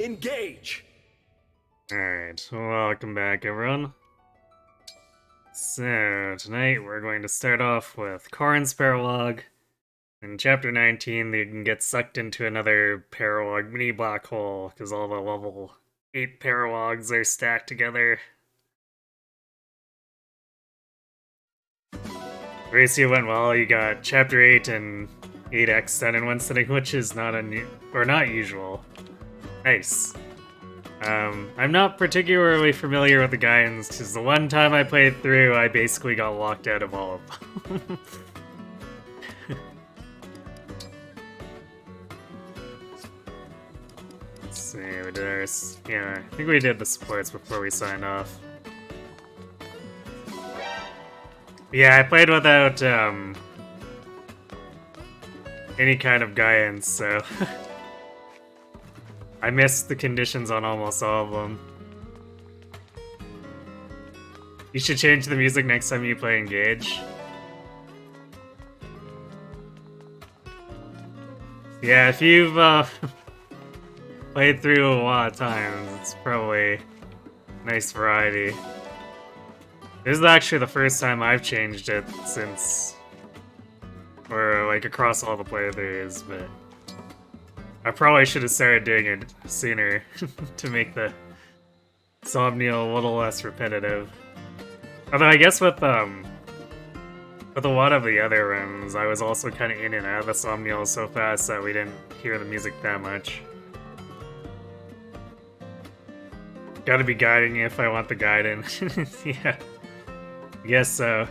Engage! Alright, welcome back everyone. So, tonight we're going to start off with Corrin's Paralog. In Chapter 19, they can get sucked into another Paralog mini black hole, because all the level 8 Paralogs are stacked together. Ratio went well, you got Chapter 8 and 8x done in one sitting, which is not usual. Nice. I'm not particularly familiar with the guidance, because the one time I played through, I basically got locked out of all of them. Let's see, we did ours. Yeah, I think we did the supports before we signed off. Yeah, I played without, any kind of guidance, so... I missed the conditions on almost all of them. You should change the music next time you play Engage. Yeah, if you've played through a lot of times, it's probably a nice variety. This is actually the first time I've changed it since... or like across all the playthroughs, but... I probably should have started doing it sooner to make the Somnial a little less repetitive. Although I guess with a lot of the other runs, I was also kind of in and out of the Somnial so fast that we didn't hear the music that much. Gotta be guiding if I want the guiding. Yeah, I guess so.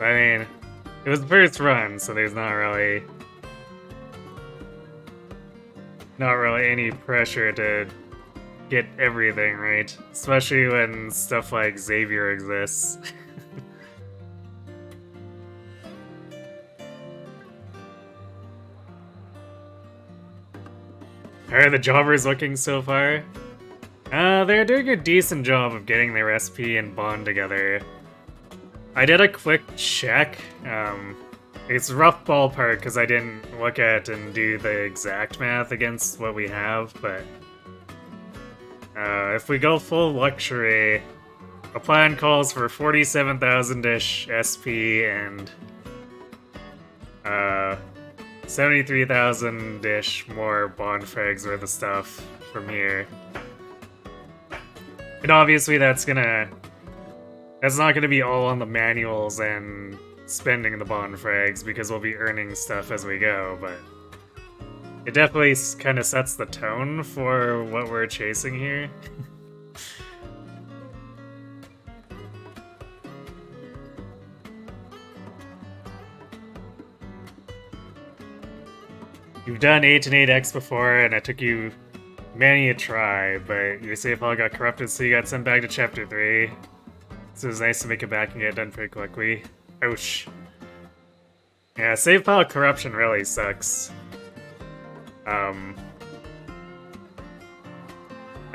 I mean, it was the first run, so there's not really any pressure to get everything right, especially when stuff like Xavier exists. How are the jobbers looking so far? They're doing a decent job of getting their SP and bond together. I did a quick check. It's rough ballpark because I didn't look at and do the exact math against what we have, but if we go full luxury, the plan calls for 47,000-ish SP and 73,000-ish more bond frags worth of stuff from here. And obviously that's not gonna be all on the manuals and spending the bond frags because we'll be earning stuff as we go, but it definitely kind of sets the tone for what we're chasing here. You've done 8 and 8x before, and it took you many a try, but your save file got corrupted, so you got sent back to Chapter 3. So it was nice to make it back and get it done pretty quickly. Ouch. Yeah, save file corruption really sucks. I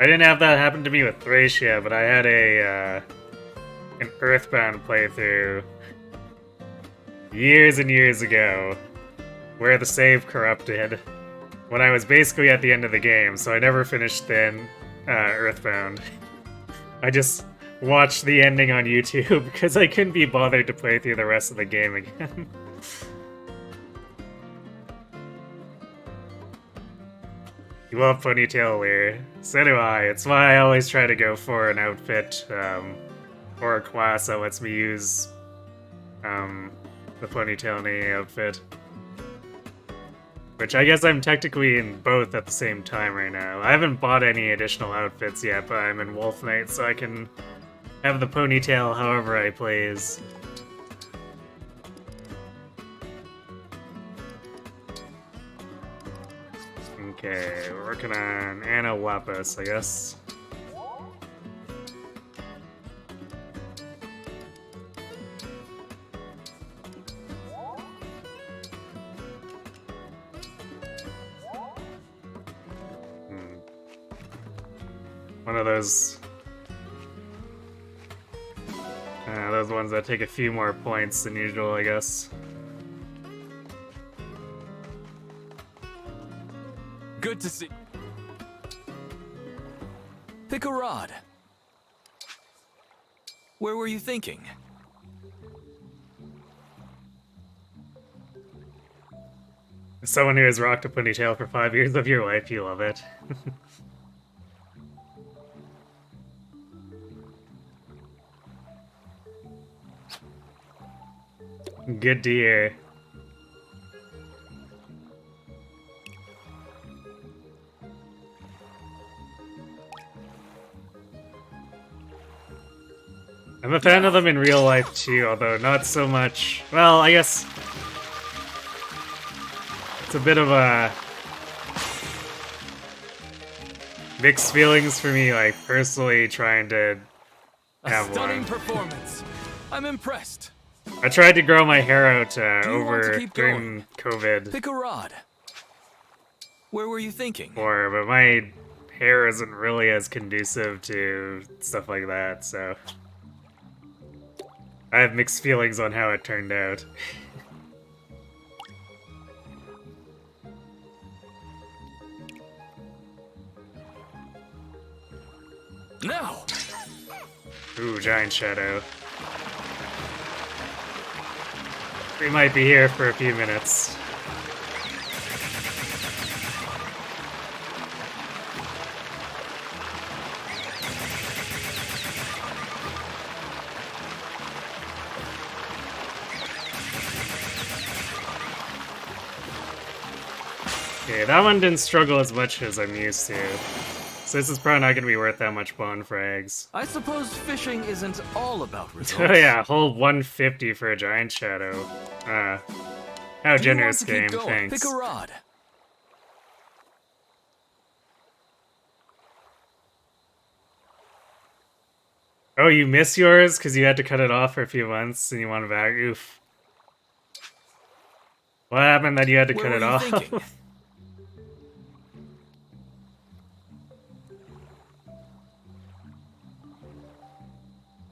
didn't have that happen to me with Thracia, but I had an Earthbound playthrough years and years ago where the save corrupted when I was basically at the end of the game, so I never finished then Earthbound. I just watched the ending on YouTube because I couldn't be bothered to play through the rest of the game again. You love Ponytail Lear. So do I. It's why I always try to go for an outfit or a class that lets me use the Ponytail Lear outfit. Which I guess I'm technically in both at the same time right now. I haven't bought any additional outfits yet, but I'm in Wolf Knight, so I can have the ponytail however I please. Okay, we're working on Anna Lapis, I guess. One of those ones that take a few more points than usual, I guess. Good to see. Pick a rod. Where were you thinking? As someone who has rocked a ponytail for 5 years of your life, you love it. Good to hear. I'm a fan of them in real life too, although not so much. Well, I guess it's a bit of a mixed feelings for me, like personally trying to have Stunning one. performance. I'm impressed. I tried to grow my hair out Do you want to over keep during COVID Pick a rod. Where were you thinking? but my hair isn't really as conducive to stuff like that, so I have mixed feelings on how it turned out. Now! Ooh, giant shadow. We might be here for a few minutes. Okay, that one didn't struggle as much as I'm used to. So this is probably not gonna be worth that much bone frags. I suppose fishing isn't all about results. Oh yeah, whole 150 for a giant shadow. How generous game, thanks. Pick a rod. Oh, you miss yours because you had to cut it off for a few months and you want it back? Oof. What happened that you had to cut it off?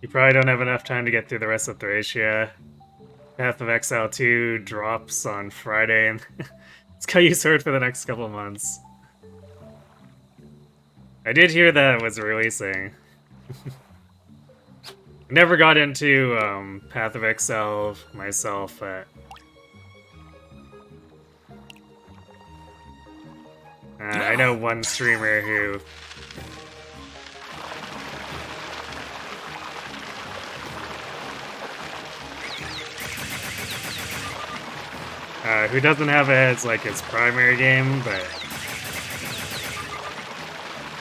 You probably don't have enough time to get through the rest of Thracia. Path of Exile 2 drops on Friday, and it's got you sorted for the next couple months. I did hear that it was releasing. I never got into Path of Exile myself, but I know one streamer who doesn't have it as like his primary game, but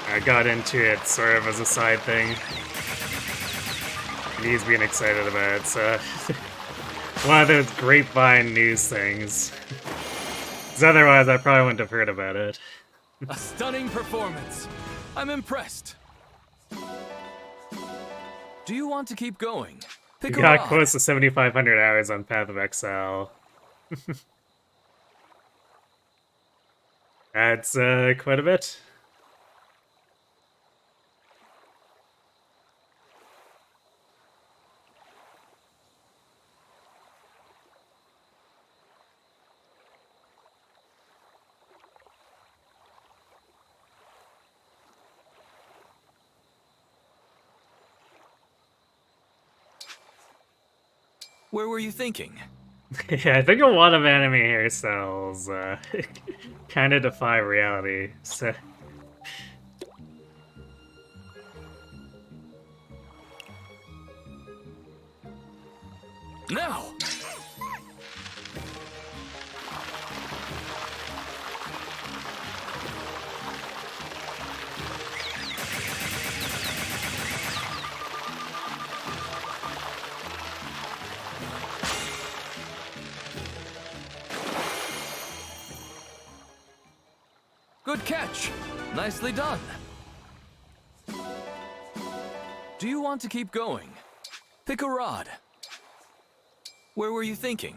I got into it sort of as a side thing. And he's being excited about it, so one of those grapevine news things. Because otherwise I probably wouldn't have heard about it. A stunning performance. I'm impressed. Do you want to keep going? Pick You a got rod. close to 7,500 hours on Path of Exile. That's quite a bit. Where were you thinking? Yeah, I think a lot of anime hairstyles kind of defy reality. So Now! Good catch. Nicely done. Do you want to keep going? Pick a rod. Where were you thinking?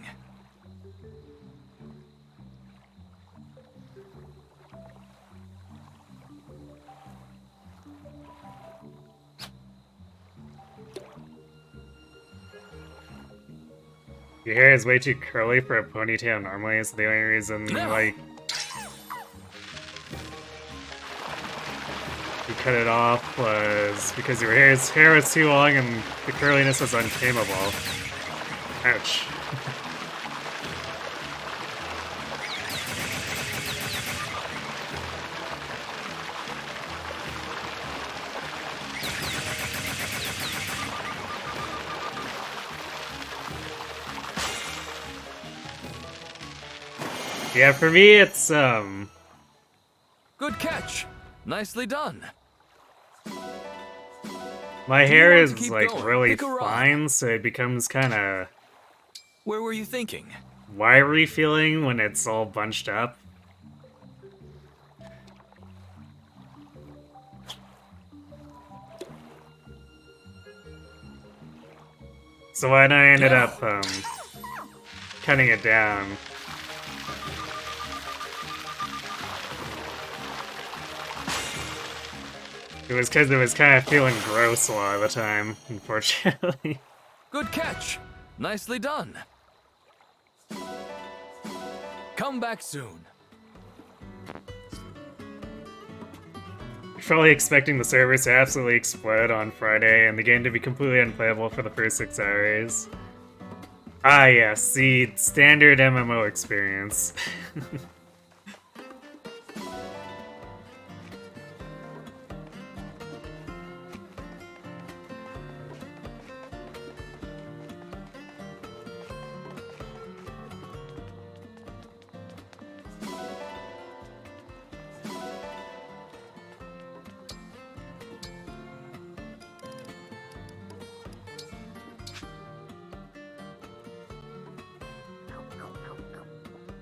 your hair is way too curly for a ponytail normally. It's the only reason, No. like, cut it off was because your hair was too long and the curliness was untamable. Ouch. Yeah, for me it's Good catch. Nicely done. my Do you hair want to is keep like going? really Pick a rod. fine, so it becomes kind of Where were you thinking? wiry feeling when it's all bunched up. So when I ended up cutting it down, it was because it was kind of feeling gross a lot of the time, unfortunately. Good catch. Nicely done. Come back soon. Probably expecting the servers to absolutely explode on Friday and the game to be completely unplayable for the first 6 hours. Ah yes, the standard MMO experience.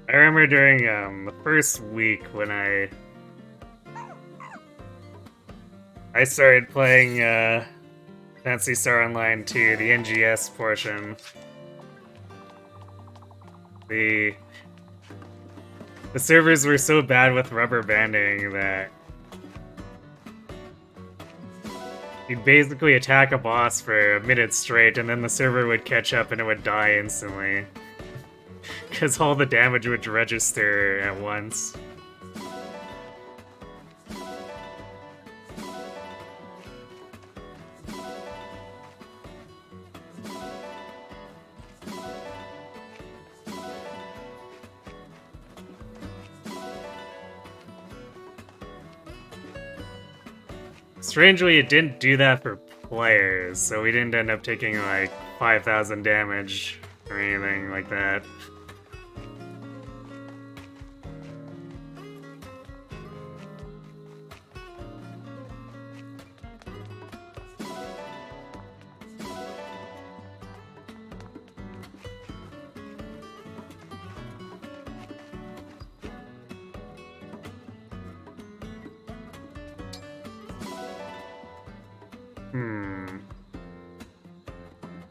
I remember during the first week when I started playing Fantasy Star Online 2, the NGS portion. The servers were so bad with rubber banding that you'd basically attack a boss for a minute straight and then the server would catch up and it would die instantly. Because all the damage would register at once. Strangely, it didn't do that for players, so we didn't end up taking like 5,000 damage or anything like that.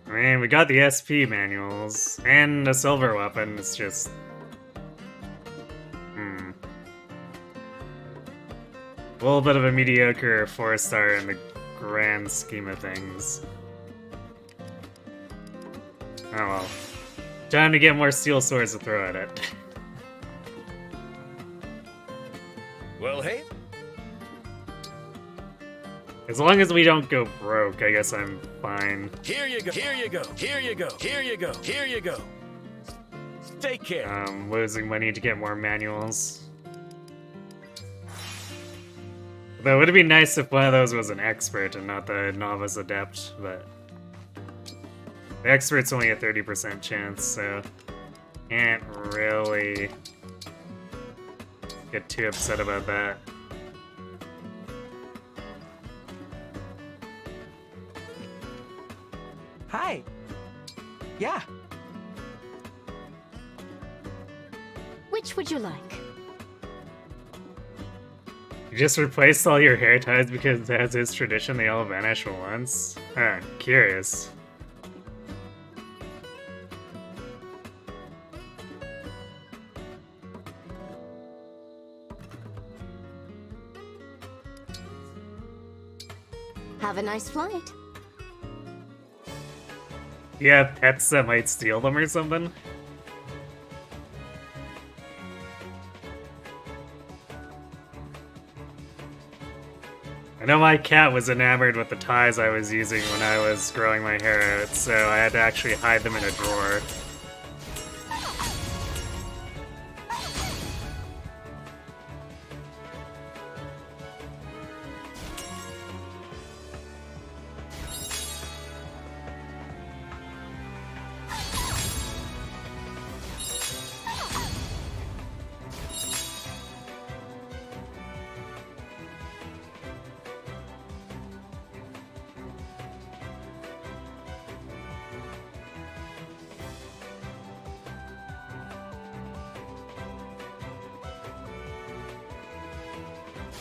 I mean, we got the SP manuals and a silver weapon. It's just, a little bit of a mediocre 4-star in the grand scheme of things. Oh well. Time to get more steel swords to throw at it. Well, hey. As long as we don't go broke, I guess I'm fine. Here you go. Here you go. Here you go. Here you go. Here you go. Take care. Losing money to get more manuals. Though it would be nice if one of those was an expert and not the novice adept, but the expert's only a 30% chance, so can't really get too upset about that. Hi. Yeah. Which would you like? You just replaced all your hair ties because as is tradition, they all vanish at once? Huh, curious. Have a nice flight. Yeah, pets that might steal them or something? I know my cat was enamored with the ties I was using when I was growing my hair out, so I had to actually hide them in a drawer.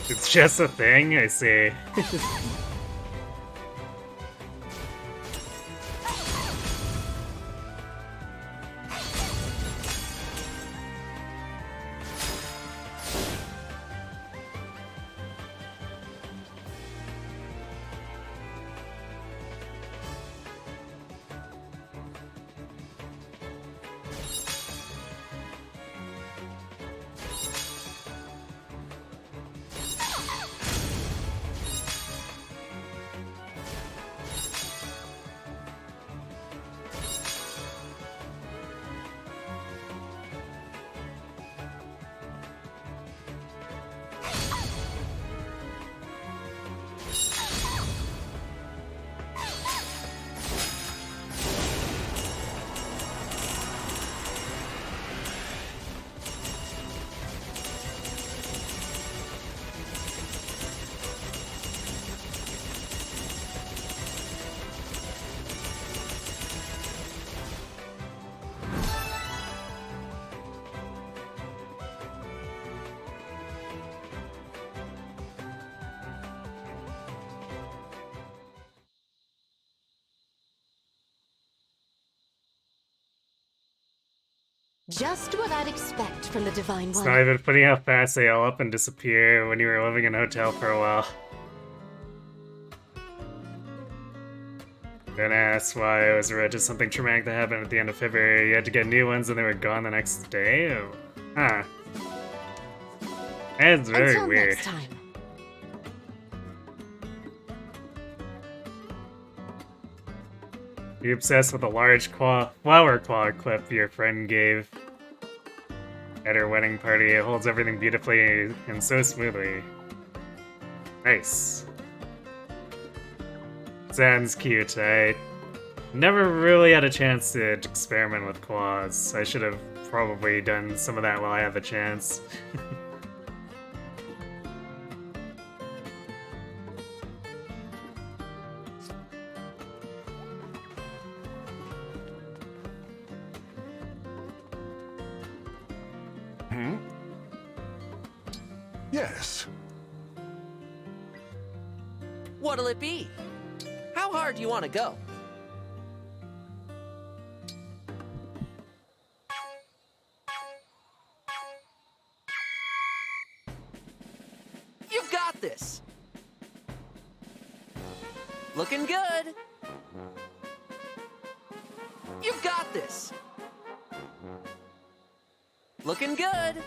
It's just a thing, I see. Just what I'd expect from the Divine It's One. not even funny how fast they all up and disappear when you were living in a hotel for a while. Then asked why it was related to something traumatic that happened at the end of February. You had to get new ones and they were gone the next day? Oh. Huh. That's very Until weird. next time. You obsessed with a large flower claw clip your friend gave at her wedding party. It holds everything beautifully and so smoothly. Nice. Sounds cute. I never really had a chance to experiment with claws. I should have probably done some of that while I had the chance. Yes. What'll it be? How hard do you want to go? You got this! Looking good! You got this! Looking good!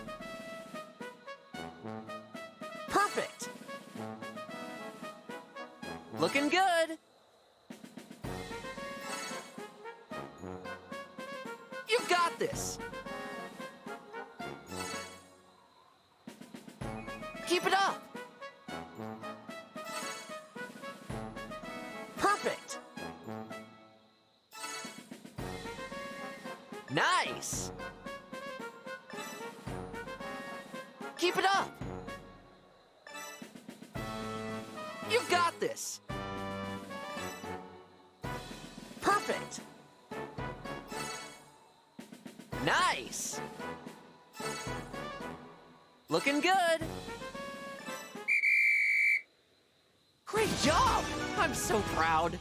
Perfect! Looking good! You got this! Keep it up! Perfect! Nice! Keep it up! You got this! Perfect! Nice! Looking good! Great job! I'm so proud!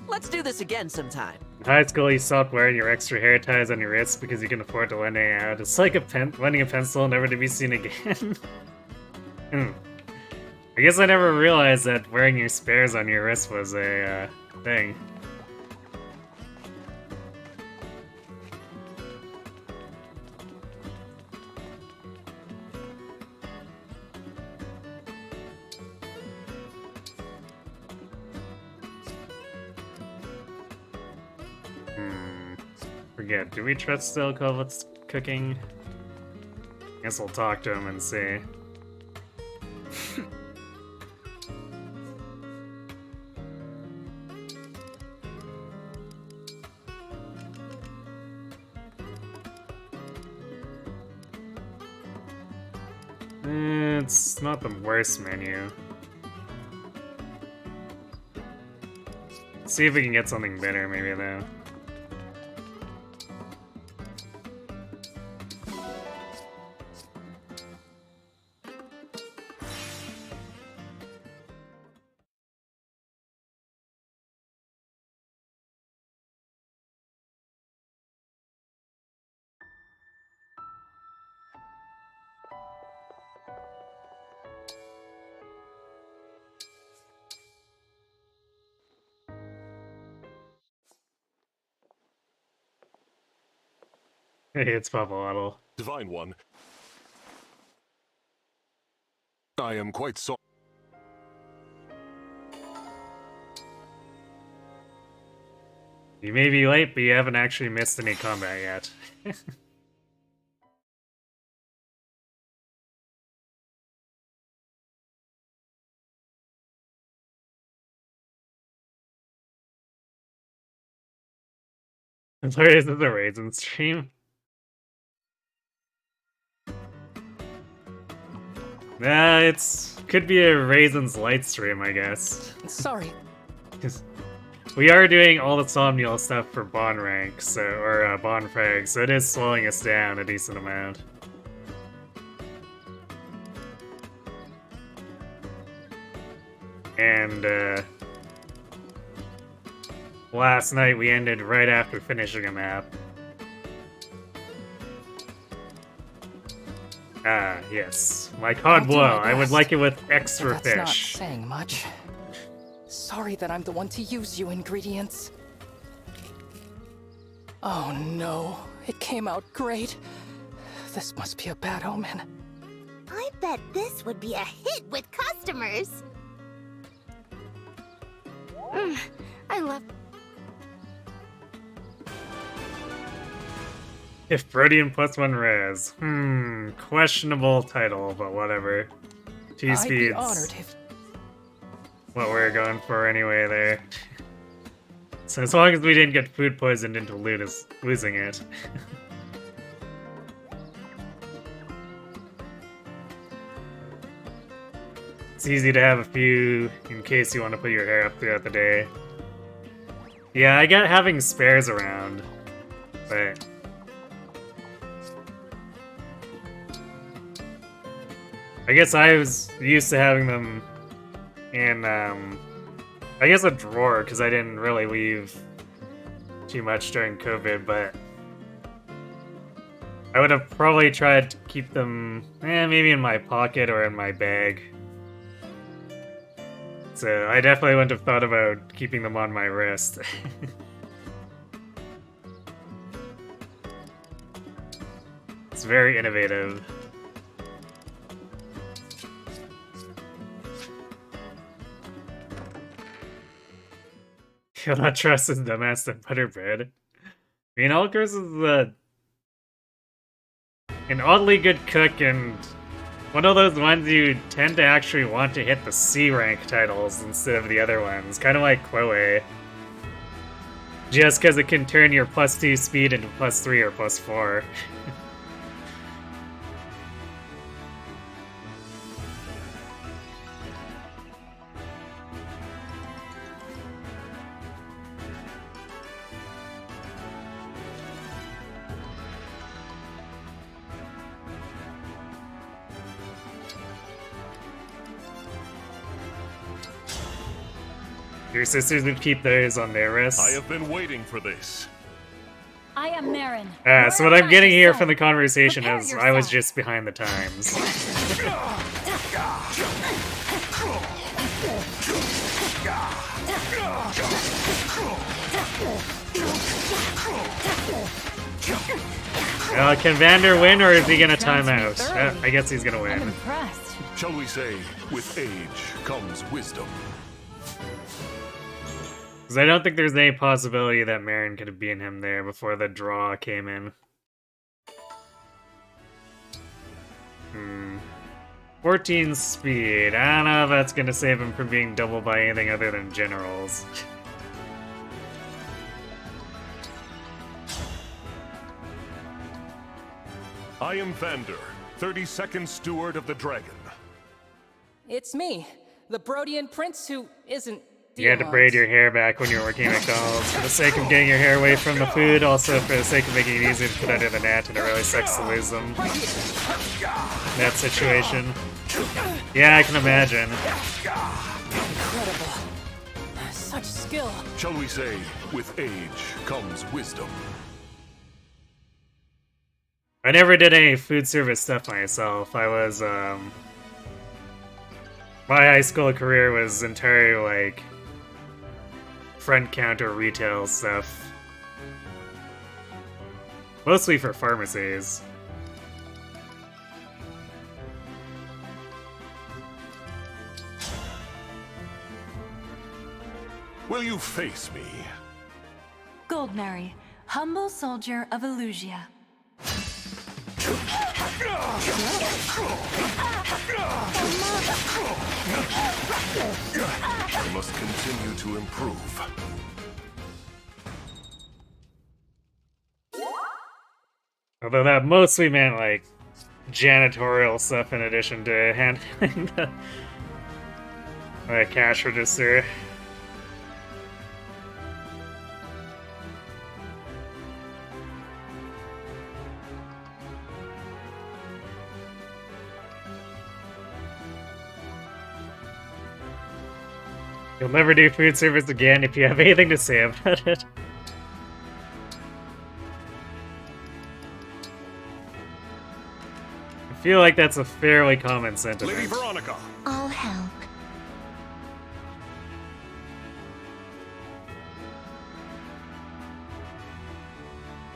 Let's do this again sometime. In high school, you stopped wearing your extra hair ties on your wrists because you can afford to lend it out. It's like lending a pencil, never to be seen again. I guess I never realized that wearing your spares on your wrist was a thing. Forget, do we trust Stilkova's cooking? Guess we'll talk to him and see. It's not the worst menu. See if we can get something better, maybe, though. Hey, it's Papa. Divine One. I am quite sorry. You may be late, but you haven't actually missed any combat yet. Where is it, the Raisin stream? Nah, could be a Raisins light stream, I guess. Sorry. We are doing all the Somnial stuff for Bond rank, or Bond frag, so it is slowing us down a decent amount. And, last night we ended right after finishing a map. Ah, yes. My cod boil. I would like it with extra That's not fish. saying much. Sorry that I'm the one to use you ingredients. Oh no, it came out great. This must be a bad omen. I bet this would be a hit with customers. I love... If Brodian plus 1 res. Questionable title, but whatever. Two I'd speeds. be honored if... What we're going for anyway there. So as long as we didn't get food poisoned into losing it. It's easy to have a few in case you want to put your hair up throughout the day. Yeah, I get having spares around, but... I guess I was used to having them in, I guess a drawer, because I didn't really leave too much during COVID, but I would have probably tried to keep them, maybe in my pocket or in my bag. So I definitely wouldn't have thought about keeping them on my wrist. It's very innovative. You'll not trust his dumbass to butterbread. I mean, Ulcurs is an oddly good cook and one of those ones you tend to actually want to hit the C rank titles instead of the other ones, kind of like Chloe. Just because it can turn your +2 speed into +3 or +4. Your sisters would keep theirs on their wrists. I have been waiting for this. I am Marin. So what I'm getting here from the conversation is I was just behind the times. Can Vander win, or is he gonna time out? I guess he's gonna I'm win. impressed. Shall we say, with age comes wisdom. Because I don't think there's any possibility that Marin could have beaten him there before the draw came in. 14 speed. I don't know if that's gonna save him from being doubled by anything other than generals. I am Vander, 32nd Steward of the Dragon. It's me, the Brodian prince who isn't. You had to braid your hair back when you were working at McDonald's for the sake of getting your hair away from the food, also for the sake of making it easier to put under the net, and it really sucks to lose them. In that situation. Yeah, I can imagine. Incredible. Such skill. Shall we say, with age comes wisdom. I never did any food service stuff myself. I was, my high school career was entirely, like, front counter retail stuff. Mostly for pharmacies. Will you face me? Goldmary, humble soldier of Elusia. I must continue to improve. Although that mostly meant, like, janitorial stuff in addition to handling the cash register. You'll never do food service again if you have anything to say about it. I feel like that's a fairly common sentiment. Lady Veronica! I'll help.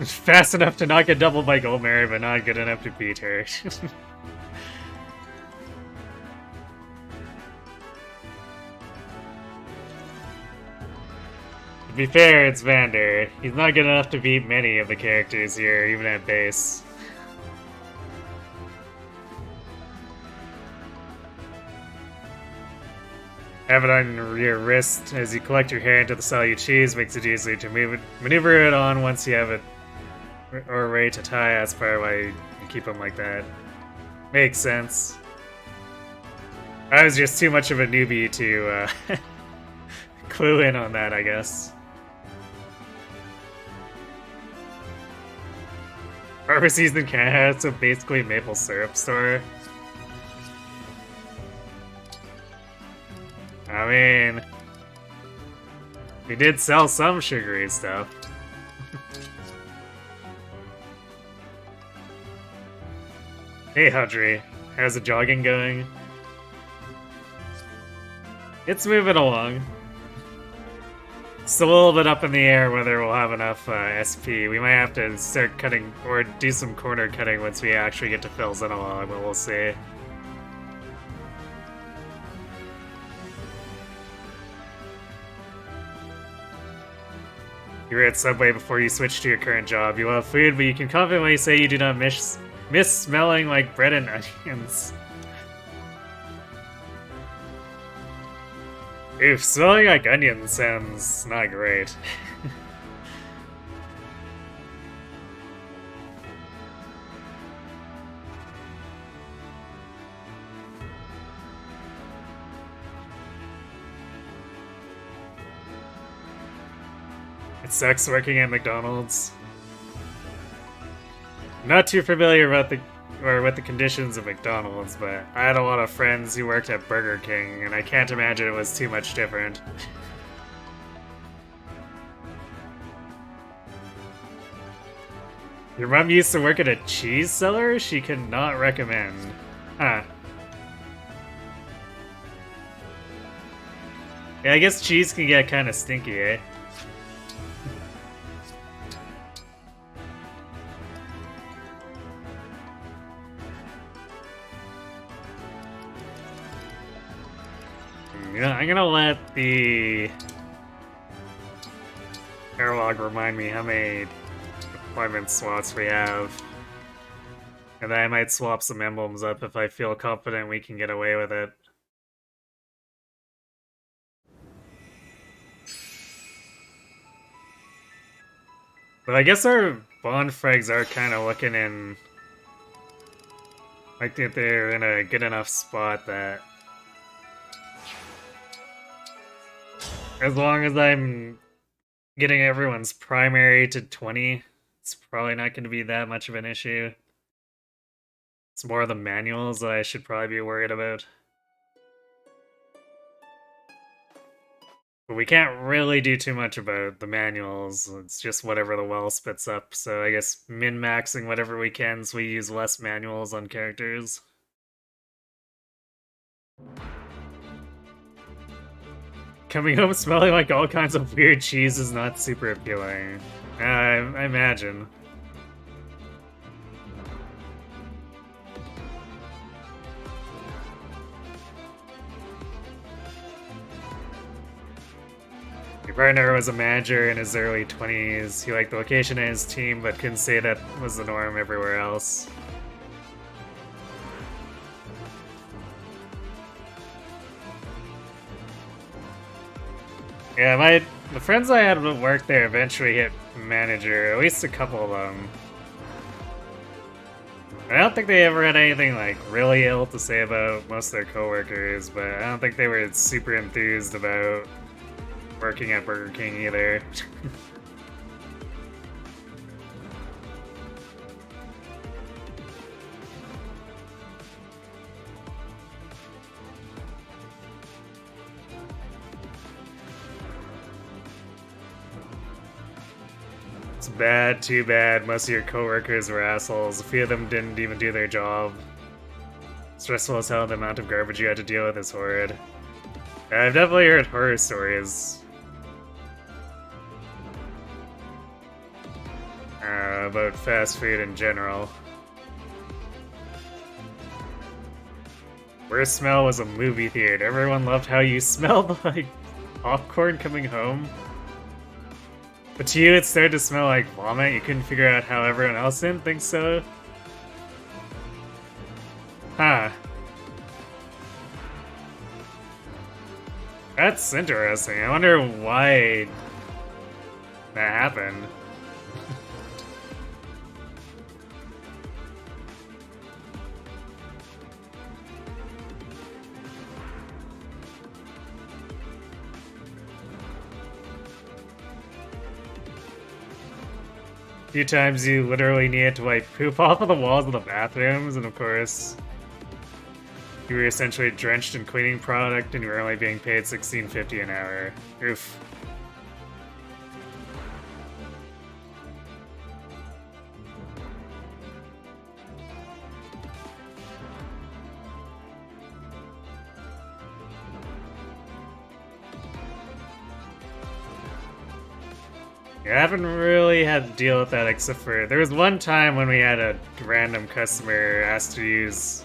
Fast enough to not get doubled by Goldmary, but not good enough to beat her. To be fair, it's Vander. He's not good enough to beat many of the characters here, even at base. Have it on your wrist as you collect your hair into the style you choose, makes it easier to maneuver it on once you have it or ready to tie. That's probably why you keep them like that. Makes sense. I was just too much of a newbie to clue in on that, I guess. Pharmacies in Canada, it's a basically maple syrup store. I mean, we did sell some sugary stuff. Hey, Hudry, how's the jogging going? It's moving along. Still a little bit up in the air whether we'll have enough SP. We might have to start cutting, or do some corner cutting once we actually get to fill Xenolog, but we'll see. You were at Subway before you switched to your current job. You love food, but you can confidently say you do not miss smelling like bread and onions. Oof, smelling like onions sounds not great. It sucks working at McDonald's. Not too familiar with the conditions of McDonald's, but I had a lot of friends who worked at Burger King, and I can't imagine it was too much different. Your mom used to work at a cheese cellar? She could not recommend. Huh. Yeah, I guess cheese can get kind of stinky, eh? You know, I'm gonna let the log remind me how many deployment slots we have. And I might swap some emblems up if I feel confident we can get away with it. But I guess our bond frags are kind of looking in... like they're in a good enough spot that... as long as I'm getting everyone's primary to 20, it's probably not going to be that much of an issue. It's more the manuals that I should probably be worried about. But we can't really do too much about the manuals. It's just whatever the well spits up. So I guess min-maxing whatever we can so we use less manuals on characters. Coming home smelling like all kinds of weird cheese is not super appealing. I imagine. Your partner was a manager in his early 20s. He liked the location and his team, but couldn't say that was the norm everywhere else. Yeah, the friends I had that worked there eventually hit manager, at least a couple of them. I don't think they ever had anything like really ill to say about most of their coworkers, but I don't think they were super enthused about working at Burger King either. It's bad, too bad. Most of your coworkers were assholes. A few of them didn't even do their job. Stressful as hell, the amount of garbage you had to deal with is horrid. I've definitely heard horror stories about fast food in general. Worst smell was a movie theater. Everyone loved how you smelled like popcorn coming home. But to you, it started to smell like vomit. You couldn't figure out how everyone else didn't think so. Huh. That's interesting. I wonder why that happened. A few times you literally needed to wipe poop off of the walls of the bathrooms, and of course, you were essentially drenched in cleaning product and you were only being paid $16.50 an hour. Oof. Yeah, I haven't really had to deal with that except for... there was one time when we had a random customer asked to use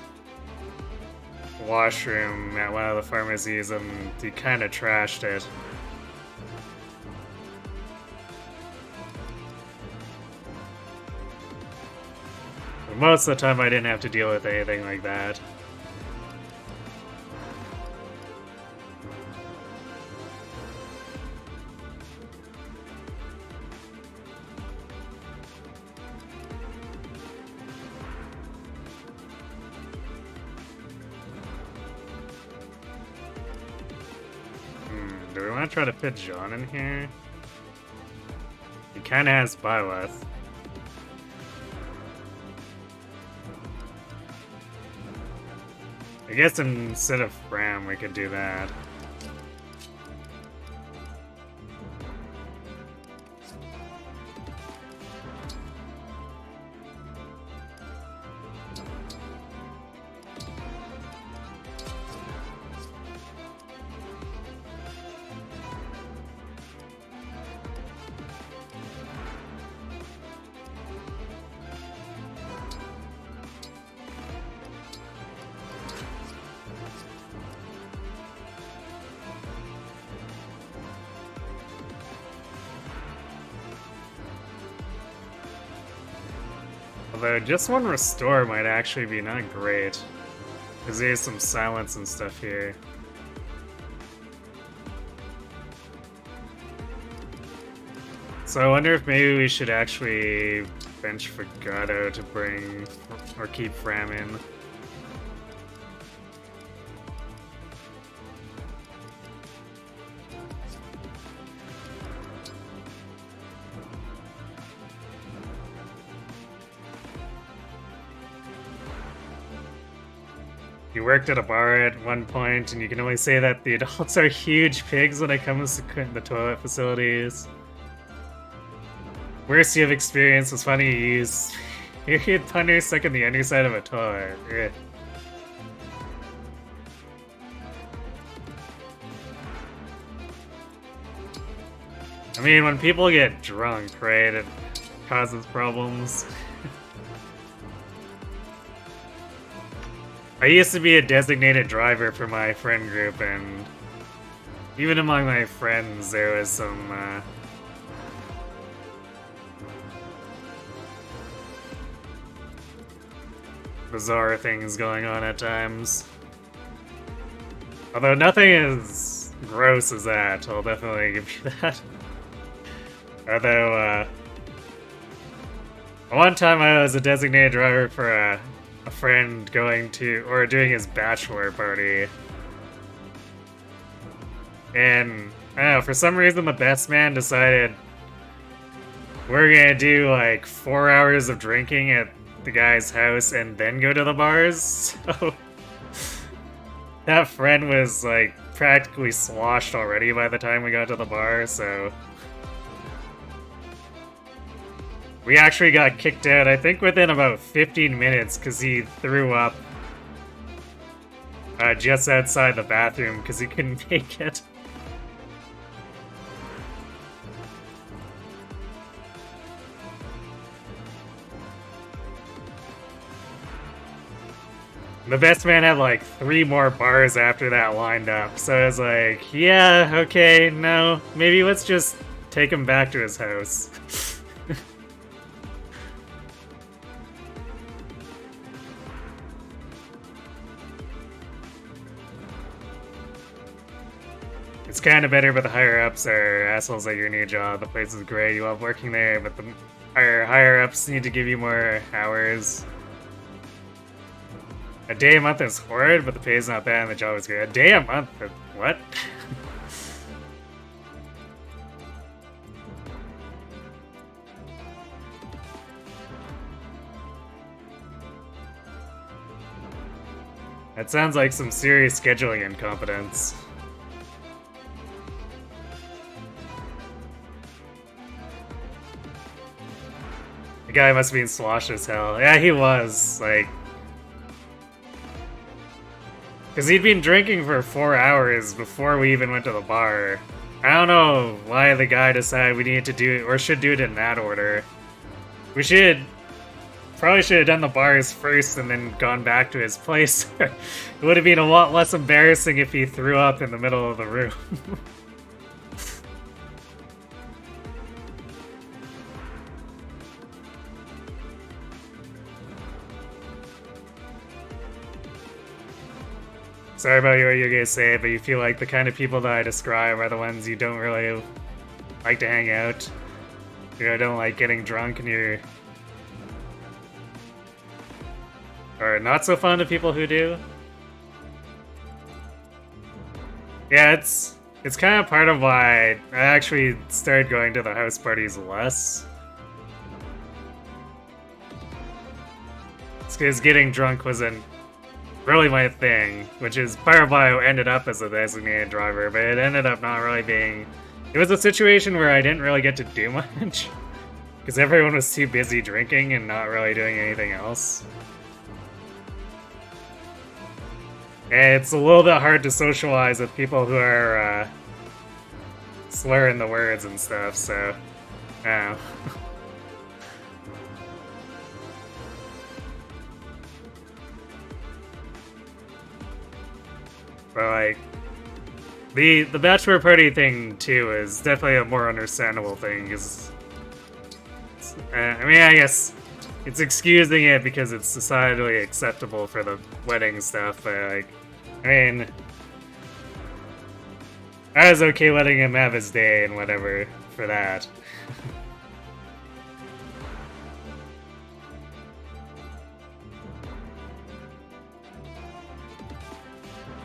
the washroom at one of the pharmacies and he kind of trashed it. But most of the time I didn't have to deal with anything like that. Do we want to try to fit John in here? He kind of has Byleth. I guess instead of Ram, we could do that. Although just one restore might actually be not great. Because there's some silence and stuff here. So I wonder if maybe we should actually bench Fregado to bring or keep Fram in. You worked at a bar at one point, and you can only say that the adults are huge pigs when it comes to the toilet facilities. Worst you have experienced was finding you use period punner stuck in the underside of a toilet. Ugh. I mean, when people get drunk, right, it causes problems. I used to be a designated driver for my friend group, and even among my friends, there was some, bizarre things going on at times. Although nothing as gross as that, I'll definitely give you that. Although, one time I was a designated driver for a friend going to, or doing his bachelor party. And, I don't know, for some reason the best man decided we're gonna do like 4 hours of drinking at the guy's house and then go to the bars. So, that friend was like practically sloshed already by the time we got to the bar, so we actually got kicked out, I think within about 15 minutes, because he threw up just outside the bathroom because he couldn't make it. The best man had like 3 more bars after that lined up, so I was like, yeah, okay, no, maybe let's just take him back to his house. It's kind of better, but the higher-ups are assholes at your new job. The place is great, you love working there, but the higher-ups need to give you more hours. A day a month is horrid, but the pay is not bad and the job is good. A day a month? What? That sounds like some serious scheduling incompetence. The guy must have been sloshed as hell. Yeah, he was, like... Because he'd been drinking for 4 hours before we even went to the bar. I don't know why the guy decided we needed to do it, or should do it in that order. We probably should have done the bars first and then gone back to his place. It would have been a lot less embarrassing if he threw up in the middle of the room. Sorry about what you're gonna say, but you feel like the kind of people that I describe are the ones you don't really like to hang out. You know, don't like getting drunk, and you're... or not so fond of people who do. Yeah, it's kind of part of why I actually started going to the house parties less. It's because getting drunk wasn't really my thing, which is part of why I ended up as a designated driver, but it ended up not really being... It was a situation where I didn't really get to do much, because everyone was too busy drinking and not really doing anything else. And it's a little bit hard to socialize with people who are slurring the words and stuff, so... I don't know. But like, the bachelor party thing too is definitely a more understandable thing, because I mean, I guess it's excusing it because it's societally acceptable for the wedding stuff, but like, I mean, I was okay letting him have his day and whatever for that.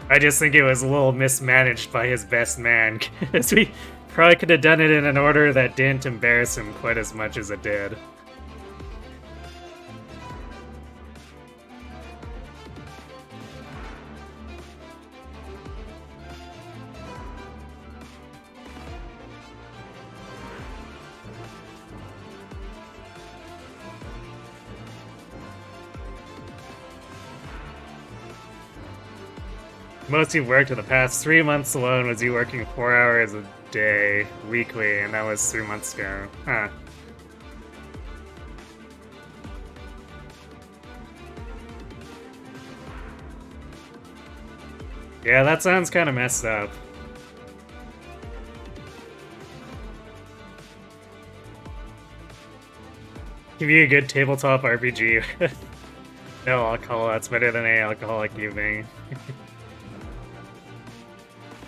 I just think it was a little mismanaged by his best man, because we probably could have done it in an order that didn't embarrass him quite as much as it did. Most you've worked in the past 3 months alone was you working 4 hours a day, weekly, and that was 3 months ago. Huh. Yeah, that sounds kind of messed up. Give you a good tabletop RPG. No alcohol, that's better than a alcoholic evening.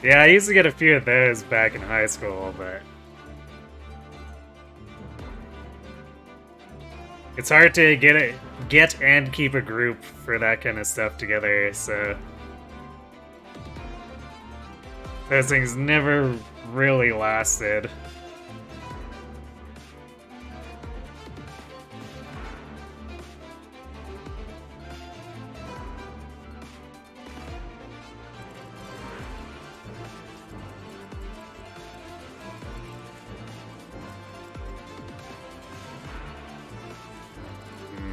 Yeah, I used to get a few of those back in high school, but it's hard to get and keep a group for that kind of stuff together, so those things never really lasted.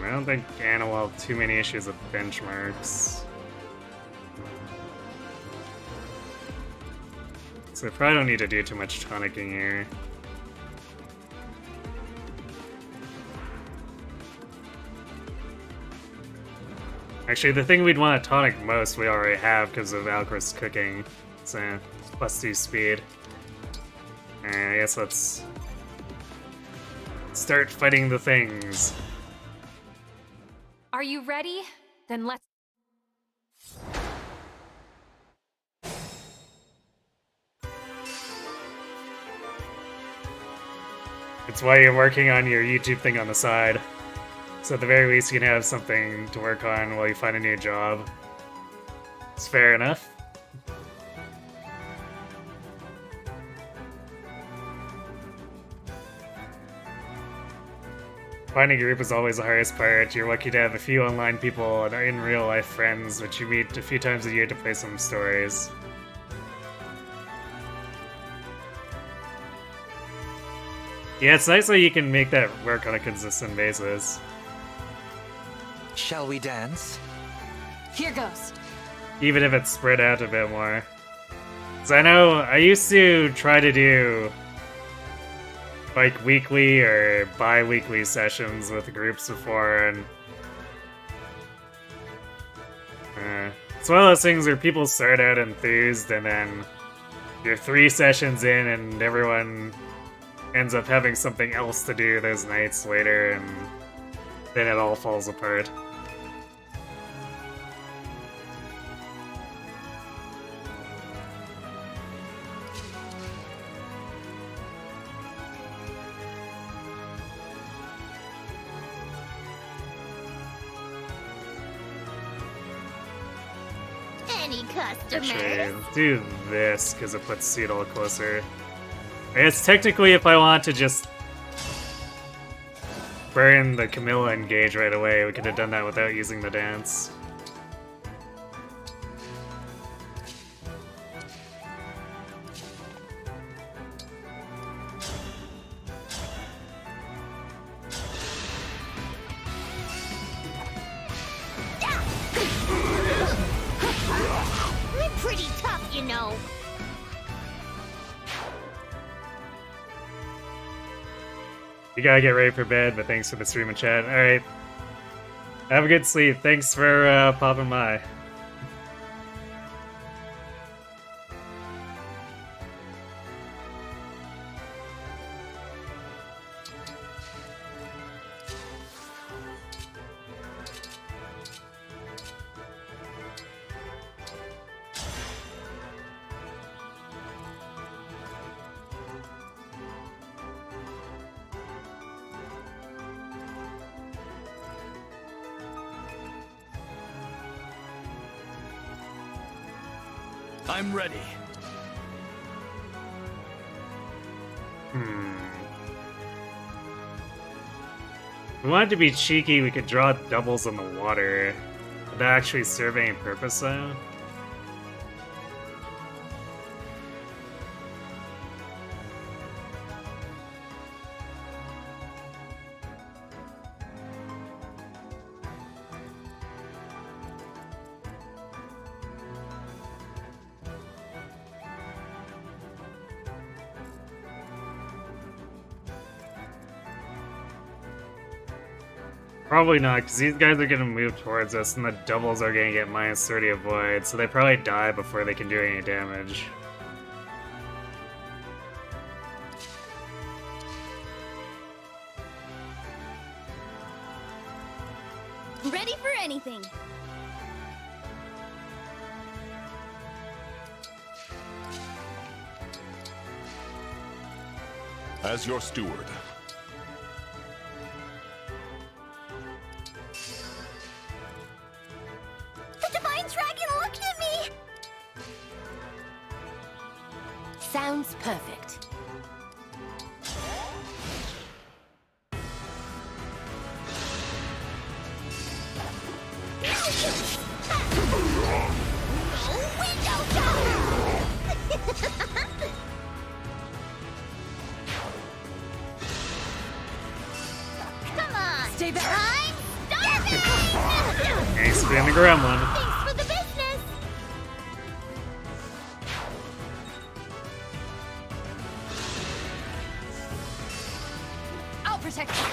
I don't think Anna will have too many issues with benchmarks. So I probably don't need to do too much tonicking here. Actually, the thing we'd want to tonic most we already have because of Alcris cooking. So, +2 speed. And I guess let's start fighting the things. Are you ready? Then let's... It's why you're working on your YouTube thing on the side. So at the very least you can have something to work on while you find a new job. It's fair enough. Finding a group is always the hardest part. You're lucky to have a few online people and in real life friends, which you meet a few times a year to play some stories. Yeah, it's nice that you can make that work on a consistent basis. Shall we dance? Here goes. Even if it's spread out a bit more. So I know I used to try to do like weekly or bi-weekly sessions with groups before, and it's one of those things where people start out enthused and then you're 3 sessions in and everyone ends up having something else to do those nights later, and then it all falls apart. Any customers? Actually, let's do this because it puts Seedle closer. I guess technically if I want to just burn the Camilla engage right away, we could have done that without using the dance. I'm pretty tough, you know. You gotta get ready for bed, but thanks for the stream and chat. Alright. Have a good sleep. Thanks for popping by. I'm ready. If we wanted to be cheeky, we could draw doubles in the water. Would that actually serve any purpose, though? Probably not, because these guys are going to move towards us, and the doubles are going to get minus 30 avoid, so they probably die before they can do any damage. Ready for anything. As your steward. The Divine Dragon looked at me! Sounds perfect. Come on! Stay back. I'm starving! Thanks for being the gremlin. Thanks for the business! I'll protect you.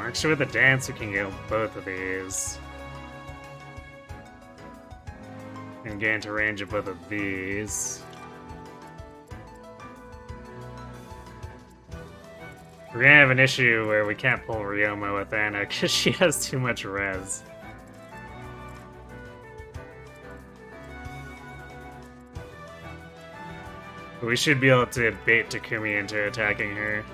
Actually, with the dance, we can get both of these. And get into range of both of these. We're gonna have an issue where we can't pull Ryoma with Anna because she has too much res. But we should be able to bait Takumi into attacking her.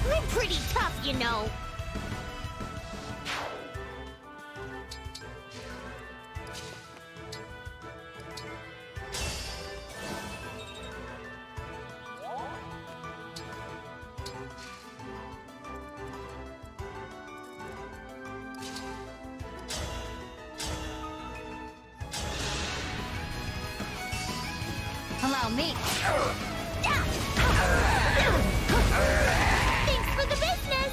We're pretty tough, you know. Allow me. Thanks for the business!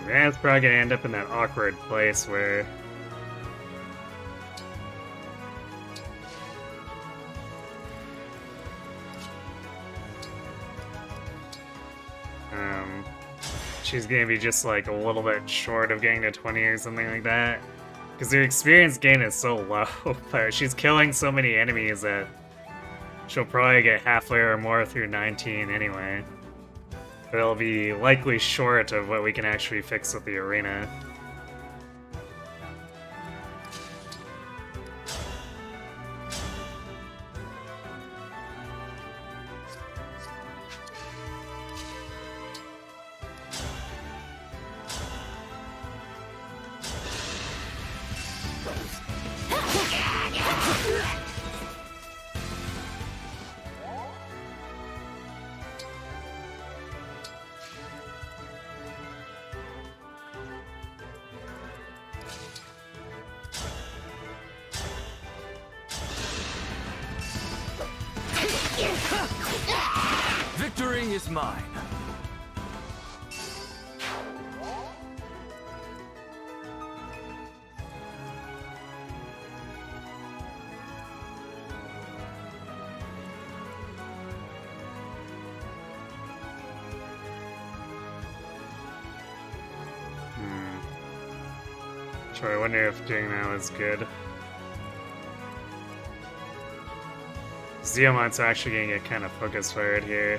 Yeah, it's probably gonna end up in that awkward place where she's gonna be just like a little bit short of getting to 20 or something like that. Because her experience gain is so low, but she's killing so many enemies that she'll probably get halfway or more through 19 anyway. But it'll be likely short of what we can actually fix with the arena. Victory is mine. Sure, I wonder if doing that was good. Zeomont's actually gonna get kind of focus fired here.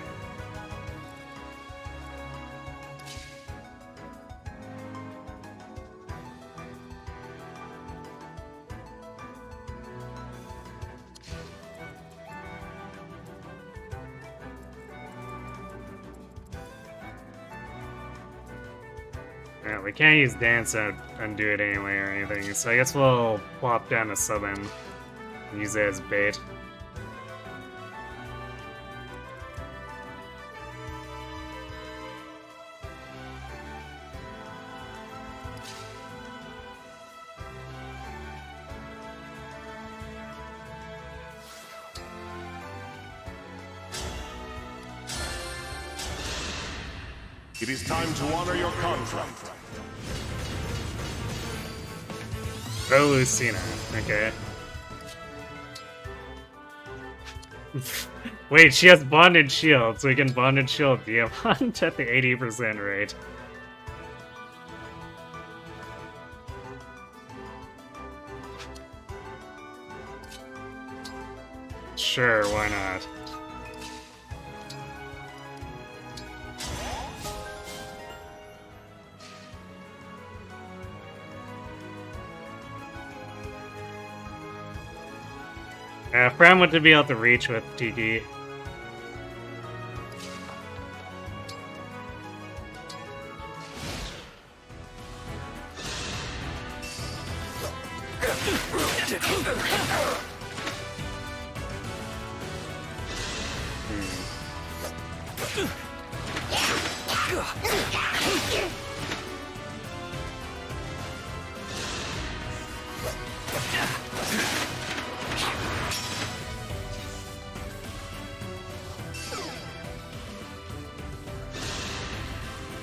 Yeah, we can't use dance and undo it anyway or anything, so I guess we'll plop down to summon and use it as bait. It is time to honor your contract. Oh, Lucina. Okay. Wait, she has Bonded Shield, so we can Bonded Shield Diamond at the 80% rate. Sure, why not? Fran wanted to be able to reach with Tiki.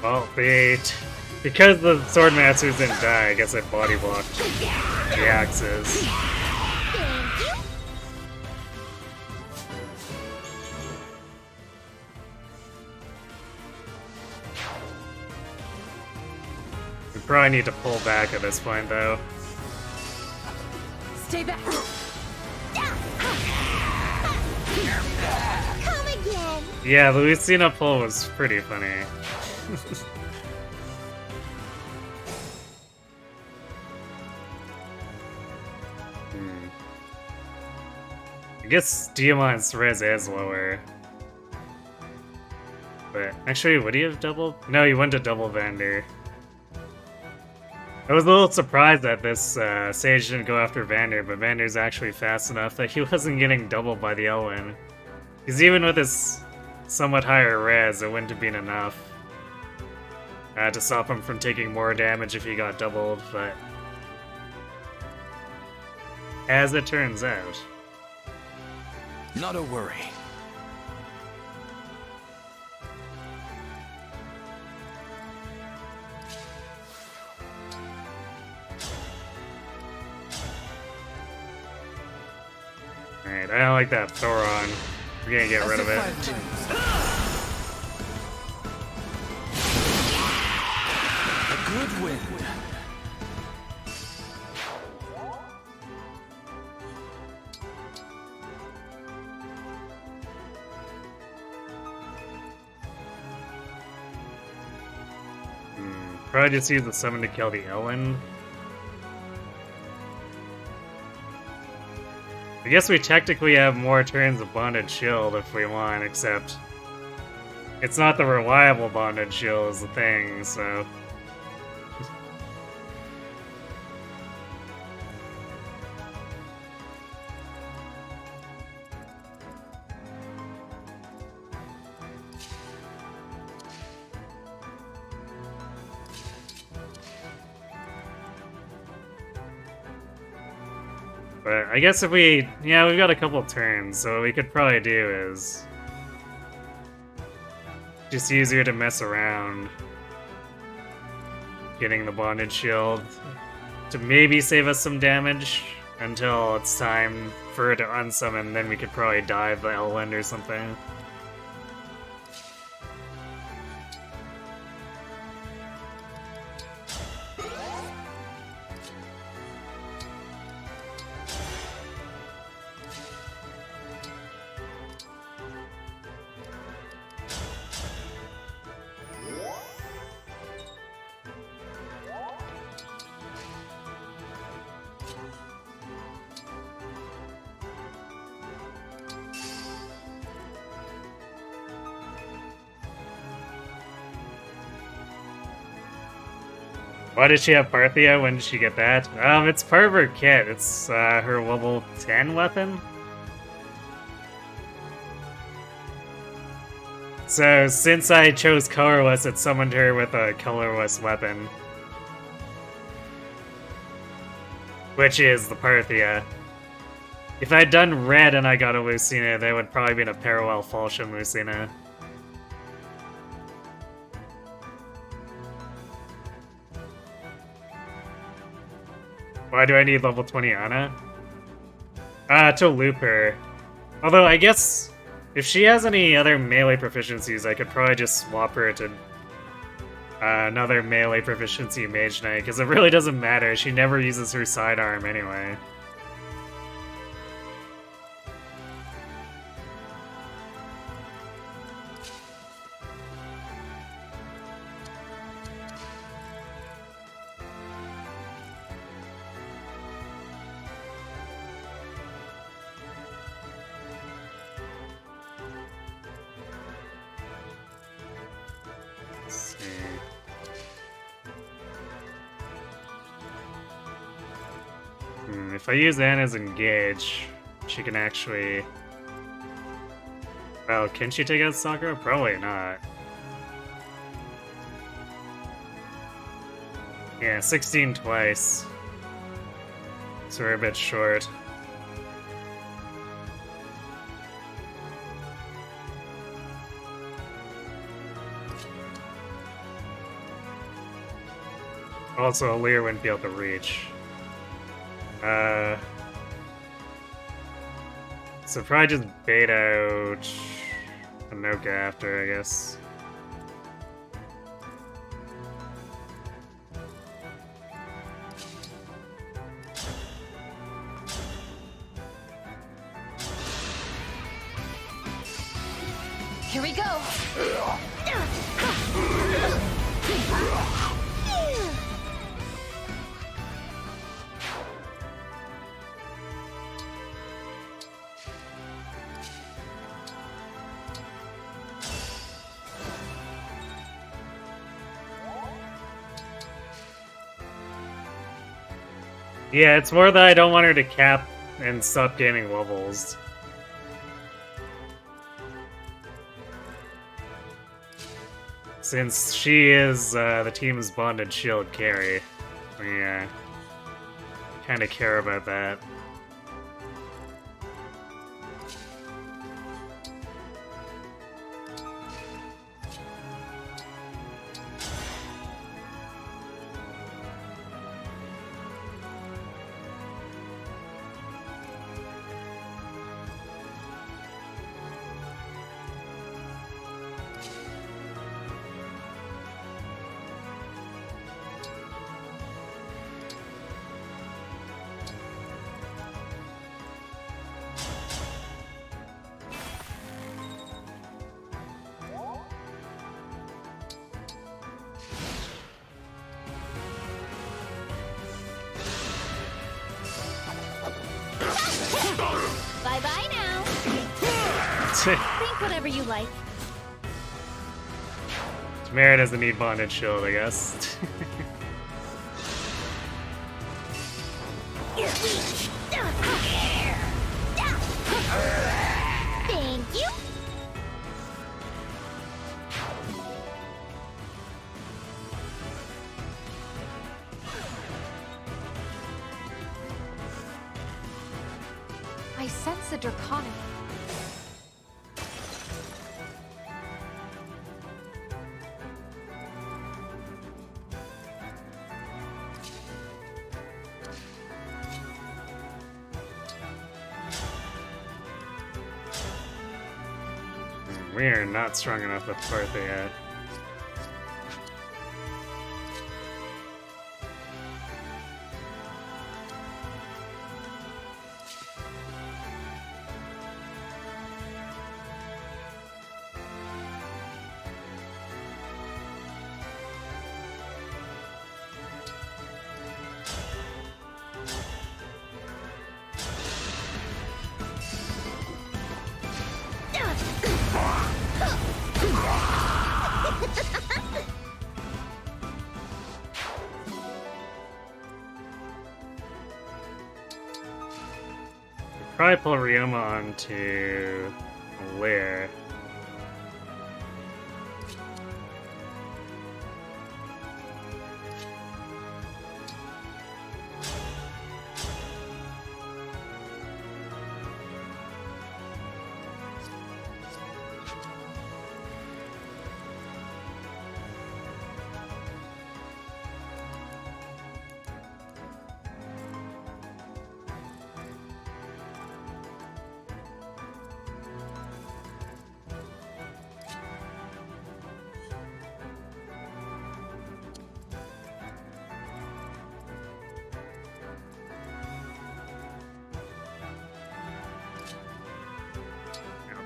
Well, because the Swordmasters didn't die, I guess I body blocked the axes. We probably need to pull back at this point, though. Stay back. Come again. Yeah, the Lucina pull was pretty funny. I guess Diamond's res is lower. But actually, would he have double? No, he went to double Vander. I was a little surprised that this Sage didn't go after Vander, but Vander's actually fast enough that he wasn't getting doubled by the Elwyn. Because even with his somewhat higher res, it wouldn't have been enough to stop him from taking more damage if he got doubled, but as it turns out. Not a worry. Alright, I don't like that Thoron. We're gonna get rid of it. A good wind. Probably just use the summon to kill the Elwyn. I guess we technically have more turns of Bonded Shield if we want, except it's not the reliable Bonded Shield is the thing, so. But I guess if we... Yeah, we've got a couple turns, so what we could probably do is just easier to mess around. Getting the bonded shield to maybe save us some damage until it's time for her to unsummon, then we could probably dive the Elwind or something. Why did she have Parthia? When did she get that? It's part of her kit. It's her level 10 weapon. So since I chose colorless, it summoned her with a colorless weapon. Which is the Parthia. If I'd done red and I got a Lucina, that would probably been a parallel Falchion Lucina. Why do I need level 20 Ana? To loop her. Although, I guess, if she has any other melee proficiencies, I could probably just swap her to another melee proficiency Mage Knight, because it really doesn't matter, she never uses her sidearm anyway. If I use Anna's Engage, she can actually... Well, can she take out Sakura? Probably not. Yeah, 16 twice. So we're a bit short. Also, Lear wouldn't be able to reach. So probably just bait out Anoka after, I guess. Here we go. Yeah, it's more that I don't want her to cap and stop gaining levels. Since she is the team's bonded shield carry, we kind of care about that. Bye-bye now. Think whatever you like. Tamara doesn't need bonded shield, I guess. Thank you. I sense a draconic. We are not strong enough with Partha yet. Probably pull Ryoma onto Leer.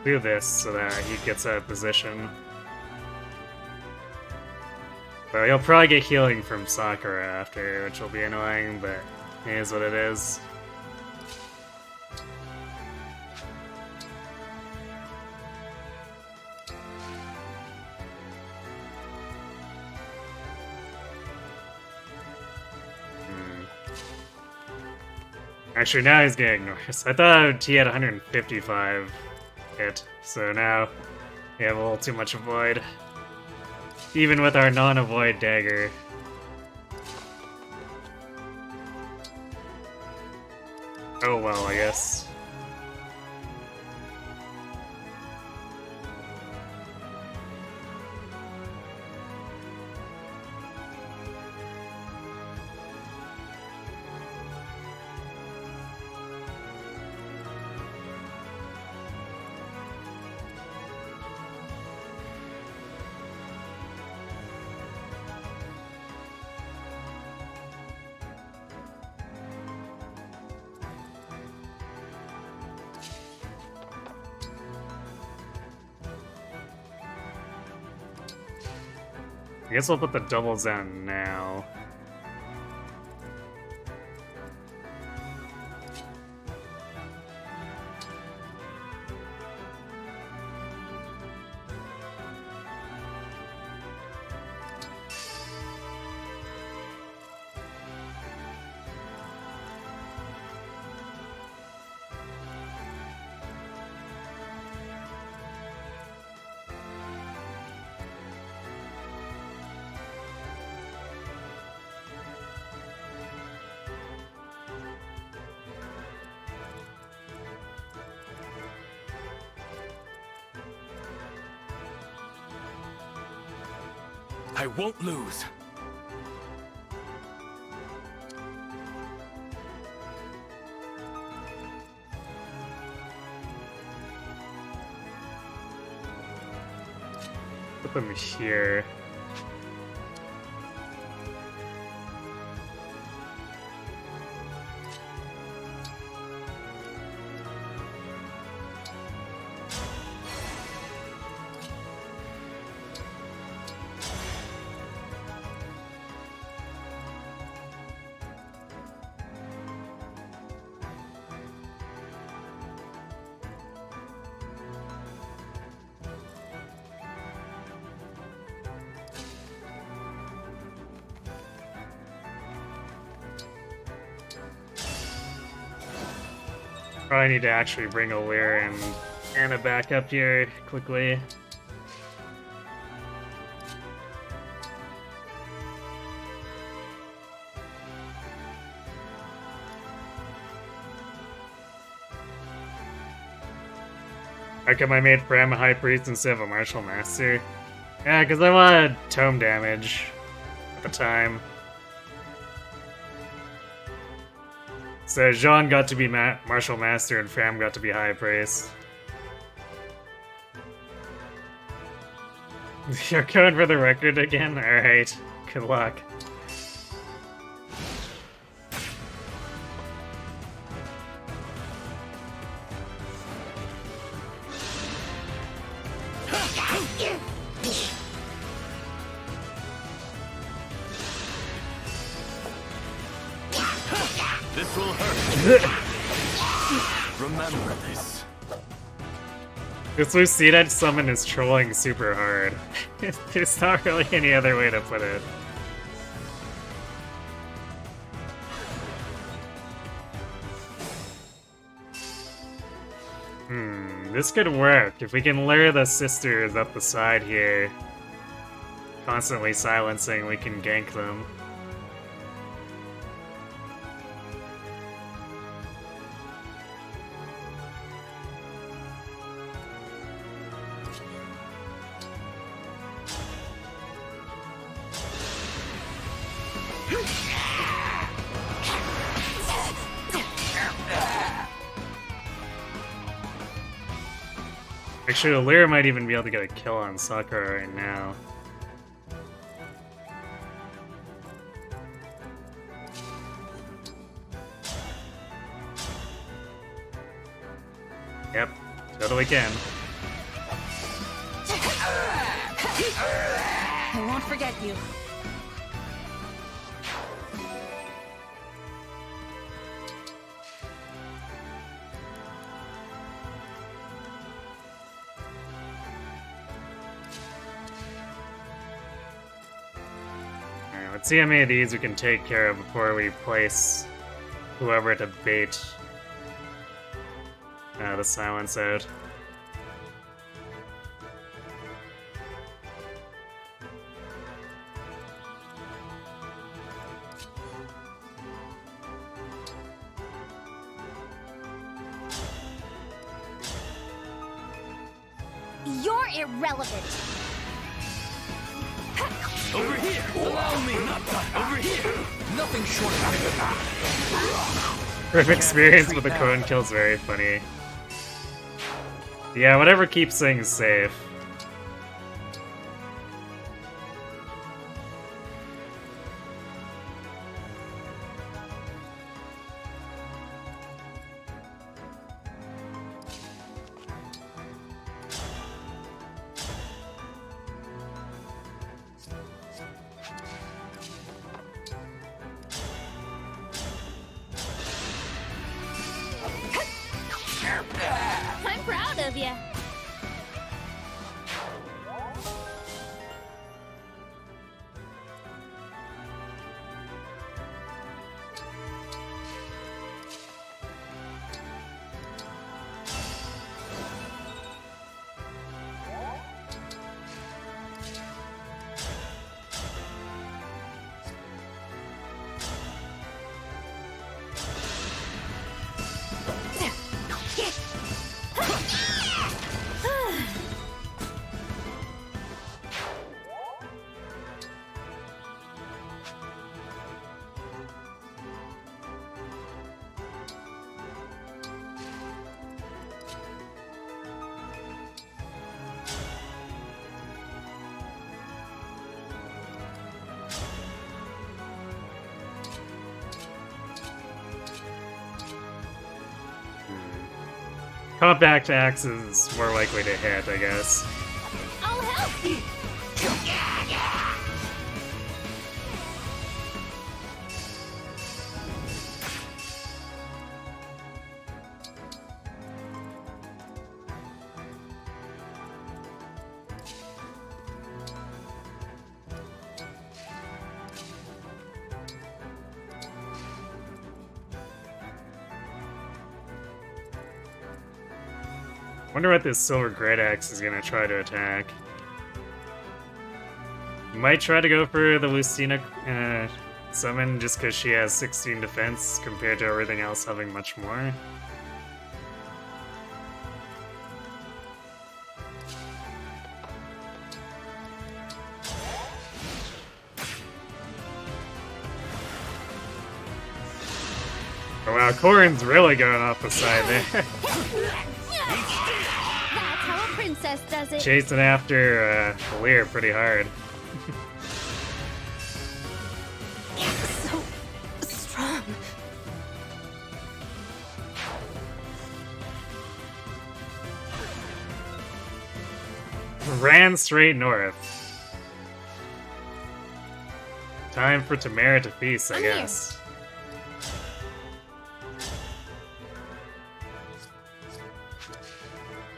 Do this so that he gets out of position. But he'll probably get healing from Sakura after, which will be annoying, but it is what it is. Actually, now he's getting worse. I thought he had 155 hit, so now we have a little too much avoid. Even with our non-avoid dagger. Oh well, I guess. I guess we'll put the doubles down now. I won't lose. Put them here. Probably need to actually bring a Leer and Anna back up here quickly. How come I made Bram a High Priest instead of a Martial Master? Yeah, because I wanted tome damage at the time. So Jean got to be Martial Master and Fram got to be High Priest. You're going for the record again? Alright. Good luck. This will hurt. Remember this. This Lucina summon is trolling super hard. There's not really any other way to put it. This could work. If we can lure the sisters up the side here, constantly silencing, we can gank them. Actually, Lyra might even be able to get a kill on Sakura right now. Yep, totally can. I won't forget you. Alright, let's see how many of these we can take care of before we place whoever to bait the silence out. You're irrelevant. Over here! Allow me! Over here! Nothing short of Group experience with the cone kill's very funny. Yeah, whatever keeps things safe. I'm proud of you. Compact axe is more likely to hit, I guess. I'll help you. Wonder what this silver great axe is gonna try to attack. Might try to go for the Lucina summon just because she has 16 defense compared to everything else having much more. Oh wow, Corrin's really going off the side there. That's how a princess princess does it. chasing after Lear pretty hard. So strong. Ran straight north. Time for Tamara to feast, I I'm here. guess.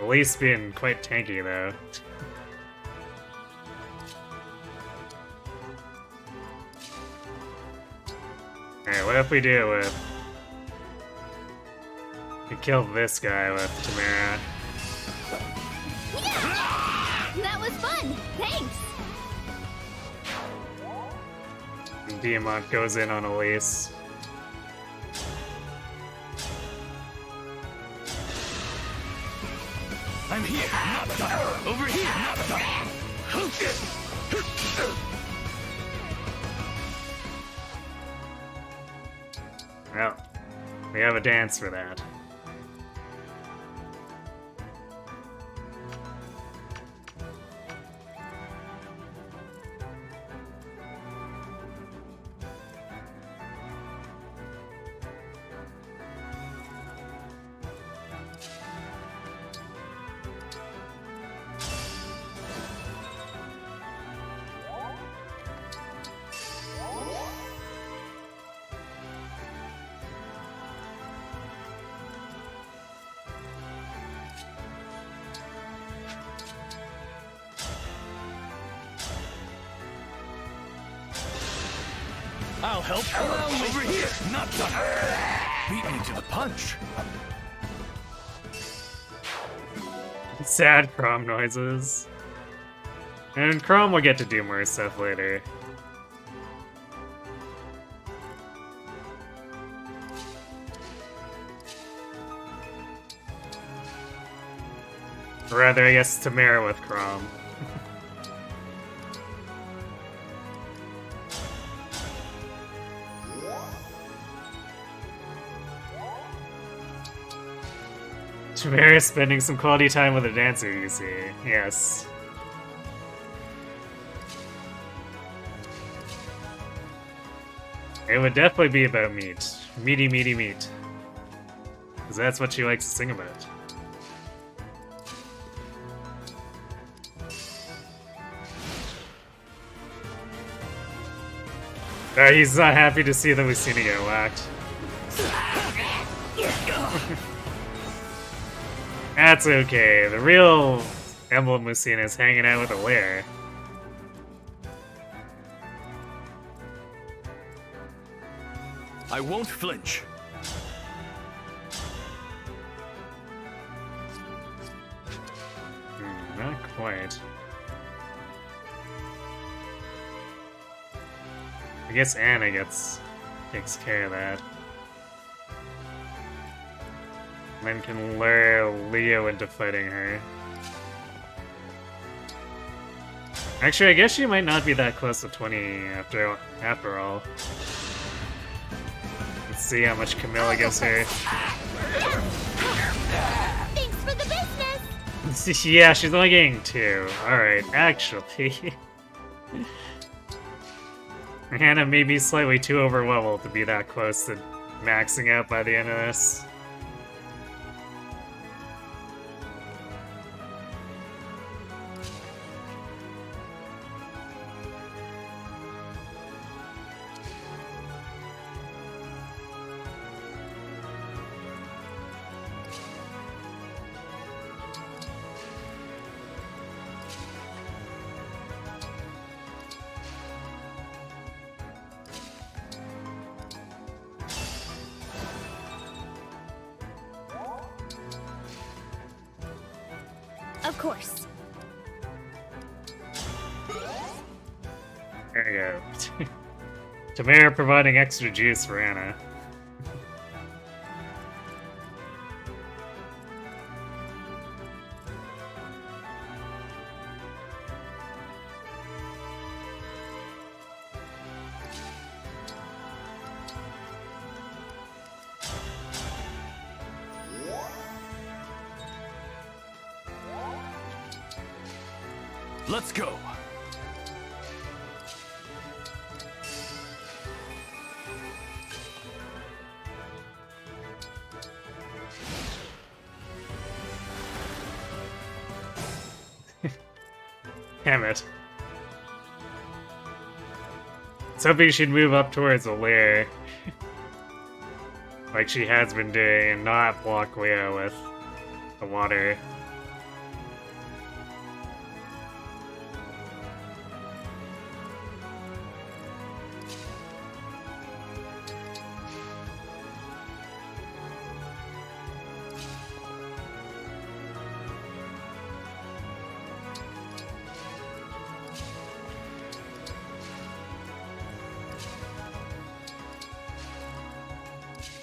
Elise being quite tanky, though. Alright, what if we do it with... We kill this guy with Tamara. That was fun. Thanks. And Diamant goes in on Elise. I'm here, not done. Over here, not done. Well, we have a dance for that. I'll help. Over here, not done. Beat me to the punch. Sad Crom noises. And Crom will get to do more stuff later. Or rather, I guess Tamara with Crom. Tamara spending some quality time with a dancer, you see. Yes. It would definitely be about meat. Meaty, meaty meat. Because that's what she likes to sing about. He's not happy to see the Lucina get whacked. That's okay. The real Emblem Lucina is hanging out with a lair. I won't flinch. Not quite. I guess Anna takes care of that. And then can lure Leo into fighting her. Actually, I guess she might not be that close to 20 after all. Let's see how much Camilla gives her. Thanks for the business. Yeah, she's only getting 2. Alright, actually. Hannah may be slightly too overleveled to be that close to maxing out by the end of this. Of course. There you go. Tamara providing extra juice for Anna. Let's go. Damn it. I was hoping she'd move up towards the lair. Like she has been doing, and not block Leo with the water.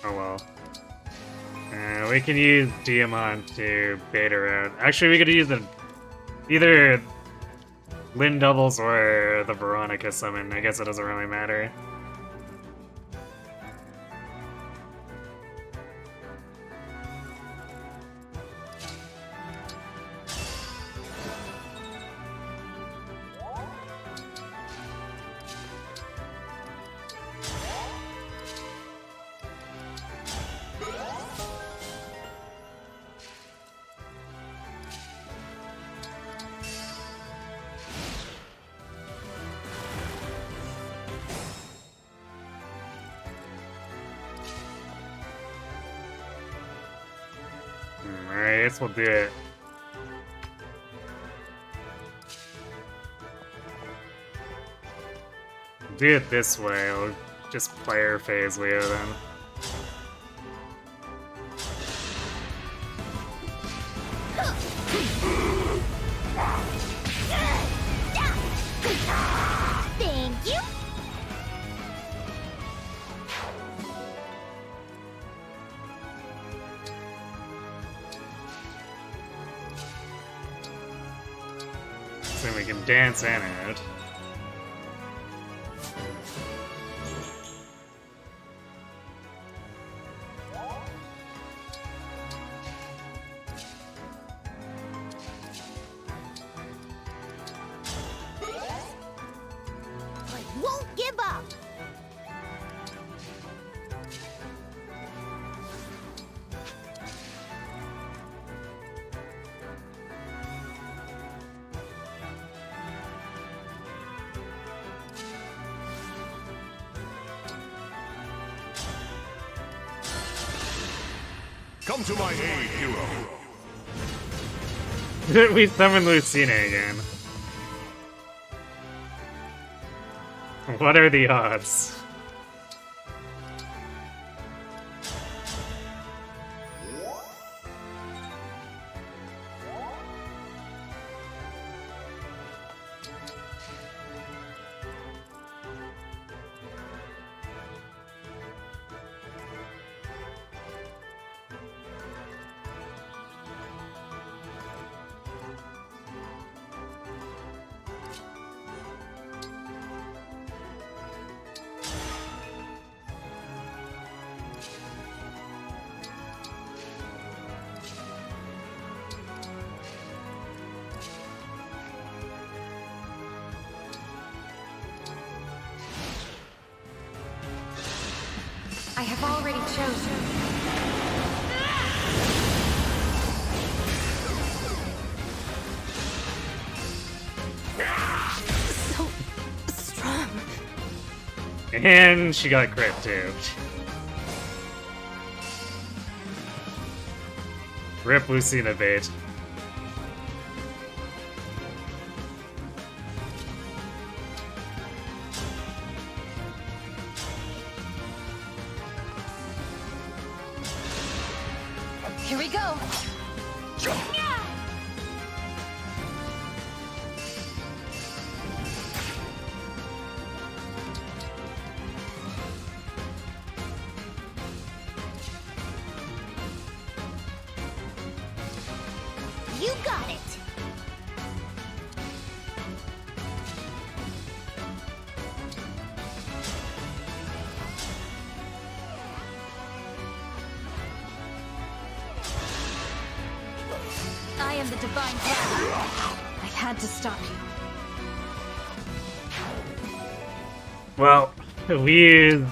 Oh well. We can use Diamond to bait her out. Actually, we could use either Lynn doubles or the Veronica summon. I guess it doesn't really matter. Alright, I guess we'll do it. Do it this way, I'll just player phase Leo then. Thank you. So we can dance Anna out. I won't give up. Come to my aid, hero. We summoned Lucina again. What are the odds? I have already chosen. So strong. And she got crit too. Rip Lucina bait. Here we go. You got it. I am the divine power. I had to stop you. Well, we used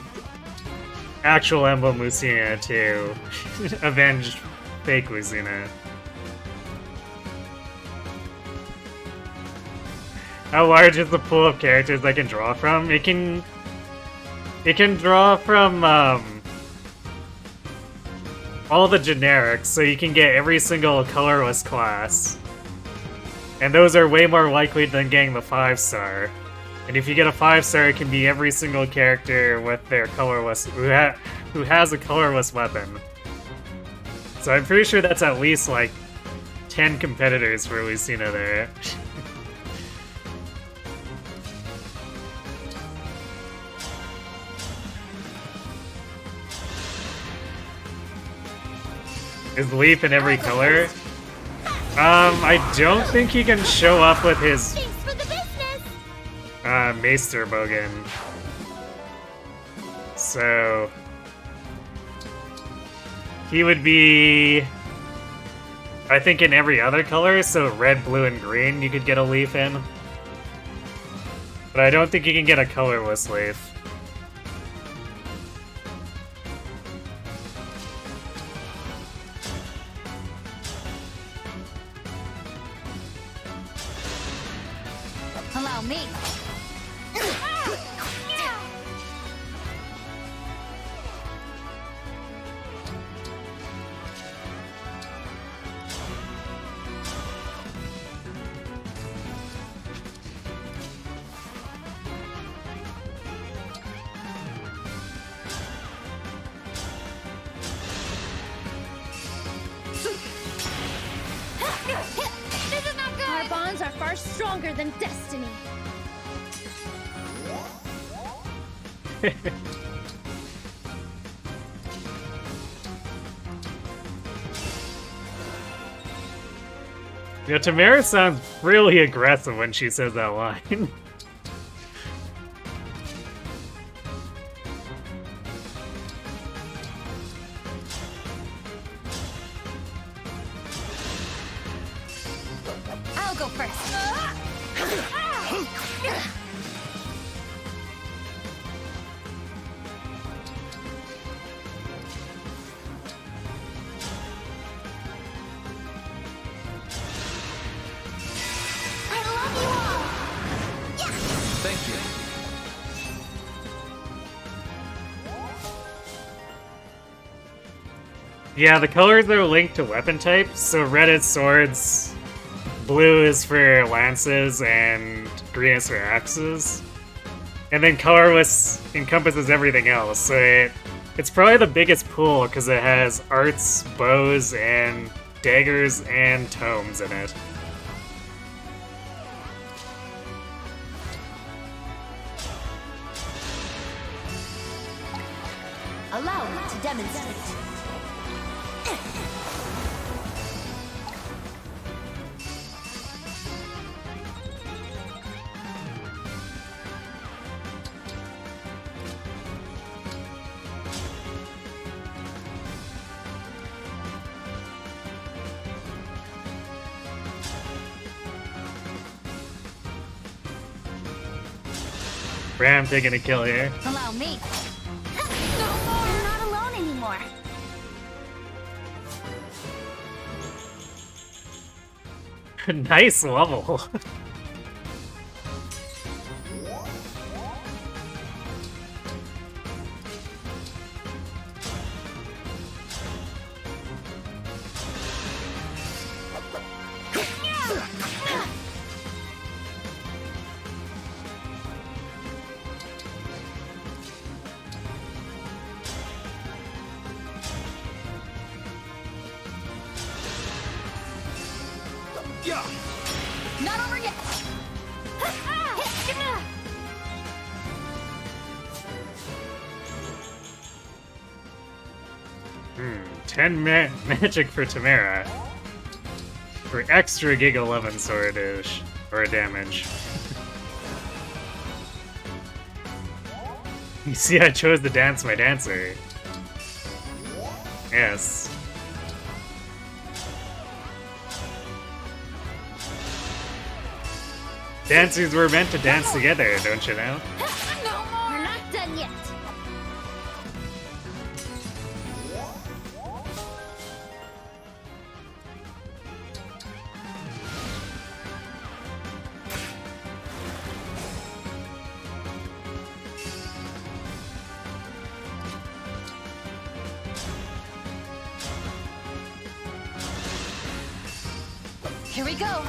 actual emblem Lucina to avenge fake Lucina. How large is the pool of characters I can draw from? It can draw from all the generics, so you can get every single colorless class. And those are way more likely than getting the 5-star. And if you get a 5-star, it can be every single character with their colorless who has a colorless weapon. So I'm pretty sure that's at least like 10 competitors for Lucina there. Is Leaf in every color? I don't think he can show up with his Thanks for the business. Maester Bogan. So he would be, I think, in every other color, so red, blue, and green you could get a Leaf in. But I don't think you can get a colorless Leaf. Allow me. This is not good. Our bonds are far stronger than destiny. Yeah, Tamara sounds really aggressive when she says that line. I'll go first. I love you all. Thank you. Yeah, the colors are linked to weapon types, so red is swords, blue is for lances, and green is for axes. And then colorless encompasses everything else, so it's probably the biggest pool because it has arts, bows, and daggers, and tomes in it. Allow me to demonstrate. Ram taking a kill here. Allow me. No more. You're not alone anymore. Nice level. Not over yet. 10 magic for Tamara. For extra Giga 11 swordage. Or damage. You see, I chose to dance my dancer. Yes. Dancers were meant to dance together, don't you know? No more. We're Here we go.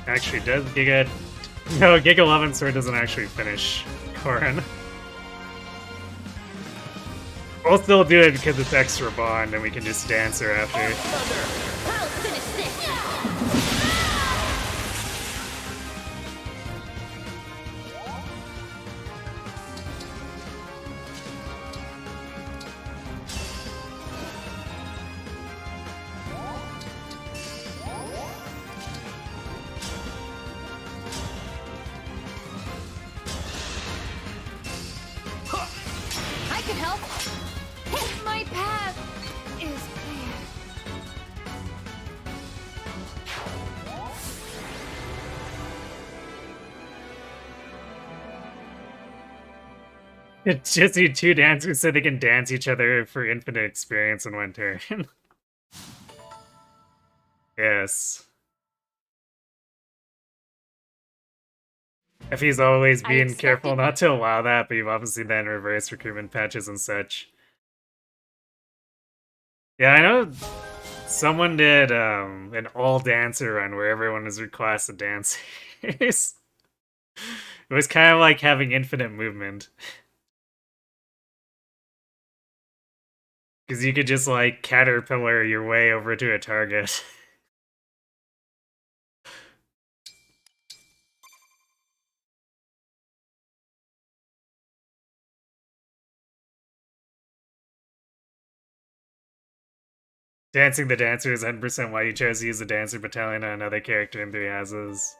Actually, does Giga... No, Giga 11 Sword doesn't actually finish Corrin. We'll still do it because it's extra bond and we can just dance her after. I'll finish this. I can help. My path is clear. It's just you two dancers so they can dance each other for infinite experience in one turn. Yes. If he's always I being expect careful it. not to allow that, but you've obviously then reversed recruitment patches and such. Yeah, I know someone did an all dancer run where everyone was reclassed to dancers. It was kind of like having infinite movement. Because you could just like caterpillar your way over to a target. Dancing the Dancer is 100% why you chose to use the Dancer Battalion on another character in 3 houses.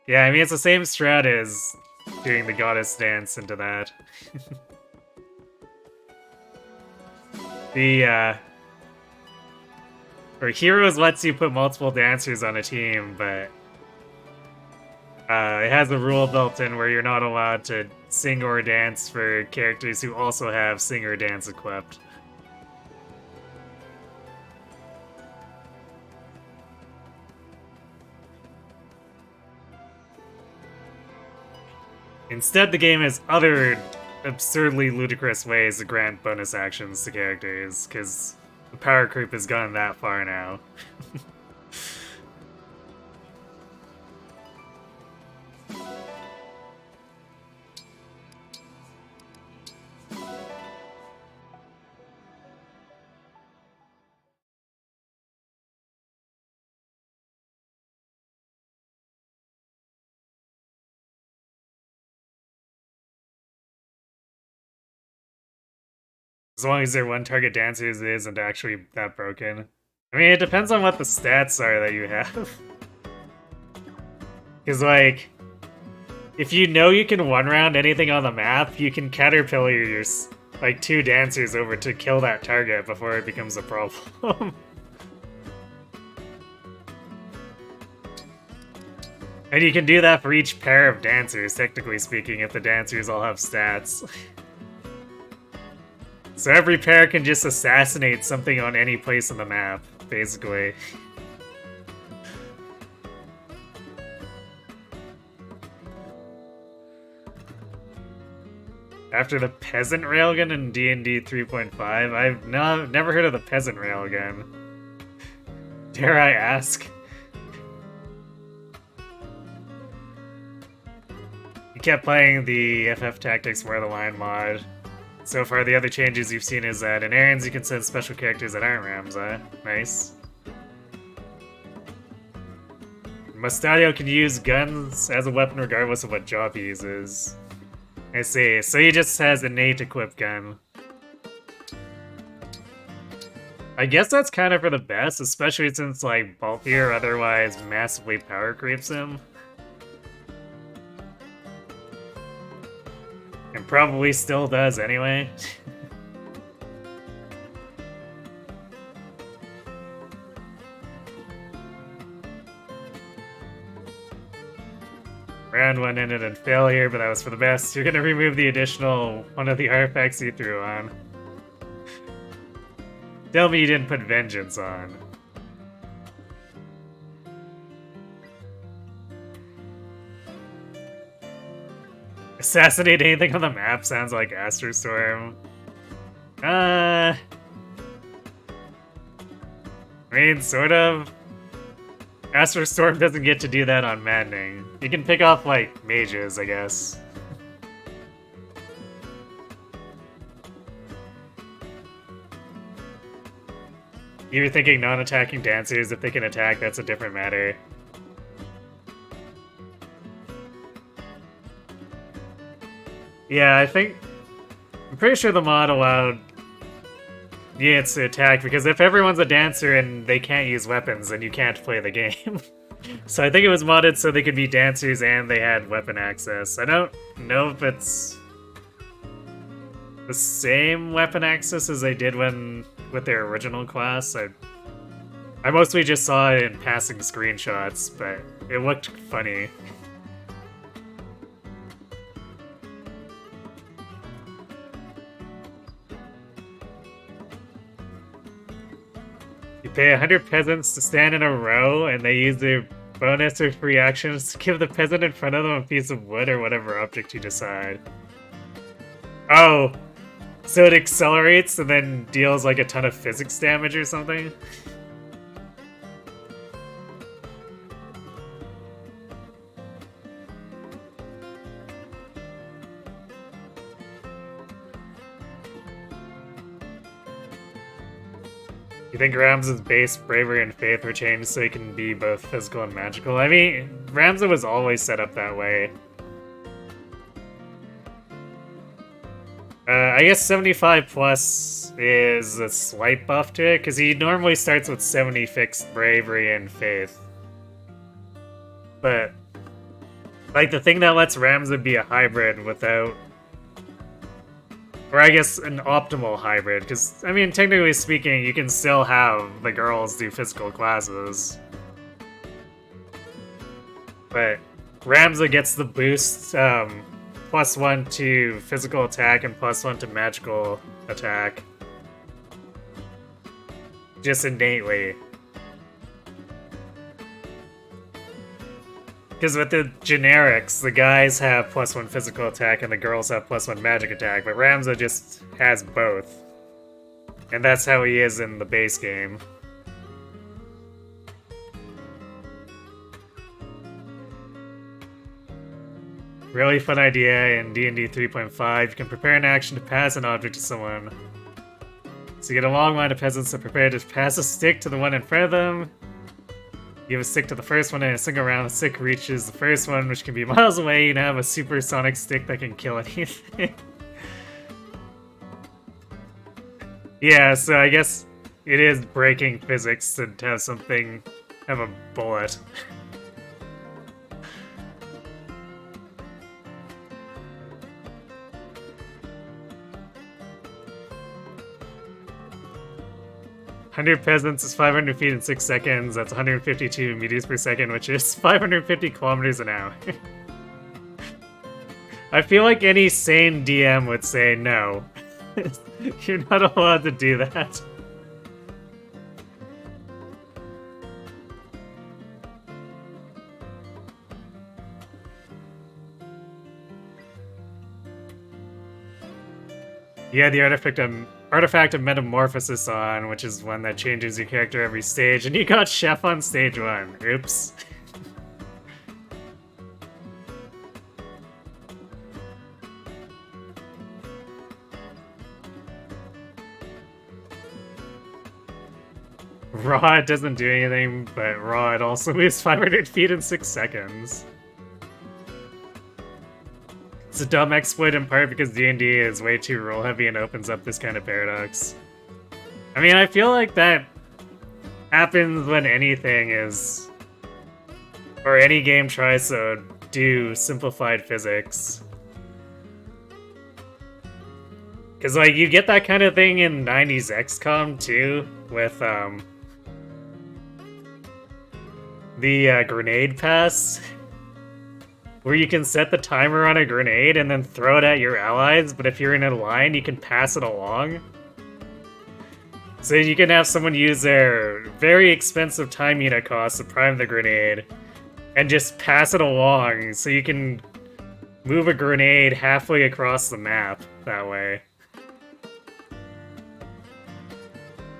Yeah, I mean, it's the same strat as doing the Goddess Dance into that. For Heroes lets you put multiple dancers on a team, but it has a rule built in where you're not allowed to sing or dance for characters who also have sing or dance equipped. Instead, the game has other absurdly ludicrous ways to grant bonus actions to characters, because the power creep has gone that far now. As long as they're one-target dancers, it isn't actually that broken. I mean, it depends on what the stats are that you have. Because, like, if you know you can one-round anything on the map, you can caterpillar your, like, 2 dancers over to kill that target before it becomes a problem. And you can do that for each pair of dancers, technically speaking, if the dancers all have stats. So every pair can just assassinate something on any place on the map, basically. After the Peasant Railgun in D&D 3.5, I've never heard of the Peasant Railgun. Dare I ask? You kept playing the FF Tactics Where the Line mod. So far, the other changes you've seen is that in errands you can send special characters that aren't Rams, Nice. Mustadio can use guns as a weapon regardless of what job he uses. I see, so he just has innate equipped gun. I guess that's kind of for the best, especially since, like, bulkier otherwise massively power creeps him. And probably still does anyway. Round 1 ended in failure, but that was for the best. You're gonna remove the additional one of the artifacts you threw on. Tell me you didn't put Vengeance on. Assassinate anything on the map sounds like Astrostorm. I mean, sort of. Astrostorm doesn't get to do that on Maddening. You can pick off, like, mages, I guess. You were thinking non-attacking dancers, if they can attack, that's a different matter. Yeah, I'm pretty sure the mod allowed units to attack, because if everyone's a dancer and they can't use weapons, then you can't play the game. So I think it was modded so they could be dancers and they had weapon access. I don't know if it's the same weapon access as they did with their original class. I mostly just saw it in passing screenshots, but it looked funny. You pay 100 peasants to stand in a row, and they use their bonus or free actions to give the peasant in front of them a piece of wood or whatever object you decide. Oh, so it accelerates and then deals like a ton of physics damage or something? You think Ramza's base bravery and faith were changed so he can be both physical and magical? I mean, Ramza was always set up that way. I guess 75 plus is a slight buff to it, because he normally starts with 70 fixed bravery and faith. But, like, the thing that lets Ramza be a hybrid without... Or I guess an optimal hybrid, because, I mean, technically speaking, you can still have the girls do physical classes. But Ramza gets the boost, +1 to physical attack and +1 to magical attack. Just innately. Because with the generics, the guys have +1 physical attack and the girls have +1 magic attack, but Ramza just has both. And that's how he is in the base game. Really fun idea in D&D 3.5. You can prepare an action to pass an object to someone. So you get a long line of peasants that prepare to pass a stick to the one in front of them. You give a stick to the first one, and in a single round, the stick reaches the first one, which can be miles away. You now have a supersonic stick that can kill anything. Yeah, so I guess it is breaking physics to have something have a bullet. "100 peasants is 500 feet in 6 seconds. That's 152 meters per second, which is 550 kilometers an hour." I feel like any sane DM would say no. You're not allowed to do that. Yeah, the artifact of metamorphosis on, which is one that changes your character every stage, and you got Chef on stage 1. Oops. Raw, it doesn't do anything, but Raw, it also moves 500 feet in 6 seconds. It's a dumb exploit in part because D&D is way too rule heavy and opens up this kind of paradox. I mean, I feel like that happens when anything is... or any game tries to do simplified physics. Because, like, you get that kind of thing in 90s XCOM, too, with, the grenade pass, where you can set the timer on a grenade and then throw it at your allies, but if you're in a line, you can pass it along. So you can have someone use their very expensive time unit cost to prime the grenade, and just pass it along, so you can move a grenade halfway across the map that way.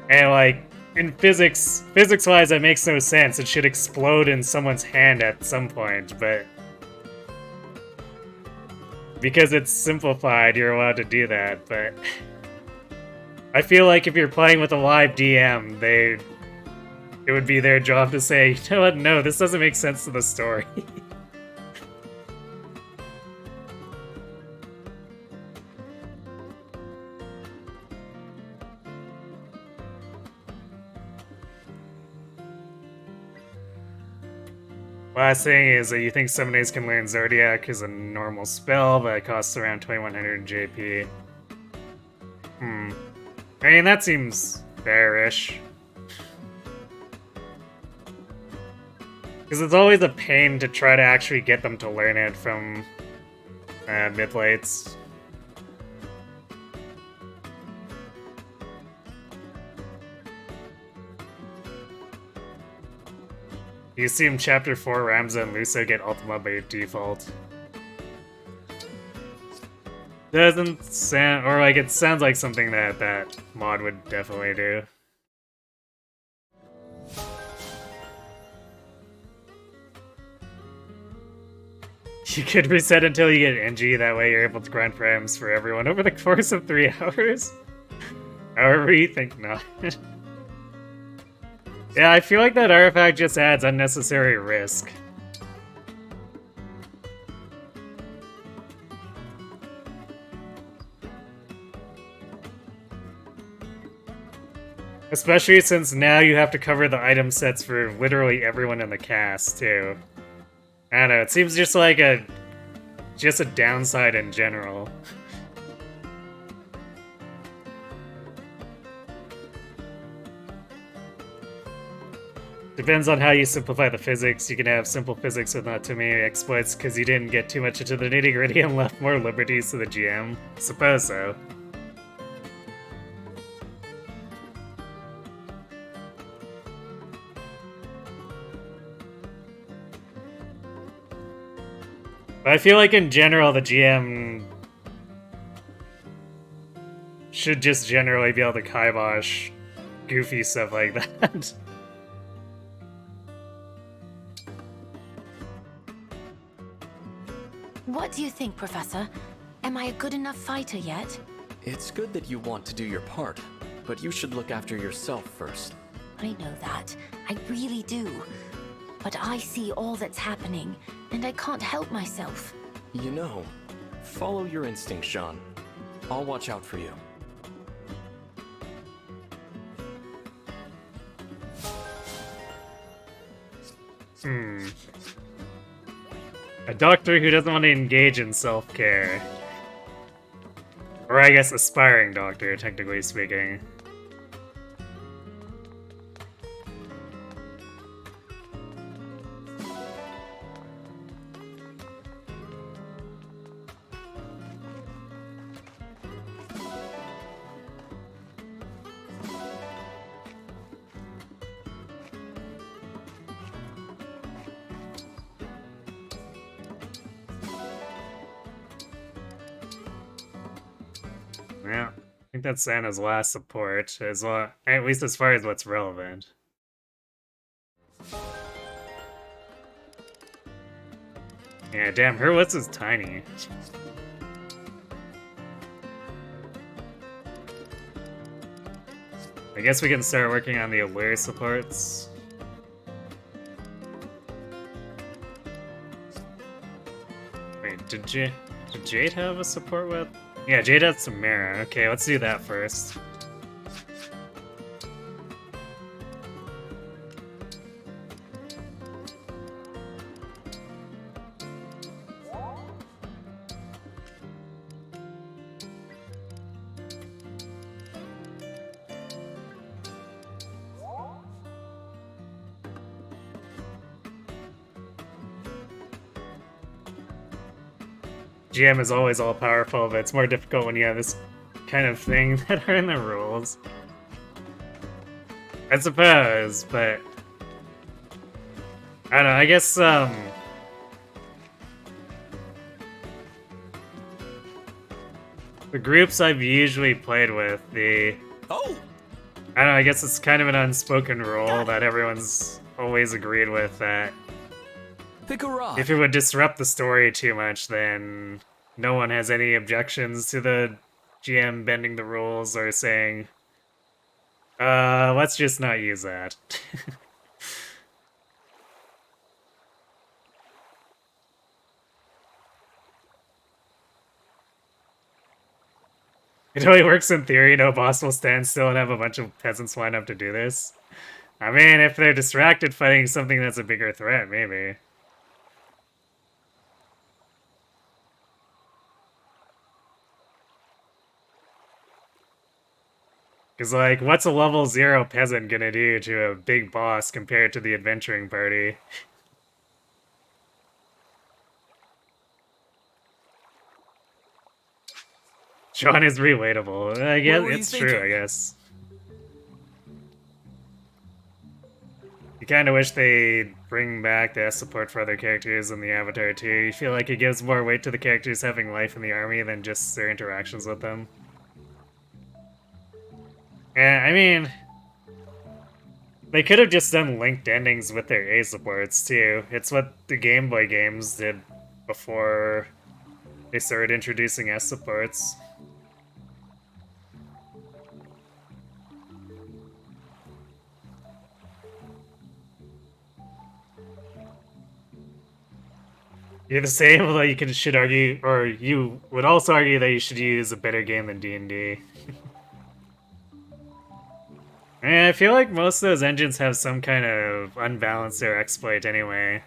And like, in physics-wise that makes no sense. It should explode in someone's hand at some point, but because it's simplified, you're allowed to do that, but I feel like if you're playing with a live DM, it would be their job to say, you know what, no, this doesn't make sense to the story. Last thing is that you think Summoners can learn Zodiac is a normal spell, but it costs around 2100 JP. I mean, that seems fair-ish. Because it's always a pain to try to actually get them to learn it from mid-lates. You assume Chapter 4 Ramza and Luso get Ultima by default. Doesn't sound, or like it sounds like something that mod would definitely do. You could reset until you get NG, that way you're able to grind frames for everyone over the course of 3 hours. However you think not. Yeah, I feel like that artifact just adds unnecessary risk. Especially since now you have to cover the item sets for literally everyone in the cast, too. I don't know, it seems just like a downside in general. Depends on how you simplify the physics. You can have simple physics with not too many exploits because you didn't get too much into the nitty-gritty and left more liberties to the GM. Suppose so. But I feel like in general the GM should just generally be able to kibosh goofy stuff like that. What do you think, Professor? Am I a good enough fighter yet? It's good that you want to do your part, but you should look after yourself first. I know that. I really do. But I see all that's happening, and I can't help myself. You know, follow your instincts, Jean. I'll watch out for you. A doctor who doesn't want to engage in self-care. Or I guess aspiring doctor, technically speaking. Yeah, I think that's Santa's last support, as well, at least as far as what's relevant. Yeah, damn, her list is tiny. I guess we can start working on the Allure supports. Wait, did Jade have a support with? Yeah, Jade has Samara. Okay, let's do that first. GM is always all-powerful, but it's more difficult when you have this kind of thing that are in the rules. I suppose, but I don't know, I guess, the groups I've usually played with, Oh! I don't know, I guess it's kind of an unspoken rule that everyone's always agreed with that Pick a rod. if it would disrupt the story too much, then no one has any objections to the GM bending the rules or saying, let's just not use that. It only works in theory, no boss will stand still and have a bunch of peasants line up to do this. I mean, if they're distracted fighting something that's a bigger threat, maybe. Because, like, what's a level 0 peasant gonna do to a big boss compared to the adventuring party? Sean is relatable. I guess were you it's true, I thinking? guess. You kind of wish they'd bring back the support for other characters in the Avatar too. You feel like it gives more weight to the characters having life in the army than just their interactions with them. Yeah, I mean, they could have just done linked endings with their A supports too. It's what the Game Boy games did before they started introducing S supports. You're the same, although you should argue, or you would also argue that you should use a better game than D&D. I feel like most of those engines have some kind of unbalanced or exploit anyway.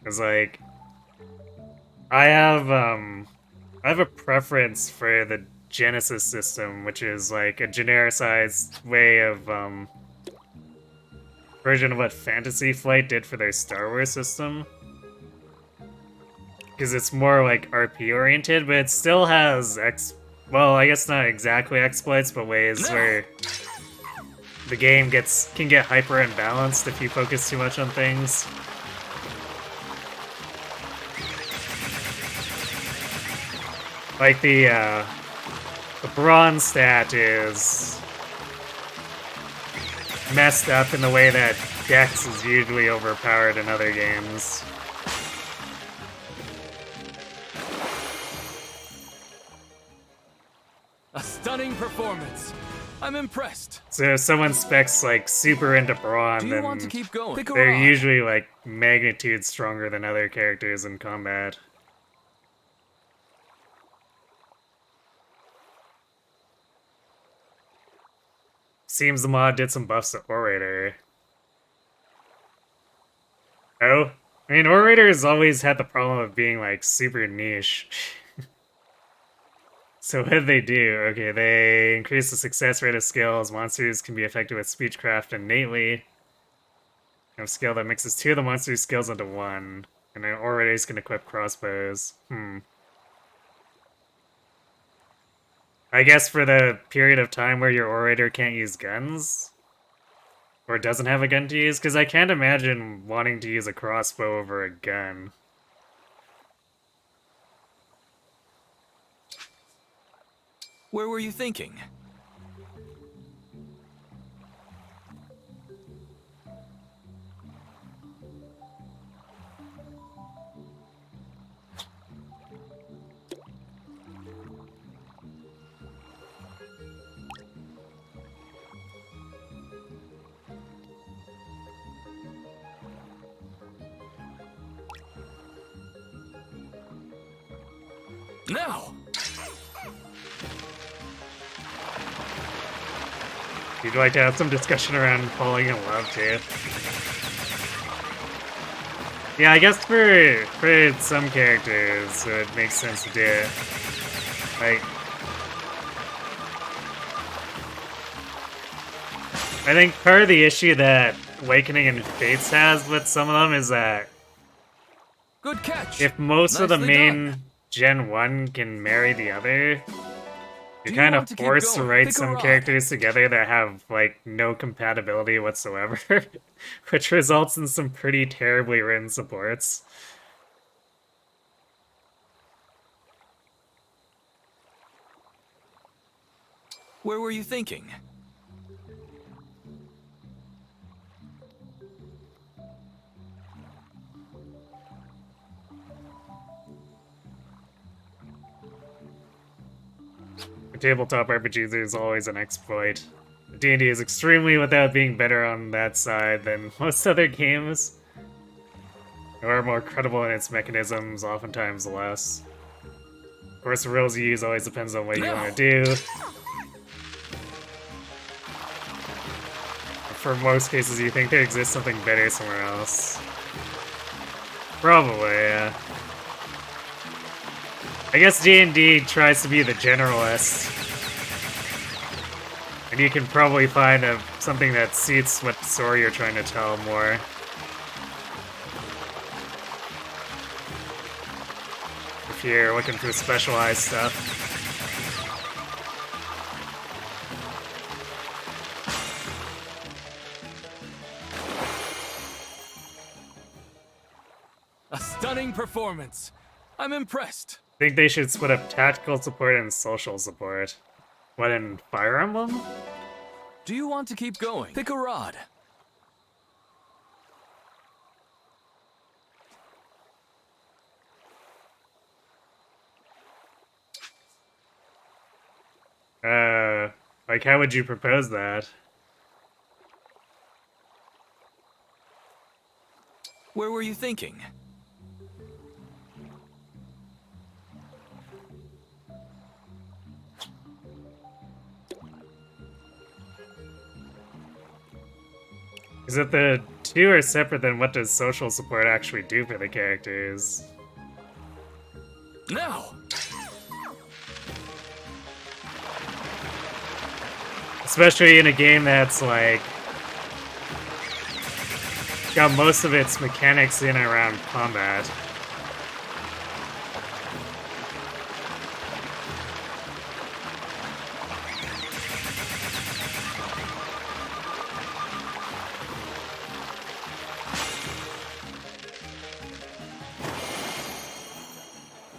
Cause like, I have a preference for the Genesis system, which is like a genericized way of version of what Fantasy Flight did for their Star Wars system. Because it's more like RP oriented, but it still has well, I guess not exactly exploits, but ways where the game can get hyper unbalanced if you focus too much on things. Like the bronze stat is messed up in the way that Dex is usually overpowered in other games. A stunning performance. I'm impressed. So if someone specs like super into brawn, Do you then want to keep going? Pick a they're rod. usually like magnitude stronger than other characters in combat. Seems the mod did some buffs to Orator. Oh? I mean, Orator has always had the problem of being like super niche. So what did they do? Okay, they increase the success rate of skills. Monsters can be effective with speechcraft innately. A skill that mixes two of the monster's skills into one. And then orators can equip crossbows. I guess for the period of time where your orator can't use guns? Or doesn't have a gun to use? Because I can't imagine wanting to use a crossbow over a gun. Where were you thinking? Now! You'd like to have some discussion around falling in love, too. Yeah, I guess for some characters, it makes sense to do it. Like, I think part of the issue that Awakening and Fates has with some of them is that Good catch. if most of the Nicely main done. Gen 1 can marry the other, You're Do you kind of want to keep forced to going? write Pick a some rod. characters together that have, like, no compatibility whatsoever, which results in some pretty terribly written supports. Where were you thinking? For tabletop RPGs, there's always an exploit. D&D is extremely without being better on that side than most other games. Or more credible in its mechanisms, oftentimes less. Of course, the rules you use always depends on what you want to do. For most cases, you think there exists something better somewhere else. Probably, yeah. I guess D&D tries to be the generalist. And you can probably find something that suits what story you're trying to tell more. If you're looking for specialized stuff. A stunning performance. I'm impressed. I think they should split up tactical support and social support. What, in Fire Emblem? Do you want to keep going? Pick a rod. Like, how would you propose that? Where were you thinking? Is it the two are separate, then what does social support actually do for the characters? Now! Especially in a game that's like got most of its mechanics in and around combat.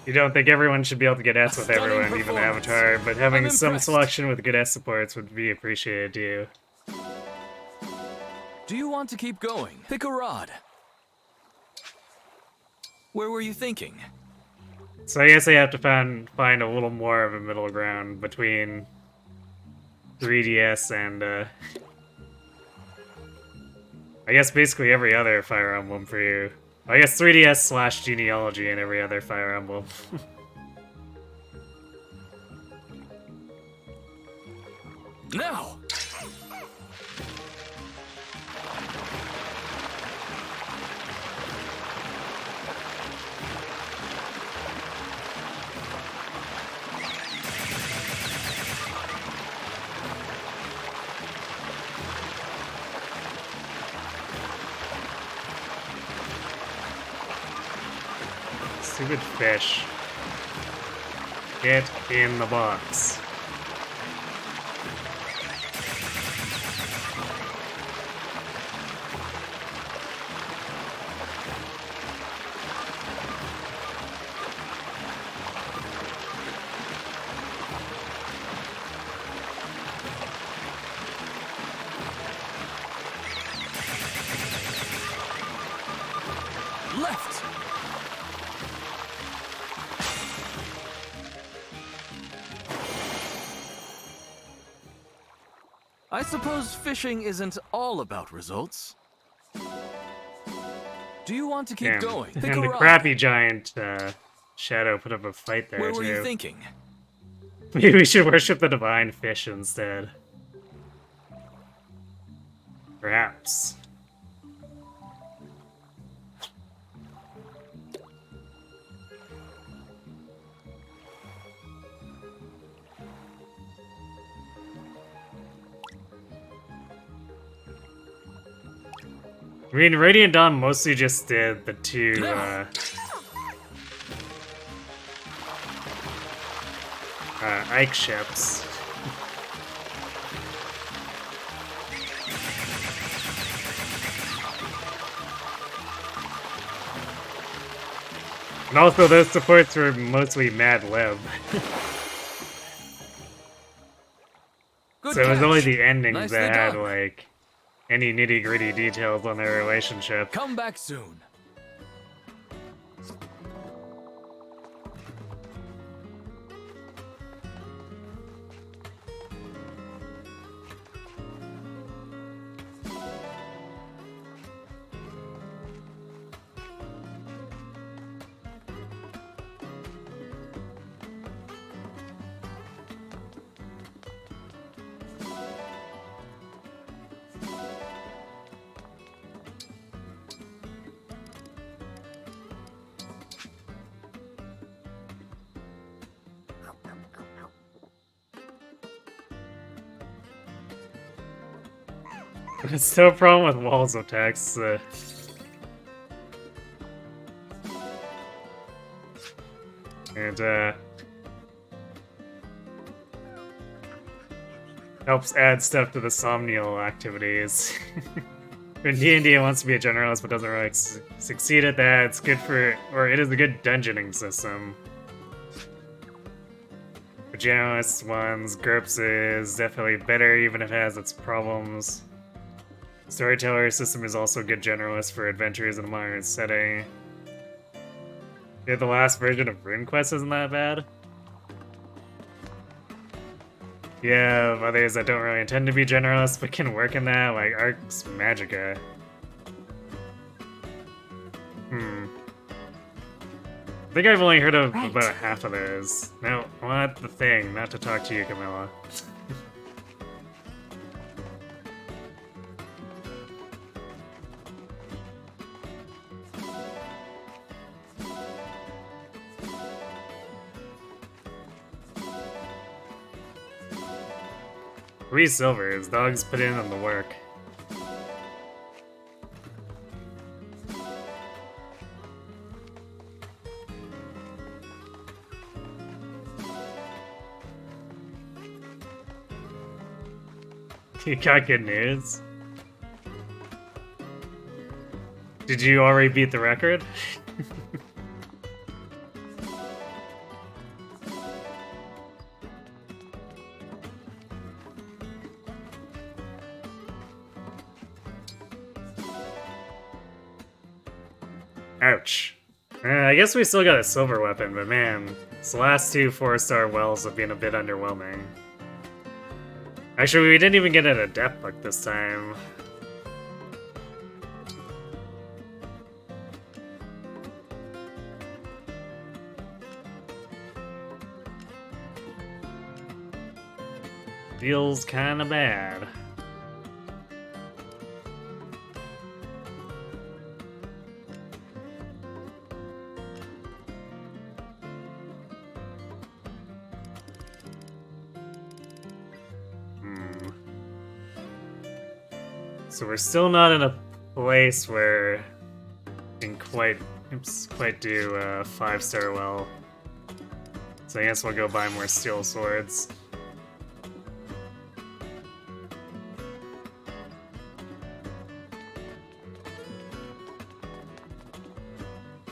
You don't think everyone should be able to get S with everyone, even the Avatar, but having some selection with good S supports would be appreciated too. Do you want to keep going? Pick a rod. Where were you thinking? So I guess I have to find a little more of a middle ground between 3DS and, I guess basically every other Fire Emblem for you. I guess 3DS / Genealogy and every other Fire Emblem. Now! Stupid fish. Get in the box. Left! I suppose fishing isn't all about results. Do you want to keep Damn. going? Pick And a the rod. crappy giant Shadow put up a fight there Where too. were you thinking? Maybe we should worship the divine fish instead. Perhaps. I mean, Radiant Dawn mostly just did the two, Ike ships. And also, those supports were mostly Mad Lib. Good So it was catch. only the endings Nicely that had, done. like, any nitty-gritty details on their relationship. Come back soon. It's still a problem with walls of text. And helps add stuff to the somnial activities. In D&D, it wants to be a generalist, but doesn't really succeed at that. It's good for, or it is a good dungeoning system. For generalist ones, GURPS is definitely better, even if it has its problems. Storyteller system is also a good generalist for adventures in a modern setting. Yeah, the last version of RuneQuest isn't that bad. Yeah, others that don't really intend to be generalists but can work in that, like Arx Magica. I think I've only heard of about half of those. No, what the thing? Not to talk to you, Camilla. Three silvers. Dogs put in on the work. You got good news? Did you already beat the record? Ouch. I guess we still got a silver weapon, but man, these last two 4-star wells have been a bit underwhelming. Actually, we didn't even get an adept book this time. Feels kinda bad. So we're still not in a place where we can quite do a 5-star well. So I guess we'll go buy more steel swords.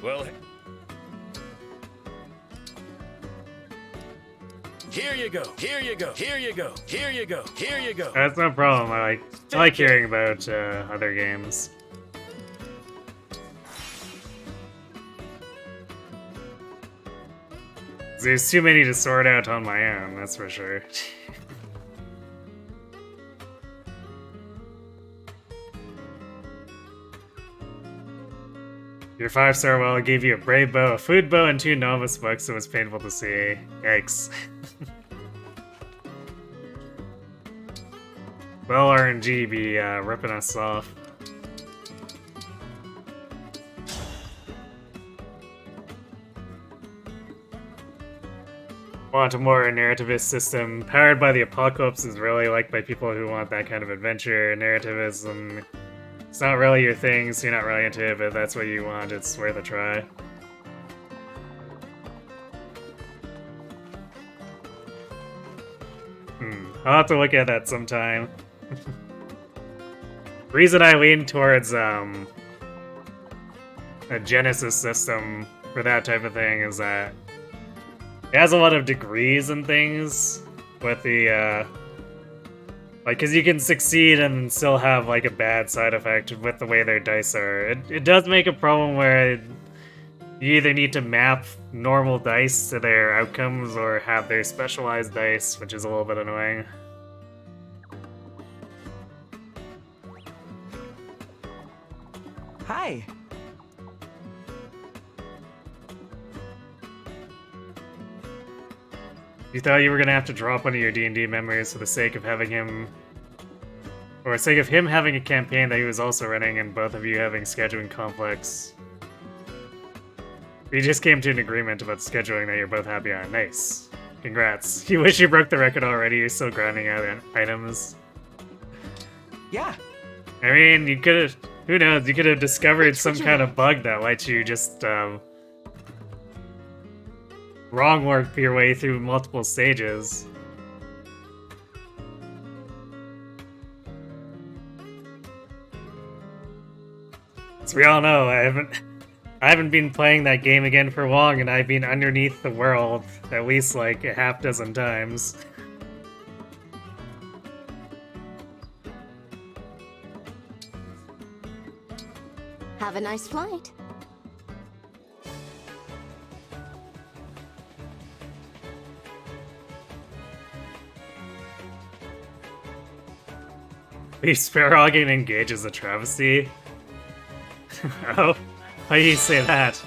Well, here you go, here you go, here you go, here you go, here you go. That's no problem. I like hearing about other games. There's too many to sort out on my own, that's for sure. Your 5-star well gave you a brave bow, a food bow, and 2 novice books. It was painful to see. Yikes. Well, RNG be ripping us off. Want a more narrativist system powered by the apocalypse is really liked by people who want that kind of adventure. Narrativism, it's not really your thing, so you're not really into it, but if that's what you want, it's worth a try. I'll have to look at that sometime. Reason I lean towards a Genesis system for that type of thing is that it has a lot of degrees and things with the like, because you can succeed and still have like a bad side effect with the way their dice are. It does make a problem where you either need to map normal dice to their outcomes or have their specialized dice, which is a little bit annoying. Hi. You thought you were gonna have to drop one of your D&D memories for the sake of having him... or the sake of him having a campaign that he was also running and both of you having scheduling conflicts. We just came to an agreement about scheduling that you're both happy on. Nice. Congrats. You wish you broke the record already, you're still grinding out items. Yeah. I mean, you could have... who knows, you could have discovered some kind of bug that lets you just, wrong work your way through multiple stages. As we all know, I haven't been playing that game again for long, and I've been underneath the world at least like a half dozen times. Have a nice flight. Leaf Sparrow getting engaged as a travesty? Oh, why do you say that?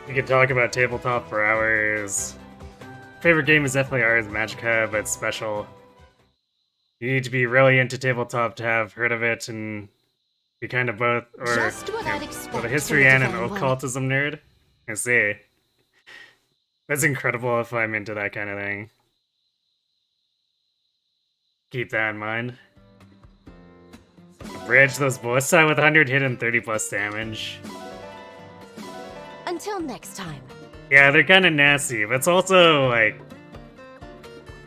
We could talk about tabletop for hours. Favorite game is definitely ours, Magica, but it's special. You need to be really into tabletop to have heard of it and be kind of both, or Just what I'd expect both a from history a and an divine one. occultism nerd. I see. That's incredible if I'm into that kind of thing. Keep that in mind. Bridge those bullets die with 100 hit and 30 plus damage. Until next time. Yeah, they're kind of nasty, but it's also, like,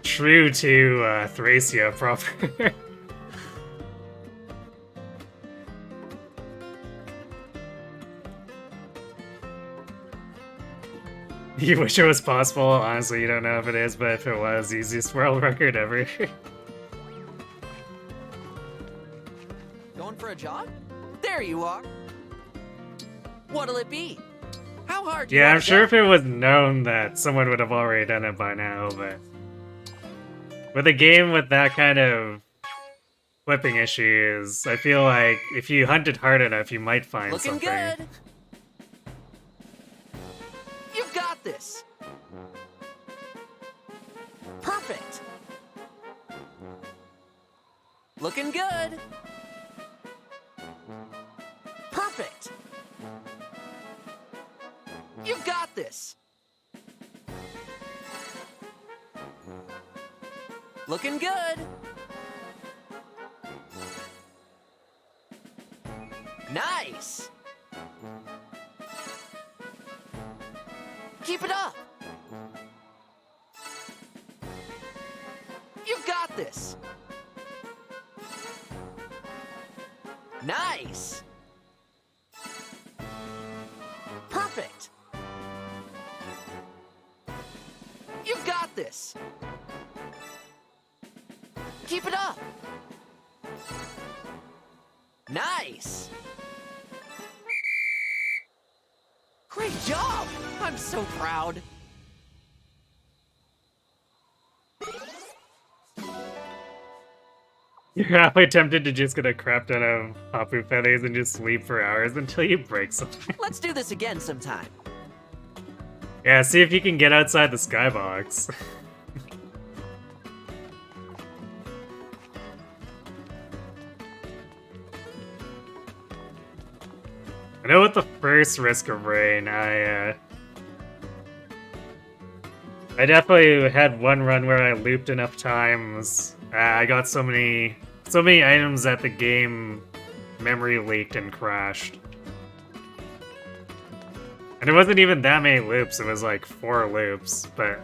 true to Thracia proper. You wish it was possible? Honestly, you don't know if it is, but if it was, easiest world record ever. Going for a jog? There you are. What'll it be? How hard do you Yeah, I'm wanna sure go? if it was known that someone would have already done it by now, but... with a game with that kind of flipping issues, I feel like if you hunted hard enough, you might find Looking something. good. this. Perfect. Looking good. Perfect. You've got this. Looking good. Nice. Keep it up. You've got this. Nice. Perfect. You've got this. Keep it up. Nice. Great job. I'm so proud. You're halfway tempted to just get a crap ton of Hapu feathers and just sleep for hours until you break something. Let's do this again sometime. Yeah, see if you can get outside the skybox. I know with the first Risk of Rain, I definitely had one run where I looped enough times. I got so many items that the game memory leaked and crashed. And it wasn't even that many loops, it was like 4 loops, but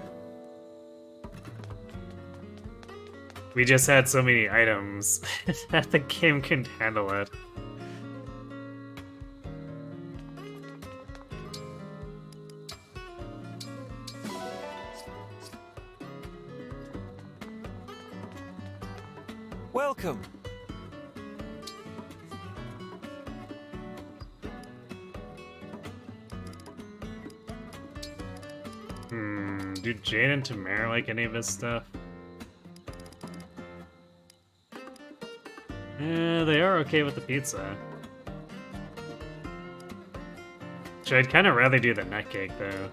we just had so many items that the game couldn't handle it. Welcome. Do Jane and Tamara like any of his stuff? They are okay with the pizza. I'd kind of rather do the nut cake though.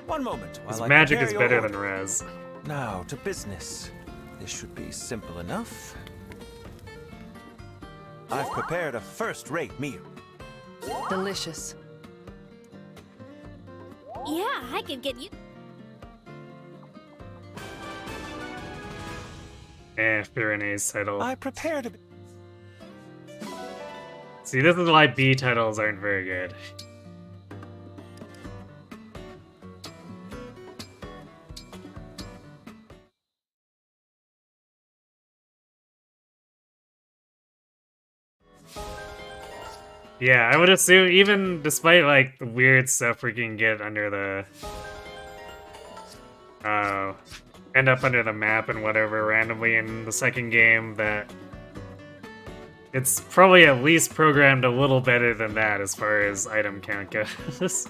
One moment. His while I magic prepare is your better order. than Rez. Now to business. This should be simple enough. I've prepared a first-rate meal. Delicious. Yeah, I can get you. Firene's title. I prepared a... See, this is why B titles aren't very good. Yeah, I would assume, even despite like the weird stuff we can get under the end up under the map and whatever randomly in the second game, that it's probably at least programmed a little better than that as far as item count goes.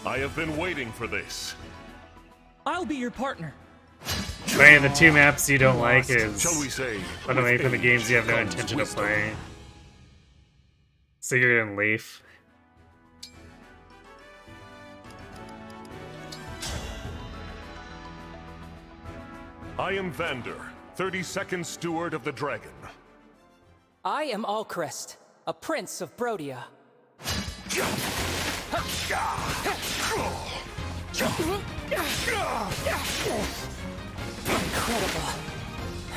I have been waiting for this. I'll be your partner. Playing the 2 maps you don't like is Shall we say, fundamentally for the with games you have no age intention comes of playing. Sigurd and Leaf. I am Vander, 32nd Steward of the Dragon. I am Alcrest, a prince of Brodia. Incredible.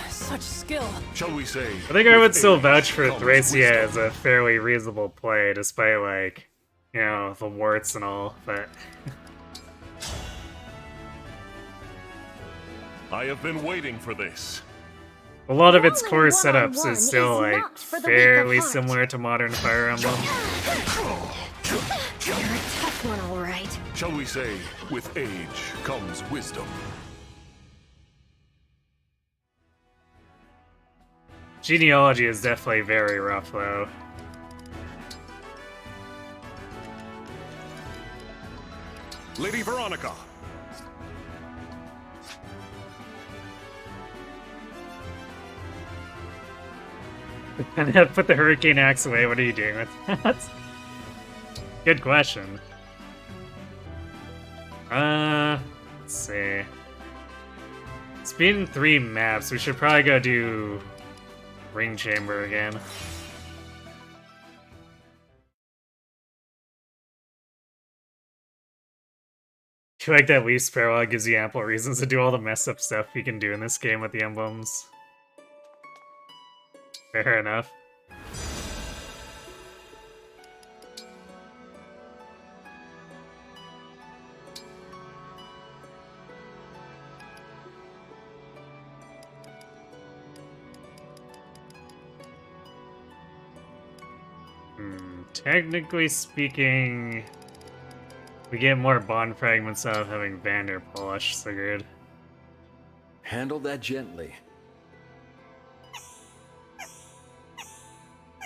Such skill. Shall we say? I think I would with still age vouch for comes Thracia as wisdom. a fairly reasonable play, despite, like, you know, the warts and all, but... I have been waiting for this. A lot of its Rolling core one-on-one setups is is still, like, not for the weak of fairly heart. similar to modern Fire Emblem. Shall we say, with age comes wisdom. Genealogy is definitely very rough, though. Lady Veronica. Put the hurricane axe away. What are you doing with that? Good question. Let's see. It's been 3 maps. We should probably go do Ring Chamber again. I feel like that leaf parallel gives you ample reasons to do all the messed up stuff you can do in this game with the emblems. Fair enough. Technically speaking, we get more bond fragments out of having Vander polish Sigurd. Handle that gently.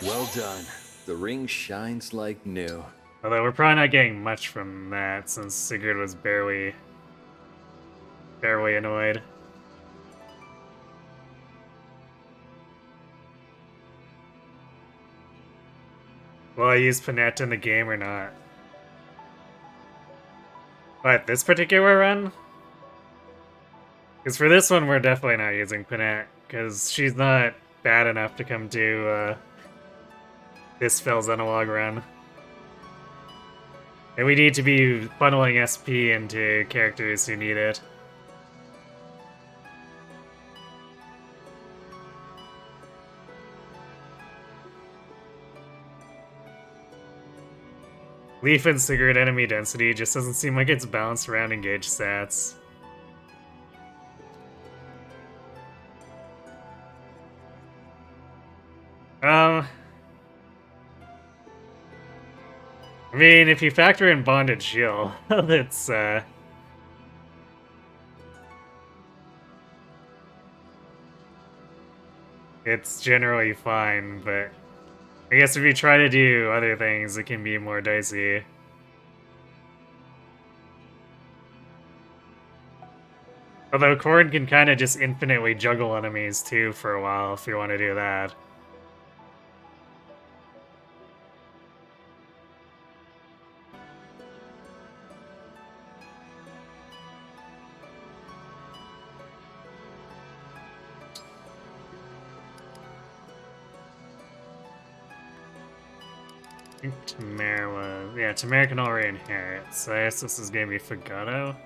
Well done. The ring shines like new. Although we're probably not getting much from that since Sigurd was barely annoyed. Will I use Panetta in the game or not? What, this particular run? Because for this one, we're definitely not using Panette, because she's not bad enough to come to this Fell's analog run. And we need to be funneling SP into characters who need it. Leaf and Sigurd enemy density just doesn't seem like it's balanced around engaged stats. I mean, if you factor in Bonded Shield, it's generally fine, but I guess if you try to do other things, it can be more dicey. Although Korn can kind of just infinitely juggle enemies too for a while if you want to do that. I think Tamara was... Yeah, Tamara can already inherit, so I guess this is gonna be Fagato.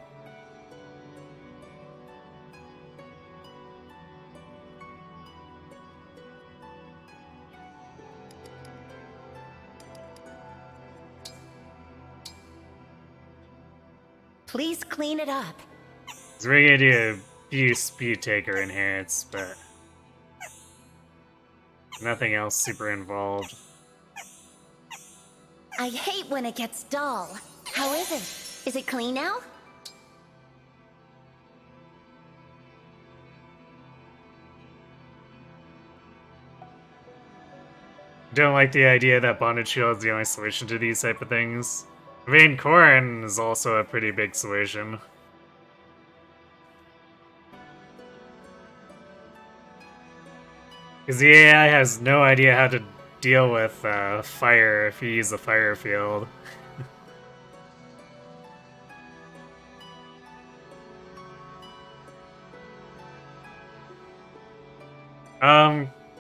Please clean it up. So we're gonna do a few Speed Taker inherits, but nothing else super involved. I hate when it gets dull. How is it? Is it clean now? Don't like the idea that Bonded Shield is the only solution to these type of things. I mean, Corrin is also a pretty big solution. Because the AI has no idea how to deal with fire if you use the fire field.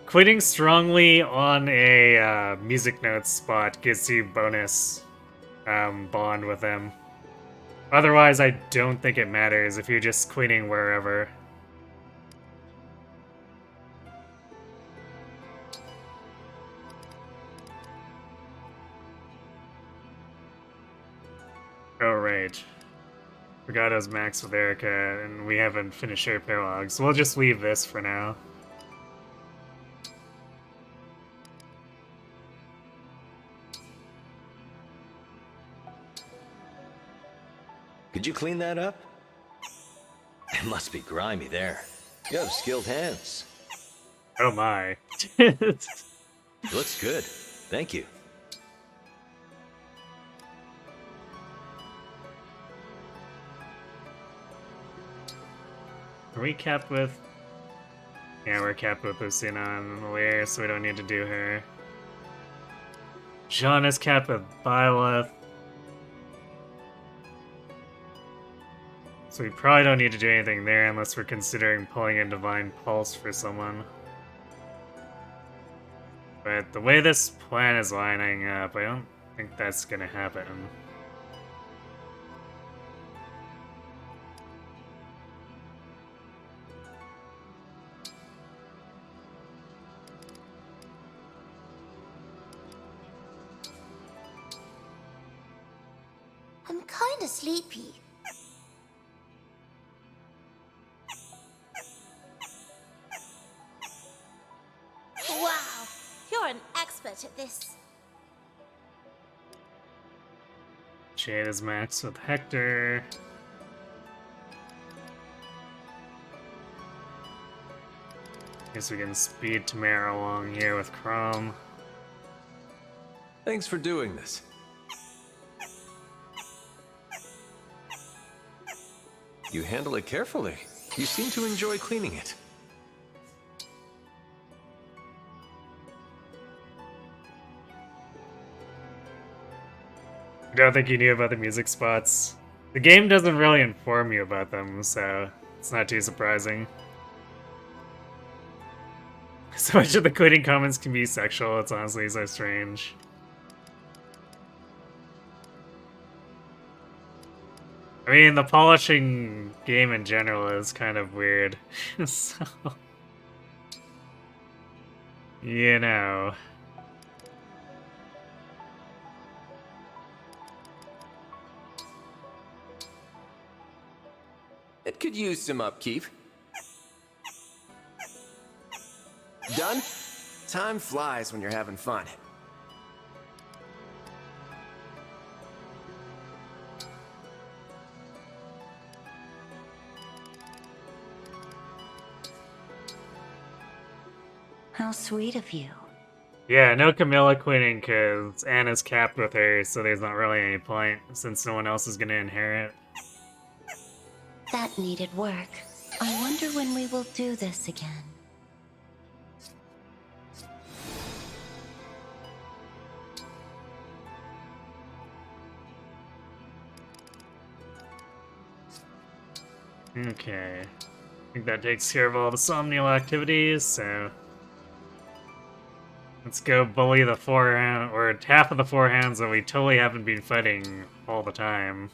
Quitting strongly on a music notes spot gives you bonus bond with them. Otherwise, I don't think it matters if you're just quitting wherever. Oh, right. Fagato's max with Erica, and we haven't finished our paralogs, so we'll just leave this for now. Could you clean that up? It must be grimy there. You have skilled hands. Oh my. Looks good. Thank you. Are we capped with... Yeah, we're capped with Lucina and Lear, so we don't need to do her. Jean is capped with Byleth. So we probably don't need to do anything there unless we're considering pulling in Divine Pulse for someone. But the way this plan is lining up, I don't think that's gonna happen. I'm kinda sleepy. Wow, you're an expert at this. Jade is maxed with Hector. Guess we can speed Tamara along here with Chrome. Thanks for doing this. You handle it carefully. You seem to enjoy cleaning it. I don't think you knew about the music spots. The game doesn't really inform you about them, so it's not too surprising. So much of the quitting comments can be sexual, it's honestly so strange. I mean, the polishing game in general is kind of weird, so... You know... It could use some upkeep. Done? Time flies when you're having fun. How sweet of you. Yeah, no Camilla quitting because Anna's capped with her, so there's not really any point, since no one else is gonna inherit. That needed work. I wonder when we will do this again. Okay. I think that takes care of all the Somnial activities, so... Let's go bully the forehand, or half of the forehands that we totally haven't been fighting all the time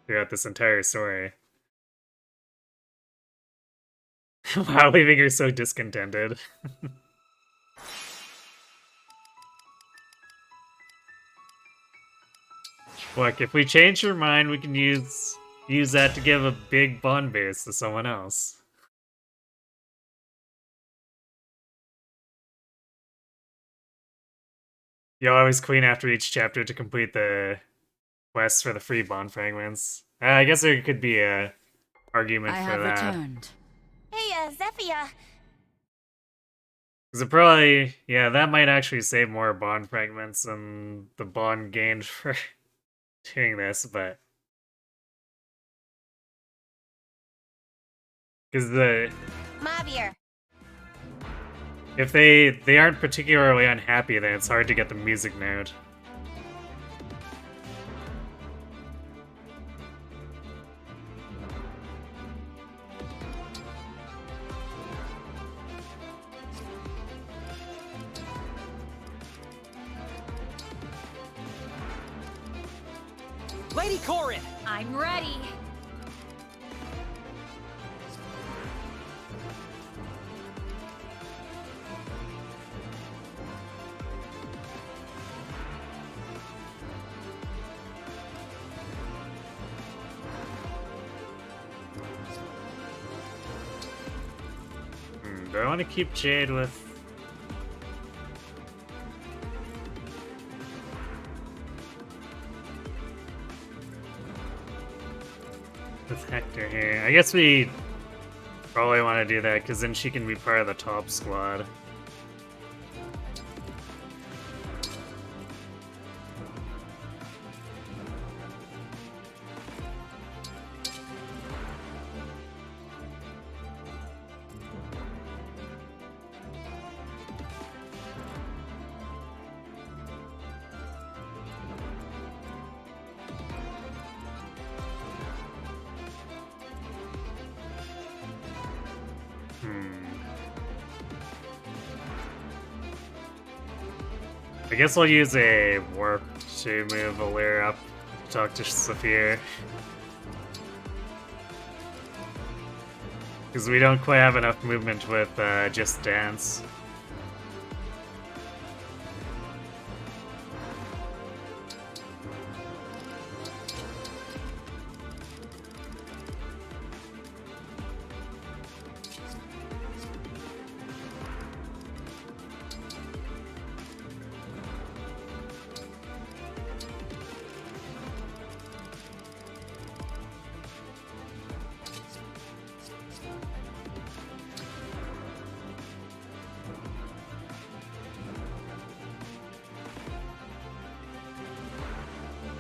throughout this entire story. Wow, leaving her so discontented. Look, if we change her mind, we can use that to give a big bond base to someone else. You'll always queen after each chapter to complete the quests for the free bond fragments. I guess there could be a argument for that. Returned. Hey, Zephyr. Because it probably, yeah, that might actually save more bond fragments than the bond gained for doing this, but... Because Mavir. if they aren't particularly unhappy, then it's hard to get the music note. Lady Corin! I'm ready. Do I want to keep Jade with... with Hector here. I guess we probably want to do that, because then she can be part of the top squad. I guess I'll use a warp to move Valir up, talk to Saphir. Because we don't quite have enough movement with just dance.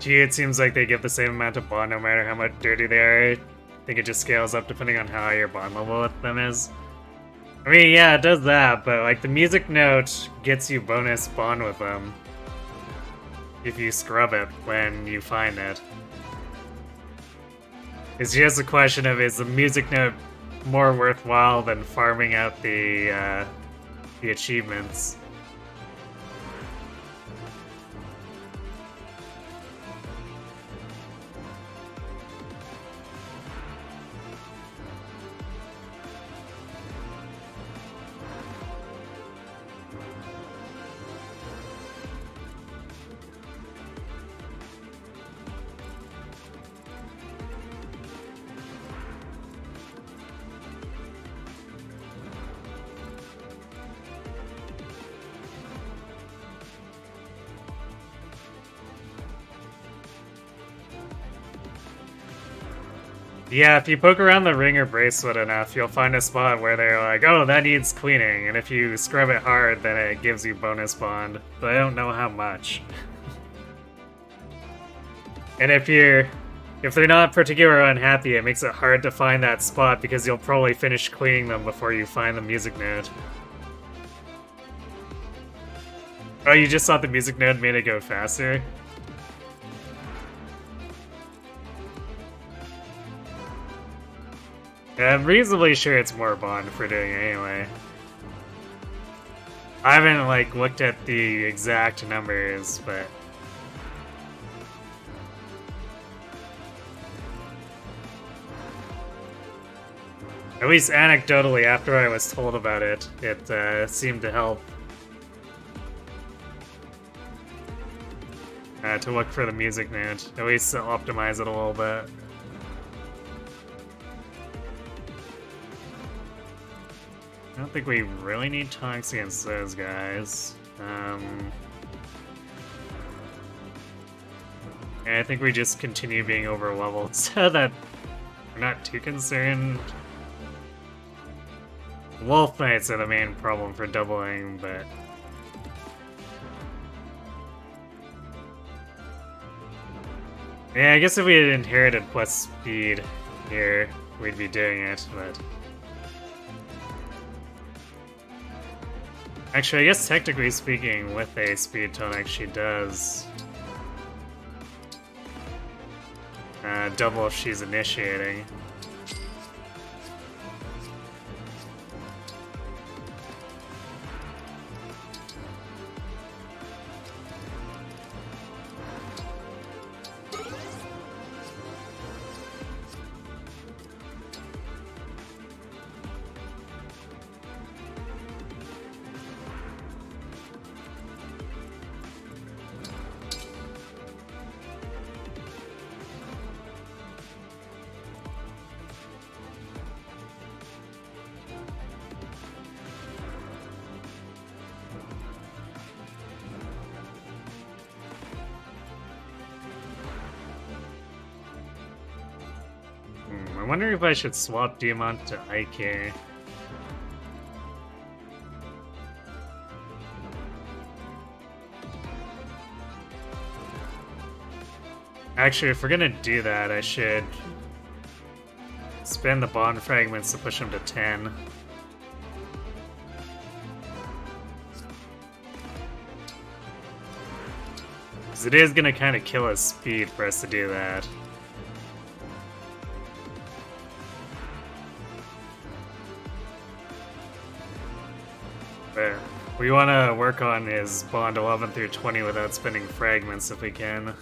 Gee, it seems like they give the same amount of bond no matter how much dirty they are. I think it just scales up depending on how your bond level with them is. I mean, yeah, it does that, but like the music note gets you bonus bond with them if you scrub it when you find it. It's just a question of, is the music note more worthwhile than farming out the achievements? Yeah, if you poke around the ring or bracelet enough, you'll find a spot where they're like, oh, that needs cleaning, and if you scrub it hard, then it gives you bonus bond, but I don't know how much. And if they're not particularly unhappy, it makes it hard to find that spot because you'll probably finish cleaning them before you find the music note. Oh, you just thought the music note made it go faster? I'm reasonably sure it's more bond for doing it anyway. I haven't, like, looked at the exact numbers, but... at least anecdotally, after I was told about it, it seemed to help. To look for the music note. At least to optimize it a little bit. I don't think we really need tanks against those guys. Yeah, I think we just continue being over-leveled so that we're not too concerned. Wolf Knights are the main problem for doubling, but... yeah, I guess if we had inherited plus speed here, we'd be doing it, but... actually, I guess technically speaking, with a speed tonic, she does double if she's initiating. I wonder if I should swap Diamant to Ike. Actually, if we're gonna do that, I should spend the bond fragments to push him to 10. Because it is gonna kind of kill his speed for us to do that. But we want to work on his bond 11 through 20 without spending fragments if we can.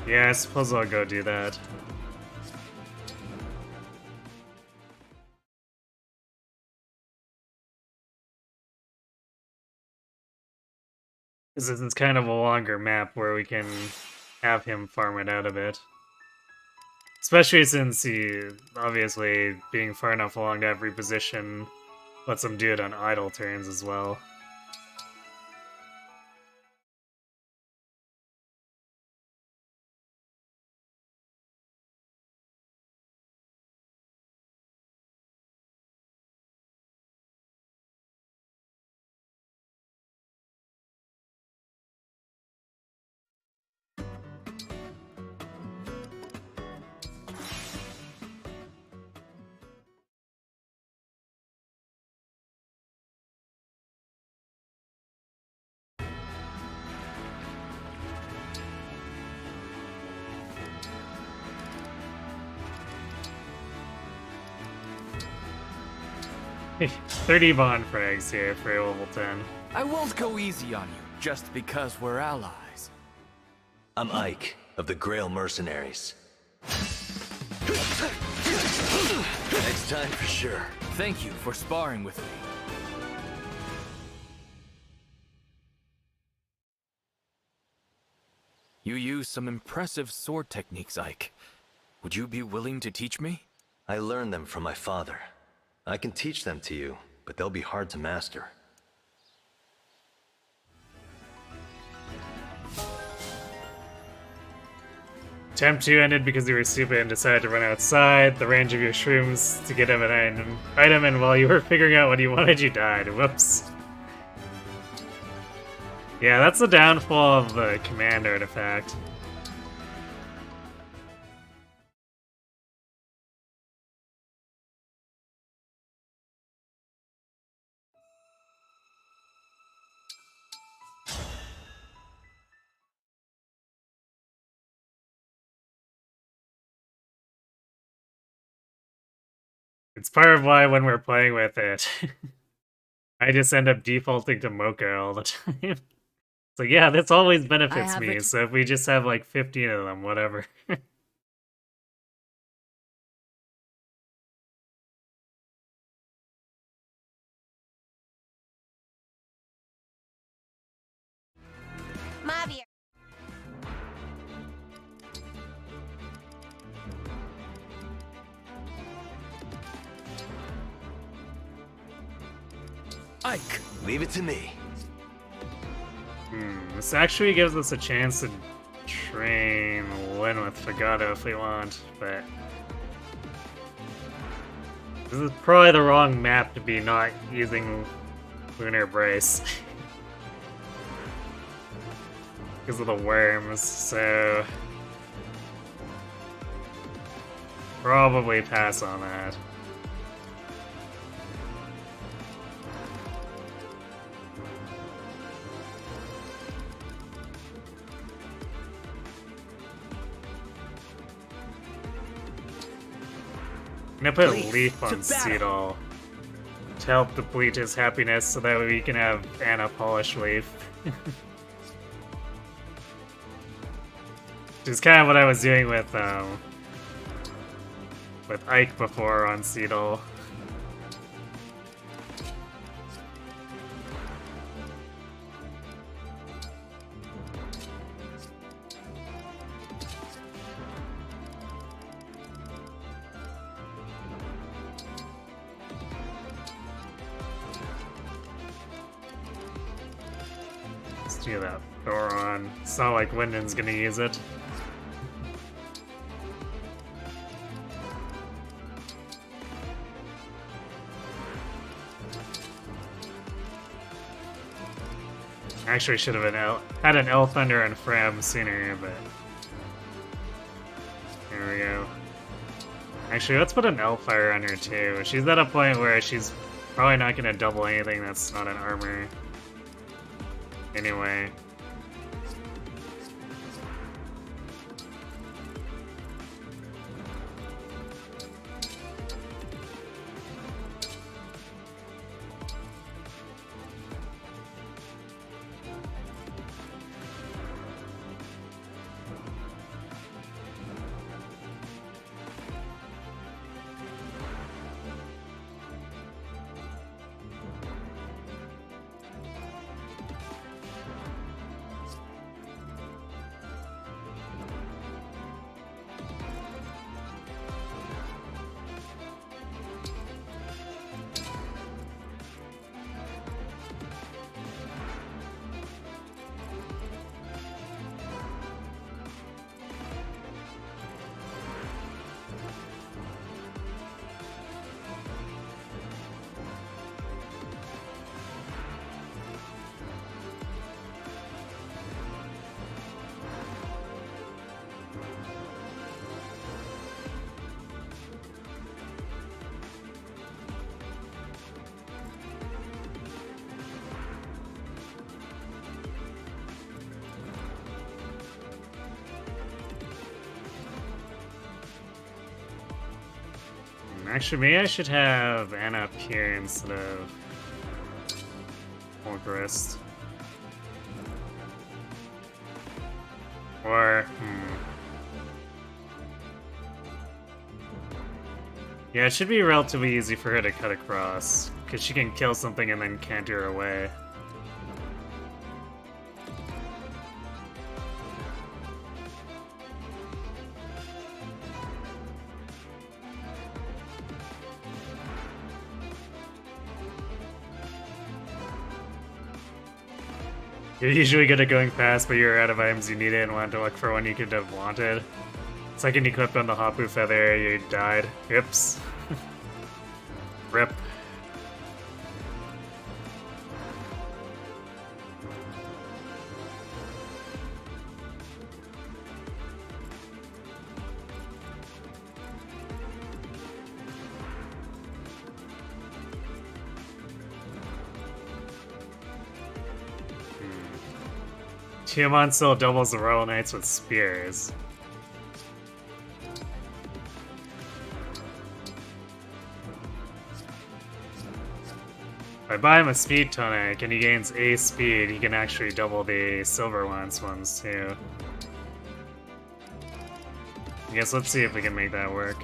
Yeah, I suppose I'll go do that. Because this is kind of a longer map where we can have him farm it out a bit. Especially since he, obviously, being far enough along to have reposition lets him do it on idle turns as well. Hey, 30 bond frags here for level 10. I won't go easy on you, just because we're allies. I'm Ike, of the Grail Mercenaries. Next time for sure. Thank you for sparring with me. You use some impressive sword techniques, Ike. Would you be willing to teach me? I learned them from my father. I can teach them to you, but they'll be hard to master. Attempt 2 ended because you were stupid and decided to run outside the range of your shrooms to get him an item, and while you were figuring out what you wanted, you died. Whoops. Yeah, that's the downfall of the command artifact. It's part of why when we're playing with it, I just end up defaulting to Mocha all the time. So yeah, this always benefits me, so if we just have like 15 of them, whatever. Mavi. Ike! Leave it to me. This actually gives us a chance to train Lin with Fagato if we want, but this is probably the wrong map to be not using Lunar Brace. Because of the worms, so probably pass on that. I'm gonna put a leaf on Seedall to help deplete his happiness so that we can have Anna polish leaf. Which is kind of what I was doing with Ike before on Seedall. See that Thoron. It's not like Wyndon's gonna use it. Actually, should have had an Elf Thunder and Fram sooner, but there we go. Actually, let's put an Elf Fire on her too. She's at a point where she's probably not gonna double anything that's not an armor. Anyway. Actually, maybe I should have Anna up here instead of Orgrist. Or, yeah, it should be relatively easy for her to cut across, because she can kill something and then canter away. You're usually good at going fast, but you're out of items you needed and wanted to look for one you could have wanted. Second you clipped on the Hapu Feather, you died. Oops. Rip. Tiamat still doubles the Royal Knights with spears. If I buy him a speed tonic and he gains a speed, he can actually double the Silver Lance ones too. I guess let's see if we can make that work.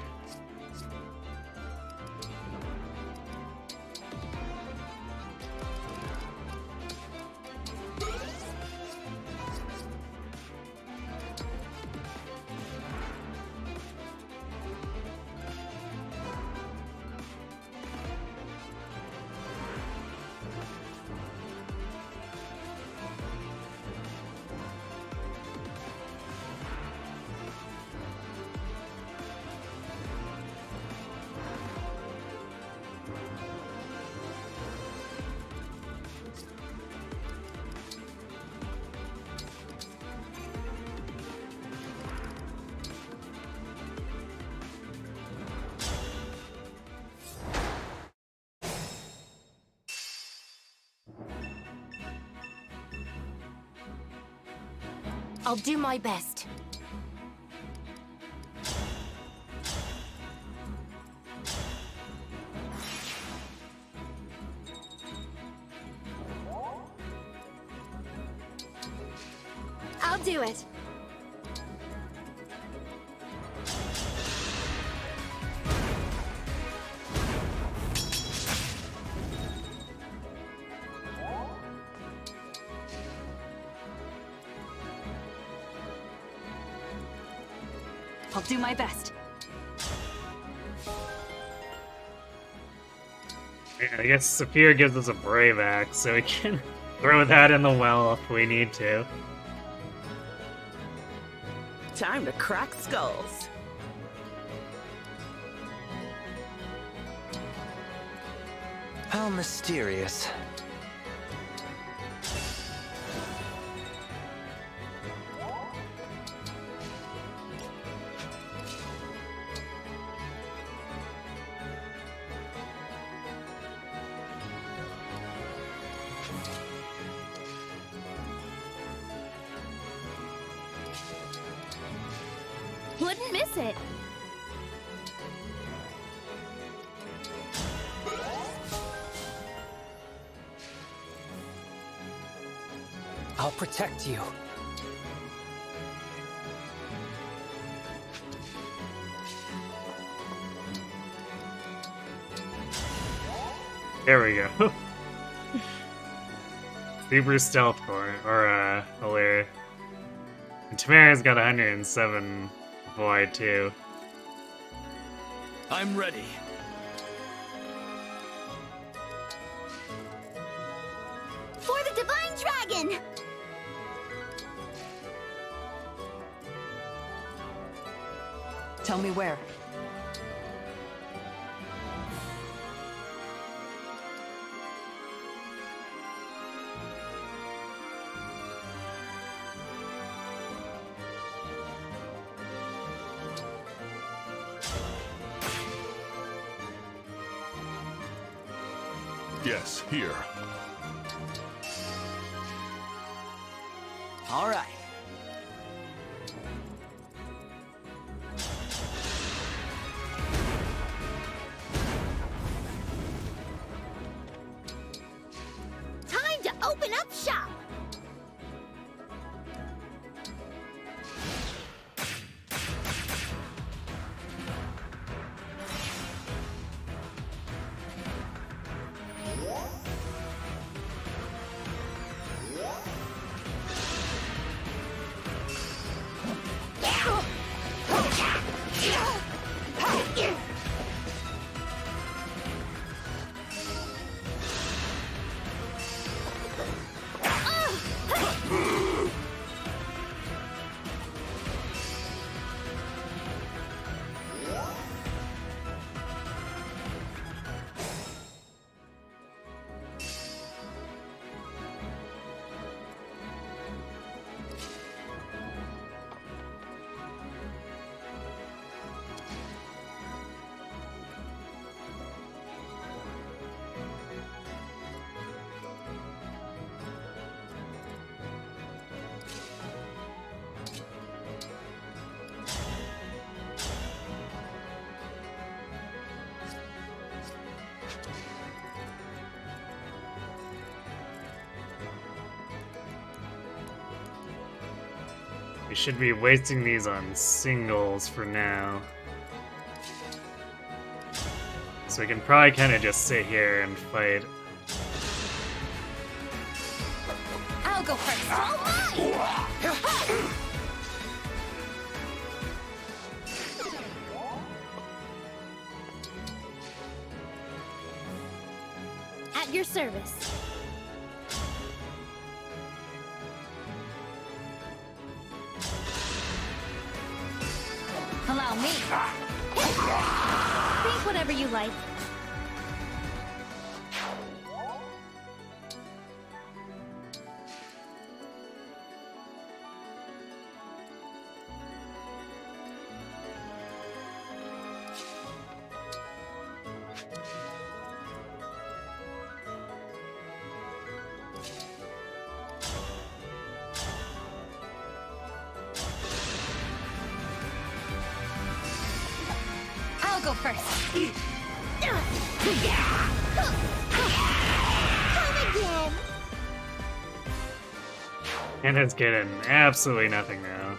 I'll do my best. I'll do it. I'll do my best. Yeah, I guess Saphir gives us a Brave Axe, so we can Throw that in the well if we need to. Time to crack skulls. How mysterious. Wouldn't miss it. I'll protect you. There we go. Super stealth core, or Alair. And Tamara's got 107 void too. I'm ready. For the Divine Dragon! Tell me where. Yes, here. All right. Time to open up shop! We should be wasting these on singles for now. So we can probably kind of just sit here and fight. I'll go first. At your service. Allow me. Think whatever you like. I'll go first. Come again! And it's getting absolutely nothing now.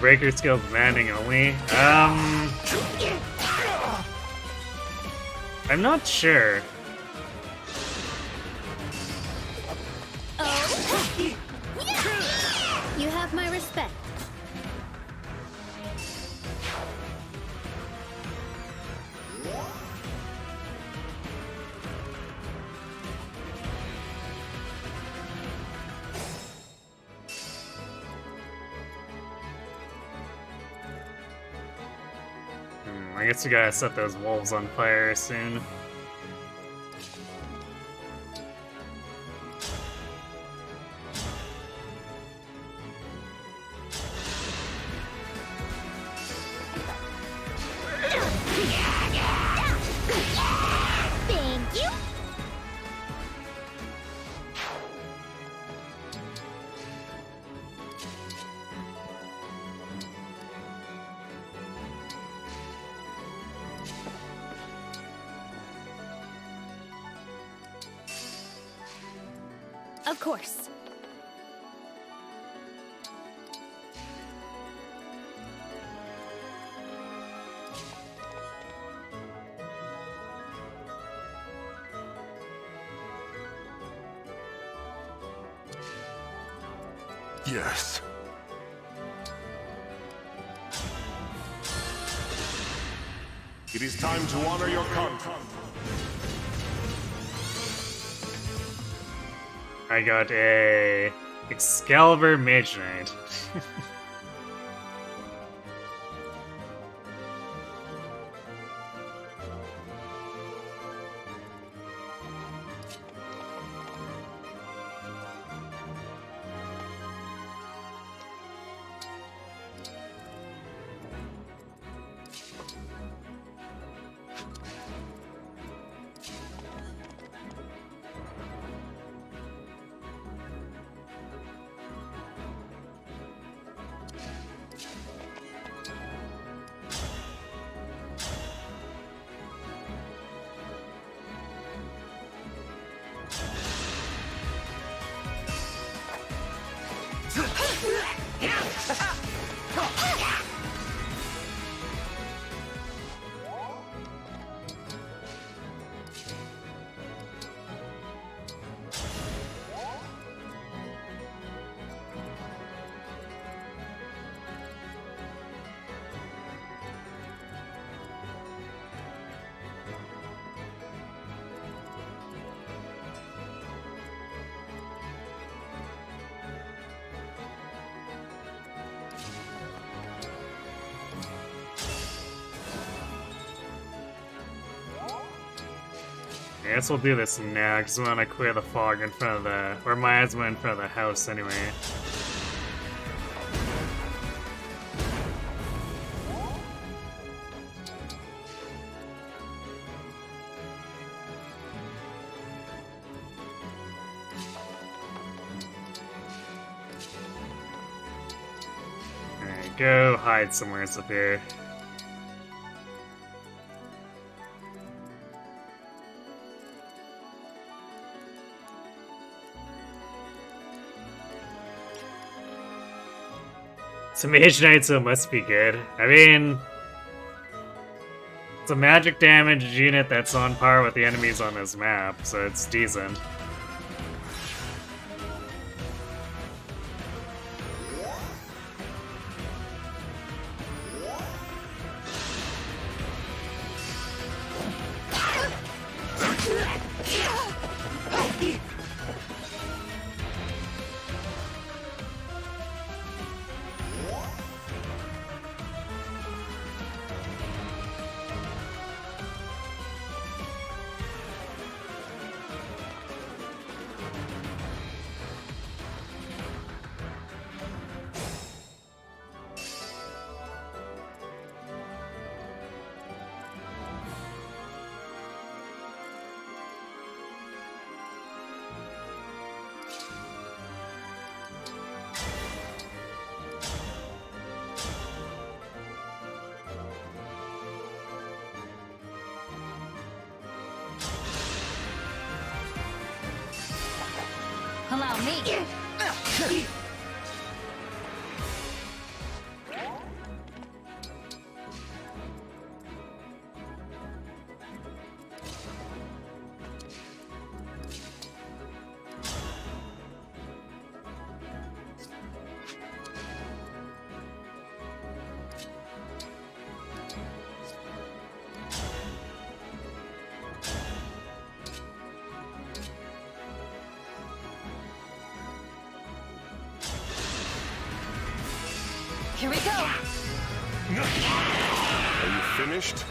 breaker skill demanding only? I'm not sure. You have my respect. I guess we gotta set those wolves on fire soon. Thank you. Of course. Yes. It is time to honor your contract. I got a Excalibur Mage Knight. I guess we'll do this now, because we want to clear the fog in front of the... or miasma in front of the house, anyway. Alright, go hide somewhere up here. It's a Mage Knight, so it must be good. I mean, it's a magic damage unit that's on par with the enemies on this map, so it's decent. Allow me. Here we go. Are you finished?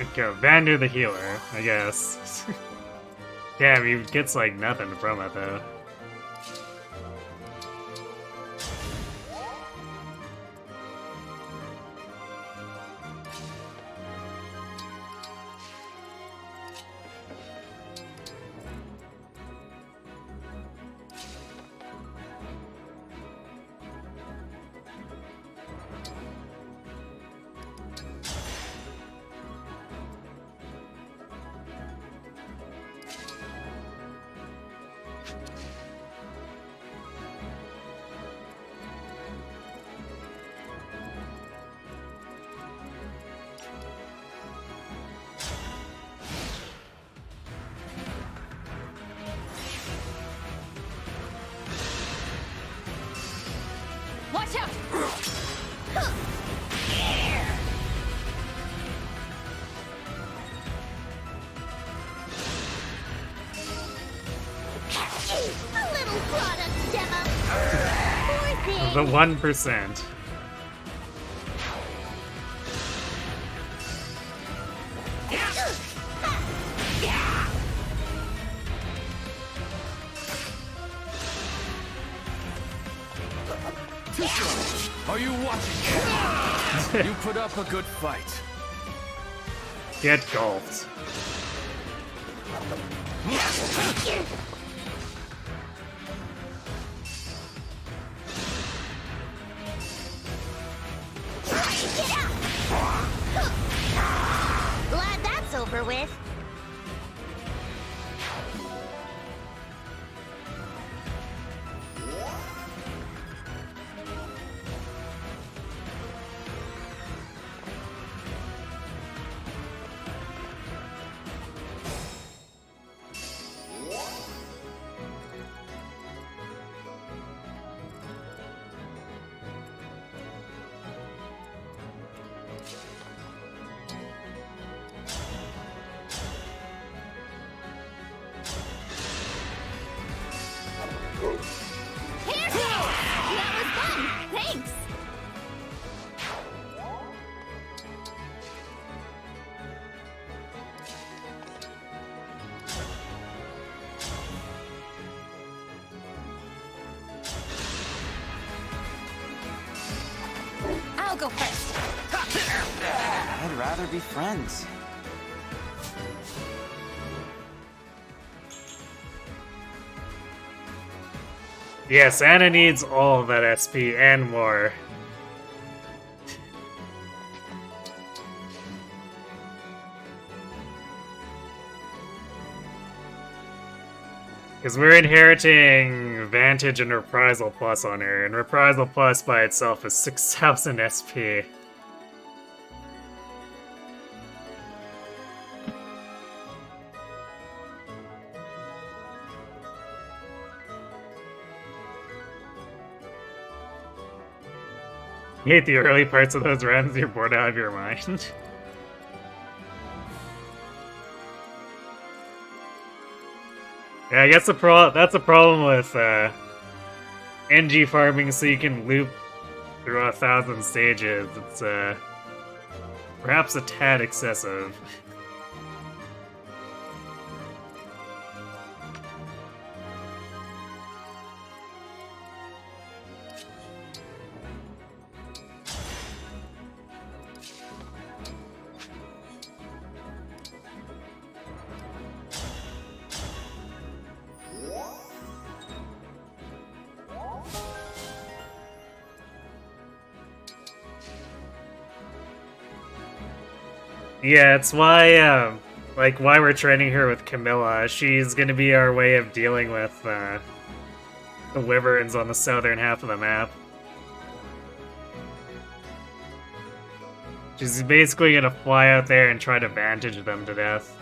Okay, Vander the healer, I guess. Damn, he gets like nothing from it though. Watch out! A little product demo. Poor thing. The 1%. Are you watching? You put up a good fight. Get golfed. Glad that's over with. That was fun! Thanks! I'll go first. I'd rather be friends. Yes, Anna needs all of that SP and more. Because we're inheriting Vantage and Reprisal Plus on her, and Reprisal Plus by itself is 6,000 SP. You hate the early parts of those runs, you're bored out of your mind. Yeah, I guess that's a problem with NG farming, so you can loop through 1,000 stages. It's perhaps a tad excessive. Yeah, it's why, like, why we're training her with Camilla. She's gonna be our way of dealing with, the wyverns on the southern half of the map. She's basically gonna fly out there and try to vantage them to death.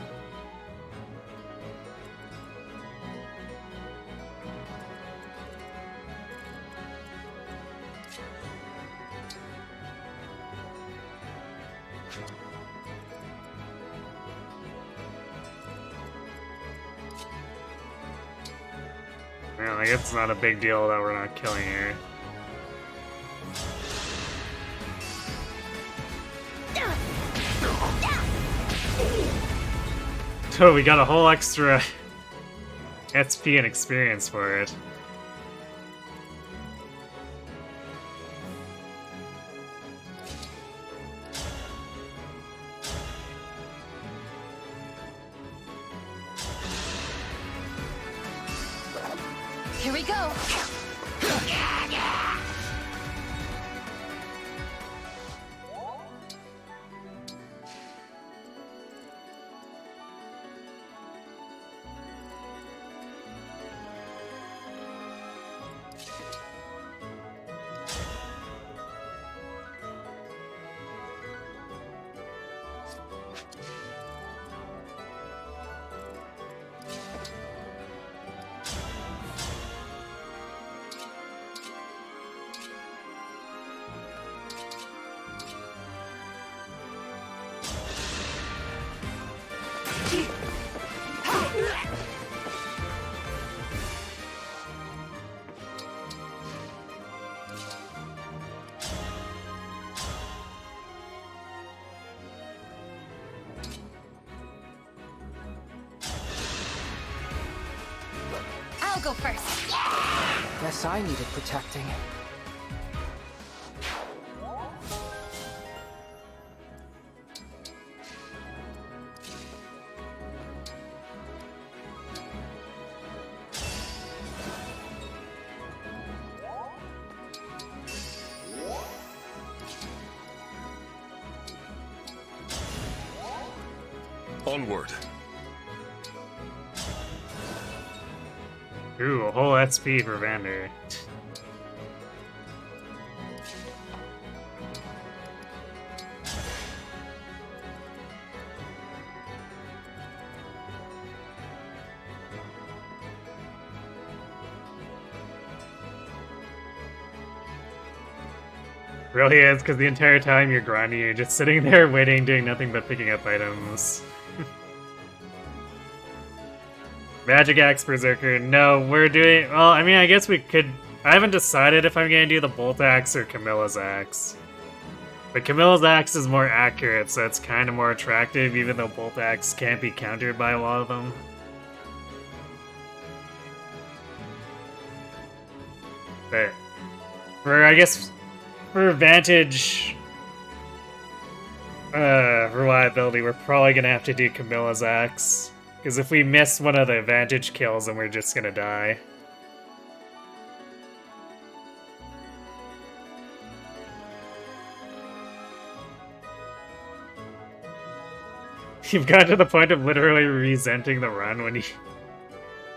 Well, like, it's not a big deal that we're not killing her. So we got a whole extra XP and experience for it. Here we go. I'll go first. Guess I needed protecting. Onward. Ooh, a whole SP for Vander. Really is, because the entire time you're grinding, you're just sitting there waiting, doing nothing but picking up items. Magic Axe Berserker. No, we're doing... Well, I mean, I guess we could... I haven't decided if I'm gonna do the Bolt Axe or Camilla's Axe. But Camilla's Axe is more accurate, so it's kind of more attractive, even though Bolt Axe can't be countered by a lot of them. But... I guess... For Vantage... reliability, we're probably gonna have to do Camilla's Axe. Because if we miss one of the Vantage kills, then we're just gonna die. You've gotten to the point of literally resenting the run when you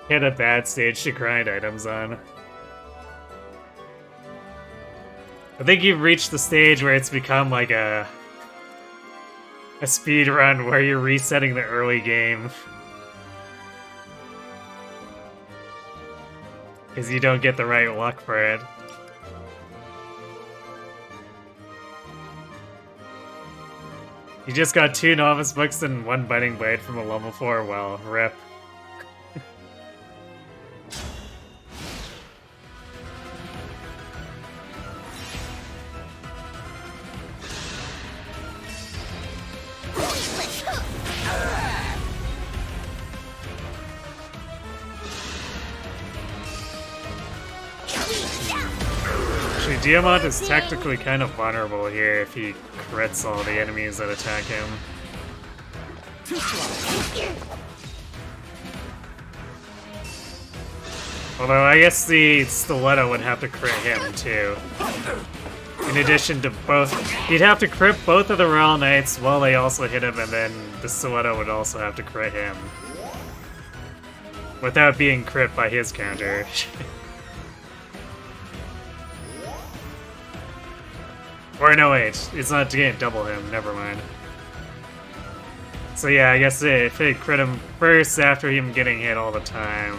hit a bad stage to grind items on. I think you've reached the stage where it's become like a speed run where you're resetting the early game. Because you don't get the right luck for it. You just got 2 novice books and 1 biting blade from a level 4, well, rip. Actually, Diamant is technically kind of vulnerable here if he crits all the enemies that attack him. Although I guess the stiletto would have to crit him too. In addition to both, he'd have to crit both of the Royal Knights while they also hit him, and then the stiletto would also have to crit him. Without being crit by his counter. Or no, wait, it's not to double him, never mind. So yeah, I guess if it crit him first after him getting hit all the time,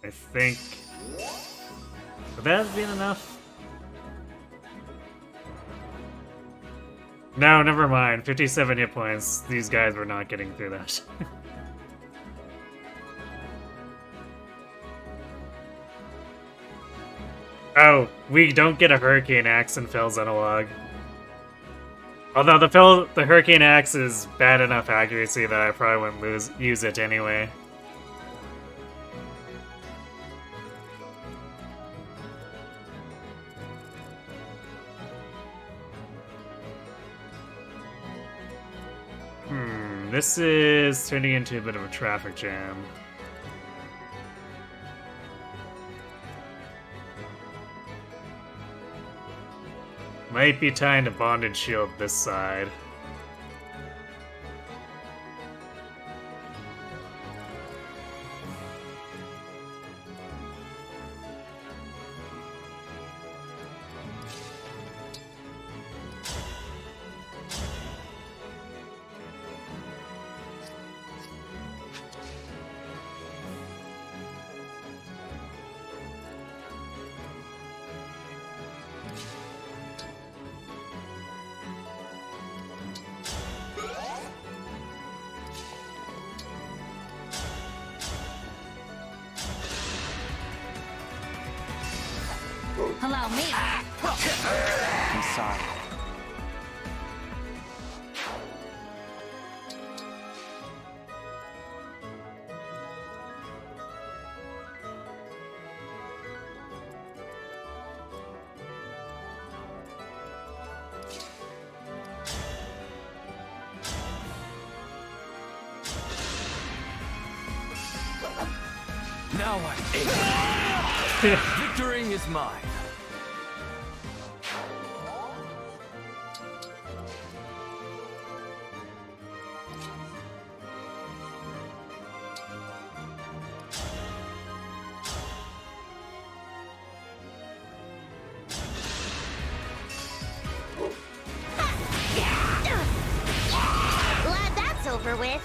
I think... Would that have been enough? No, never mind. 57 hit points. These guys were not getting through that. Oh, we don't get a Hurricane Axe in Phil's analog. Although the Hurricane Axe is bad enough accuracy that I probably wouldn't use it anyway. This is turning into a bit of a traffic jam. Might be time to bondage shield this side. Allow me. I'm sorry. Now what? Victory is mine. Glad that's over with.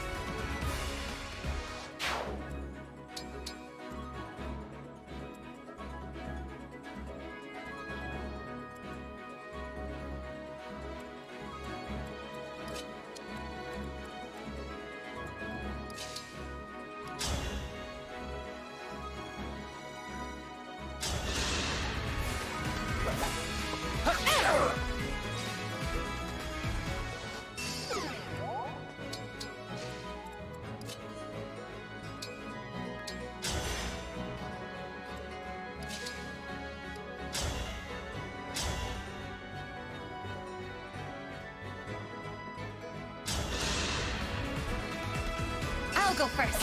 I'll go first.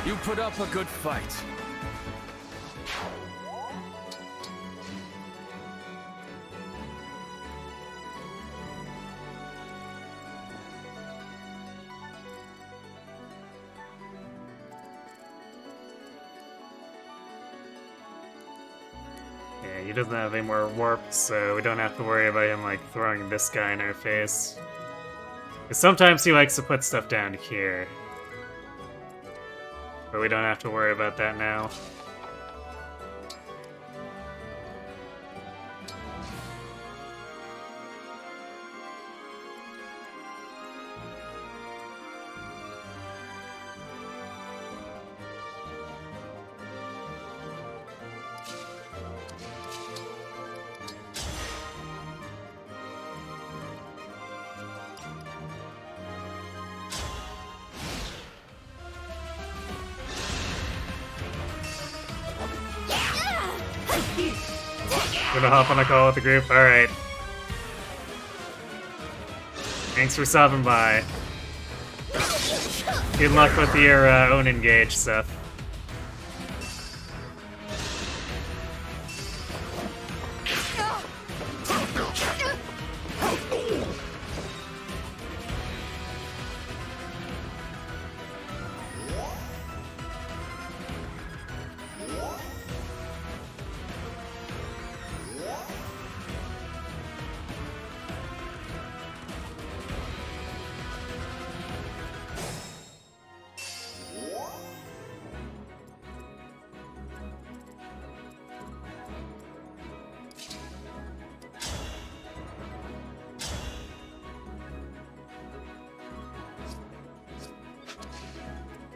You put up a good fight. Yeah, he doesn't have any more warp, so we don't have to worry about him like throwing this guy in our face. 'Cause sometimes he likes to put stuff down here. But we don't have to worry about that now. Gonna hop on a call with the group? Alright. Thanks for stopping by. Good luck with your own engage stuff.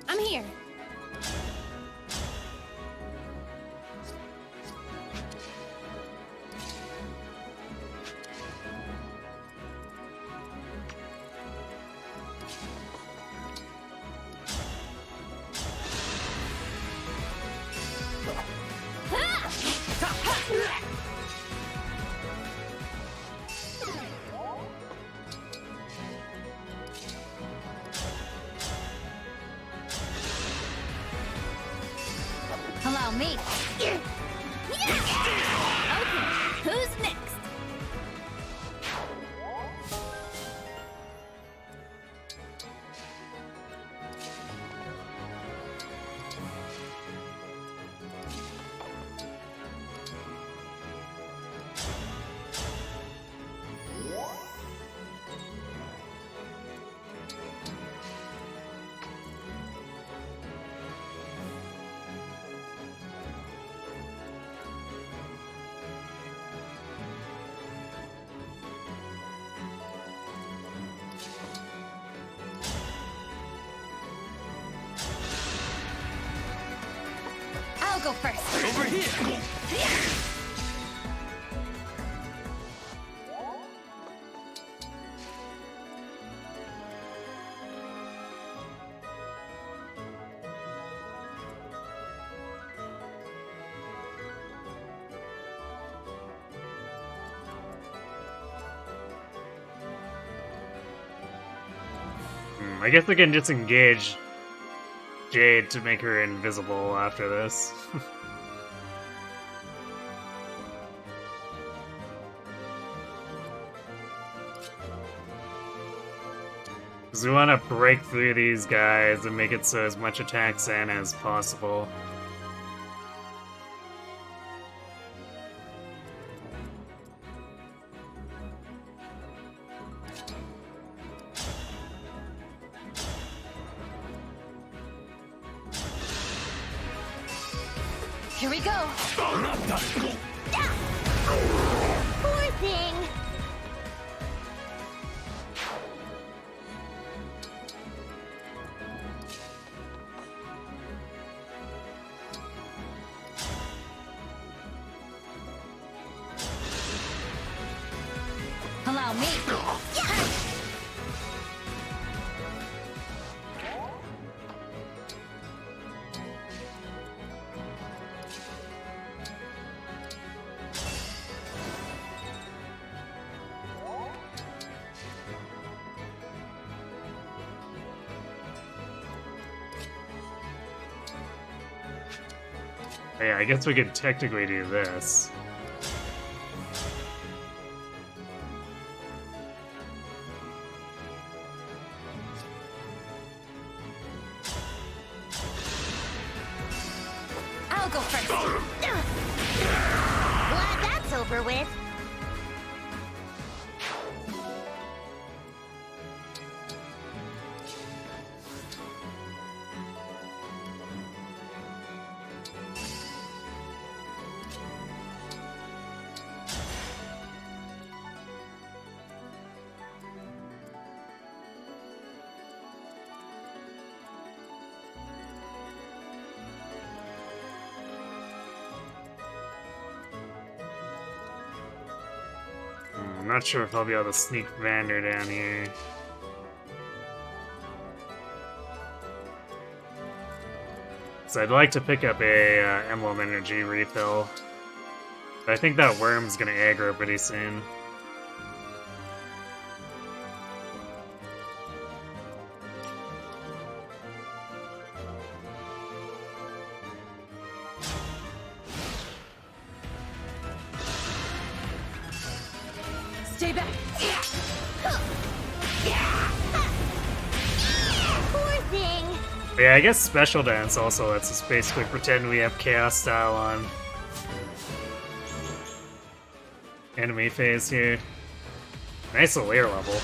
I'm here. Allow me. Okay, who's next? I'll go first. Over here! I guess we can just engage Jade to make her invisible after this. Because we want to break through these guys and make it so as much attacks in as possible. Here we go. Poor thing. Allow me. Yeah, I guess we could technically do this. I'll go first. Glad that's over with. not sure if I'll be able to sneak Vander down here. So I'd like to pick up a Emblem Energy refill. But I think that worm's gonna aggro pretty soon. Stay back. Poor thing. But yeah, I guess Special Dance also lets us basically pretend we have Chaos Style on. Enemy phase here. Nice little air level.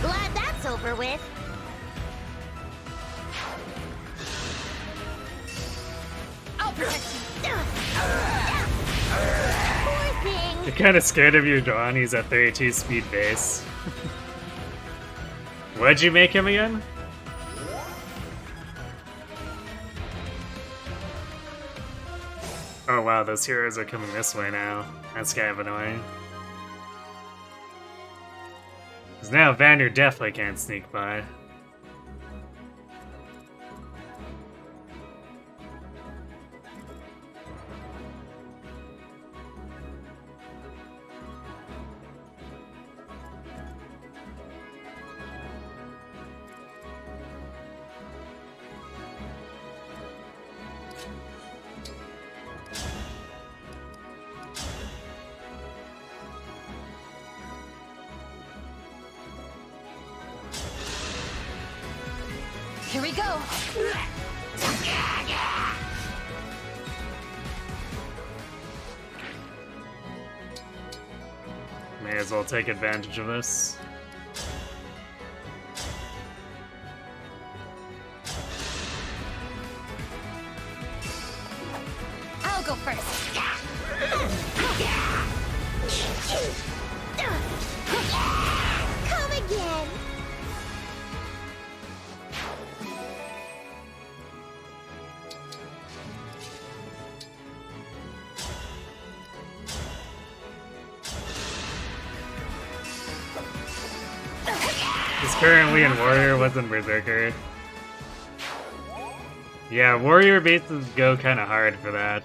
Glad that's over with. I'll protect you. Poor thing. You're kind of scared of your Dawn, he's at 32 speed base. What'd you make him again? Oh wow, those heroes are coming this way now. That's kind of annoying. Because now Vander definitely can't sneak by. Here we go. May as well take advantage of this. I'll go first. Come again. He's currently in Warrior, wasn't Berserker. Yeah, Warrior bases go kind of hard for that.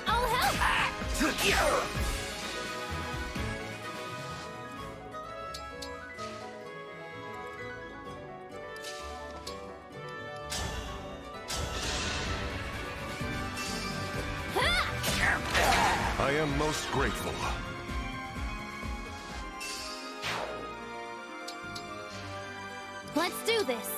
I'll help. I am most grateful. Let's do this.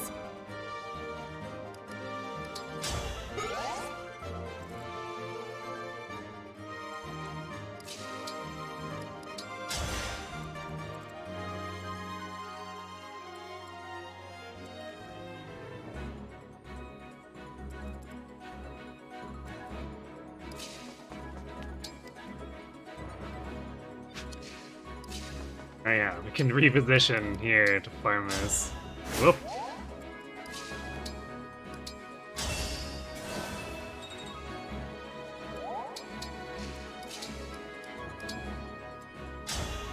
Oh yeah, we can reposition here to farm this. Whoop.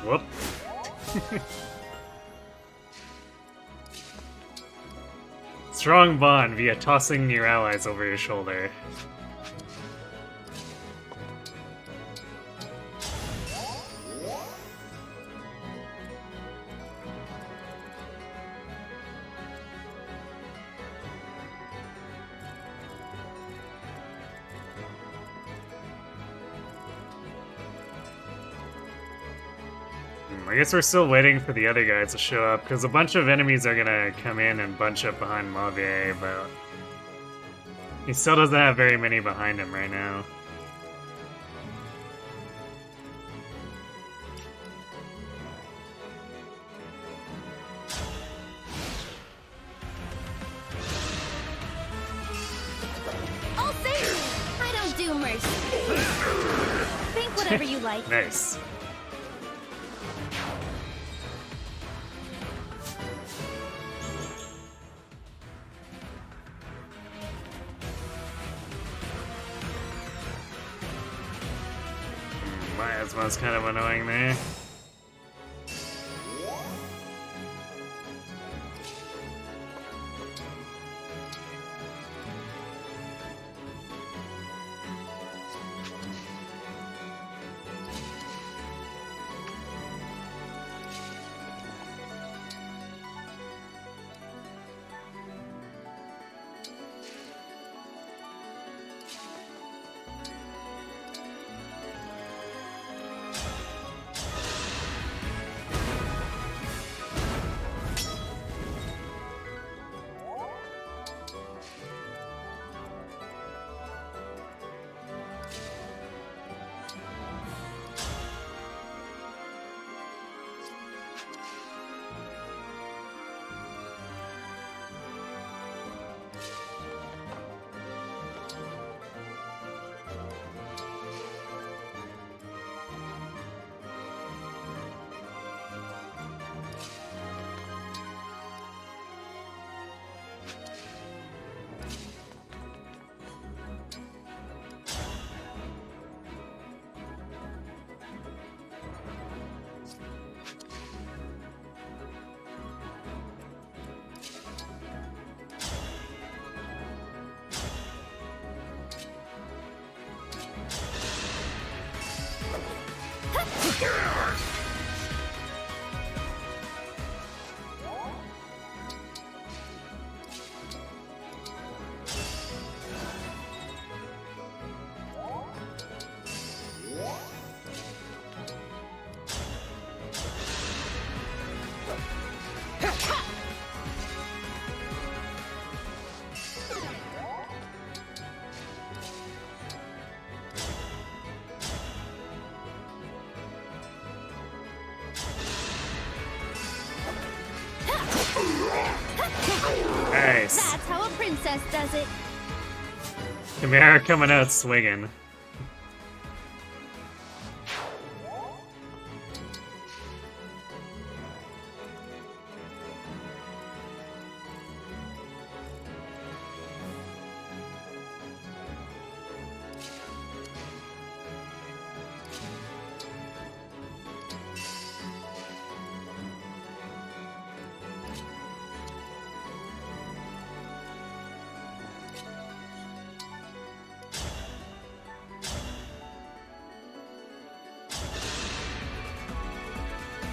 Whoop. Strong bond via tossing your allies over your shoulder. I guess we're still waiting for the other guys to show up, because a bunch of enemies are gonna come in and bunch up behind Mavier, but he still doesn't have very many behind him right now. you mercy. Think whatever you like. Nice. Miasma's kind of annoying there. Nice. That's how a princess does it. Chimera coming out swinging.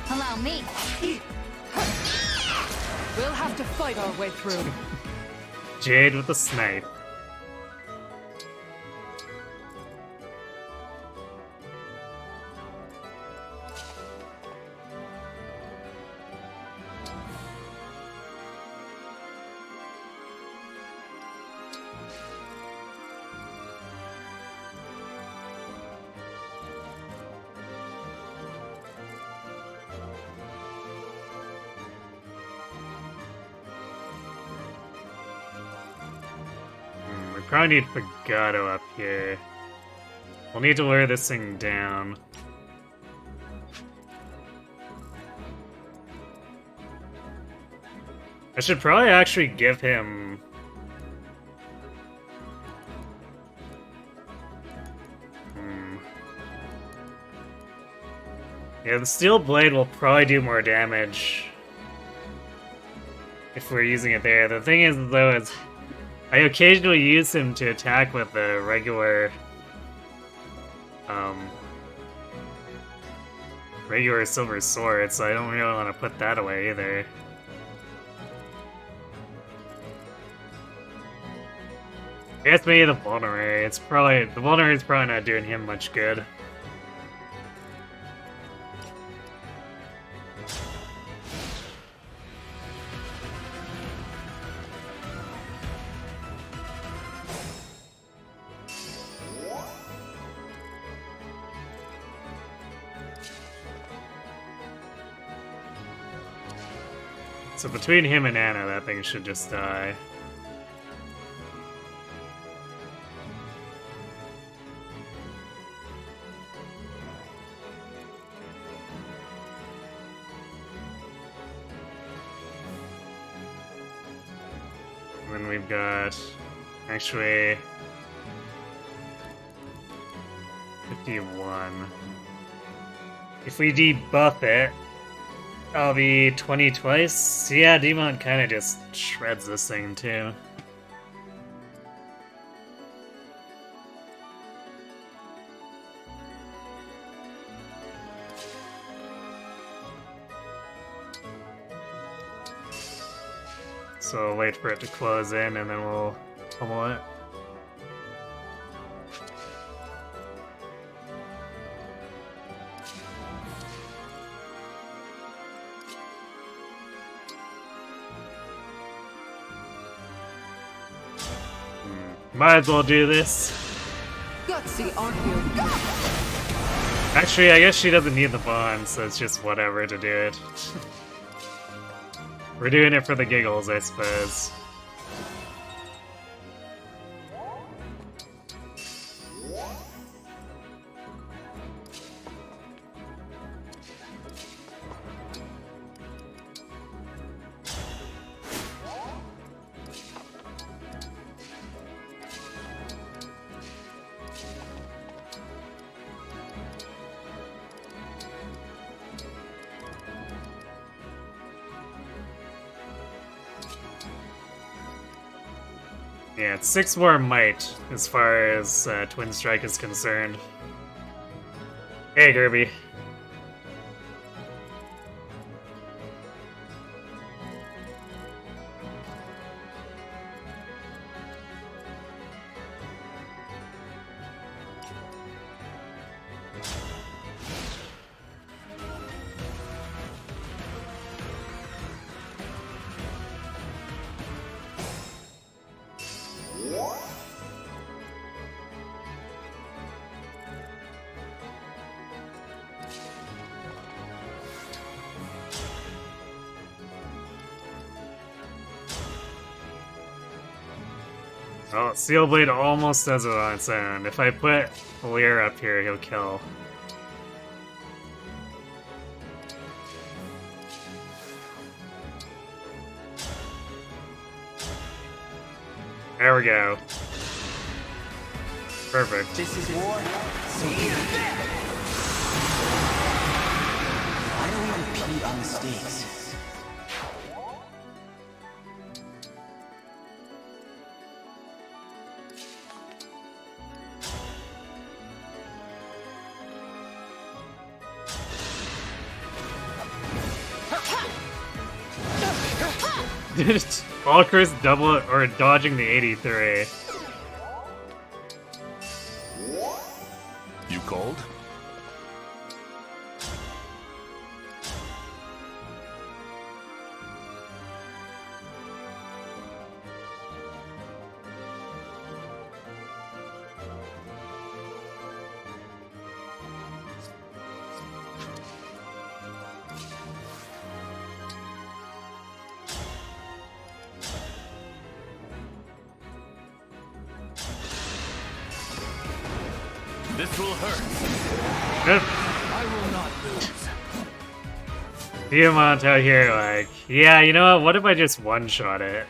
Allow me. We'll have to fight our way through. Jade with the snipe. Probably need Fagato up here. We'll need to lure this thing down. I should probably actually give him... Yeah, the Steel Blade will probably do more damage if we're using it there. The thing is, though, is I occasionally use him to attack with a regular, regular silver sword, so I don't really want to put that away either. I guess maybe the Vulnerary. The Vulnerary is probably not doing him much good. So between him and Anna, that thing should just die. And then we've got actually 51. If we debuff it, I'll be 20 twice. Yeah, Demon kind of just shreds this thing too. So we'll wait for it to close in and then we'll pummel it. Might as well do this. Gutsy, aren't you? Actually, I guess she doesn't need the bond, so it's just whatever to do it. We're doing it for the giggles, I suppose. Yeah, it's 6 more might as far as Twin Strike is concerned. Hey, Kirby. Oh, Steel Blade almost does it on its own. If I put Lear up here, he'll kill. There we go. Perfect. This is war. So why do we repeat our mistakes? Valkyrie's double or dodging the 83. You called? This will hurt. I will not lose. Diamant out here like, yeah, you know what if I just one-shot it?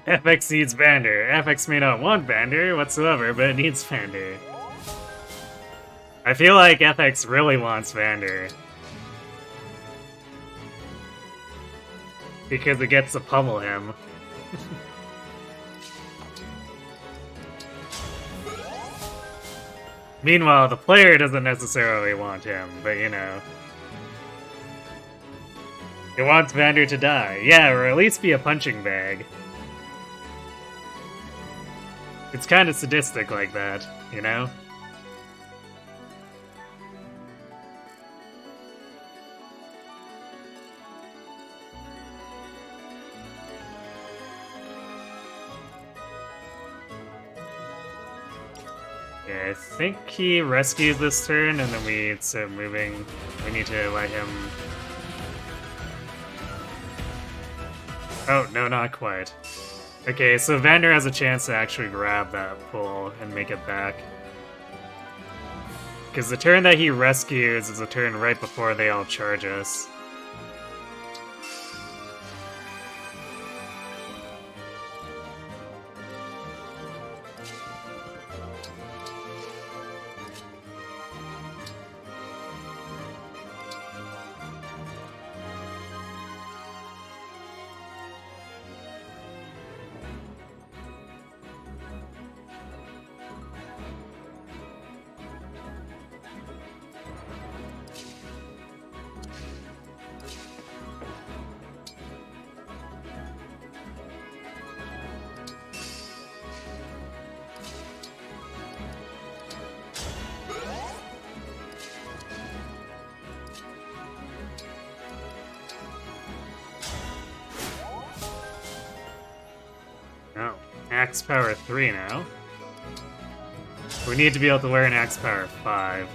FX needs Vander. FX may not want Vander whatsoever, but it needs Vander. I feel like FX really wants Vander. Because it gets to pummel him. Meanwhile, the player doesn't necessarily want him, but you know. It wants Vander to die. Yeah, or at least be a punching bag. It's kind of sadistic like that, you know? Yeah, I think he rescues this turn, and then we start moving. We need to let him... Oh, no, not quite. Okay, so Vander has a chance to actually grab that pull and make it back. Because the turn that he rescues is a turn right before they all charge us. Oh, Axe Power 3 now. We need to be able to learn Axe Power 5.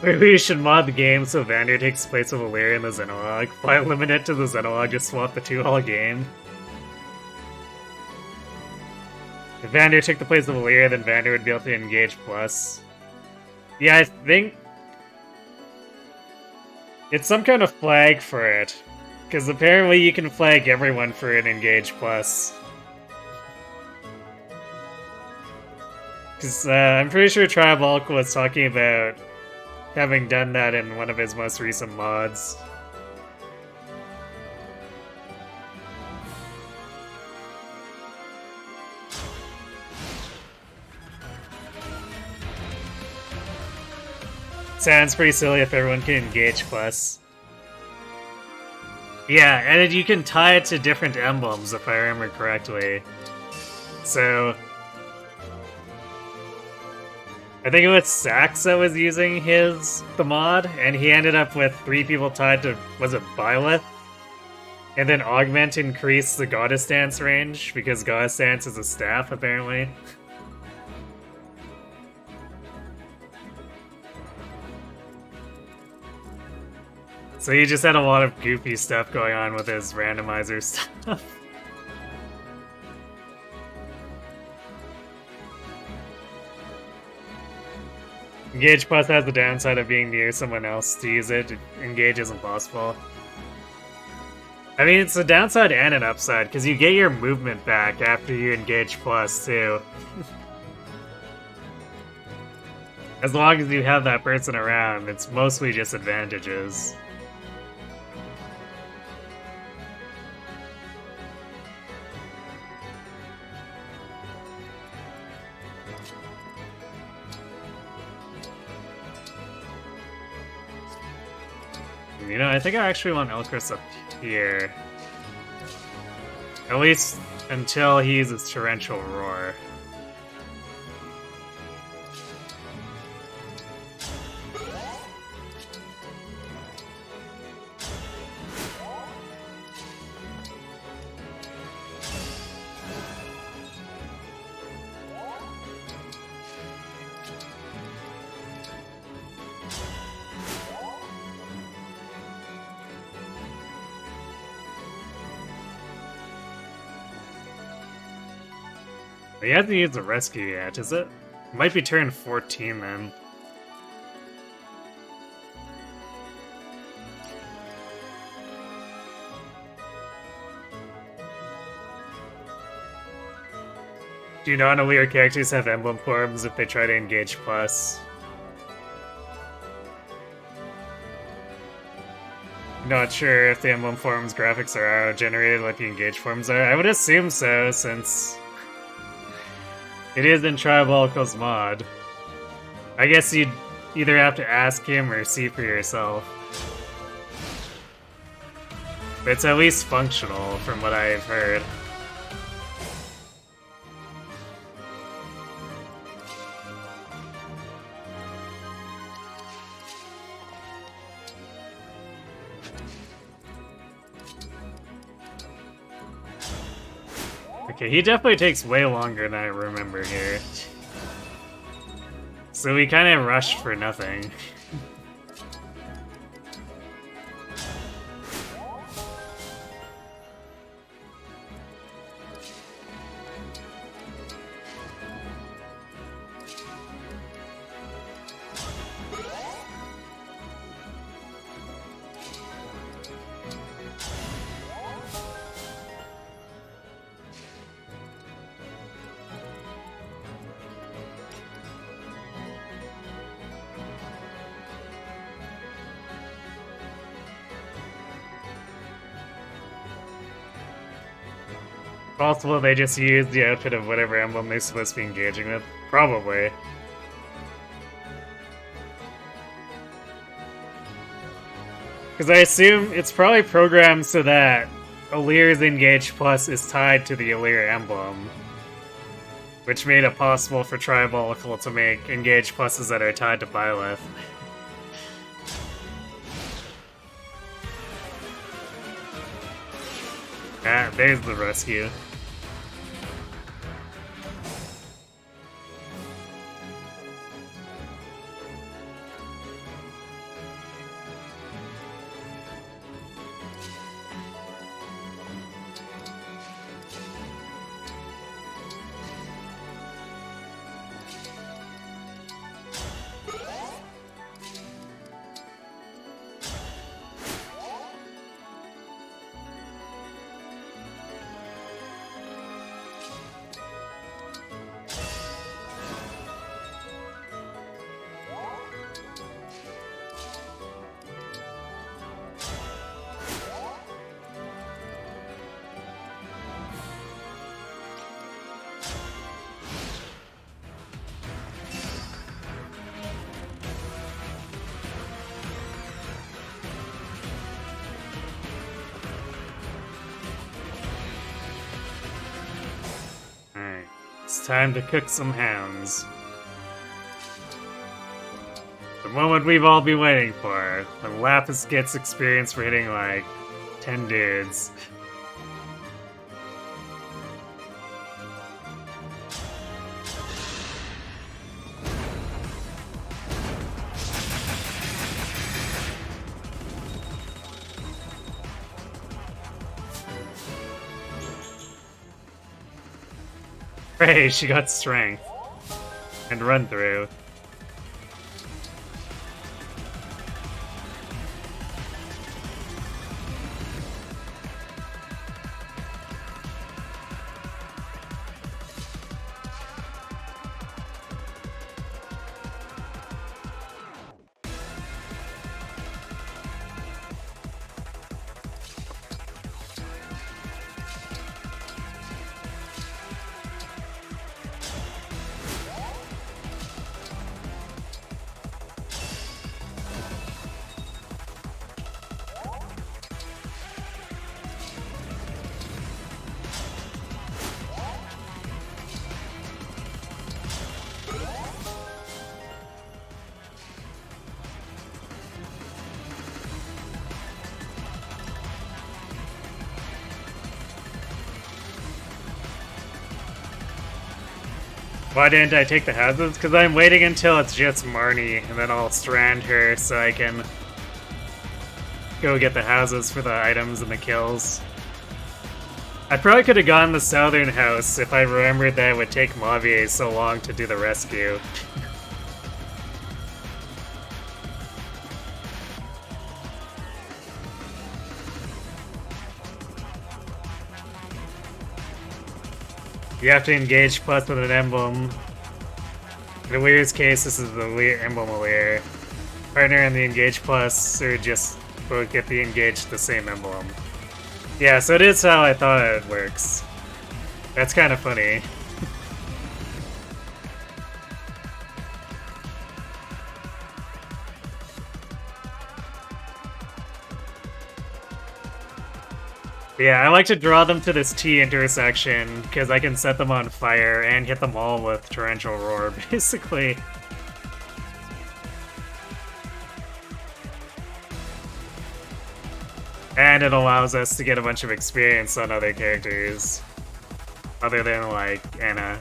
Maybe we should mod the game so Vander takes the place of Illyria in the Xenologue. Fly limit it to the Xenologue, just swap the two all game. If Vander took the place of Illyria, then Vander would be able to engage plus. Yeah, I think... it's some kind of flag for it. Because apparently you can flag everyone for an engage plus. Because I'm pretty sure Tribalk was talking about having done that in one of his most recent mods. Sounds pretty silly if everyone can engage plus. Yeah, and you can tie it to different emblems if I remember correctly. So... I think it was Sax that was using the mod, and he ended up with 3 people tied to, was it Byleth? And then Augment increased the Goddess Dance range, because Goddess Dance is a staff, apparently. So he just had a lot of goofy stuff going on with his randomizer stuff. Engage Plus has the downside of being near someone else to use it. Engage isn't possible. I mean, it's a downside and an upside, because you get your movement back after you engage Plus, too. As long as you have that person around, it's mostly just advantages. You know, I think I actually want Elchris up here. At least until he uses Torrential Roar. He hasn't used the rescue yet, is it? Might be turn 14 then. Do non-Alear characters have emblem forms if they try to engage plus? Not sure if the emblem forms graphics are auto-generated like the engage forms are. I would assume so, since it is in Triabolical's mod. I guess you'd either have to ask him or see for yourself. But it's at least functional, from what I've heard. Okay, he definitely takes way longer than I remember here. So we kind of rushed for nothing. Possible they just used the outfit of whatever emblem they're supposed to be engaging with. Probably. Because I assume it's probably programmed so that Alear's Engage Plus is tied to the Alear emblem. Which made it possible for Triabolical to make Engage Pluses that are tied to Byleth. Ah, there's the rescue. It's time to cook some hounds. The moment we've all been waiting for, when Lapis gets experience for hitting like 10 dudes. Hey, she got strength. And run through. Why didn't I take the houses? Because I'm waiting until it's just Marnie, and then I'll strand her so I can go get the houses for the items and the kills. I probably could have gone the southern house if I remembered that it would take Mavier so long to do the rescue. You have to engage plus with an emblem. In Lear's case, this is the emblem of Lear. Partner and the engage plus, or just both get the engage the same emblem. Yeah, so it is how I thought it works. That's kind of funny. Yeah, I like to draw them to this T intersection, because I can set them on fire and hit them all with Torrential Roar, basically. And it allows us to get a bunch of experience on other characters. Other than, like, Anna.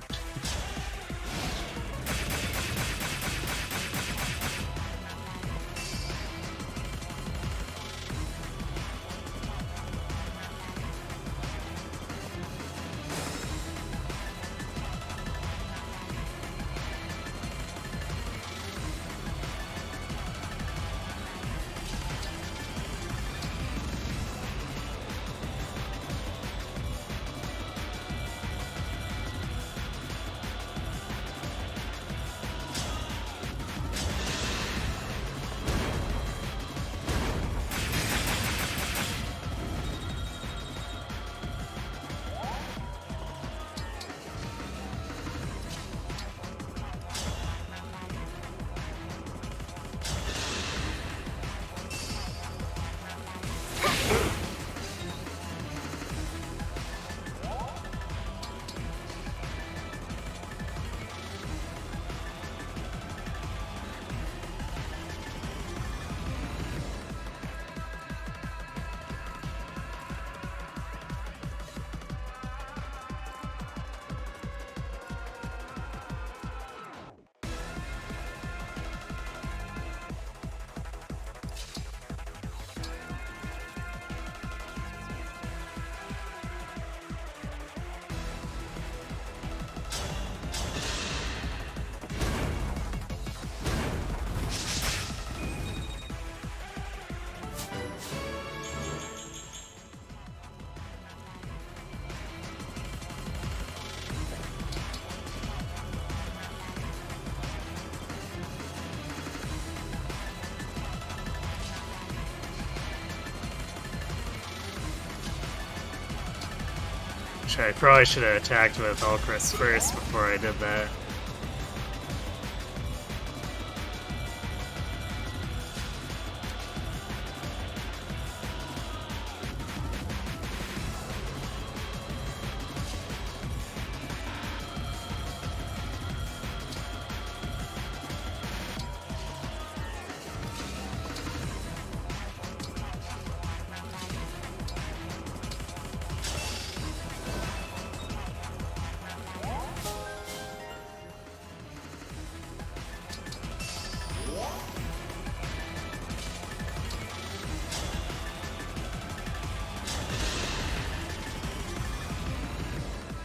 I probably should have attacked with Ulcris first before I did that.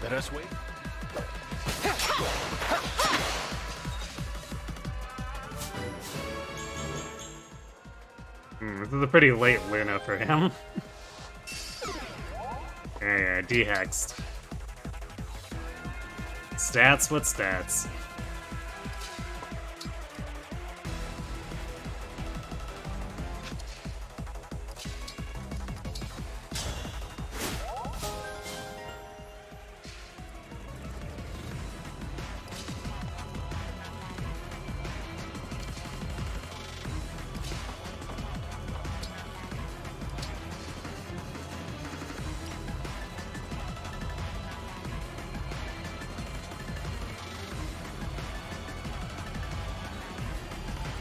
Let us wait. This is a pretty late Luna for him. Yeah, dehexed. Stats? What stats?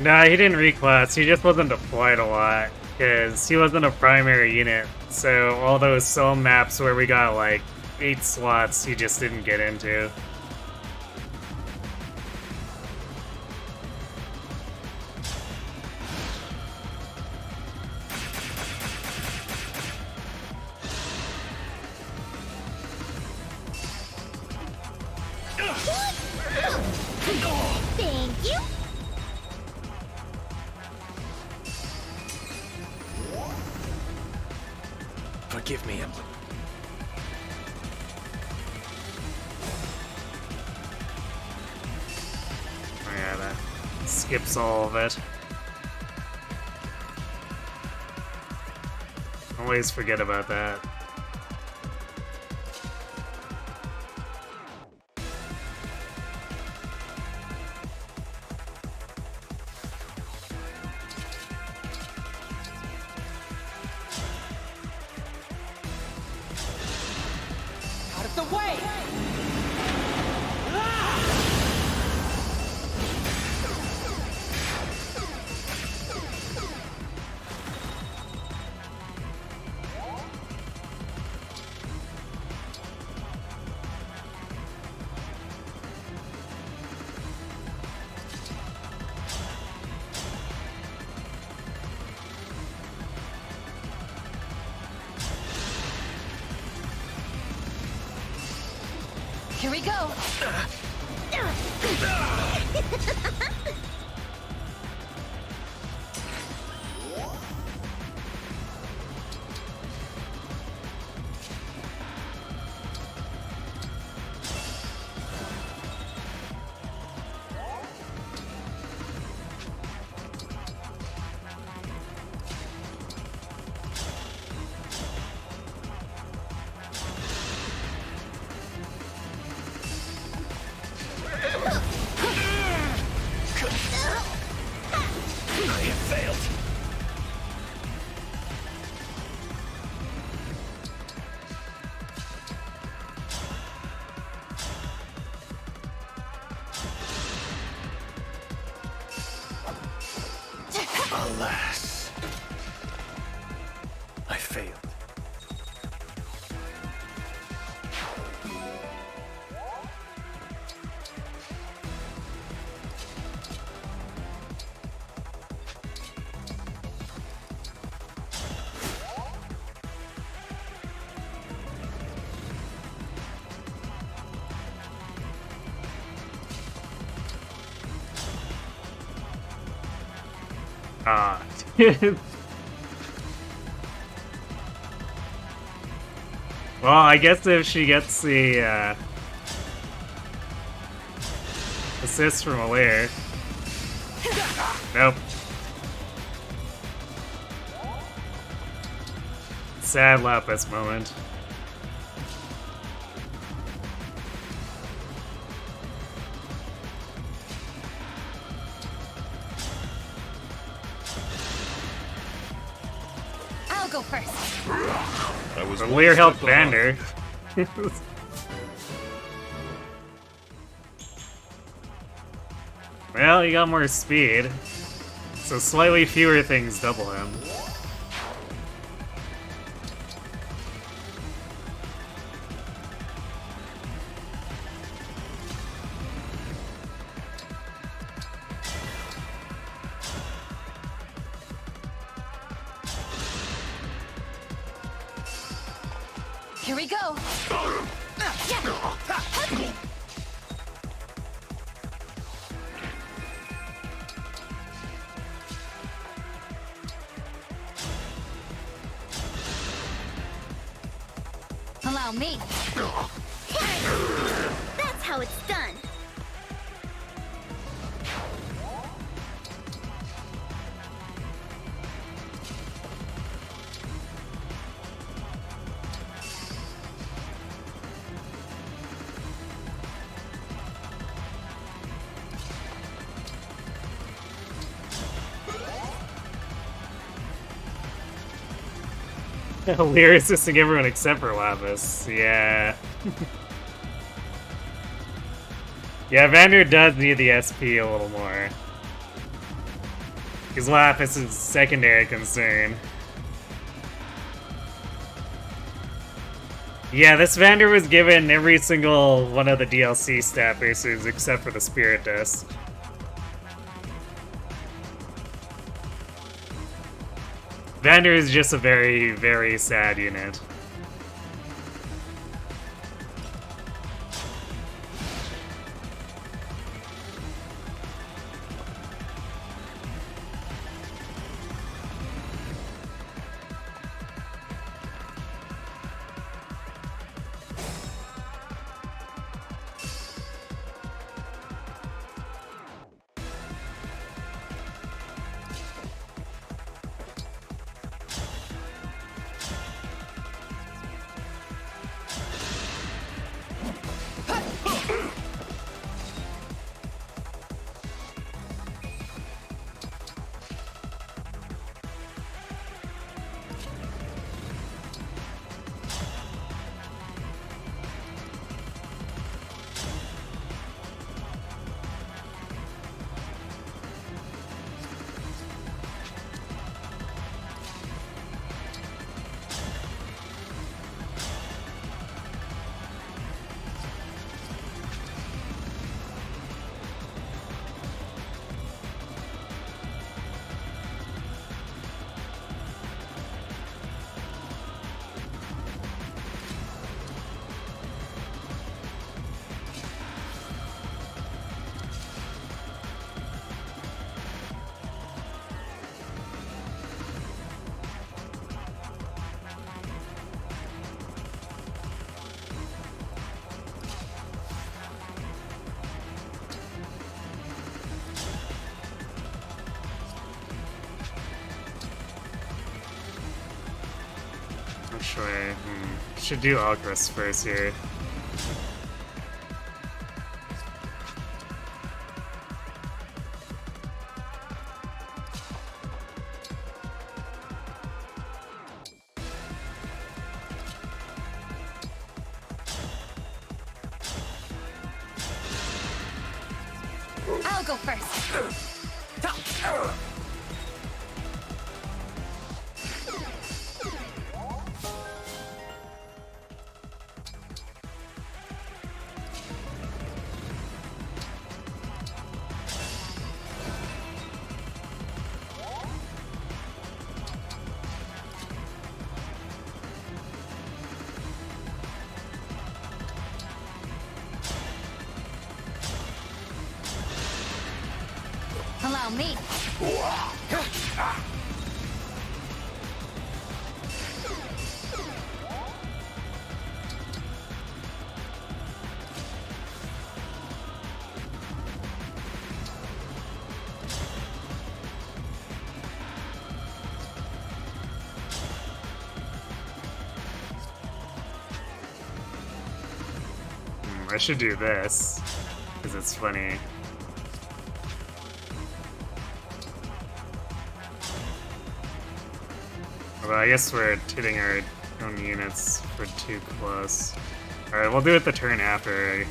Nah, he didn't reclass, he just wasn't deployed a lot, because he wasn't a primary unit, so all those soul maps where we got like 8 slots, he just didn't get into. Give me him. Oh yeah, that skips all of it. Always forget about that. Out of the way! Here we go. I have failed. Alas, I failed. Ah. Well, I guess if she gets the assist from Alir. Nope. Sad Lapis moment. I'll go first. I was Alir helped Vander. Well, he got more speed, so slightly fewer things double him. Here we go. Allow me. That's how it's done. Alir assisting everyone except for Lapis. Yeah. Yeah, Vander does need the SP a little more. Because Lapis is secondary concern. Yeah, this Vander was given every single one of the DLC stat boosters except for the Spirit Disc. Vander is just a very, very sad unit. Actually, should do Alcrest first here. I'll go first. Allow me. I should do this, because it's funny. Well, I guess we're hitting our own units for too close. Alright, we'll do it the turn after.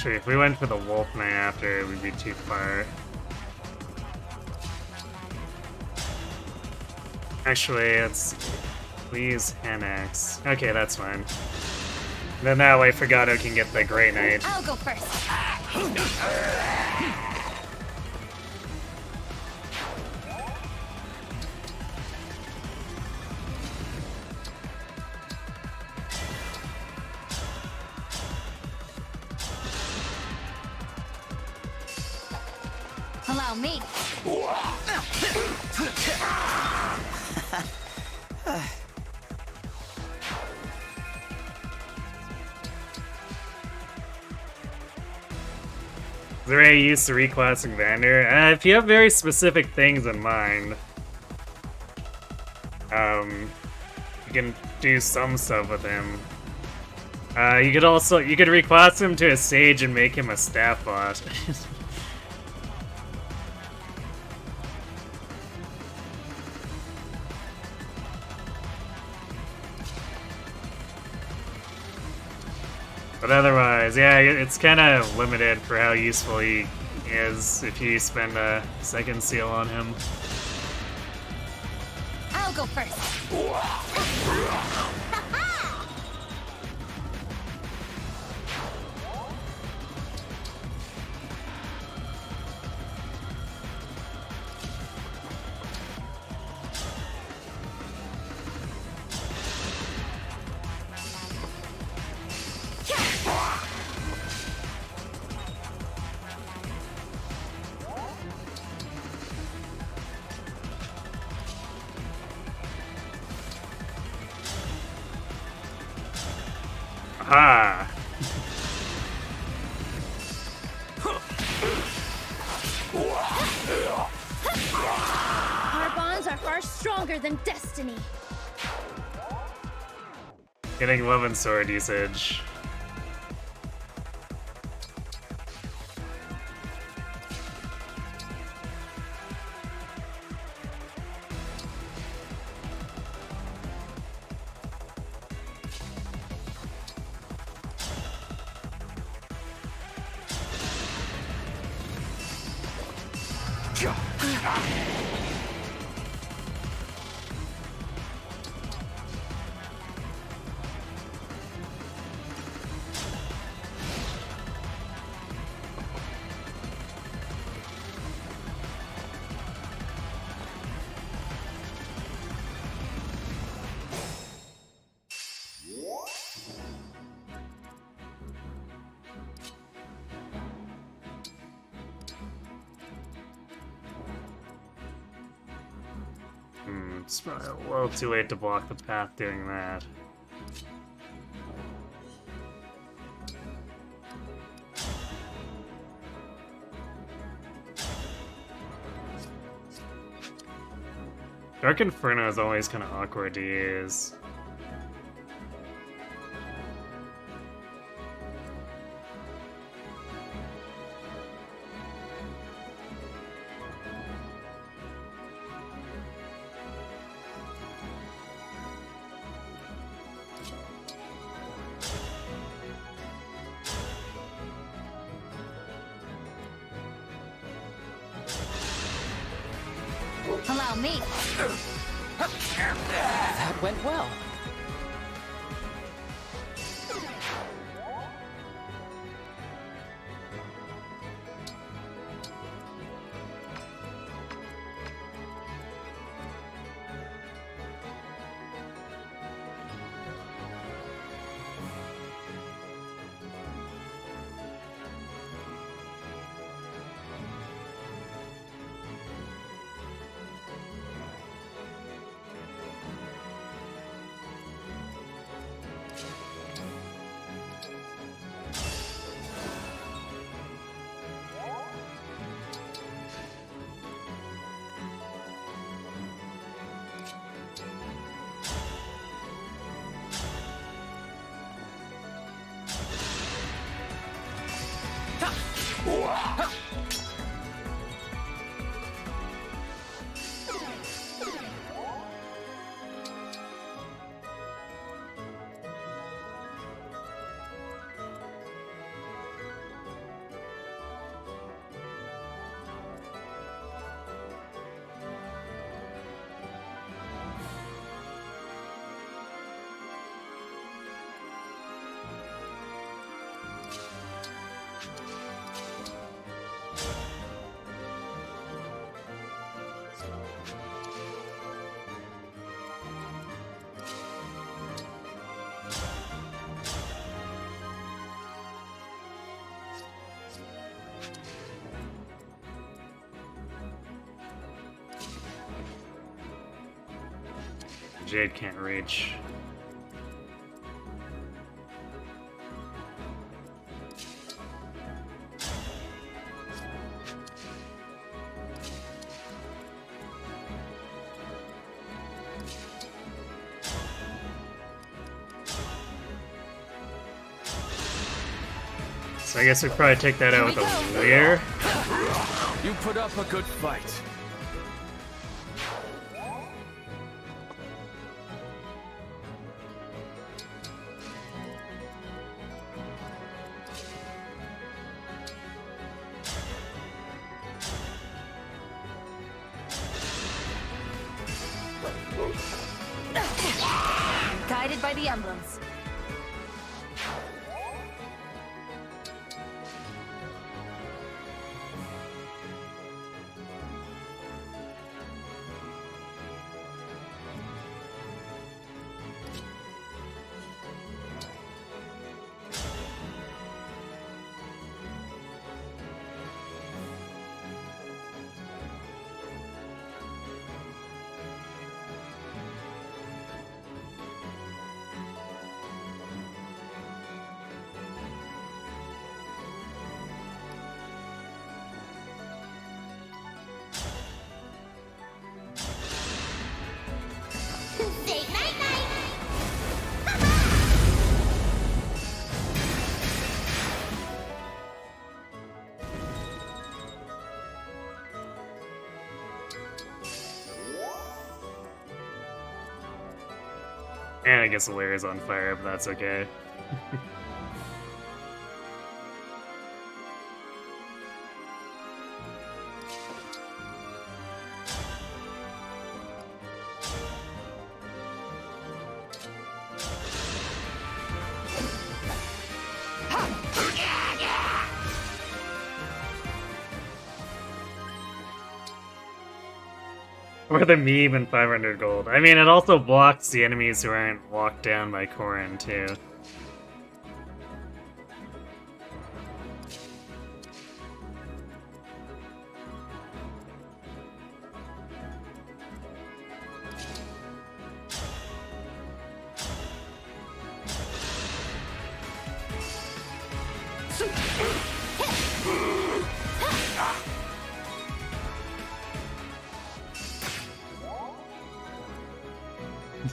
If we went for the Wolf Knight after, it would be too far. Actually, we use Hanex. Okay, that's fine. Then that way Fregado can get the Grey Knight. I'll go first. Allow me. Is there any use to reclassing Vander? If you have very specific things in mind, you can do some stuff with him. You could reclass him to a Sage and make him a staff bot. But otherwise, yeah, it's kind of limited for how useful he is if you spend a second seal on him. I'll go first. Aha! Our bonds are far stronger than destiny. Getting Love and Sword usage. It's probably a little too late to block the path doing that. Dark Inferno is always kind of awkward to use. Allow me. That went well. Jade can't reach. So I guess we probably take that out with a Leer. You put up a good fight. Guided by the emblems. And I guess the layer is on fire, but that's okay. Or the meme and 500 gold. I mean, it also blocks the enemies who aren't locked down by Corrin, too.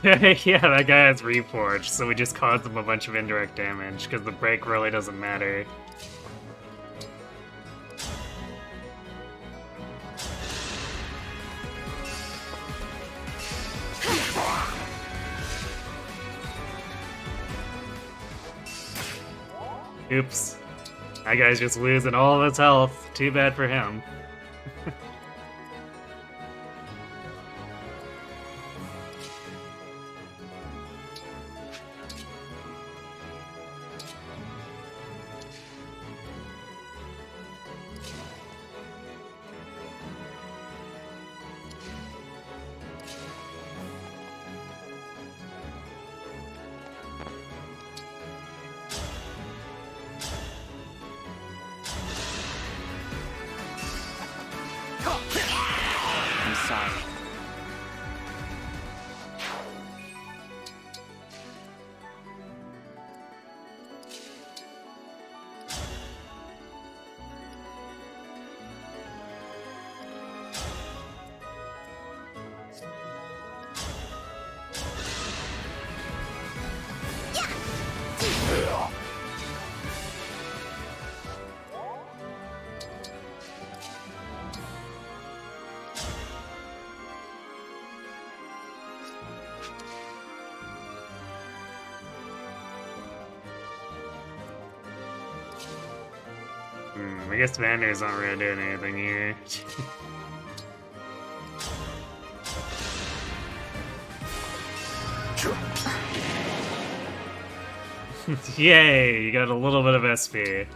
Yeah, that guy has Reforged, so we just caused him a bunch of indirect damage, because the break really doesn't matter. Oops. That guy's just losing all of his health. Too bad for him. I'm sorry. I guess Vander's not really doing anything here. Yay, you got a little bit of SP.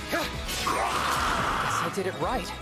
Guess I did it right.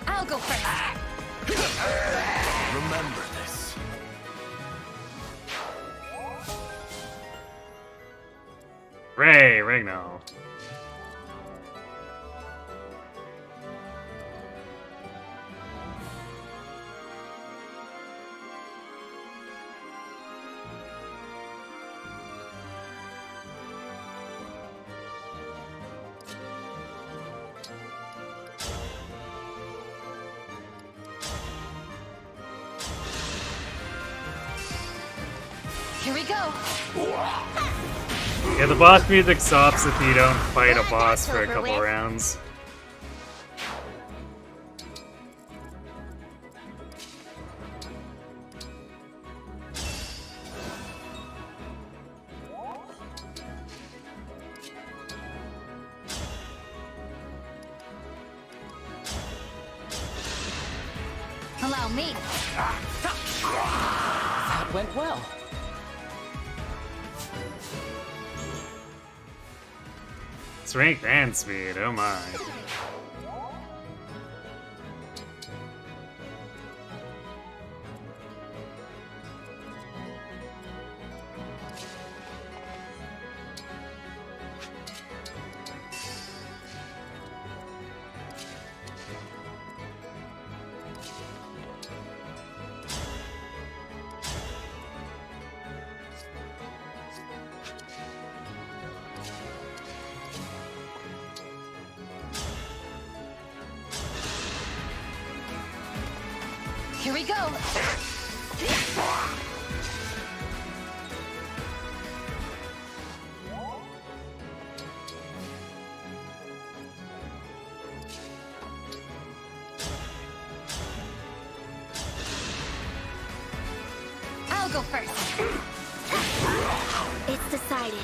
I'll go first. Remember this. Ray, Rignall. Here we go. Yeah, the boss music stops if you don't fight a boss for a couple rounds. Allow me. That went well. Strength and speed, oh my. Here we go. I'll go first. It's decided.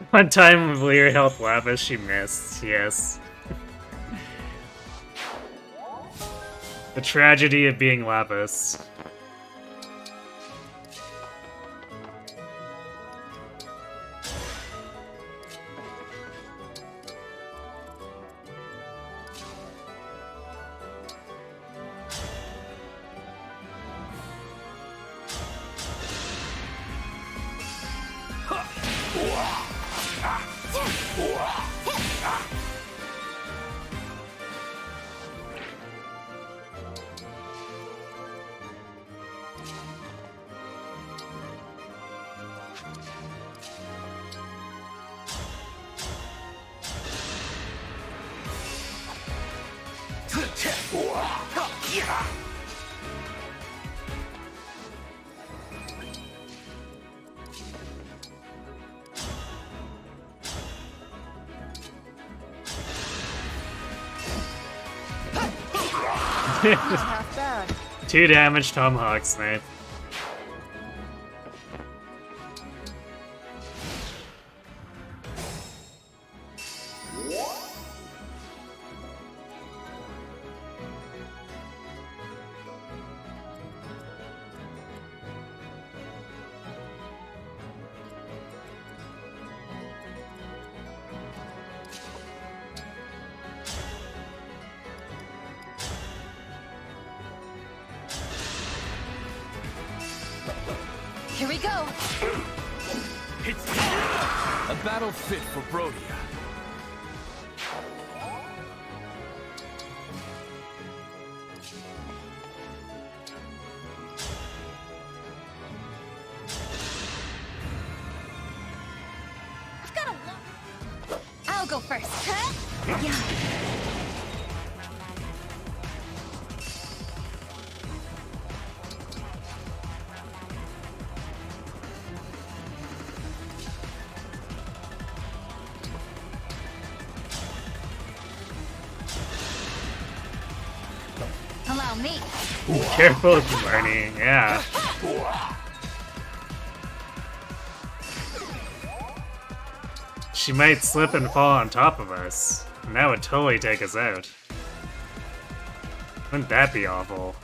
One time with Lear health Lapis, she missed, yes. The tragedy of being Lapis. Half bad. 2 damage, Tomahawk Snipe. Here we go. It's a battle fit for Brodia. I've got a lot. I'll go first. Huh? Yeah. Allow me. Careful, Barney, yeah. She might slip and fall on top of us, and that would totally take us out. Wouldn't that be awful?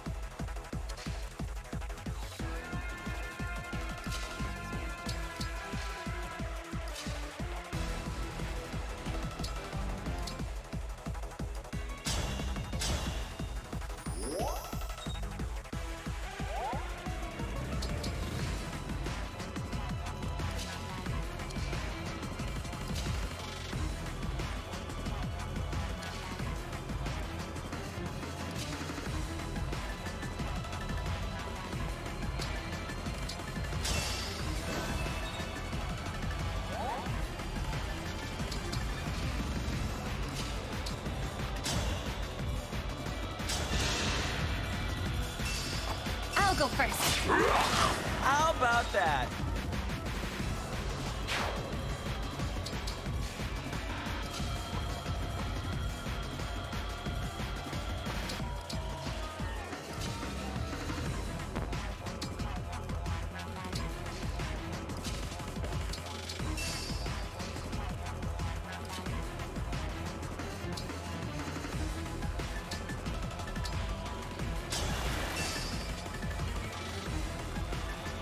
go first. How about that?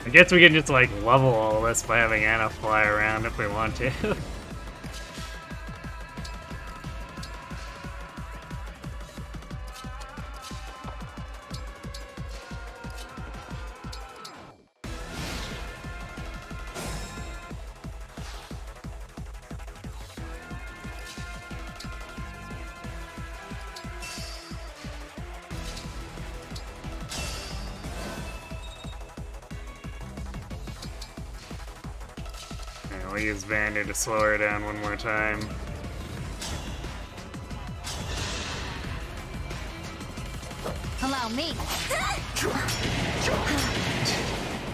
I guess we can just, like, level all this by having Anna fly around if we want to. We'll use Vander to slow her down one more time. Allow me.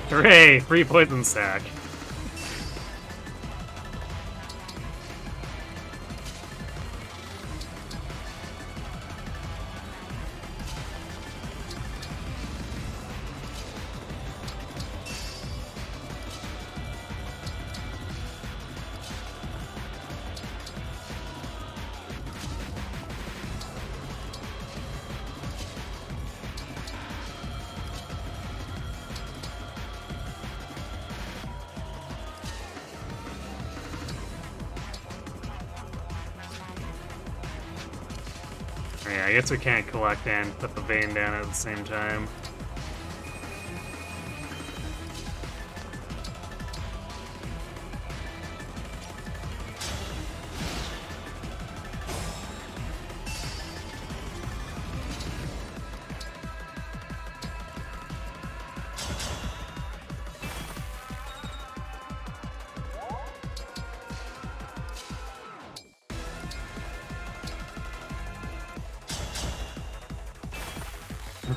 Hooray! Free poison sack. Yeah, I guess we can't collect and put the vein down at the same time.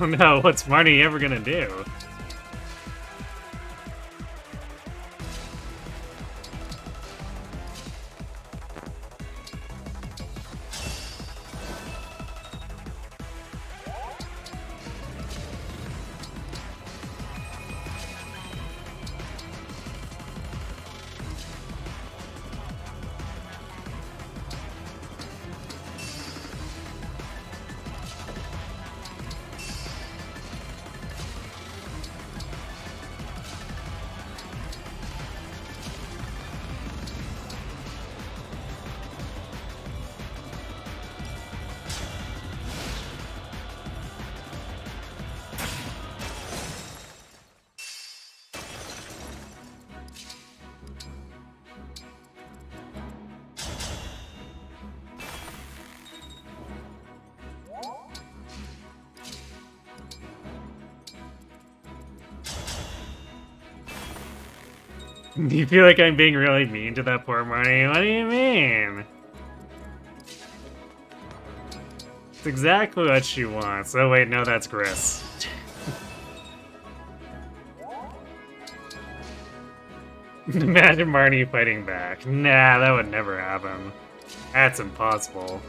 Oh no, what's Marnie ever gonna do? Do you feel like I'm being really mean to that poor Marnie? What do you mean? It's exactly what she wants. Oh wait, no, that's Gris. Imagine Marnie fighting back. Nah, that would never happen. That's impossible.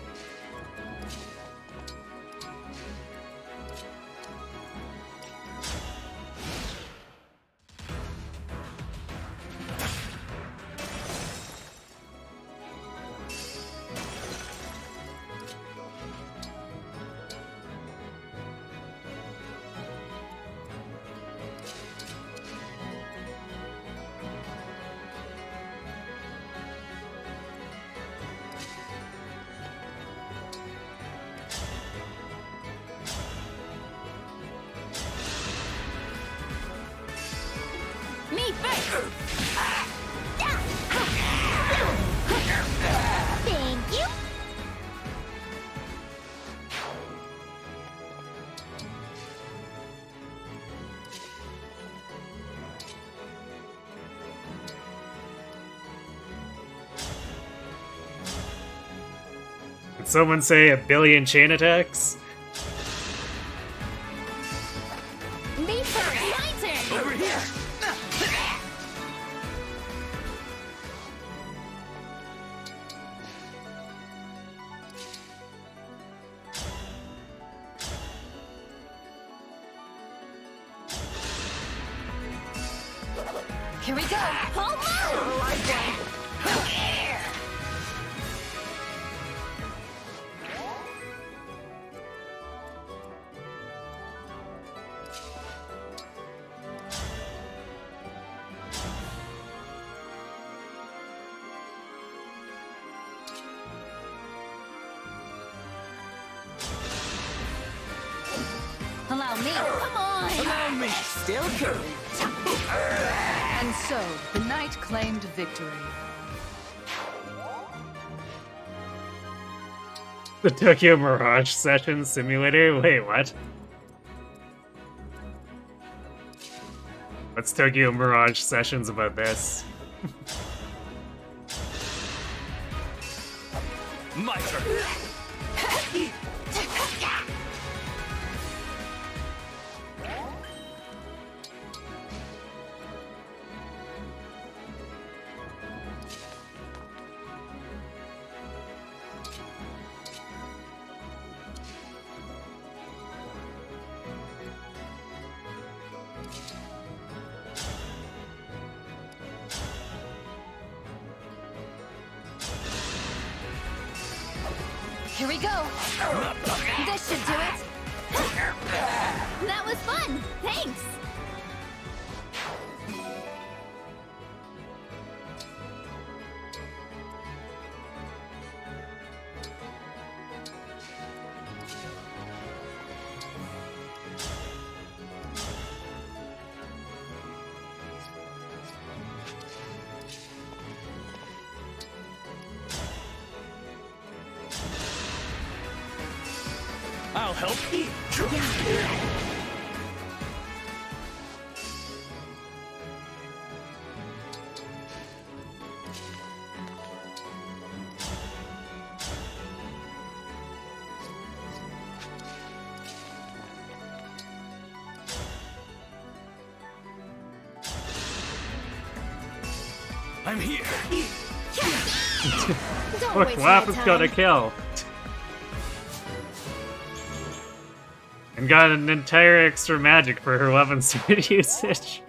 Me first. Thank you. Did someone say 1 billion chain attacks? Me first. Here we go. Allow me. Come on. Allow me. Still cool. And so, the knight claimed victory. The Tokyo Mirage Session Simulator? Wait, what? What's Tokyo Mirage Sessions about this? My turn. Here we go. This should do it. That was fun. Thanks. I'll help. I'm here. Don't Look, waste my Laugh is time. gonna kill. And got an entire extra magic for her weapon suit usage.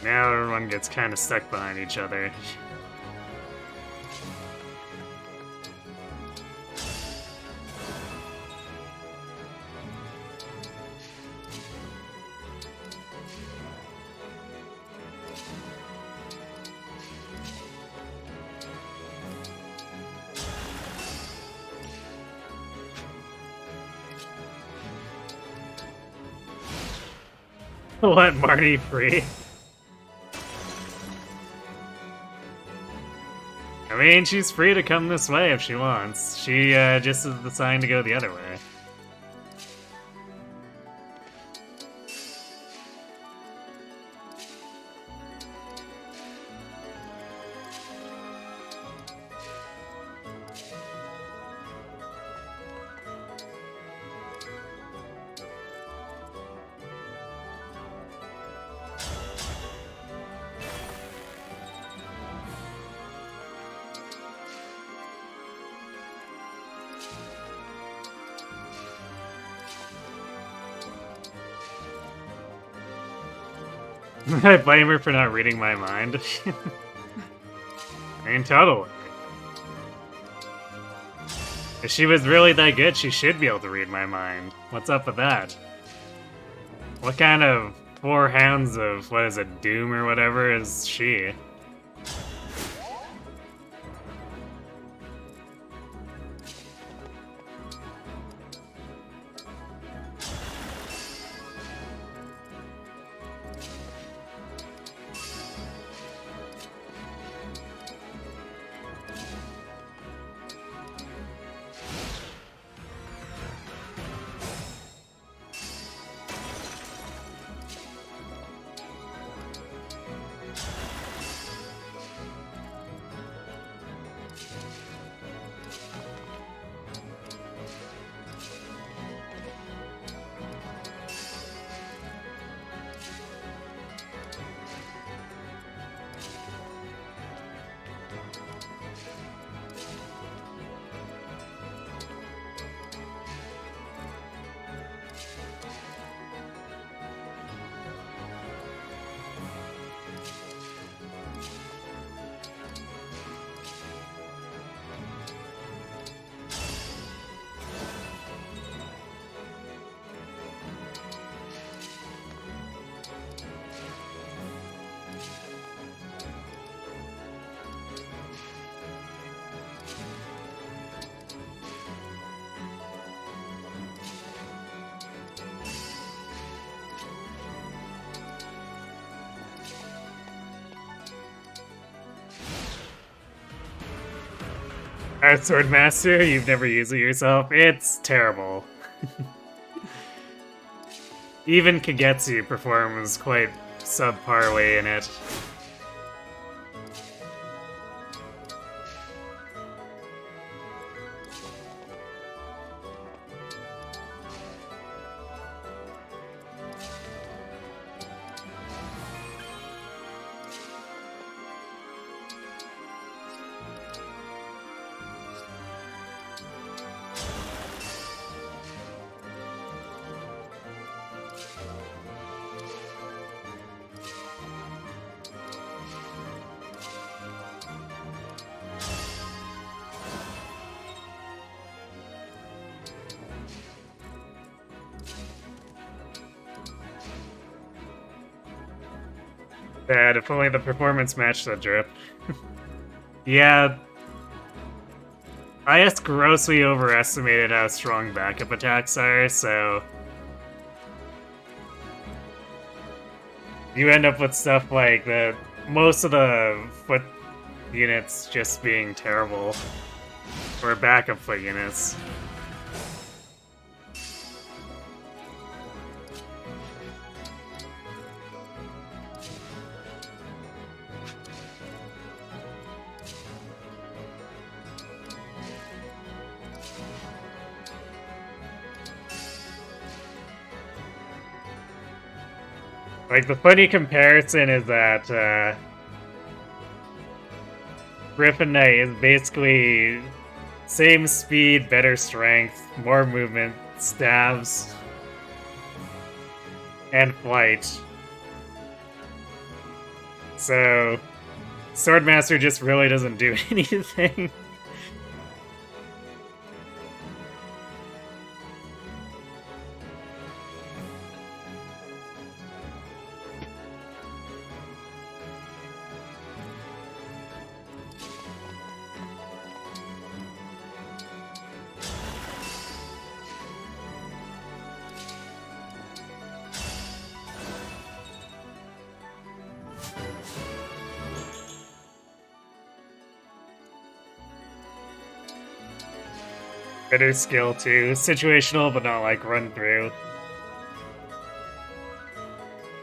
Now everyone gets kind of stuck behind each other. Let Marty free. I mean, she's free to come this way if she wants. She just is deciding to go the other way. I blame her for not reading my mind. I mean, totally. If she was really that good, she should be able to read my mind. What's up with that? What kind of 4 hounds of, what is it, Doom or whatever is she? Swordmaster, you've never used it yourself? It's terrible. Even Kagetsu performs quite subpar way in it. Bad, if only the performance matched the drip. Yeah. IS grossly overestimated how strong backup attacks are, so... you end up with stuff like most of the foot units just being terrible. Or backup foot units. Like, the funny comparison is that, Griffin Knight is basically same speed, better strength, more movement, stabs, and flight. So, Swordmaster just really doesn't do anything. Better skill too. Situational, but not like run through.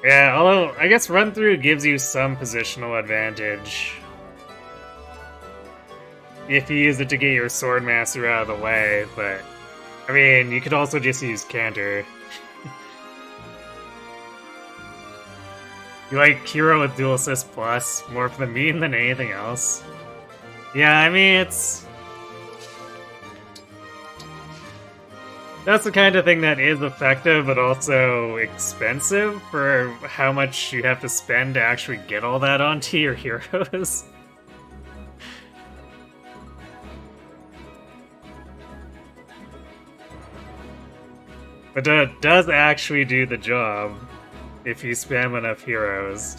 Yeah, although I guess run through gives you some positional advantage. If you use it to get your Swordmaster out of the way, but I mean, you could also just use Canter. You like Hero with Dual Assist Plus more for the meme than anything else. Yeah, I mean, it's... That's the kind of thing that is effective, but also expensive for how much you have to spend to actually get all that onto your heroes. But it does actually do the job if you spam enough heroes.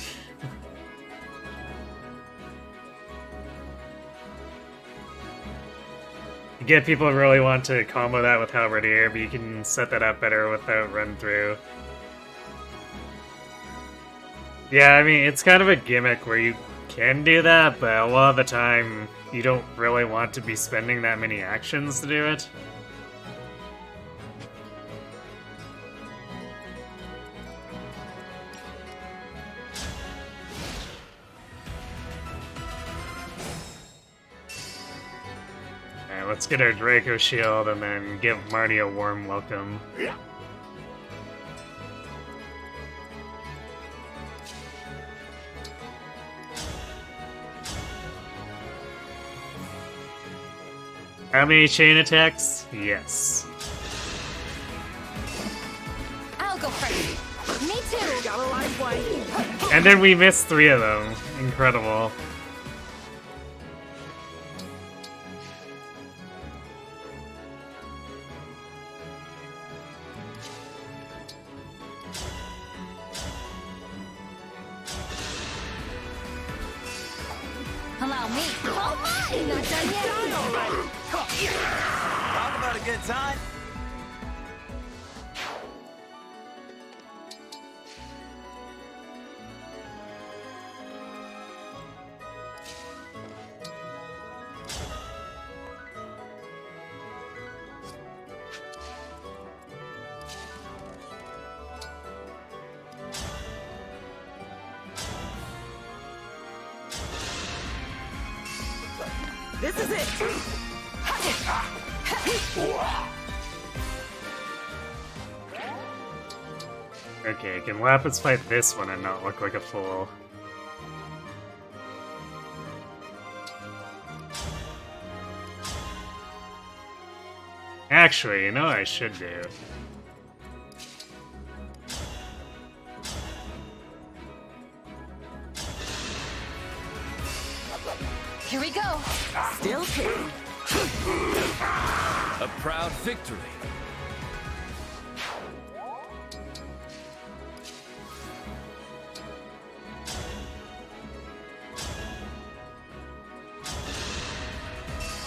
You get people who really want to combo that with Halberdier, but you can set that up better without run through. Yeah, I mean, it's kind of a gimmick where you can do that, but a lot of the time you don't really want to be spending that many actions to do it. Let's get our Draco Shield and then give Marty a warm welcome. How many chain attacks? Yes. I'll go first. Me too. Got a live one. And then we missed 3 of them. Incredible. Allow me. Oh my! Not done yet. Talk about a good time. This is it. Okay, can Lapis fight this one and not look like a fool? Actually, you know what I should do? Here we go. Still two. A proud victory.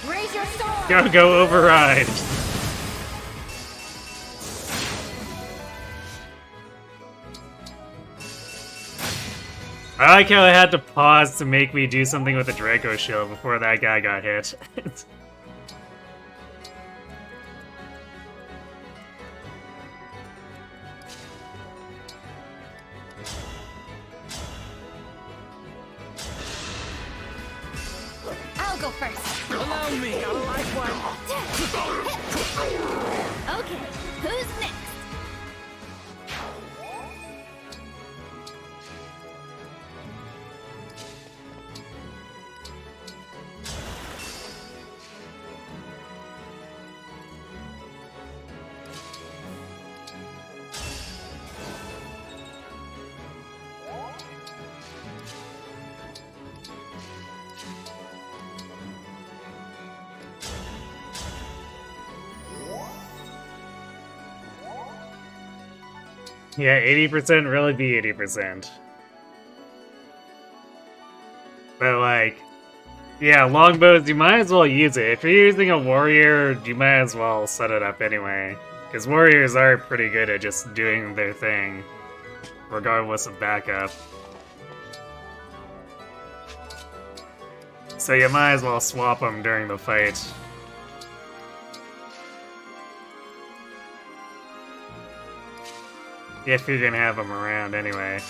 Raise your sword. Go override. I like how I had to pause to make me do something with the Draco Shield before that guy got hit. I'll go first. Allow me. Got a live one. Okay, who's next? Yeah, 80% really be 80%. But like, yeah, longbows, you might as well use it. If you're using a warrior, you might as well set it up anyway. Because warriors are pretty good at just doing their thing, regardless of backup. So you might as well swap them during the fight. If you're gonna have them around anyway.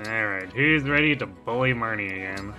Alright, who's ready to bully Marnie again?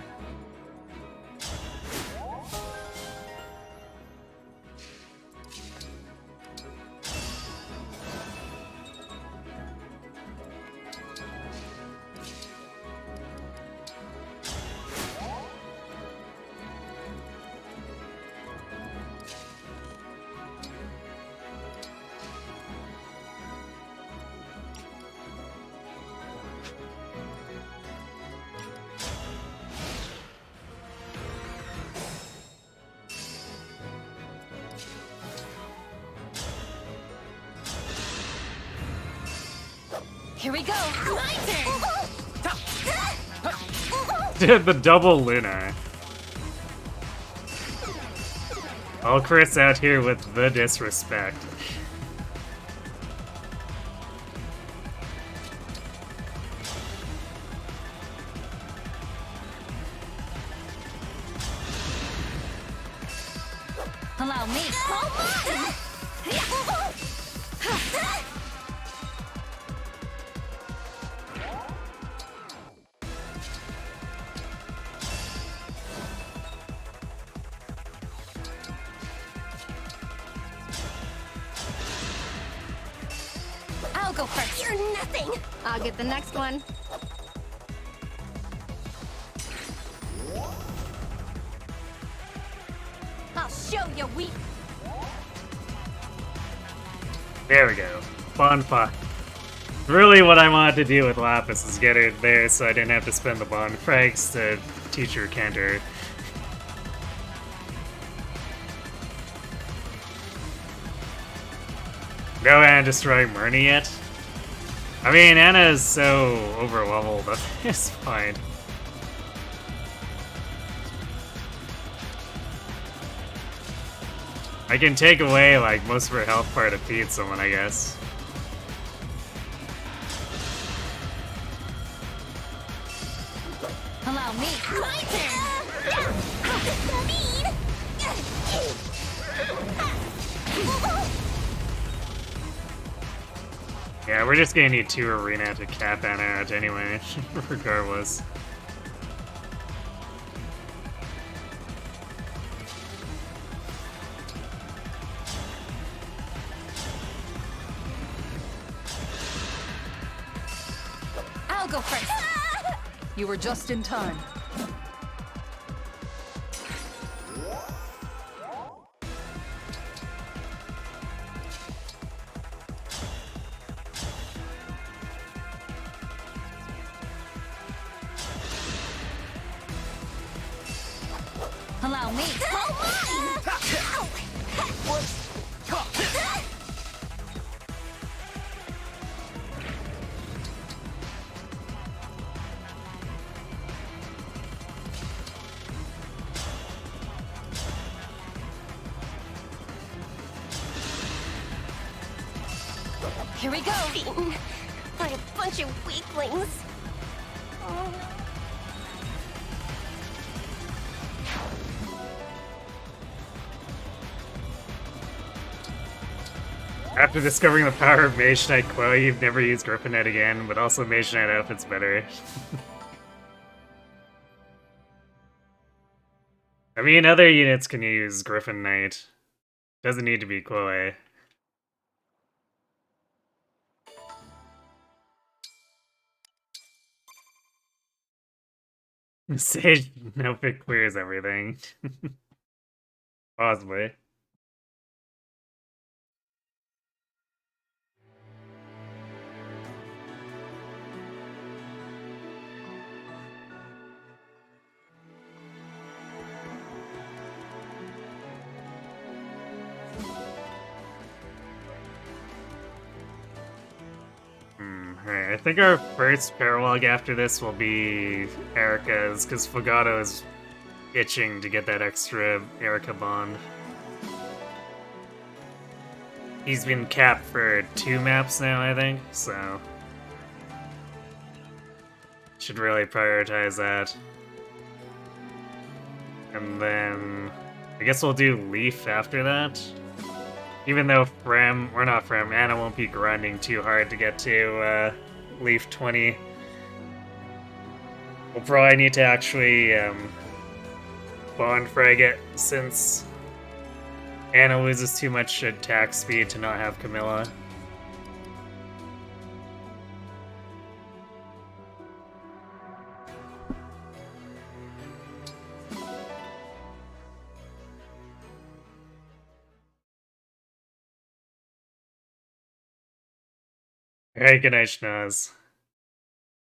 Here we go. My turn. Did the double Luna. All Chris out here with the disrespect. Allow me. I'll go first. You're nothing. I'll get the next one. I'll show you weak. There we go. Bonfire. Really what I wanted to do with Lapis is get her there so I didn't have to spend the bond frags to teach her Canter. No Anna destroying Murny yet? I mean, Anna is so overleveled, but it's fine. I can take away, like, most of her health bar to feed someone, I guess. Allow me. My turn. Yeah, we're just gonna need 2 arena to cap Anna out anyway, regardless. I'll go first. You were just in time. Allow me. Here we go. Beaten by a bunch of weaklings. After discovering the power of Mage Knight Chloe, you've never used Griffin Knight again, but also Mage Knight outfit's better. I mean, other units can use Griffin Knight. Doesn't need to be Chloe. Sage no pick clears everything. Possibly. Alright, I think our first paralog after this will be Erica's, because Fogado is itching to get that extra Erica bond. He's been capped for 2 maps now, I think, so should really prioritize that. And then I guess we'll do Leaf after that. Even though Anna won't be grinding too hard to get to Leaf 20. We'll probably need to actually bond frag it since Anna loses too much attack speed to not have Camilla. Alright, good night, Schnoz.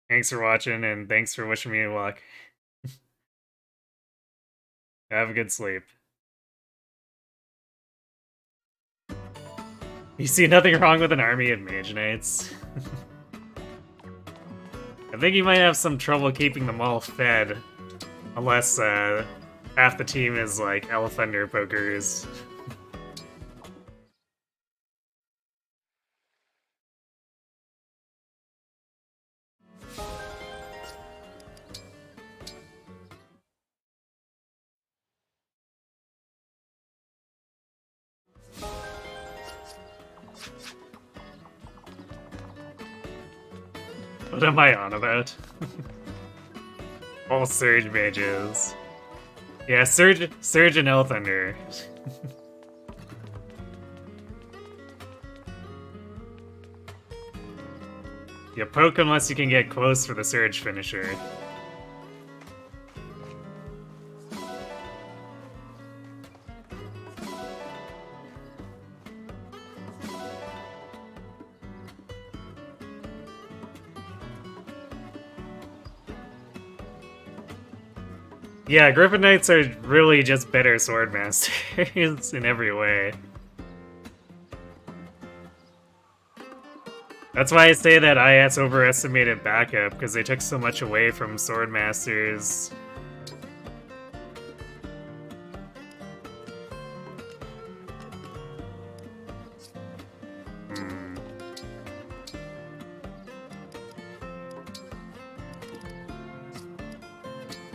Thanks for watching, and thanks for wishing me luck. Have a good sleep. You see nothing wrong with an army of Mage Knights. I think you might have some trouble keeping them all fed. Unless, half the team is, like, Elephender pokers. What am I on about? All Surge mages. Yeah, Surge and Elthunder. You poke unless you can get close for the Surge finisher. Yeah, Griffin Knights are really just better Swordmasters in every way. That's why I say that IS overestimated backup, because they took so much away from Swordmasters.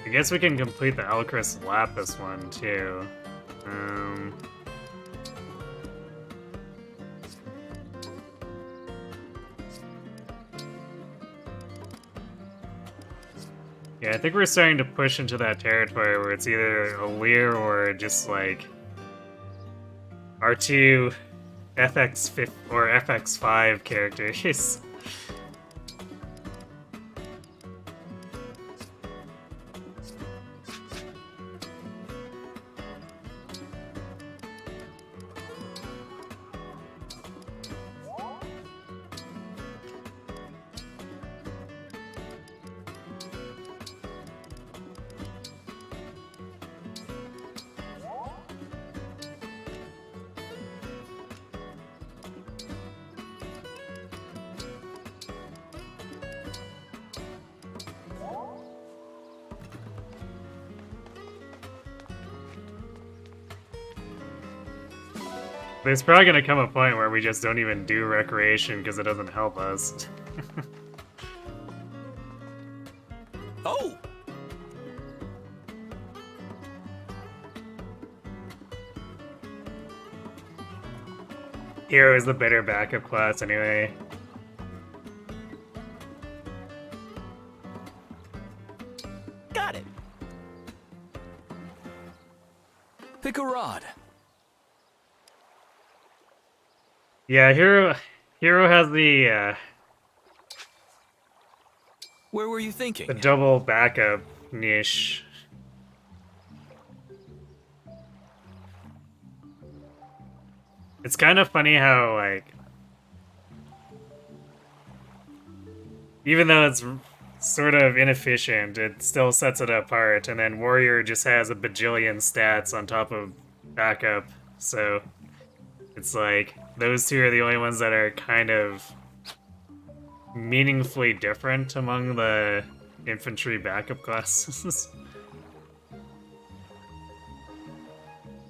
I guess we can complete the Alcris Lapis one, too. Yeah, I think we're starting to push into that territory where it's either a Leer or just, like, R2 FX5 or FX5 characters. There's probably gonna come a point where we just don't even do recreation because it doesn't help us. Oh! Hero is the better backup class anyway. Got it! Pick a rod. Yeah, Hero has the Where were you thinking? the double backup niche. It's kind of funny how, like, even though it's sort of inefficient, it still sets it apart, and then Warrior just has a bajillion stats on top of backup, so it's like, those two are the only ones that are kind of meaningfully different among the infantry backup classes.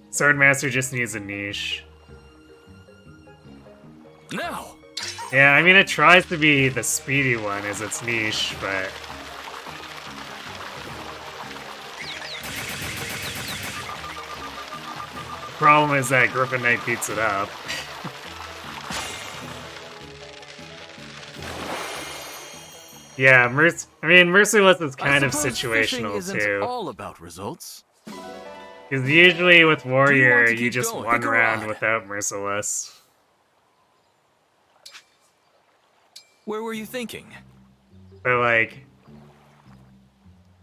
Swordmaster just needs a niche. Now! Yeah, I mean, it tries to be the speedy one as its niche, but the problem is that Griffin Knight beats it up. Yeah, Merciless is kind of situational isn't too. All about results. Because usually with Warrior, you you just going? one Pick a round rod. without Merciless. Where were you thinking? But like,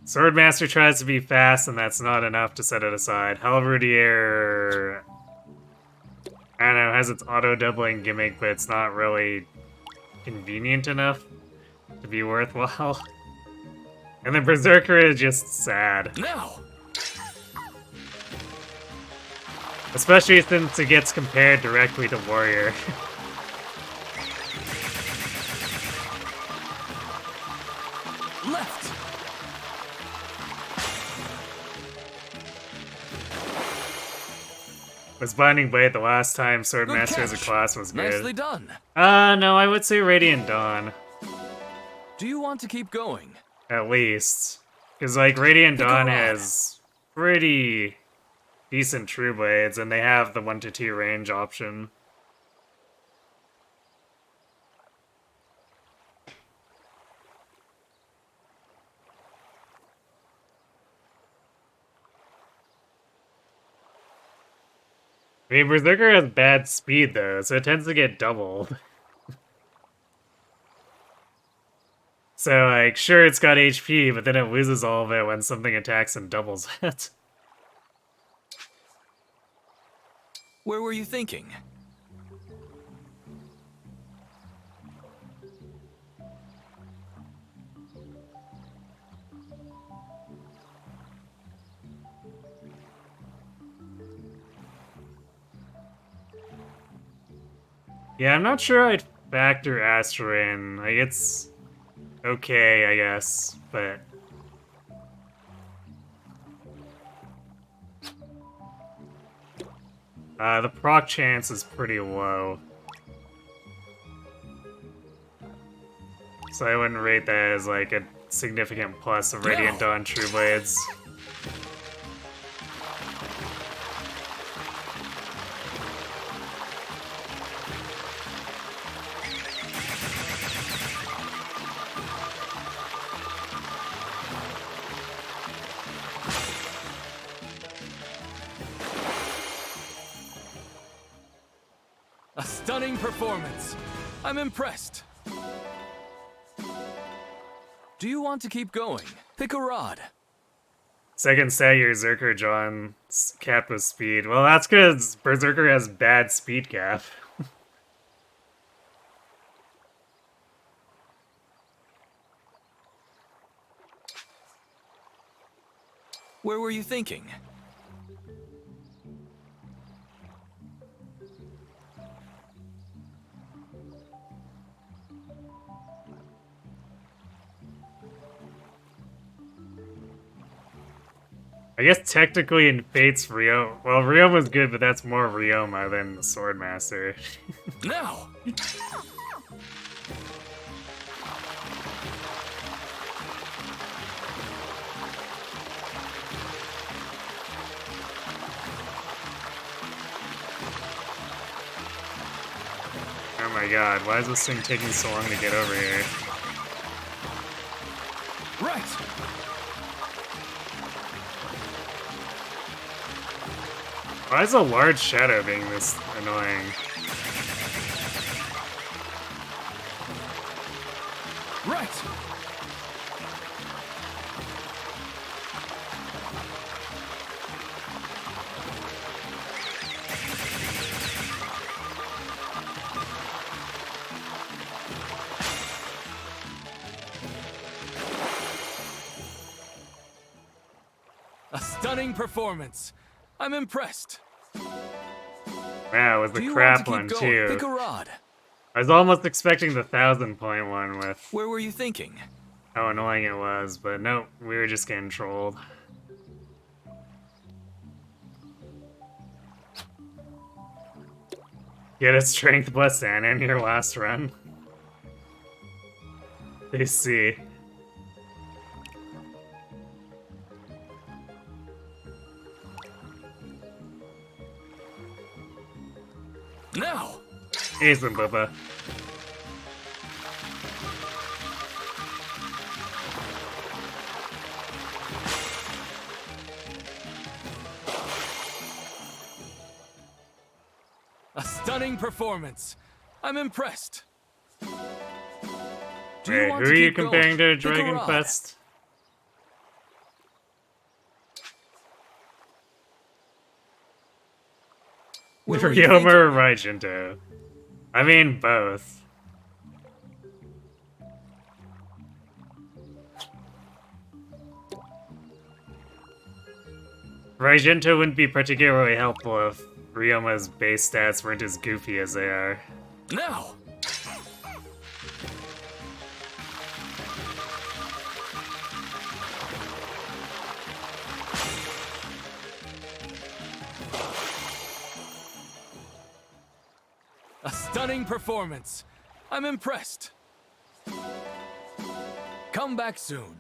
Swordmaster tries to be fast, and that's not enough to set it aside. Halberdier, I don't know, has its auto-doubling gimmick, but it's not really convenient enough to be worthwhile. And then Berserker is just sad. Now! Especially since it gets compared directly to Warrior. Left. Was Binding Blade the last time Good Swordmaster as a catch. class was good? Nicely done. No, I would say Radiant Dawn. Do you want to keep going? At least. Because, like, Radiant Pick a Dawn rod. has pretty decent True Blades, and they have the 1-2 range option. I mean, Berserker has bad speed, though, so it tends to get doubled. So, like, sure, it's got HP, but then it loses all of it when something attacks and doubles it. Where were you thinking? Yeah, I'm not sure I'd factor Astra in. Like, it's okay, I guess, but... the proc chance is pretty low. So I wouldn't rate that as, like, a significant plus of Radiant Dawn True Blades. A stunning performance. I'm impressed. Do you want to keep going? Pick a rod. Second stat, your Berserker John's capped with speed. Well, that's because Berserker has bad speed cap. Where were you thinking? I guess technically in Fate's Ryoma... Well, Ryoma's good, but that's more Ryoma than the Swordmaster. Now! Oh my god, why is this thing taking so long to get over here? Right! Why is a large shadow being this annoying? Right! A stunning performance. I'm impressed. Wow, it was the Do you crap want to one keep going? too. Pick a rod. I was almost expecting the 1,000-point one with Where were you thinking? how annoying it was, but nope, we were just getting trolled. Get a strength plus Anna in your last run. They see. Now! Ethan, Bubba. A stunning performance. I'm impressed. Do Wait, want who to are you keep going? comparing to Pick a Dragon rod. Quest? Where were you Ryoma thinking? or Raijinto? I mean, both. Raijinto wouldn't be particularly helpful if Ryoma's base stats weren't as goofy as they are. Now! stunning performance. I'm impressed. Come back soon.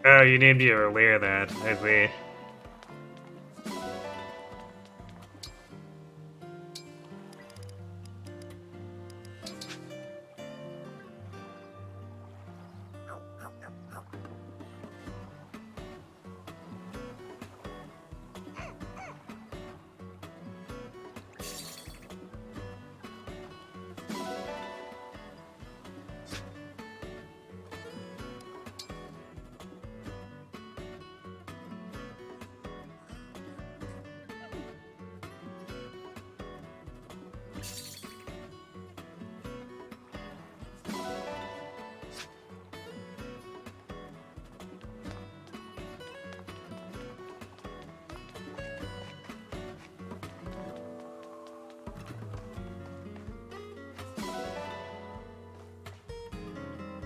Oh, you named you earlier that, I see.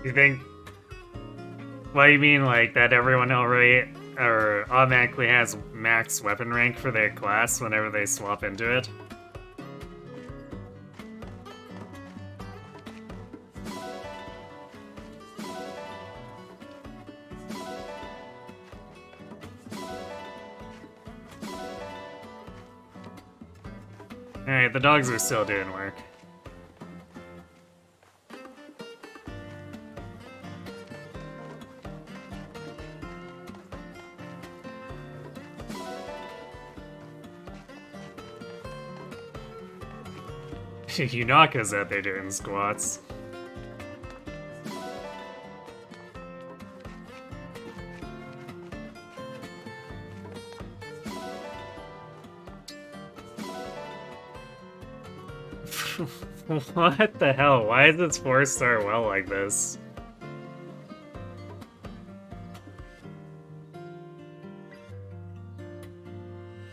You think... What do you mean, like, that everyone already or automatically has max weapon rank for their class whenever they swap into it? Alright, the dogs are still doing work. Yunaka's out there doing squats. What the hell? Why is this 4-star well like this?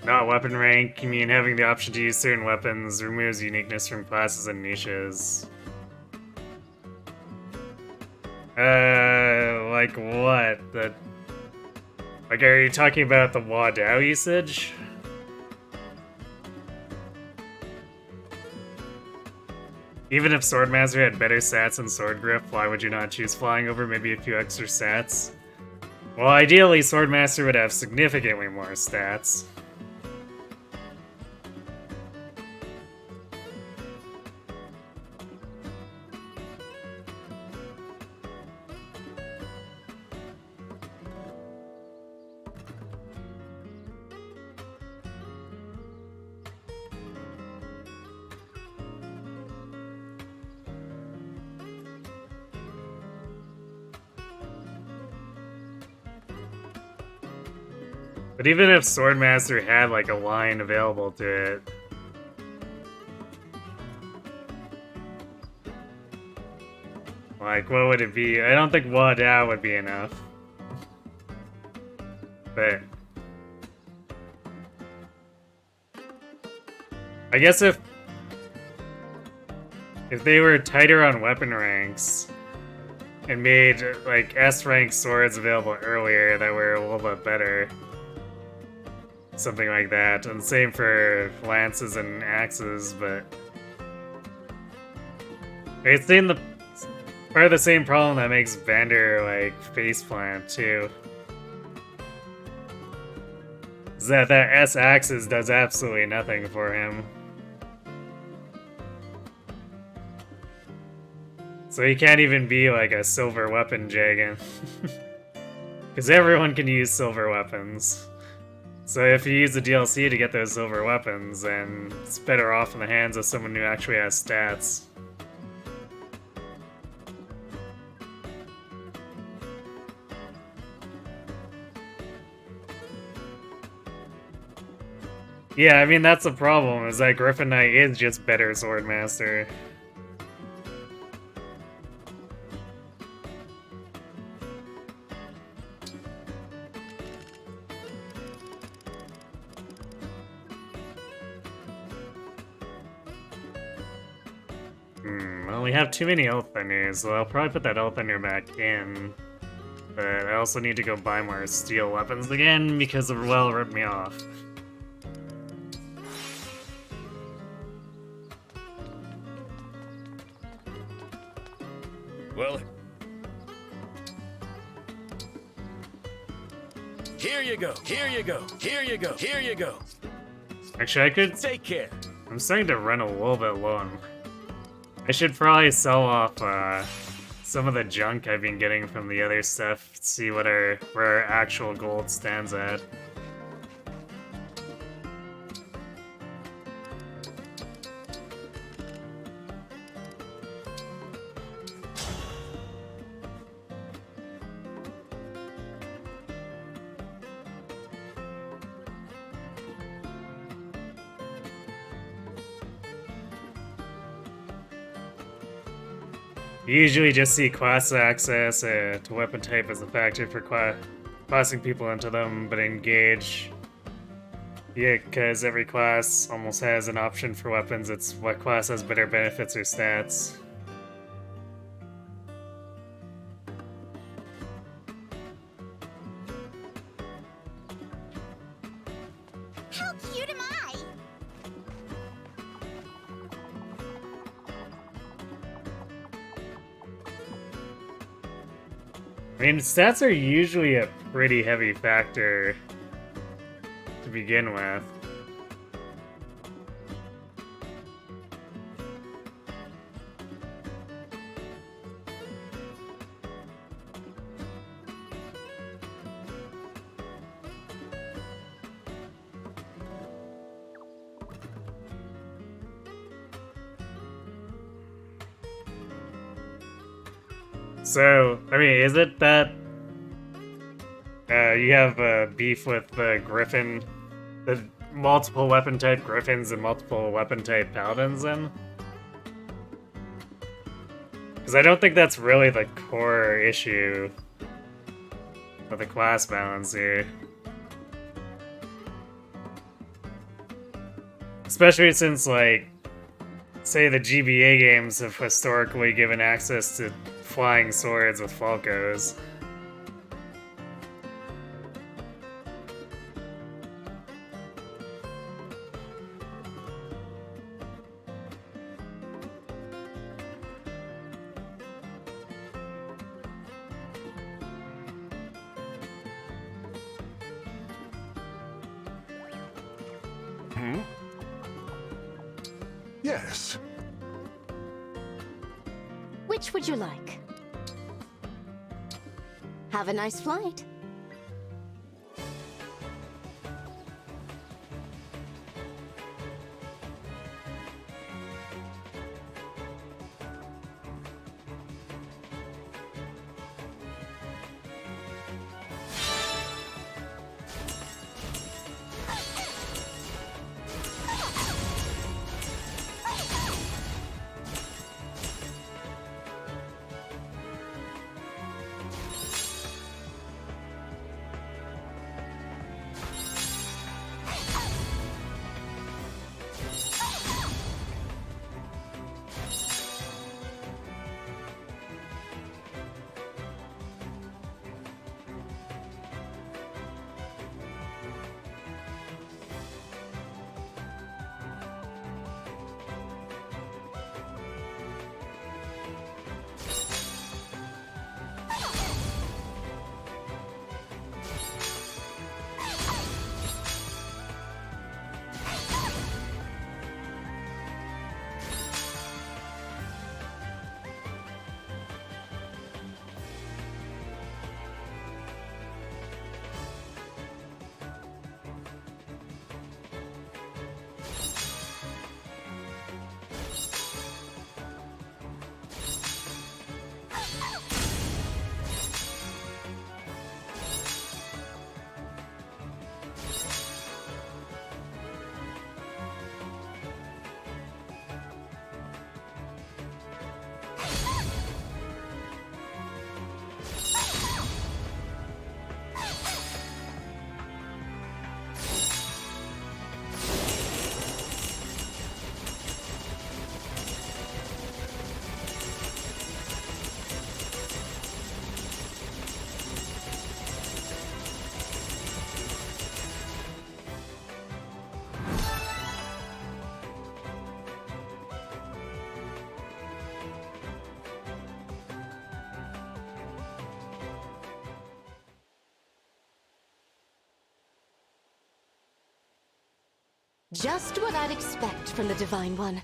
Not weapon rank, you mean having the option to use certain weapons removes uniqueness from classes and niches. Like what? Like, are you talking about the Wadao usage? Even if Swordmaster had better stats and sword grip, why would you not choose flying over maybe a few extra stats? Well, ideally, Swordmaster would have significantly more stats. But even if Swordmaster had, like, a line available to it... Like, what would it be? I don't think Wadao would be enough. But... I guess if they were tighter on weapon ranks and made, like, S-rank swords available earlier that were a little bit better... Something like that, and same for lances and axes, but it's in the part of the same problem that makes Vander like faceplant too. Is that S axis does absolutely nothing for him. So he can't even be like a silver weapon Jagan. Because everyone can use silver weapons. So if you use the DLC to get those silver weapons, then it's better off in the hands of someone who actually has stats. Yeah, I mean, that's the problem, is that Griffin Knight is just better Swordmaster. Well, we have too many health thunders, so I'll probably put that health thunder back in. But I also need to go buy more steel weapons again because the well ripped me off. Well, here you go. Here you go. Here you go. Here you go. Actually, I could... Take care. I'm starting to run a little bit low on... I should probably sell off some of the junk I've been getting from the other stuff, see what where our actual gold stands at. You usually just see class access to weapon type as a factor for classing people into them, but engage, yeah, because every class almost has an option for weapons. It's what class has better benefits or stats. How cute am I? I mean, stats are usually a pretty heavy factor to begin with. So, I mean, is it that you have beef with the Griffin, the multiple weapon type Griffins and multiple weapon type Paladins then? Because I don't think that's really the core issue with the class balance here. Especially since, like, say the GBA games have historically given access to flying swords with Falcos. Yes. Which would you like? Have a nice flight. Just what I'd expect from the Divine One.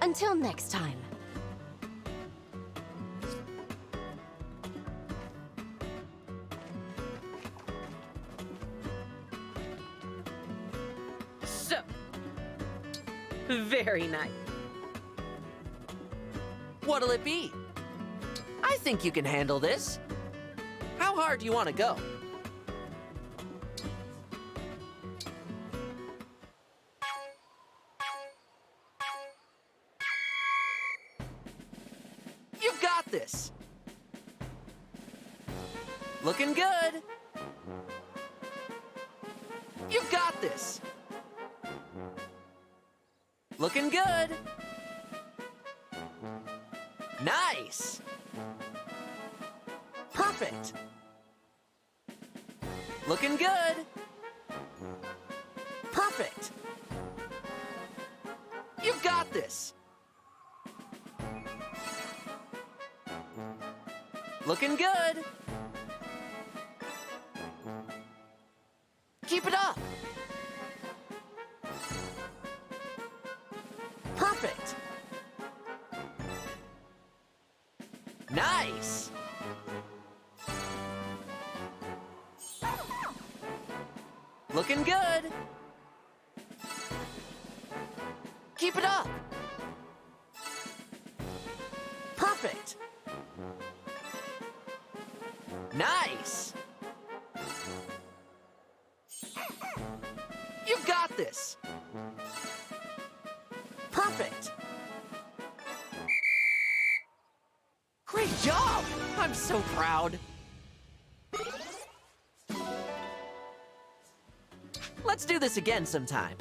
Until next time. So, very nice. What'll it be? I think you can handle this. How hard do you want to go? You got this. Looking good. You got this. Looking good. Nice. Perfect. Looking good. Perfect. You got this. Looking good. Keep it up. Perfect. Nice. Looking good. Keep it up. Perfect. Nice. You got this. Perfect. Great job! I'm so proud. Let's do this again sometime.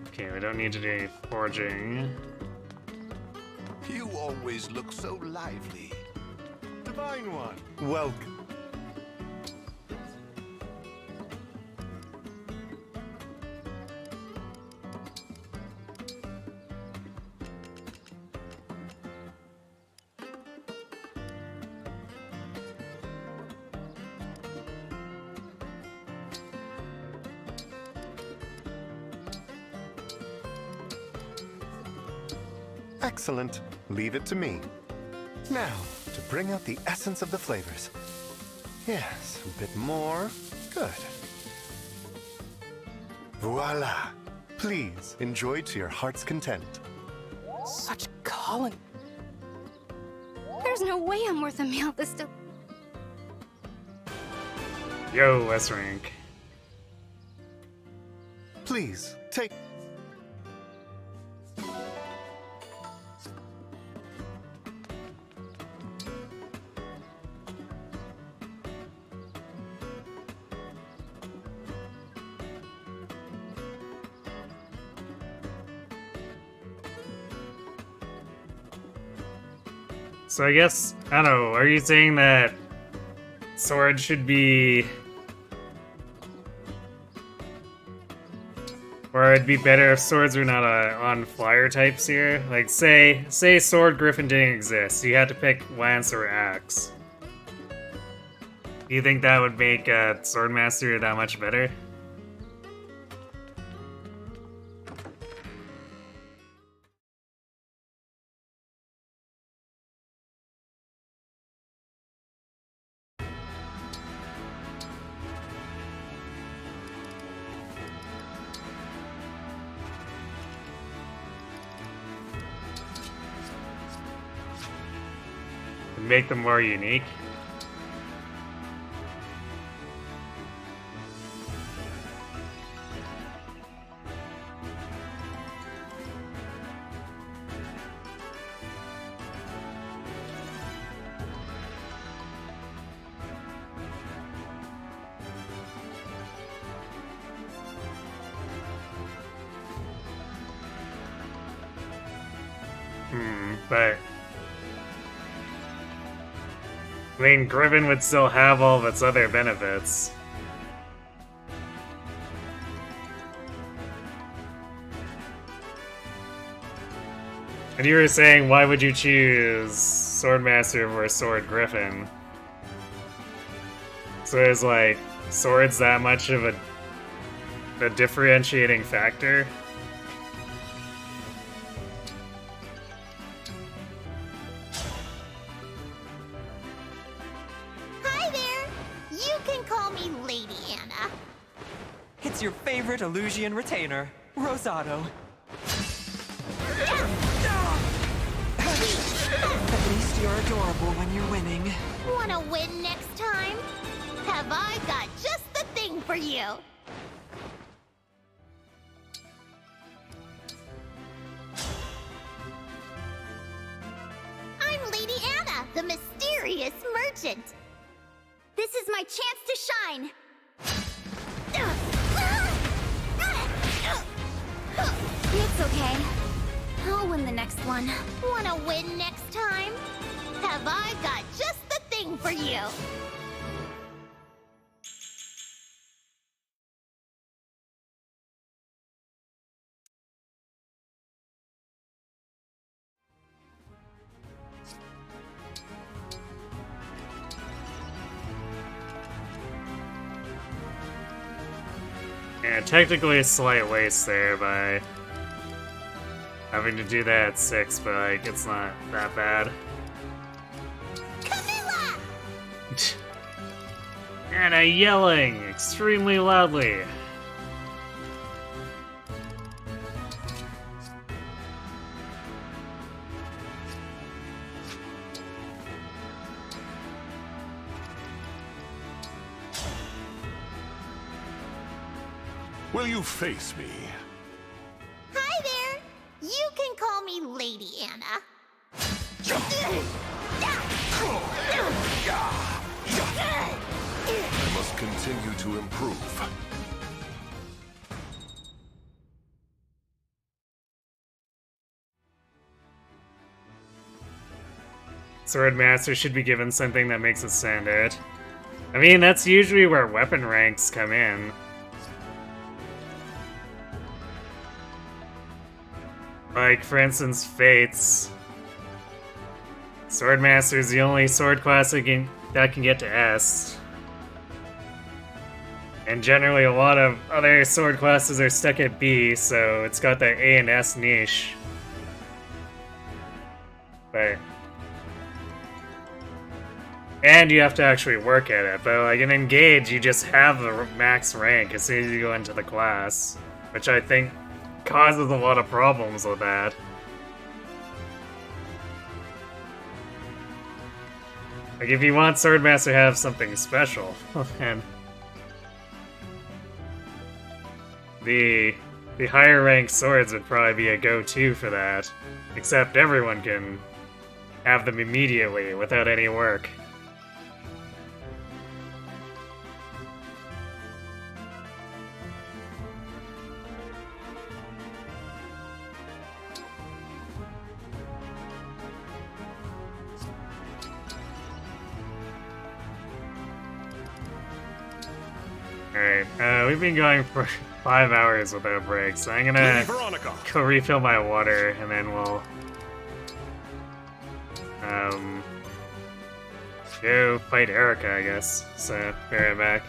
Okay, we don't need to do any forging. You always look so lively. Divine One, welcome. Excellent. Leave it to me. Now, to bring out the essence of the flavors. Yes, a bit more. Good. Voila! Please, enjoy to your heart's content. Such calling. There's no way I'm worth a meal this del- Yo, S rank. Please, take... So I guess, I don't know, are you saying that sword should be... Or it'd be better if swords were not on flyer types here? Like, say Sword Griffin didn't exist, you had to pick Lance or Axe. Do you think that would make Swordmaster that much better? Make them more unique. But I mean, Griffin would still have all of its other benefits. And you were saying, why would you choose Swordmaster over Sword Griffin? So is like swords that much of a differentiating factor? Hi there! You can call me Lady Anna. It's your favorite Illusian retainer, Rosado. At least you're adorable when you're winning. Wanna win next time? Have I got just the thing for you? I'm Lady Anna, the mysterious merchant. This is my chance to shine. It's okay. I'll win the next one. Wanna win next time? Have I got just the thing for you? Yeah, technically a slight waste there by having to do that at 6, but like, it's not that bad. Camilla! Anna yelling extremely loudly. Will you face me? Hi there! You can call me Lady Anna. I must continue to improve. Swordmaster should be given something that makes it stand out. I mean, that's usually where weapon ranks come in. Like, for instance, Fates. Swordmaster is the only sword class that can get to S. And generally a lot of other sword classes are stuck at B, so it's got that A and S niche. But... and you have to actually work at it, but like in Engage, you just have the max rank as soon as you go into the class. Which I think causes a lot of problems with that. Like, if you want Swordmaster to have something special, then the higher ranked swords would probably be a go-to for that. Except everyone can have them immediately without any work. Alright, we've been going for 5 hours without breaks, so I'm gonna go refill my water, and then we'll go fight Erica, I guess. So, be right back.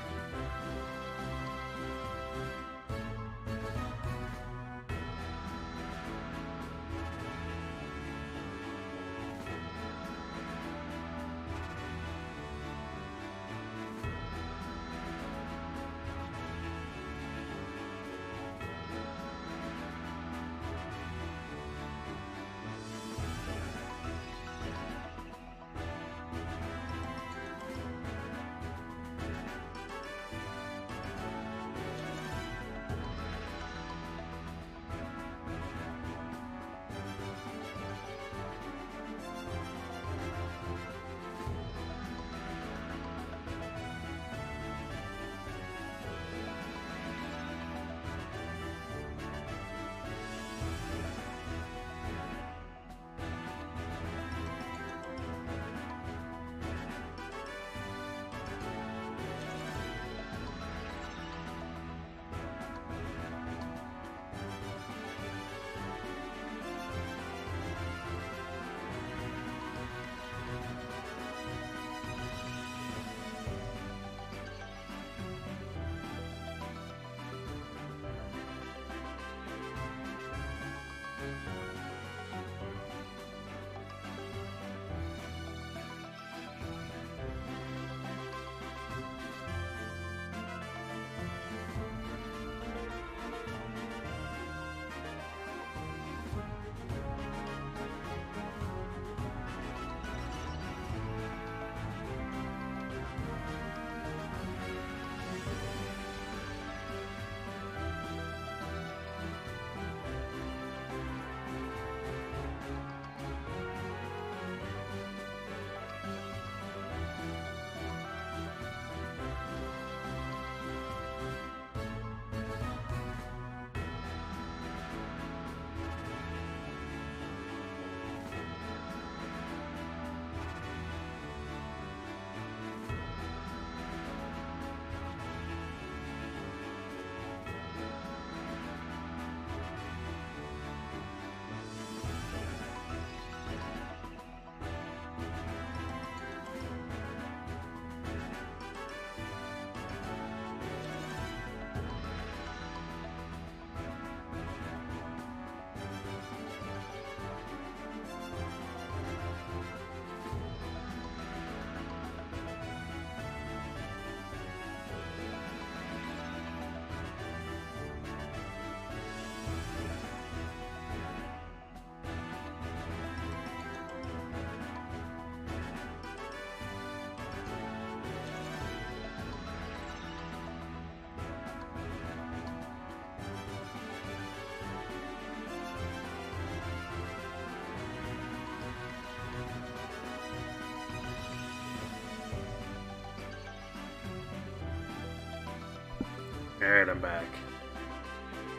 Alright, I'm back.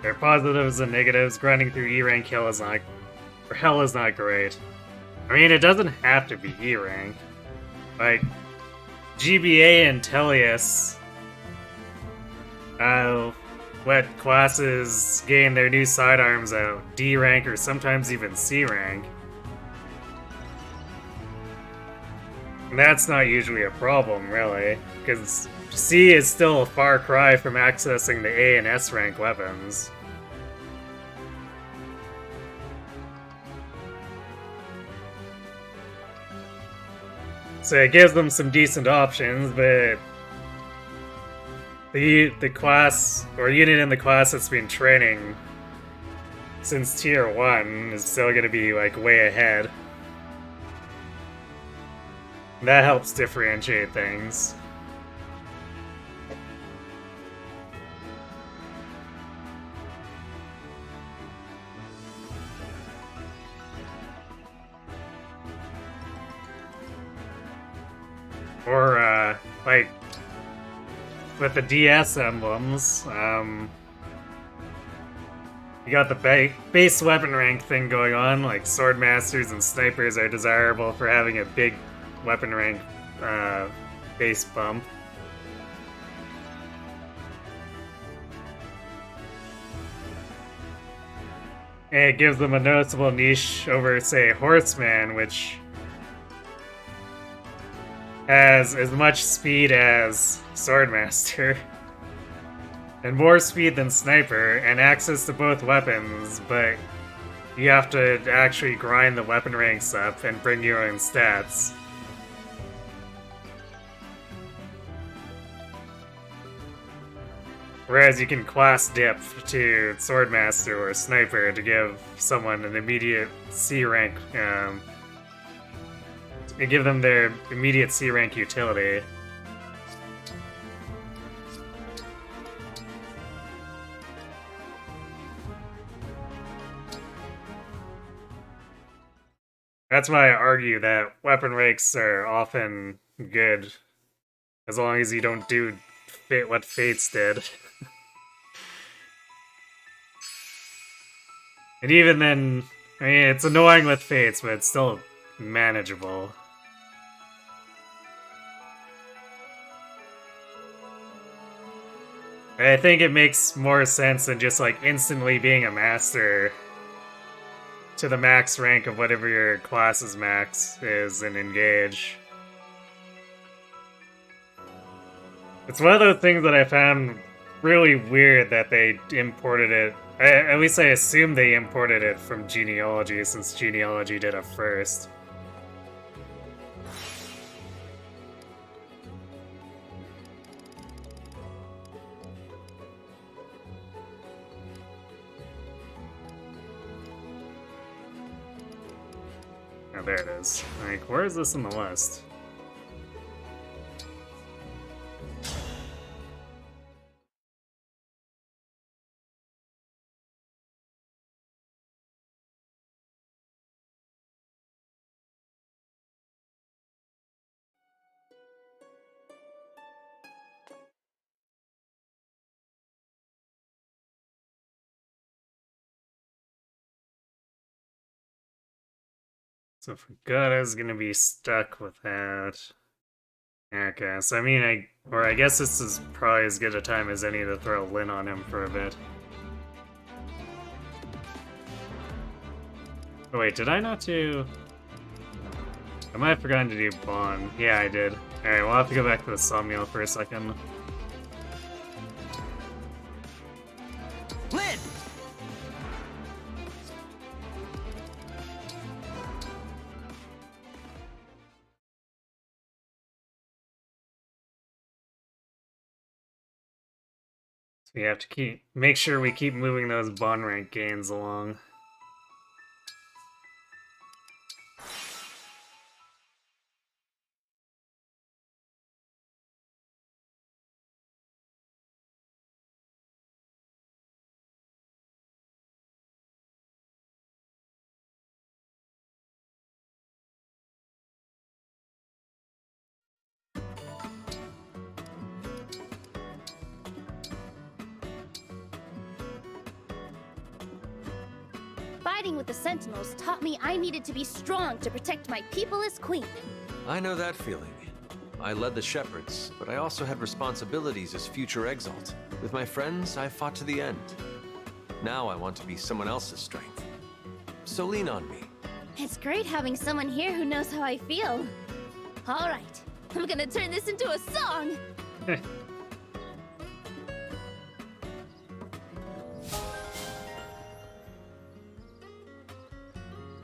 There are positives and negatives. Grinding through E-rank hell is not great. I mean, it doesn't have to be E-rank. Like, GBA and Tellius let classes gain their new sidearms at D rank or sometimes even C rank. And that's not usually a problem, really, because C is still a far cry from accessing the A and S rank weapons. So it gives them some decent options, but the class, or unit in the class that's been training since Tier 1 is still going to be, like, way ahead. That helps differentiate things. Or, like, with the DS emblems, you got the base weapon rank thing going on, like Swordmasters and Snipers are desirable for having a big weapon rank base bump. And it gives them a noticeable niche over, say, Horseman, which has as much speed as Swordmaster, and more speed than Sniper, and access to both weapons, but you have to actually grind the weapon ranks up and bring your own stats. Whereas you can class dip to Swordmaster or Sniper to give someone an immediate C rank, give them their immediate C rank utility. That's why I argue that weapon ranks are often good, as long as you don't do what Fates did. And even then, I mean, it's annoying with Fates, but it's still manageable. I think it makes more sense than just, like, instantly being a master to the max rank of whatever your class's max is in Engage. It's one of those things that I found really weird that they imported it At least I assume they imported it from Genealogy, since Genealogy did it first. Oh, there it is. Like, where is this in the list? So for good, I was gonna be stuck with that. Okay, so I mean, I guess this is probably as good a time as any to throw Lin on him for a bit. Oh wait, did I not do... I might have forgotten to do Bond. Yeah, I did. Alright, we'll have to go back to the sawmill for a second. Lin! So we have to make sure we keep moving those Bond rank gains along. Fighting with the Sentinels taught me I needed to be strong to protect my people as queen. I know that feeling. I led the Shepherds, but I also had responsibilities as future Exalt. With my friends, I fought to the end. Now I want to be someone else's strength. So lean on me. It's great having someone here who knows how I feel. All right, I'm gonna turn this into a song.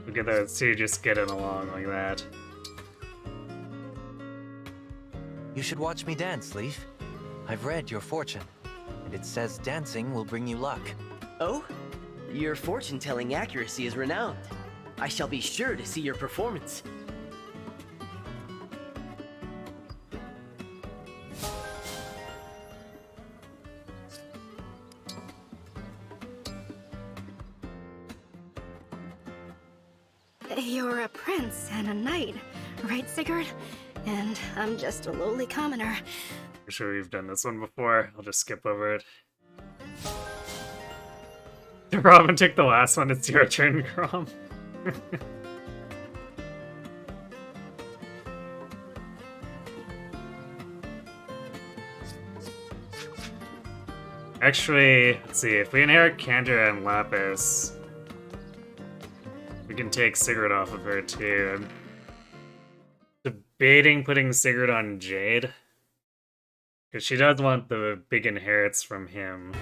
Look at those two just getting along like that. You should watch me dance, Leaf. I've read your fortune, and it says dancing will bring you luck. Oh? Your fortune-telling accuracy is renowned. I shall be sure to see your performance. You're a prince and a knight, right, Sigurd? And I'm just a lowly commoner. I'm sure we've done this one before. I'll just skip over it. Robin took the last one. It's your turn, Grom. Actually, let's see. If we inherit Candor and Lapis, we can take Sigurd off of her too. I'm debating putting Sigurd on Jade, because she does want the big inherits from him.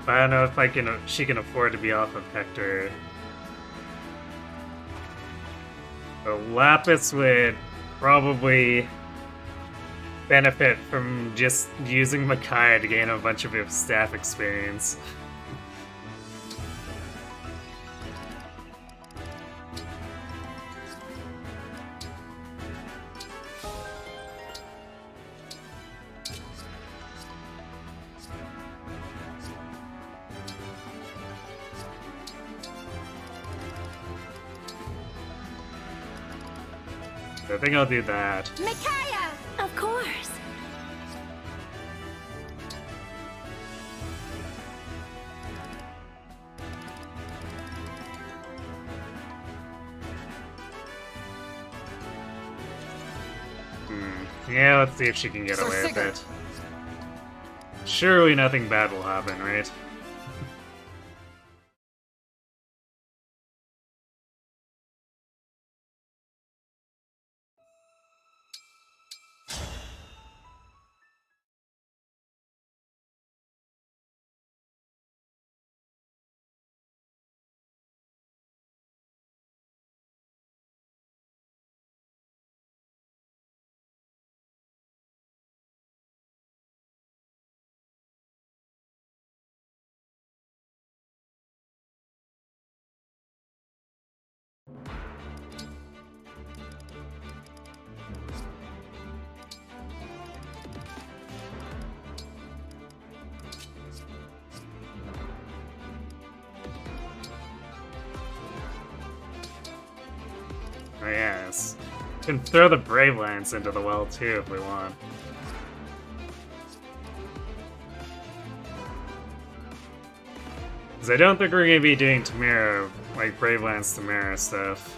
But I don't know if she can afford to be off of Hector. So Lapis would probably benefit from just using Micaiah to gain a bunch of his staff experience. I think I'll do that. Micaiah! Of course. Yeah, let's see if she can get away with it. Surely nothing bad will happen, right? Oh yes. We can throw the Brave Lance into the well too if we want. Because I don't think we're going to be doing Tamara, like Brave Lance Tamara stuff.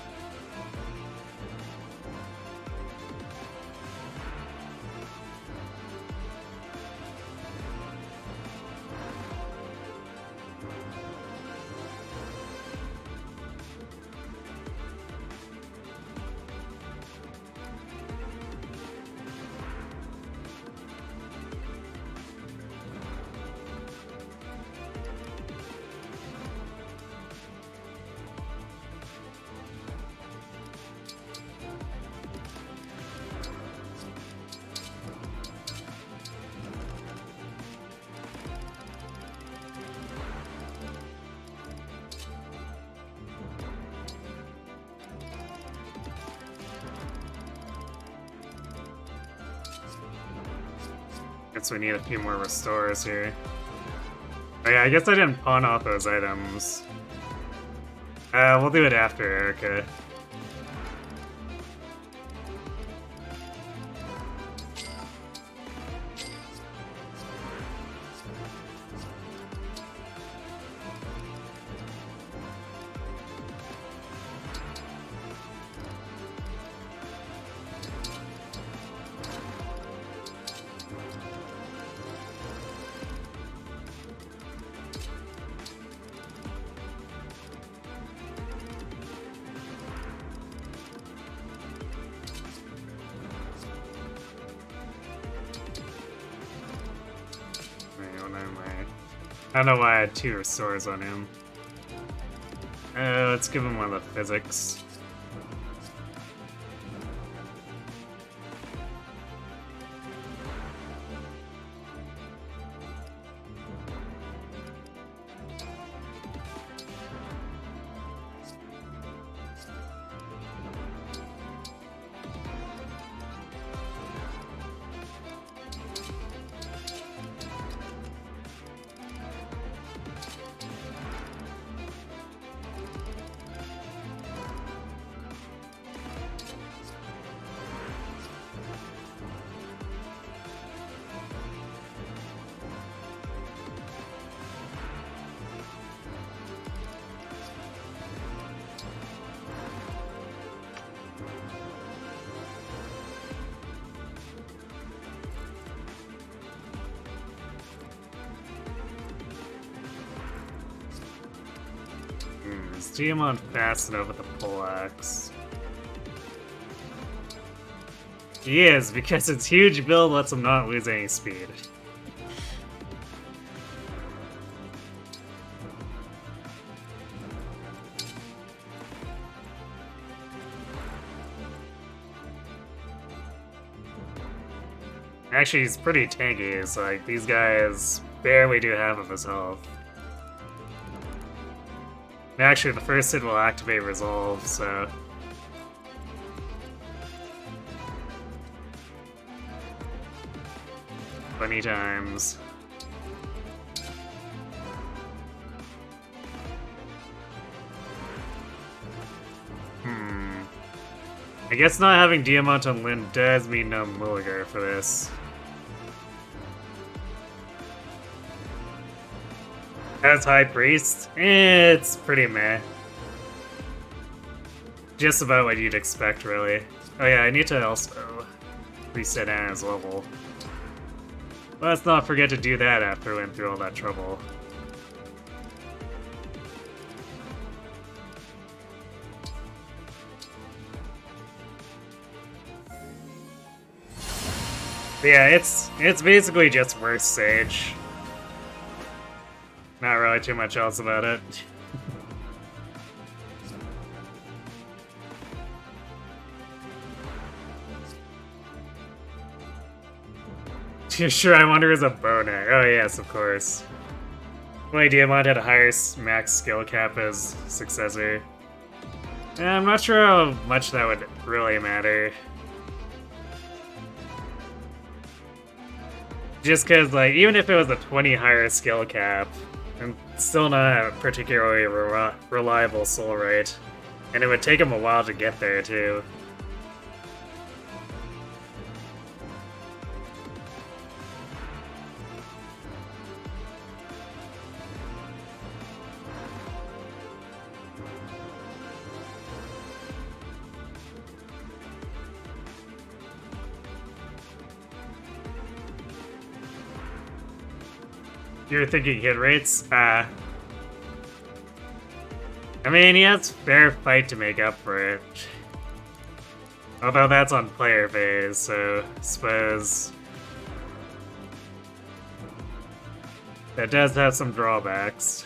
Guess we need a few more restores here. Oh yeah, I guess I didn't pawn off those items. We'll do it after Erica. I don't know why I had 2 restores on him. Let's give him one of the physics. Is Diamond fast enough with the poleaxe? He is, because its huge build lets him not lose any speed. Actually, he's pretty tanky. It's like, these guys barely do half of his health. Actually, the first hit will activate Resolve, so... 20 times. I guess not having Diamant on Lyn does mean no Mulligar for this. As High Priest, it's pretty meh. Just about what you'd expect, really. Oh yeah, I need to also reset Anna's level. Let's not forget to do that after we went through all that trouble. But yeah, it's basically just worse Sage. Not really too much else about it. Sure, I wonder is a Bonek. Oh yes, of course. Only Diamond had a higher max skill cap as successor. Yeah, I'm not sure how much that would really matter. Just cause, like, even if it was a 20 higher skill cap, I'm still not a particularly reliable soul rate. And it would take him a while to get there, too. You're thinking hit rates? I mean, he has fair fight to make up for it. Although that's on player phase, so I suppose that does have some drawbacks.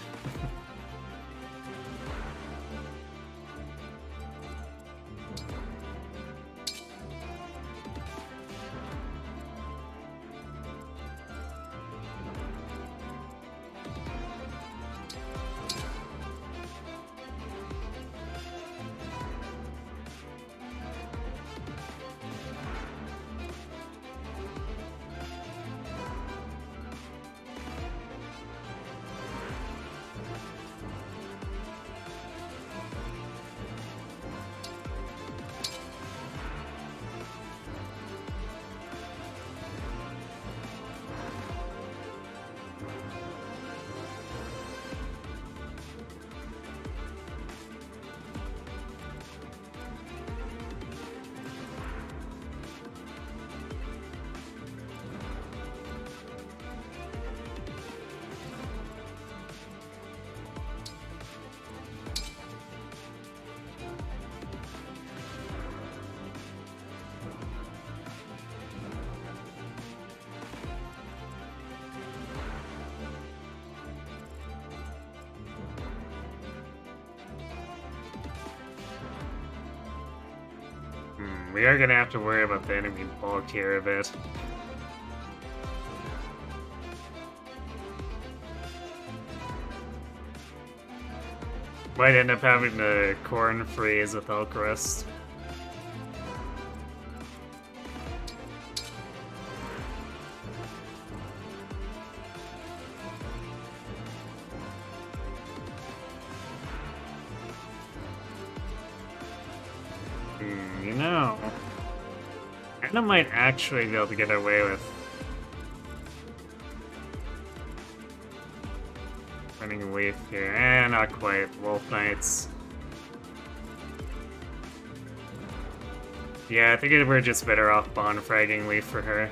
We are gonna have to worry about the enemy bulk here a bit. Might end up having to corn freeze with Elkrust. You know, Anna might actually be able to get away with running Leaf here. Not quite. Wolf Knights. Yeah, I think we're just better off bond fragging Leaf for her.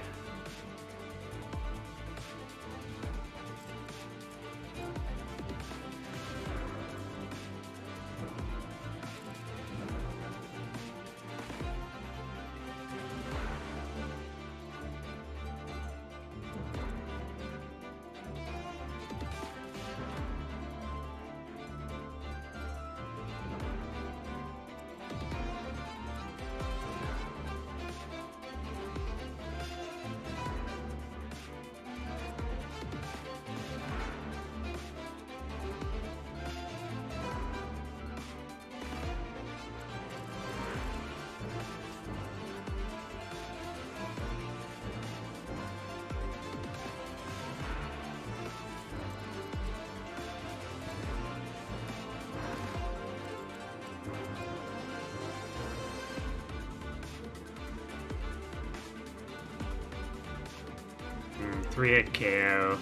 Three hit KO.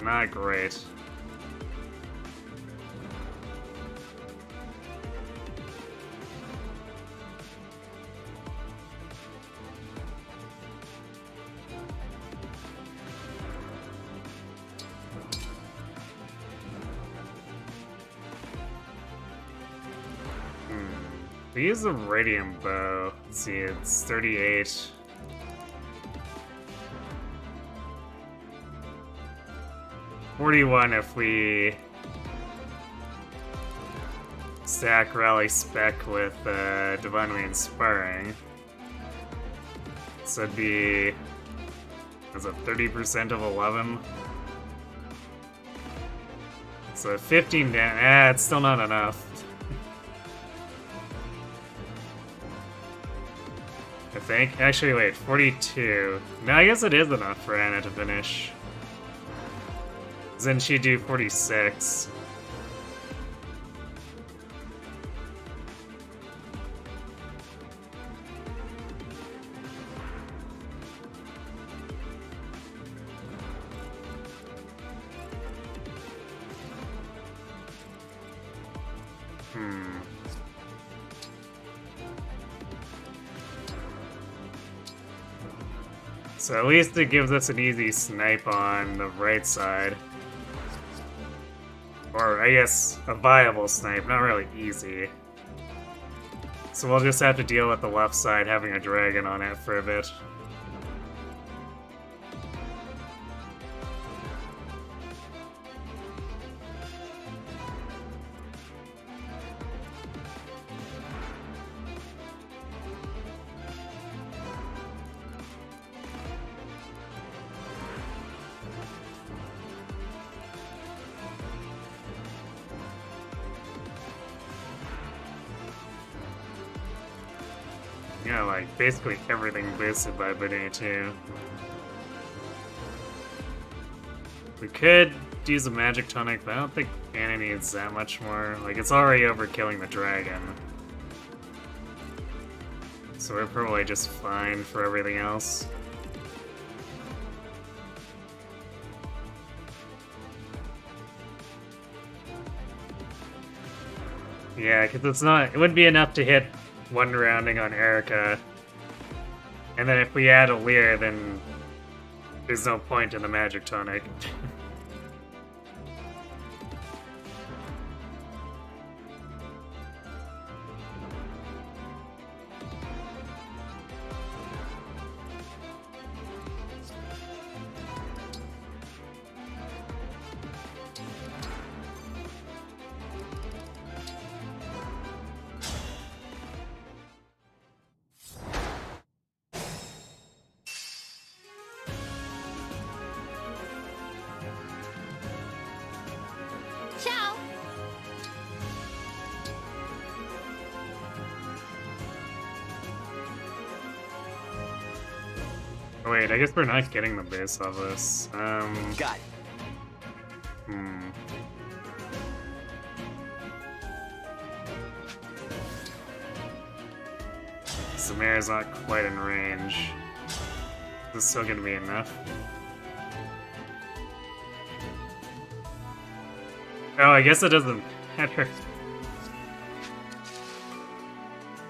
Not great. We use the Radium Bow. Let's see, it's 38. $41 if we stack Rally Spec with Divine Way Inspiring. So it'd be, was it 30% of 11? So 15 damage, it's still not enough. I think. Actually, wait, 42. No, I guess it is enough for Anna to finish. Then she'd do 46. So at least it gives us an easy snipe on the right side. Or, I guess, a viable snipe, not really easy. So we'll just have to deal with the left side having a dragon on it for a bit. Yeah, like, basically everything boosted by Maddening too. We could use a magic tonic, but I don't think Anna needs that much more. Like, it's already over killing the dragon. So we're probably just fine for everything else. Yeah, because it wouldn't be enough to hit one rounding on Erica. And then if we add a Lear, then there's no point in the magic tonic. Ciao. Oh, wait, I guess we're not getting the base of this. Got it. Samira's not quite in range. Is this still gonna be enough? Oh, I guess it doesn't matter.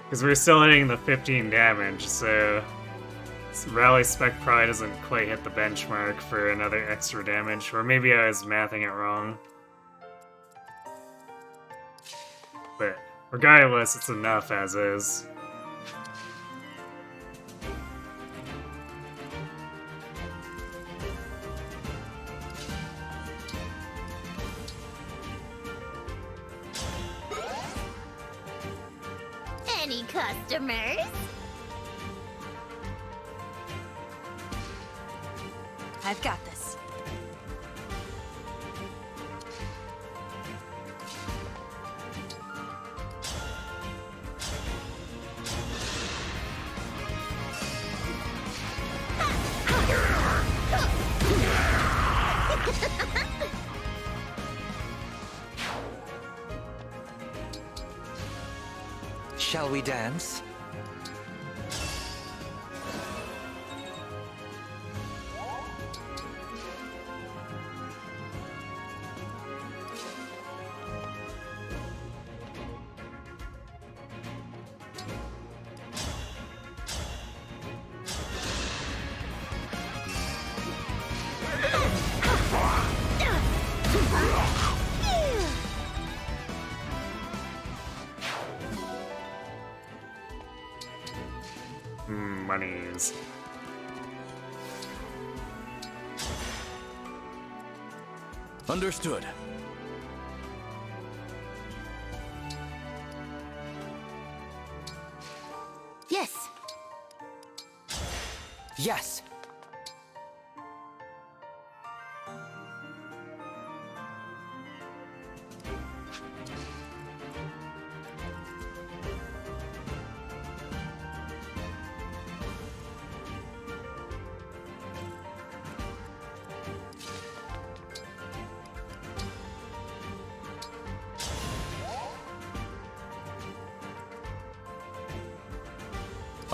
Because we're still hitting the 15 damage, so Rally Spec probably doesn't quite hit the benchmark for another extra damage, or maybe I was mathing it wrong. But regardless, it's enough as is. Any customers? I've got this. Shall we dance? Monies. Understood. Yes. Yes.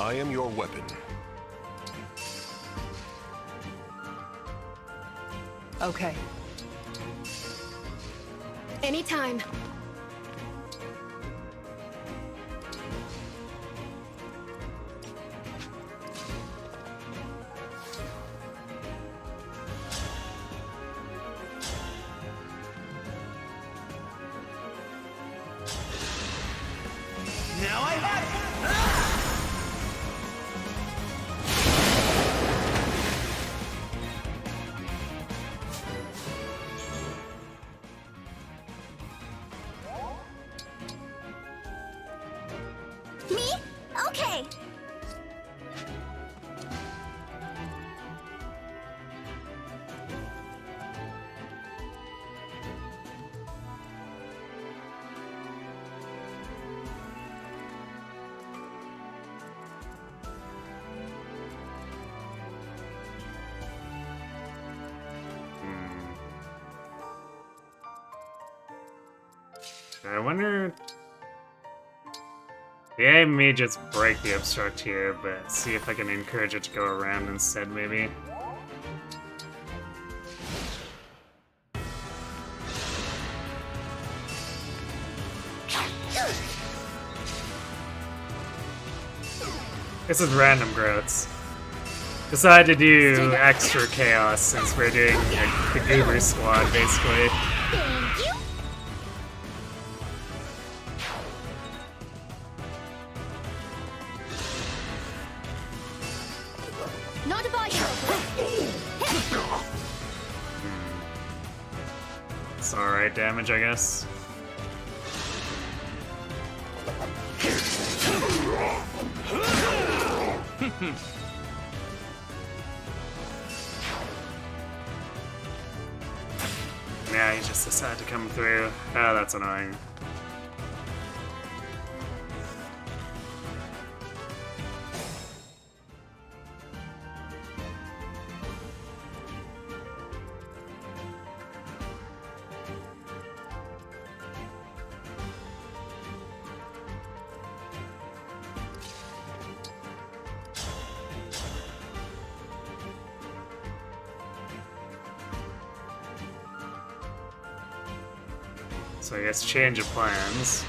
I am your weapon. Okay. Anytime. Now I have Me? Okay. I wonder. Yeah, I may just break the obstruct here, but see if I can encourage it to go around instead, maybe. This is random growths. Decided to do extra chaos since we're doing like, the Goober squad, basically. Thank you. Not a bite. It's alright damage, I guess. Yeah, he just decided to come through. Oh, that's annoying. So I guess change of plans.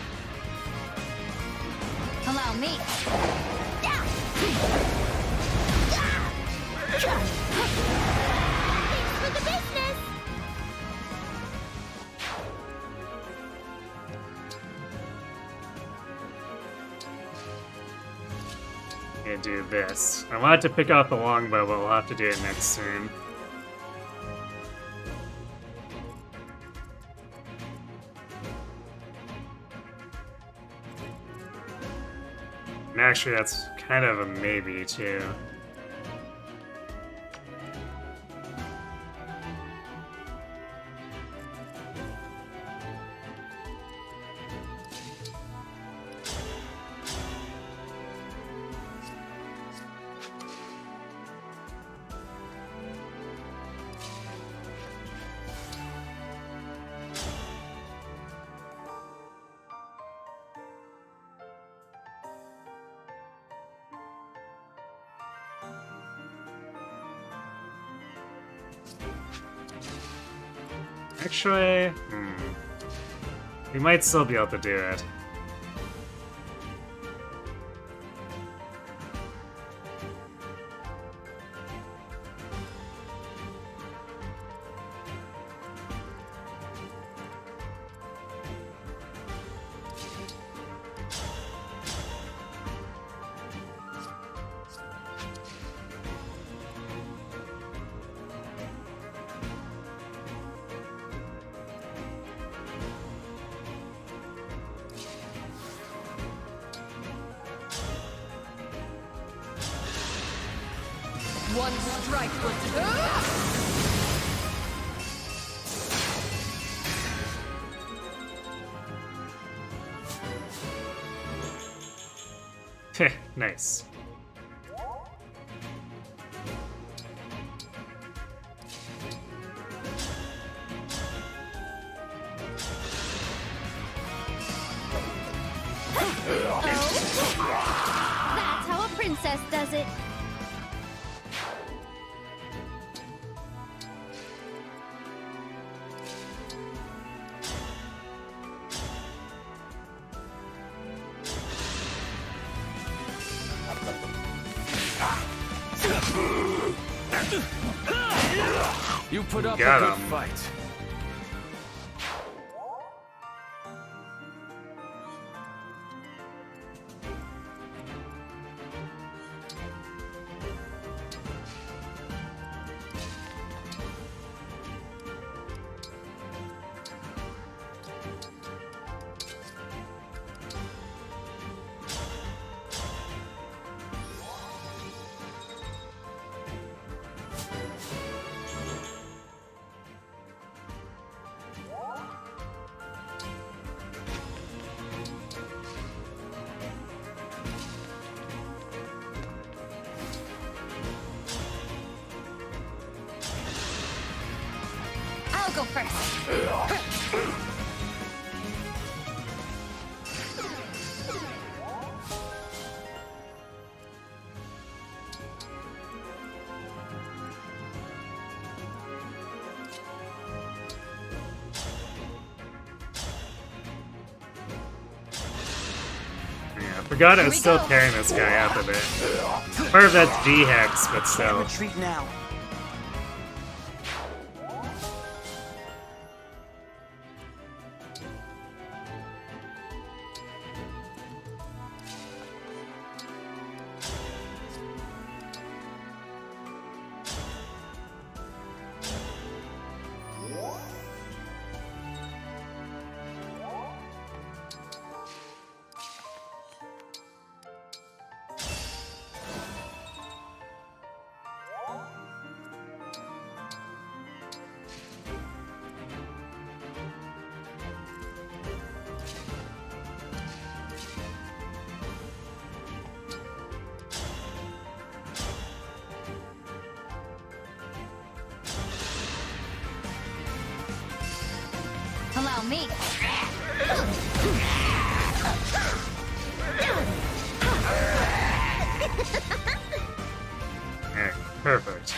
Allow me. Thanks for the business. Gonna do this. I wanted to pick out the longbow, but we'll have to do it next turn. And actually, that's kind of a maybe, too. Actually, we might still be able to do it. One strike will Heh, nice. That's how a princess does it. You put up Got a good him. fight. go first. I forgot I was still tearing this guy up a bit. Part of that's G-Hex, but still. Retreat now. Allow me. Yeah, perfect.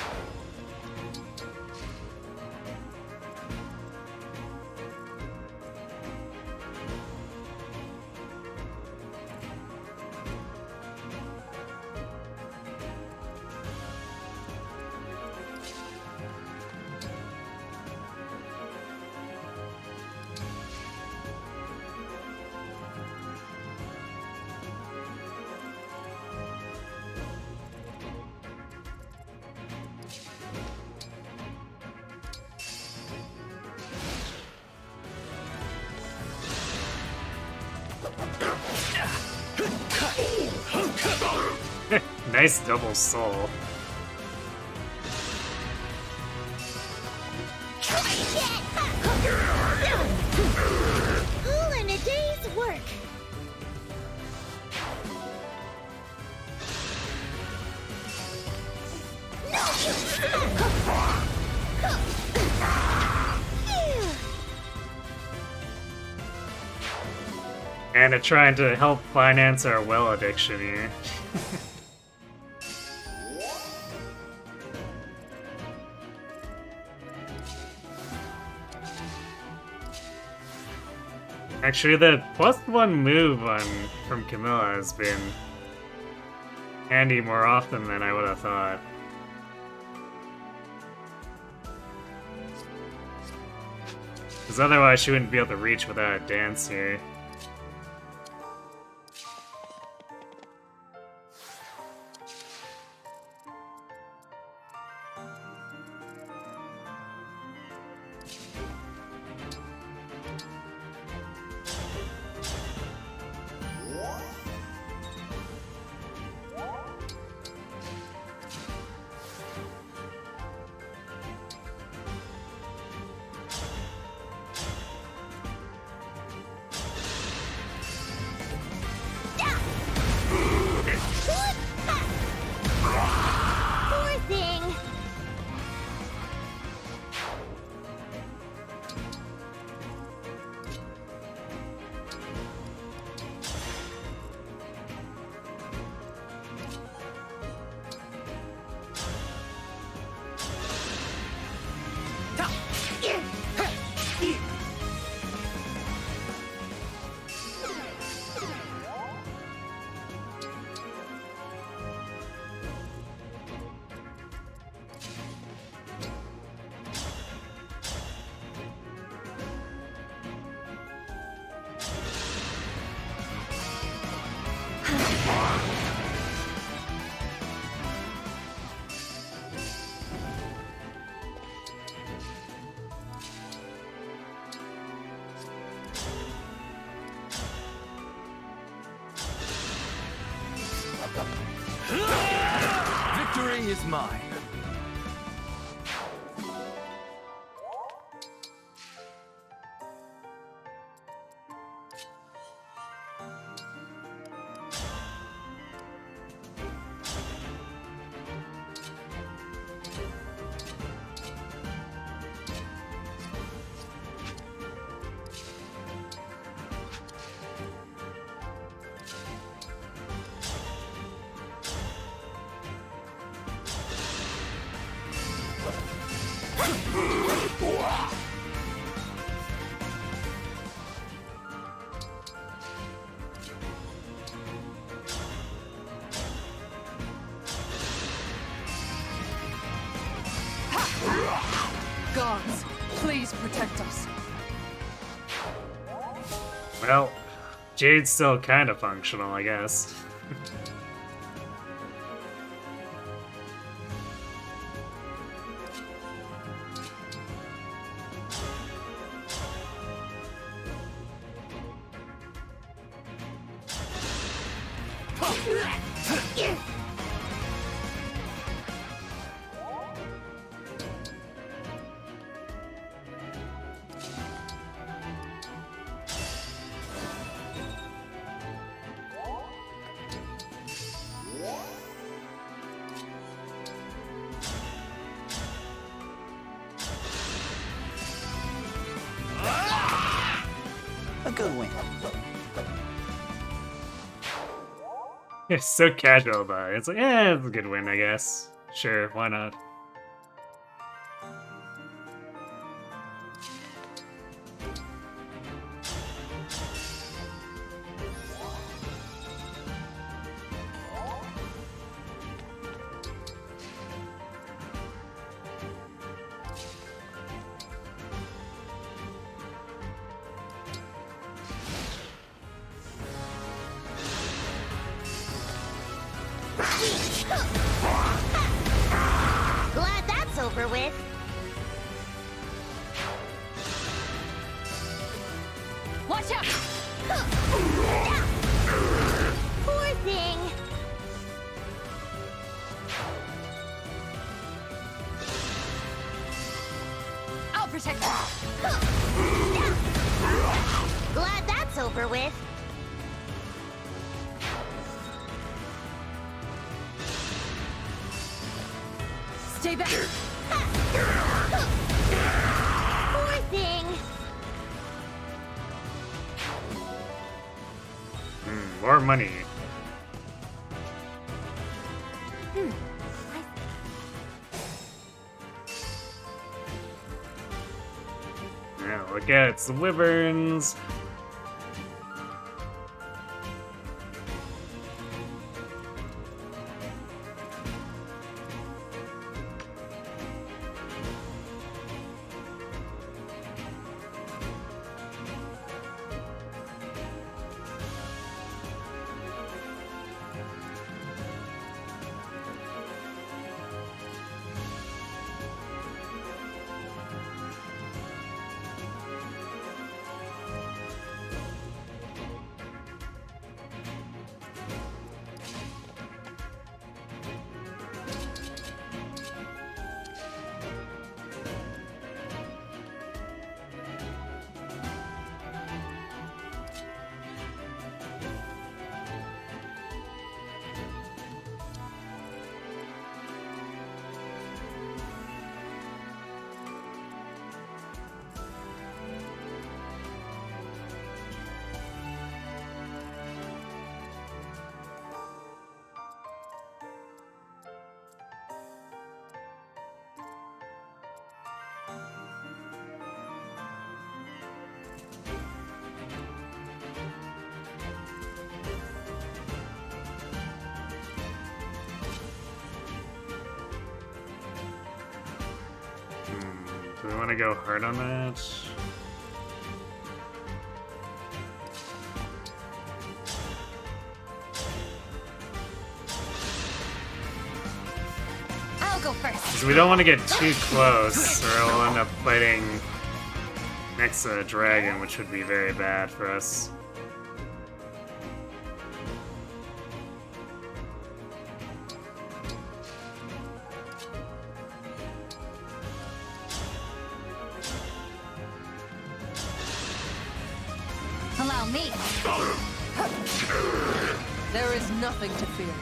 Nice double soul. All in a day's work. And trying to help finance our well addiction here. Actually, the +1 move from Camilla has been handy more often than I would have thought. Because otherwise she wouldn't be able to reach without a dance here. Poor thing. Victory is mine. gods, please protect us. Well, Jade's still kind of functional, I guess. A good win. It's so casual about it. It's like, it's a good win, I guess. Sure, why not? Glad that's over with. Watch out! Poor thing. I'll protect you. Glad that's over with. Stay back. Poor thing. More money. Yeah, look at it, it's the wyverns. Do we want to go hard on that? I'll go first. 'Cause we don't want to get too close, or we'll end up fighting next to a dragon, which would be very bad for us. Allow me. There is nothing to fear.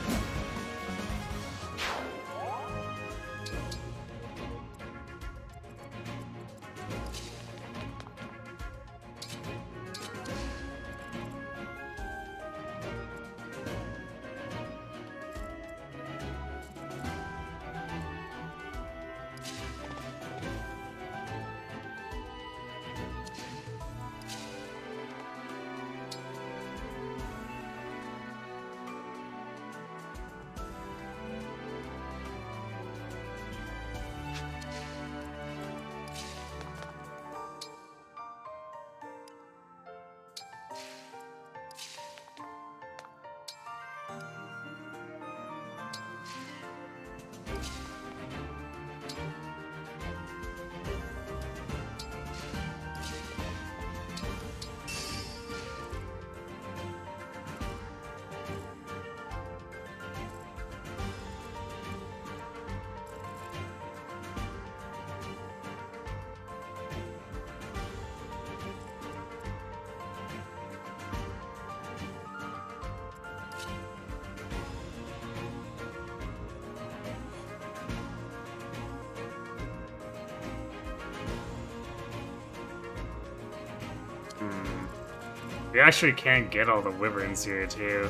We actually can't get all the wyverns here, too.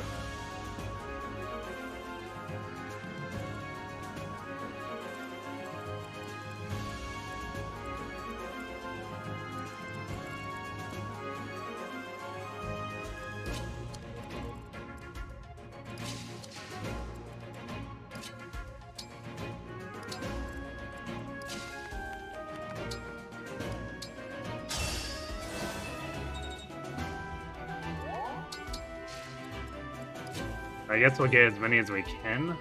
I guess we'll get as many as we can.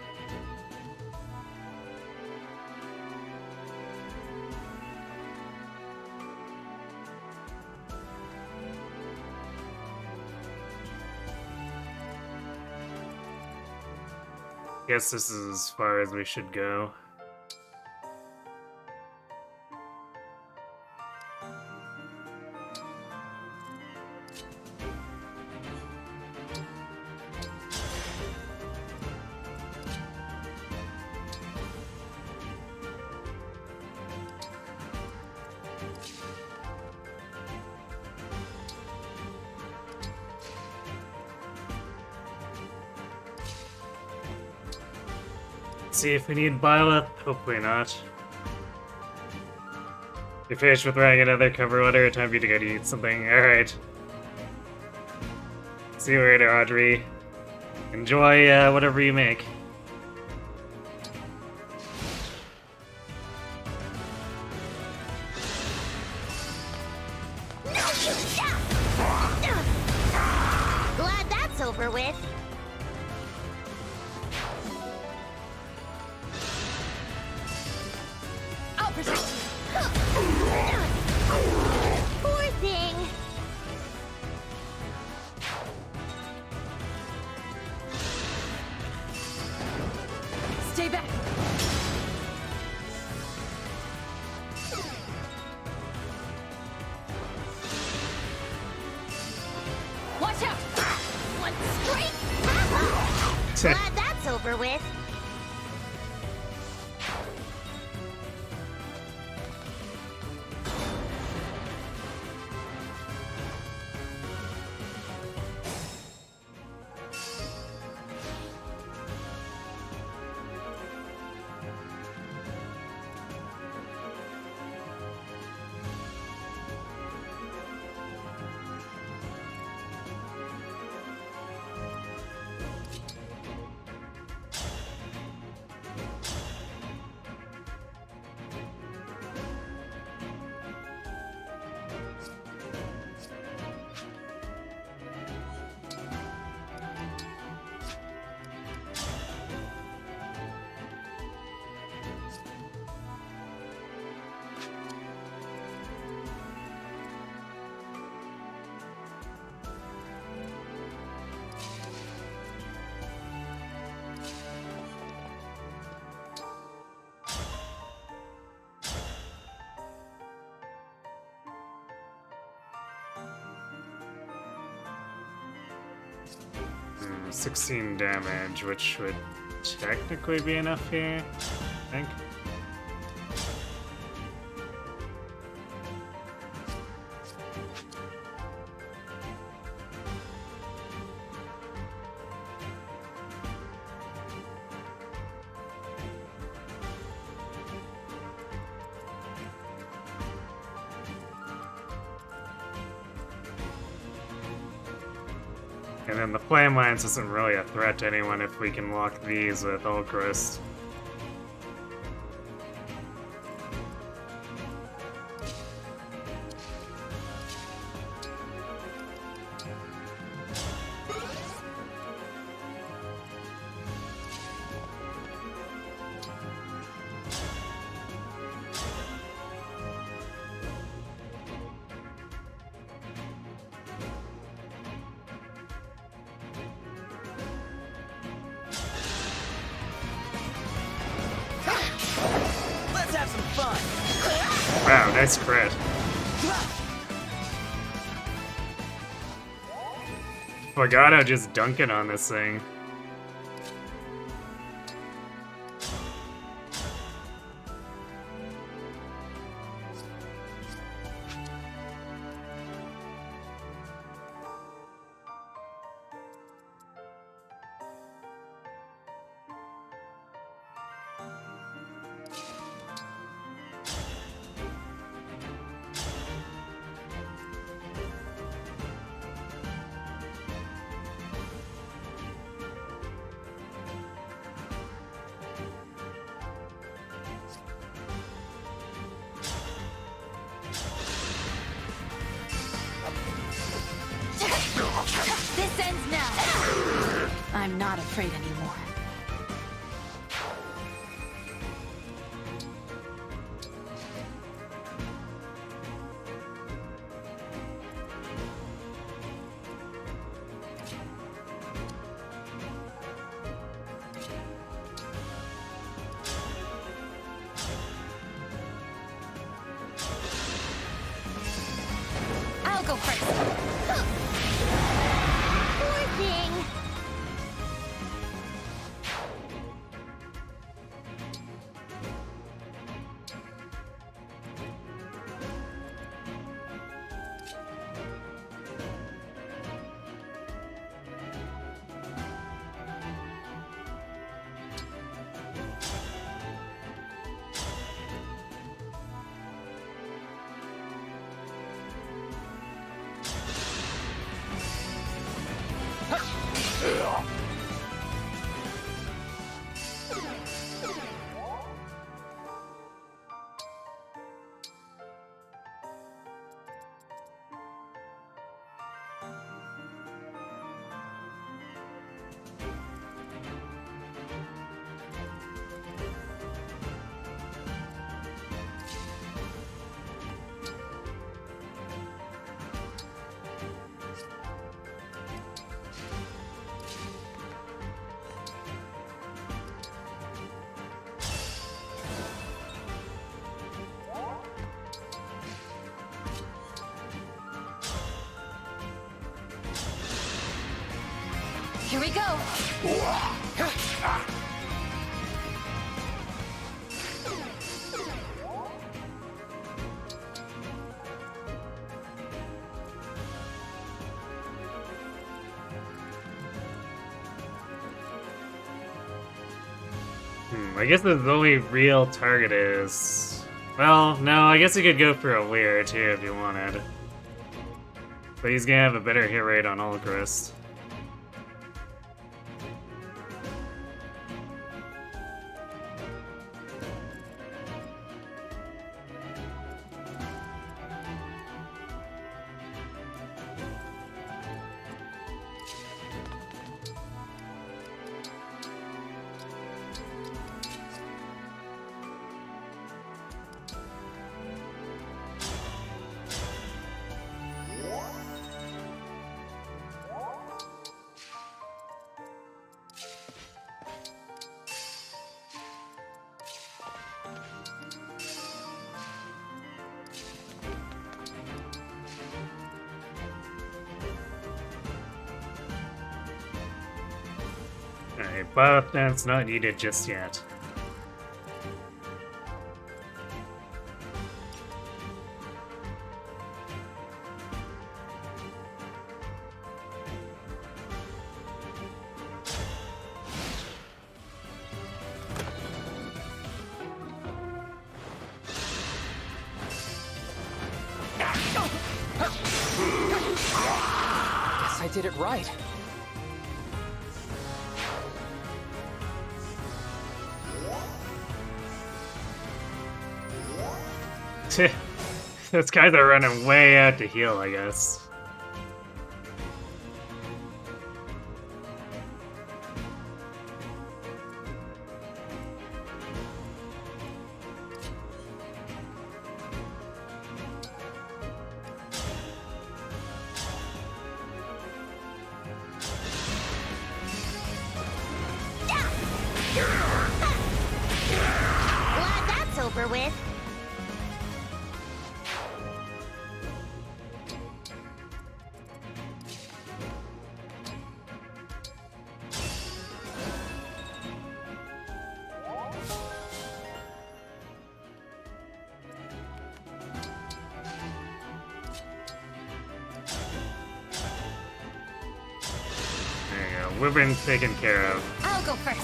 Guess this is as far as we should go. See if we need Bila. Hopefully not. You finished with writing another cover letter? Time for you to go to eat something. Alright. See you later, Audrey. Enjoy whatever you make. Glad that's over with. I'll protect you. Poor thing. Stay back. Watch out! One straight. Glad that's over with. Hmm, 16 damage, which would technically be enough here, I think. And then the Flame Lance isn't really a threat to anyone if we can lock these with Ulchrist. Let's have some fun. Wow, nice crit. Fogado just dunking on this thing. concentrate anymore. I'll go first. Poor thing. Here we go. I guess the only real target is... Well, no, I guess you could go for a Lear too if you wanted. But he's gonna have a better hit rate on Ulgrist. Alright, buff that's not needed just yet. Guess I did it right. Those guys are running way out to heal, I guess. Glad that's over with. We've been taken care of. I'll go first.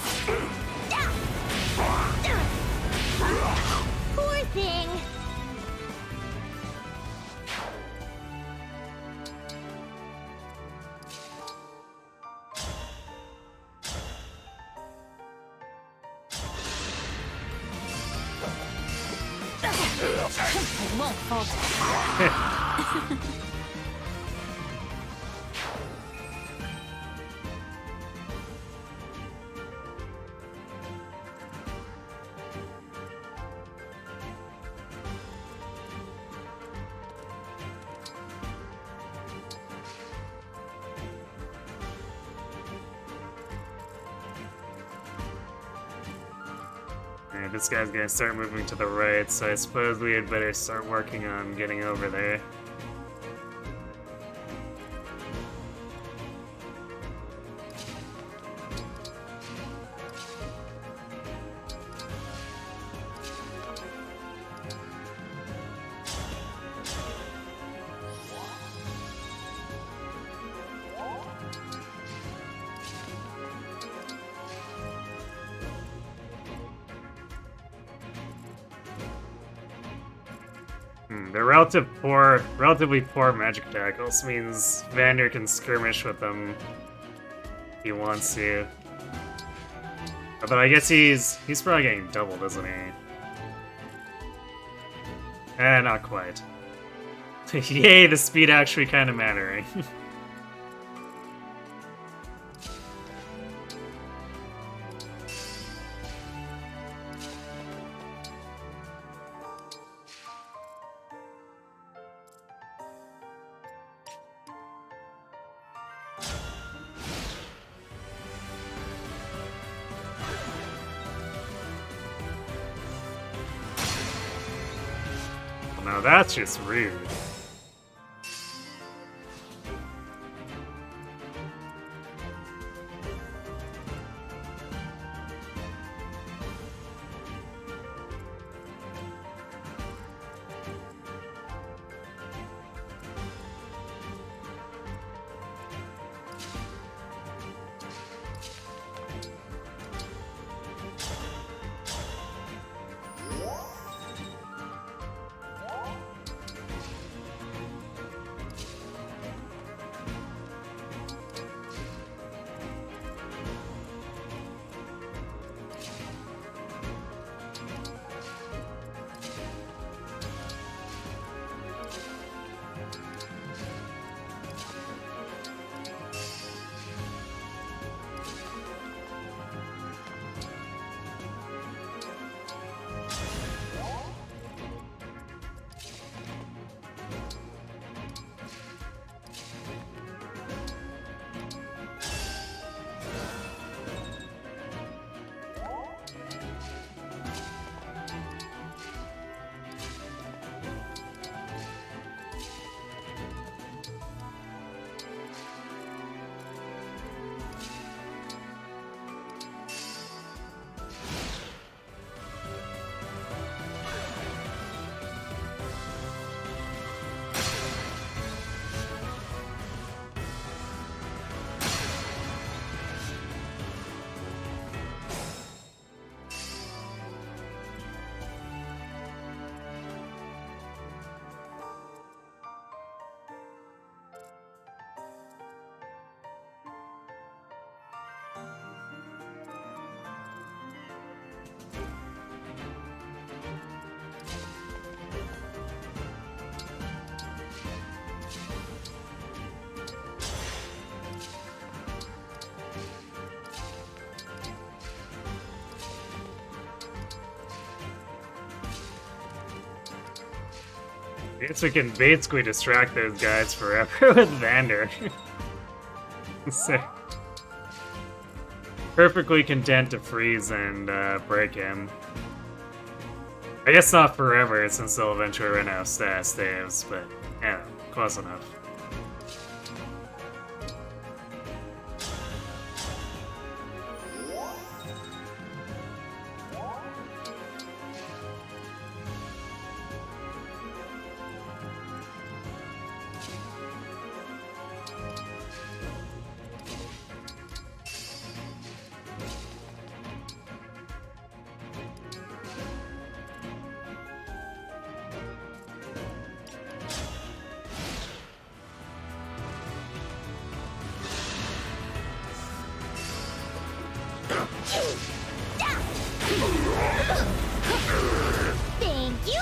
Poor thing. I won't falter. Alright, this guy's gonna start moving to the right, so I suppose we had better start working on getting over there. The relatively poor magic attack also means Vander can skirmish with them if he wants to. But I guess he's probably getting doubled, isn't he? Not quite. Yay, the speed actually kind of mattering. Now that's just rude. I guess we can basically distract those guys forever with Vander. So, perfectly content to freeze and break him. I guess not forever, since they'll eventually run out of staves, but yeah, close enough. Thank you.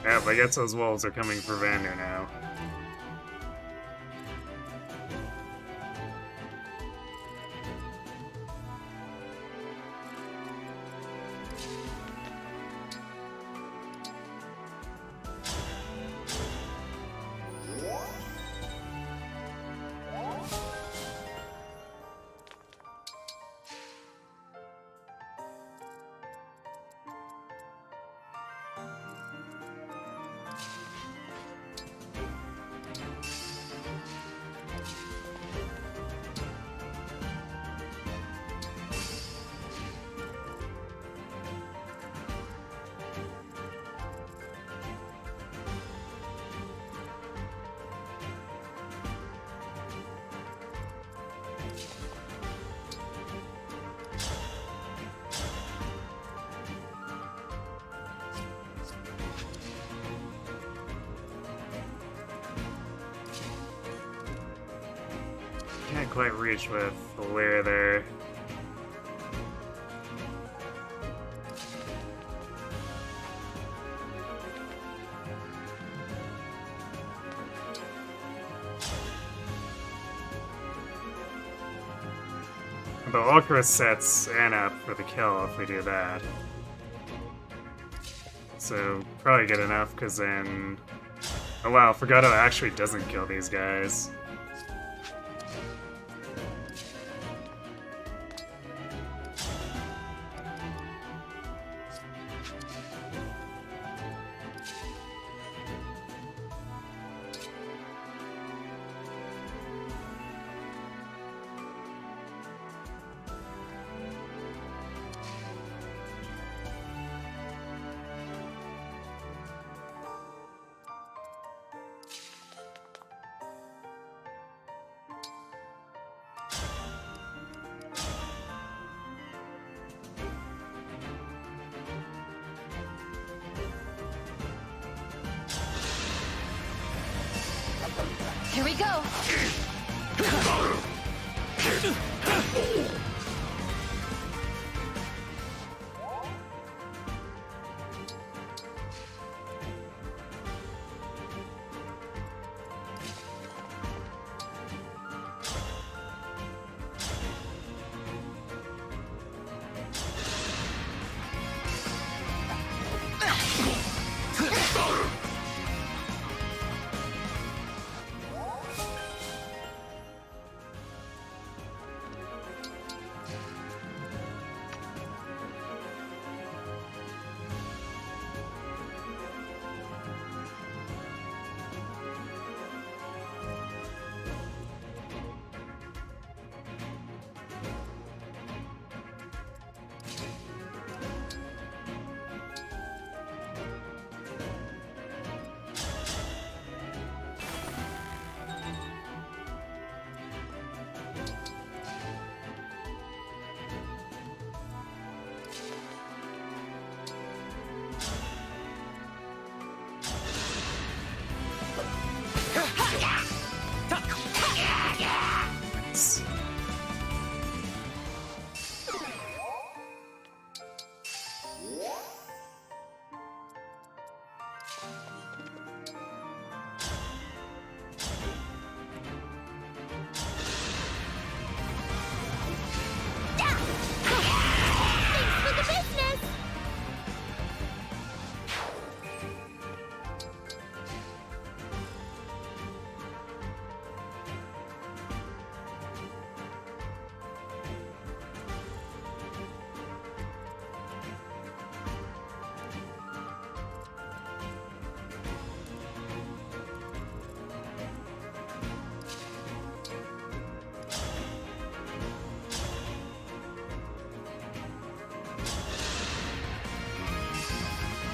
Yeah, but I guess those wolves are coming for Vander now. Can't quite reach with the layer there. The Ultra sets Anna up for the kill if we do that. So, probably good enough, because then... Oh wow, Forgato actually doesn't kill these guys. Here we go.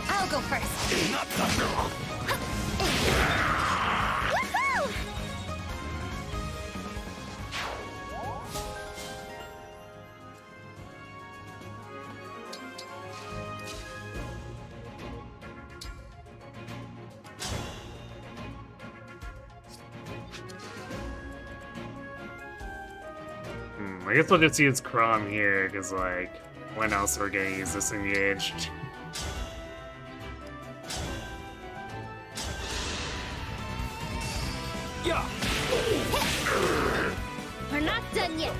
I'll go first. Woohoo! I guess we'll just use Crom here, because, like, when else are we gonna use this engaged? Yeah. We're not done yet.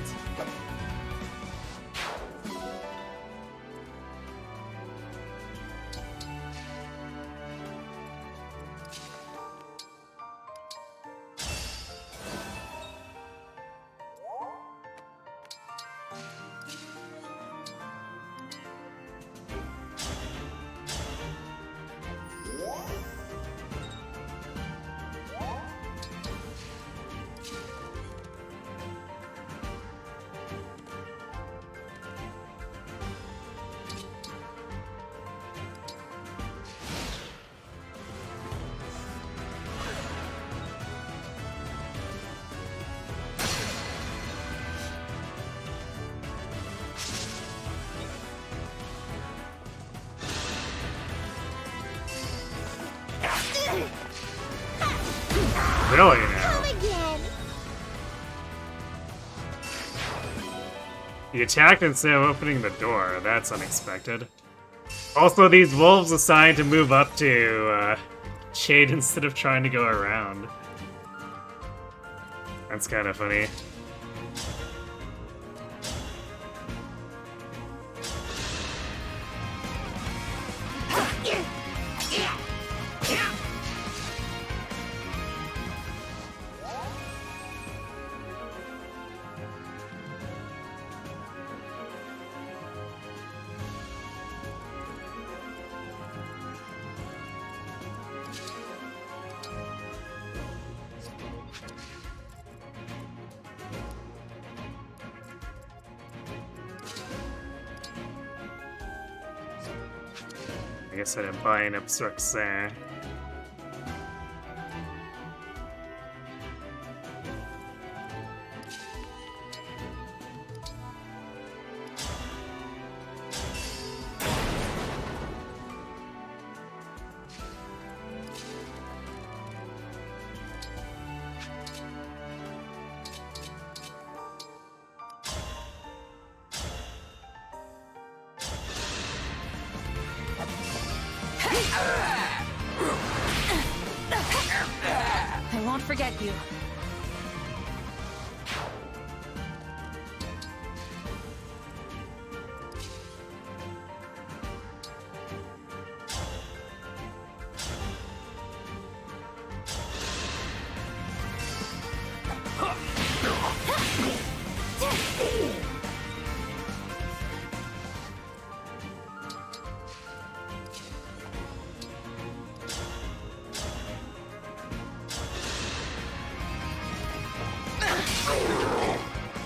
Really now? He attacked instead of opening the door. That's unexpected. Also, these wolves assigned to move up to shade instead of trying to go around. That's kind of funny. I guess I didn't buy an obstructs there. I won't forget you.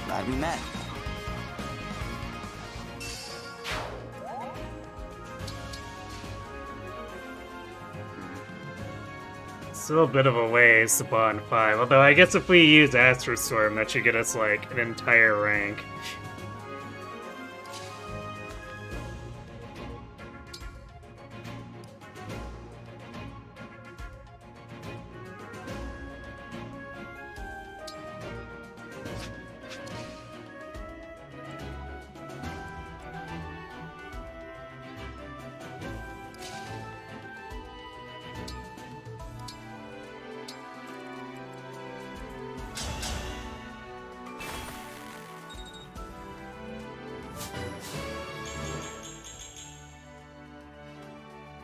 Glad we met. Still a bit of a ways to bond 5, although I guess if we use Astro Storm, that should get us like an entire rank.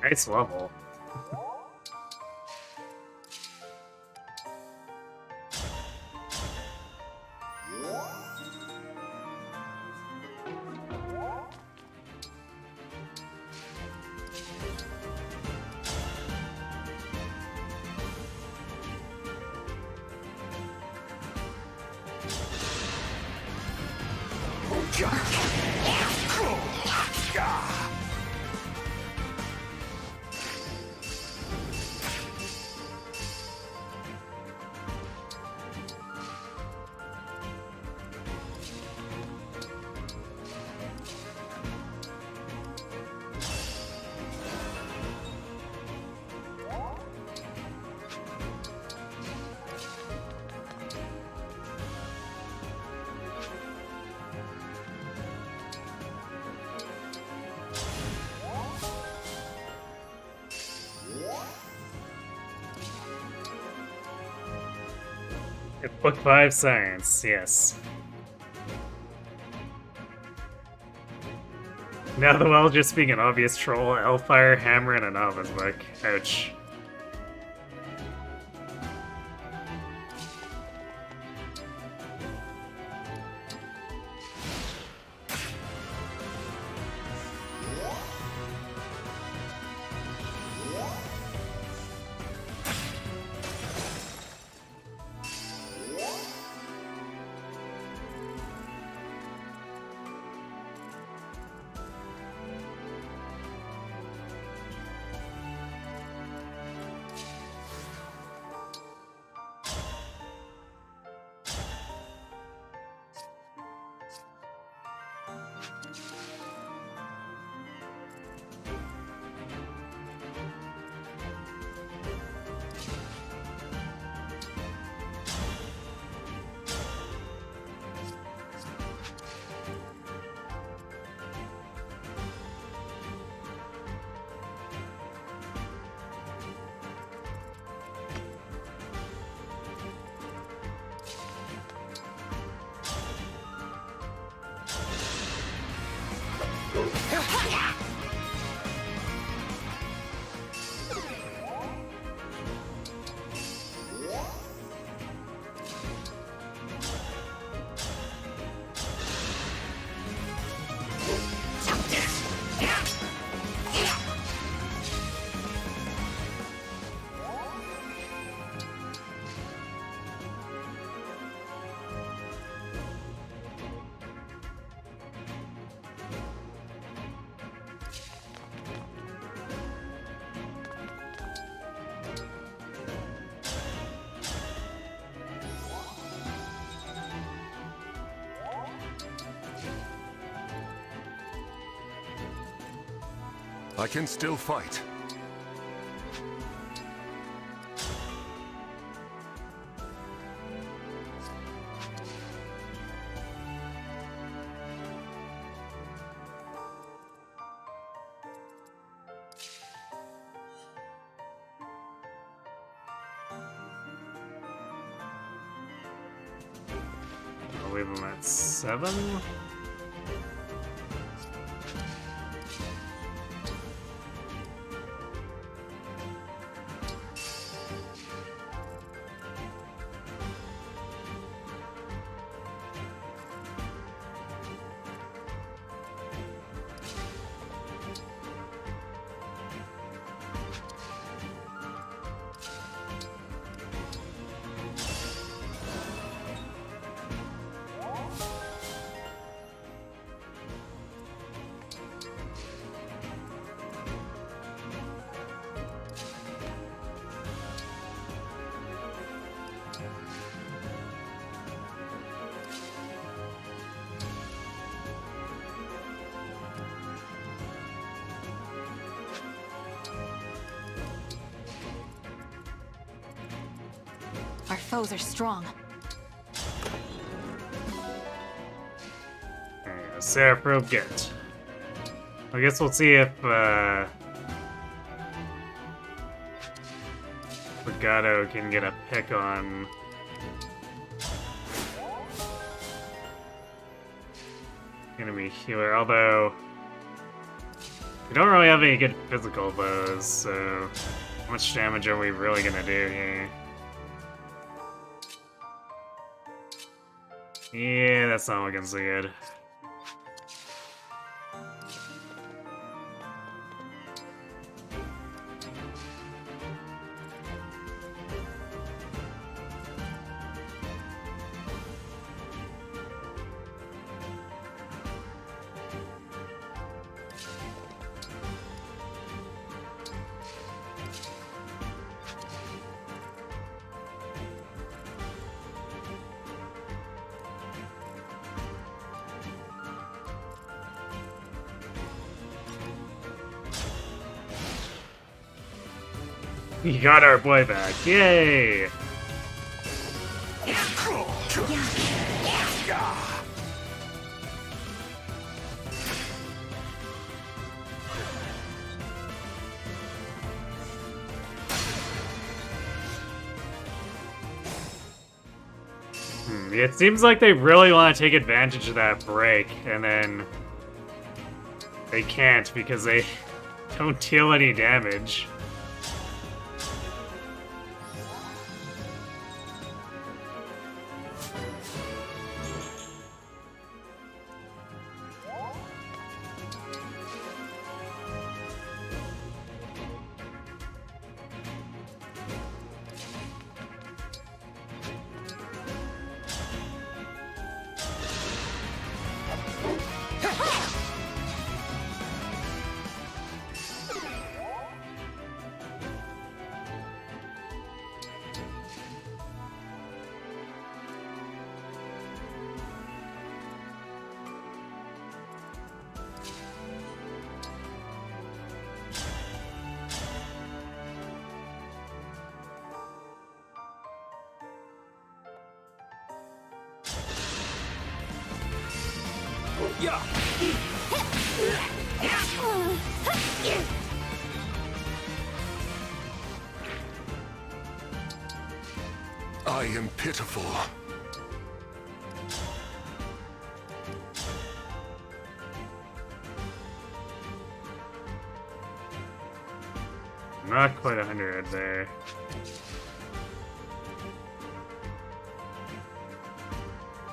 Nice level. Book 5 Science, yes. Now the well just being an obvious troll, Hellfire, Hammer, and a novice book. Ouch. I can still fight. I'll leave him at 7. Our foes are strong. Seraph Probe get. I guess we'll see if Legato can get a pick on enemy healer, although we don't really have any good physical bows, so how much damage are we really gonna do here? Yeah, that's not looking so good. We got our boy back, yay! It seems like they really want to take advantage of that break, and then they can't because they don't deal any damage. I am pitiful. not quite 100 there.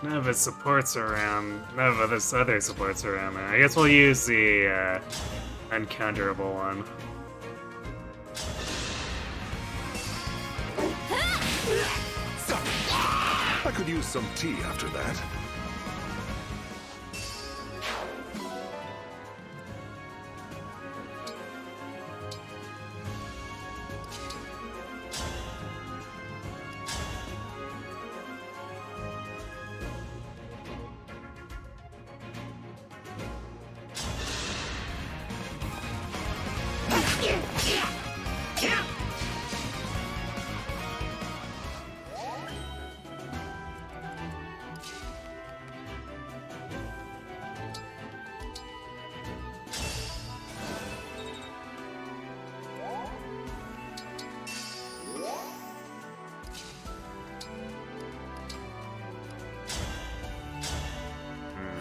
None of his supports are around. None of his other supports are around there. I guess we'll use the uncounterable one. I could use some tea after that.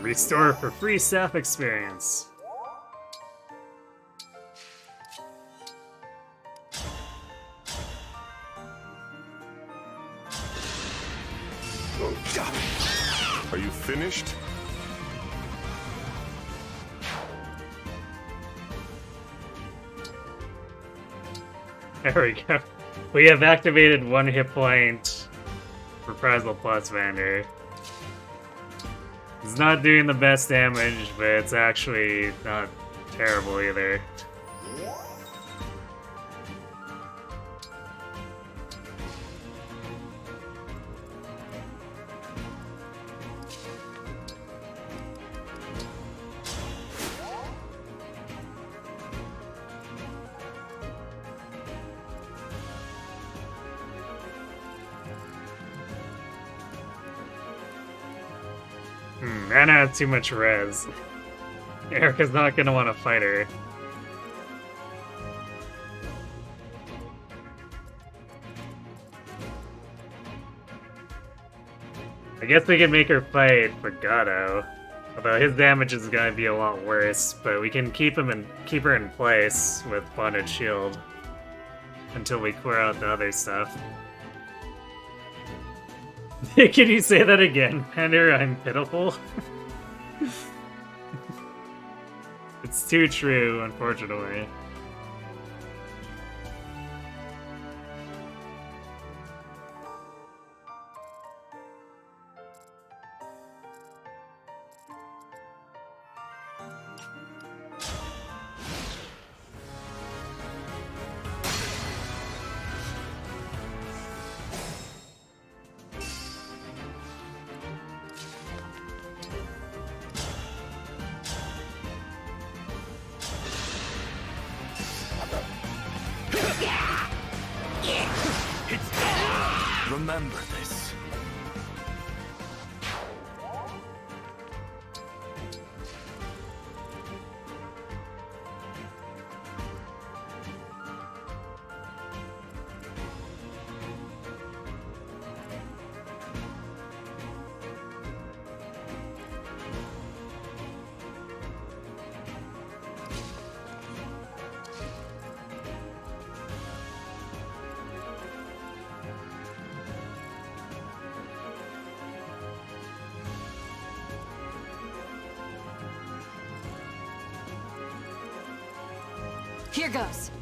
Restore for free staff experience. Are you finished? There we go. We have activated 1 hit point Reprisal plus Vander. It's not doing the best damage, but it's actually not terrible either. Anna has too much res. Erica's not gonna want to fight her. I guess we can make her fight for Gato. Although his damage is gonna be a lot worse, but we can keep her in place with Bonded Shield until we clear out the other stuff. Can you say that again, Pender? I'm pitiful. It's too true, unfortunately. Remember this. Here goes.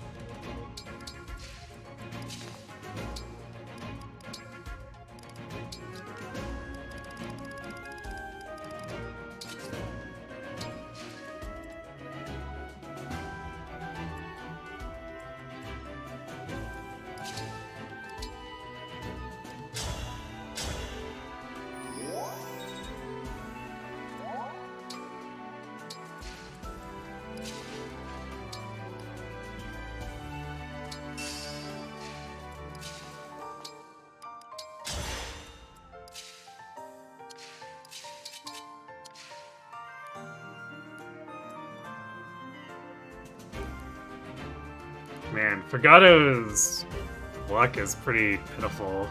Man, Fogato's luck is pretty pitiful.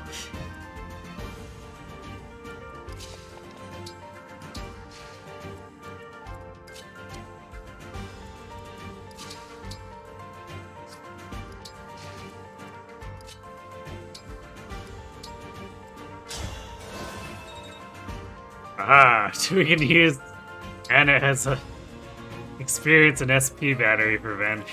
Ah, we can use Anna as a experience an SP battery for Venge.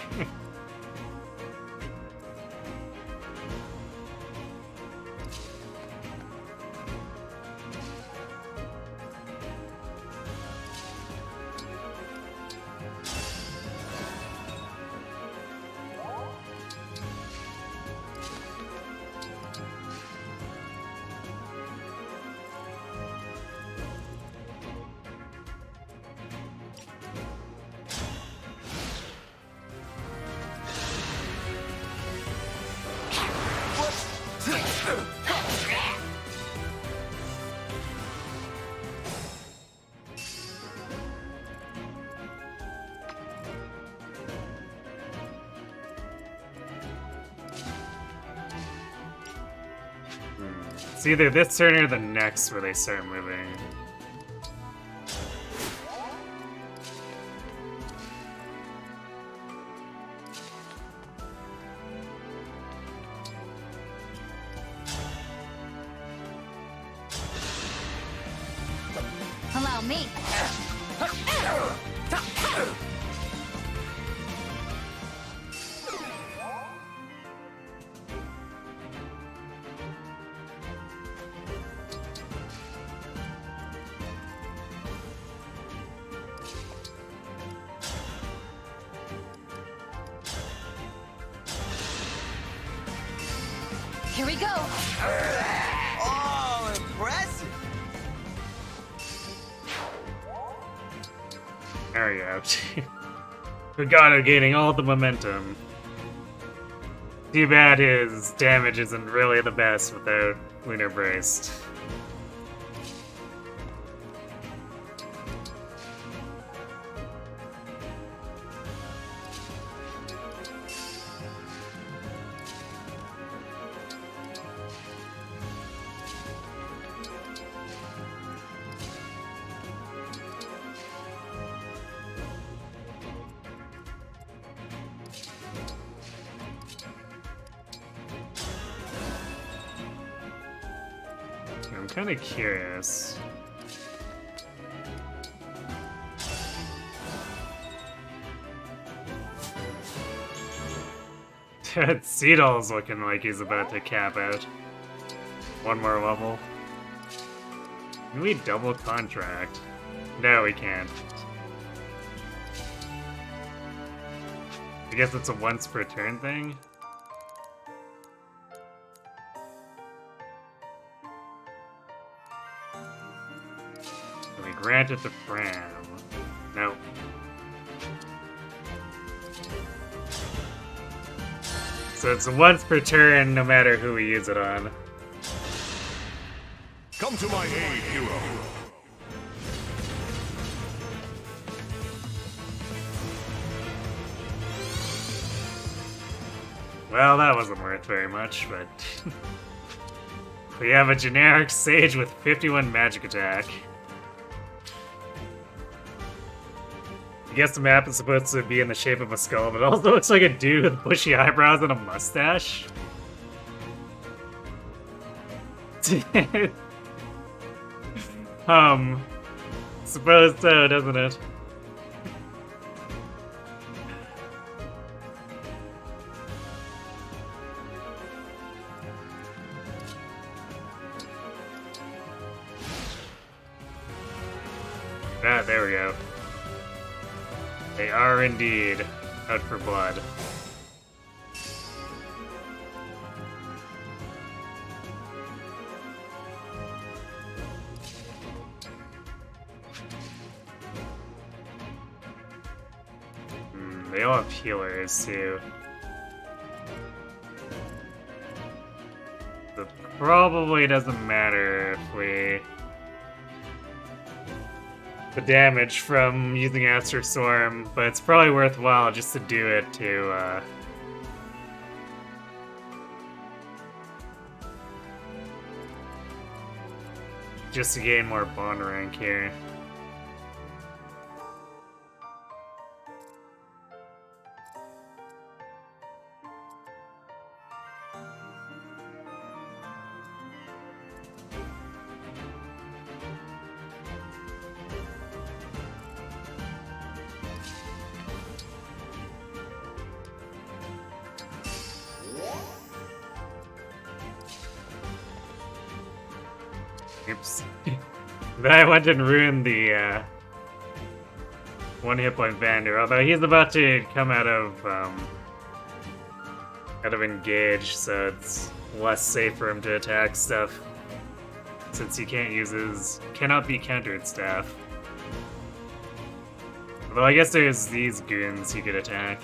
It's either this turn or the next where they start moving. Allow me. Here we go. Oh, impressive. There we go. We got it, gaining all the momentum. Too bad his damage isn't really the best without Lunar Braced. I'm kind of curious. Seedall's looking like he's about to cap out. One more level. Can we double contract? No, we can't. I guess it's a once per turn thing? Can we grant it to Fram? Nope. So it's once per turn, no matter who we use it on. Come to my aid, hero. Well, that wasn't worth very much, but... we have a generic Sage with 51 magic attack. I guess the map is supposed to be in the shape of a skull, but it also looks like a dude with bushy eyebrows and a mustache. Suppose so, doesn't it? Ah, there we go. They are indeed out for blood. They all have healers too. It probably doesn't matter if we... the damage from using Astro Storm, but it's probably worthwhile just to do it to, just to gain more bond rank here. Oops. Then I went and ruined the one hit point Vander, although he's about to come out of engage, so it's less safe for him to attack stuff. Since he can't use his cannot be countered staff. Although I guess there's these goons he could attack.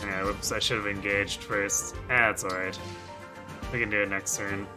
Yeah, whoops, I should have engaged first. Ah, it's alright. We can do it next turn.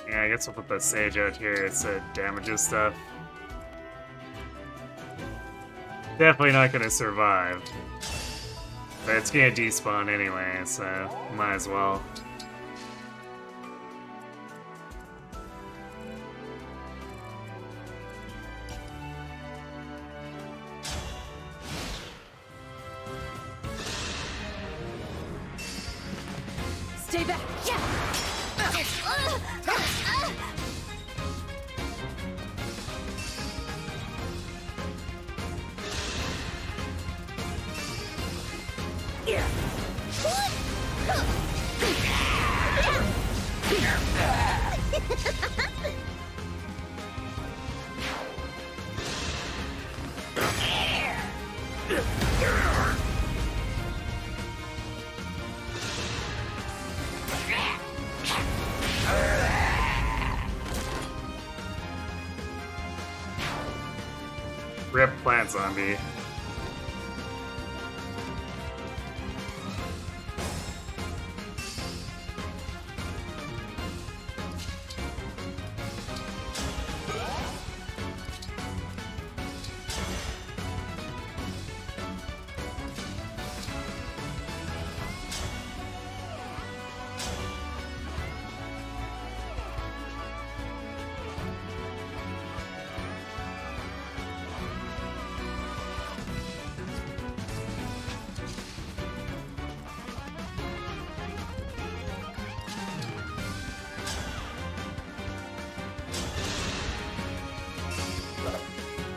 Yeah, I guess we'll put the Sage out here so it damages stuff. Definitely not gonna survive. But it's gonna despawn anyway, so might as well. Stay back! Yeah! Rip Plant Zombie.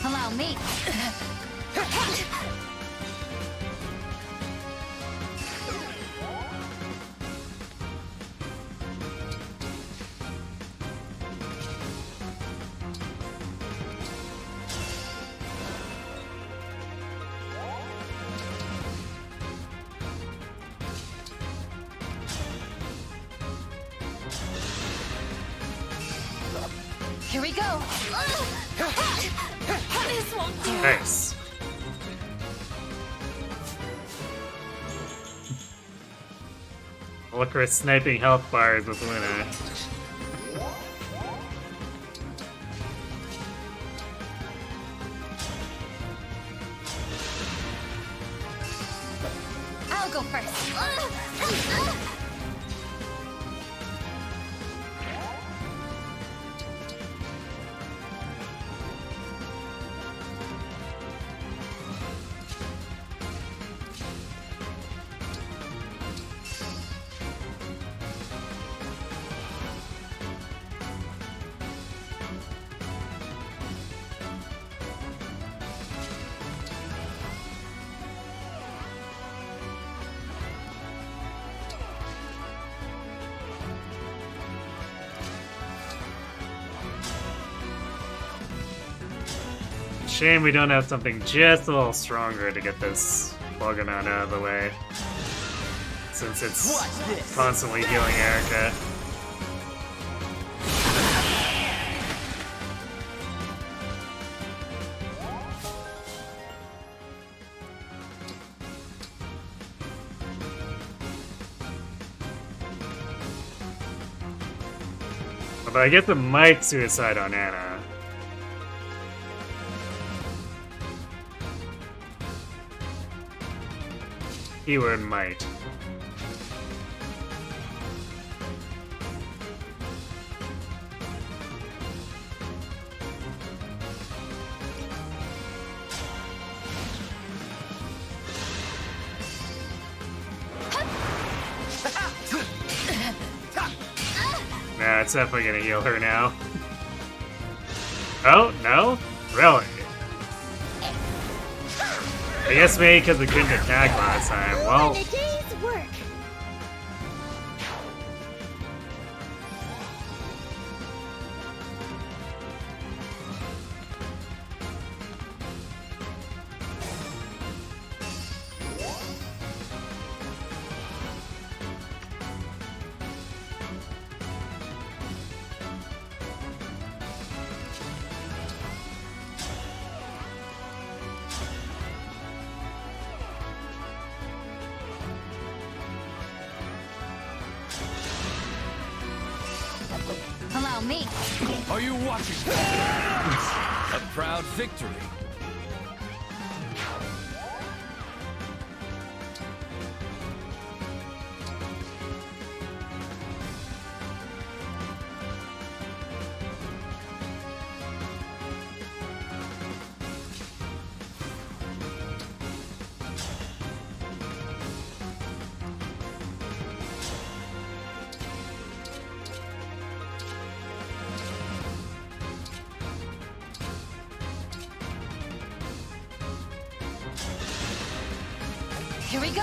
Allow me. Here we go. This won't do. Nice. Look, we're sniping health bars with Luna. I'll go first. Shame we don't have something just a little stronger to get this Buggernon out of the way. Since it's constantly healing Erica. But I get the might suicide on Anna. Keyword might. Nah, it's definitely gonna heal her now. Oh, no? Really? I guess maybe because we couldn't attack last time. Well, A day's work. Allow me. Are you watching? A proud victory. Here we go.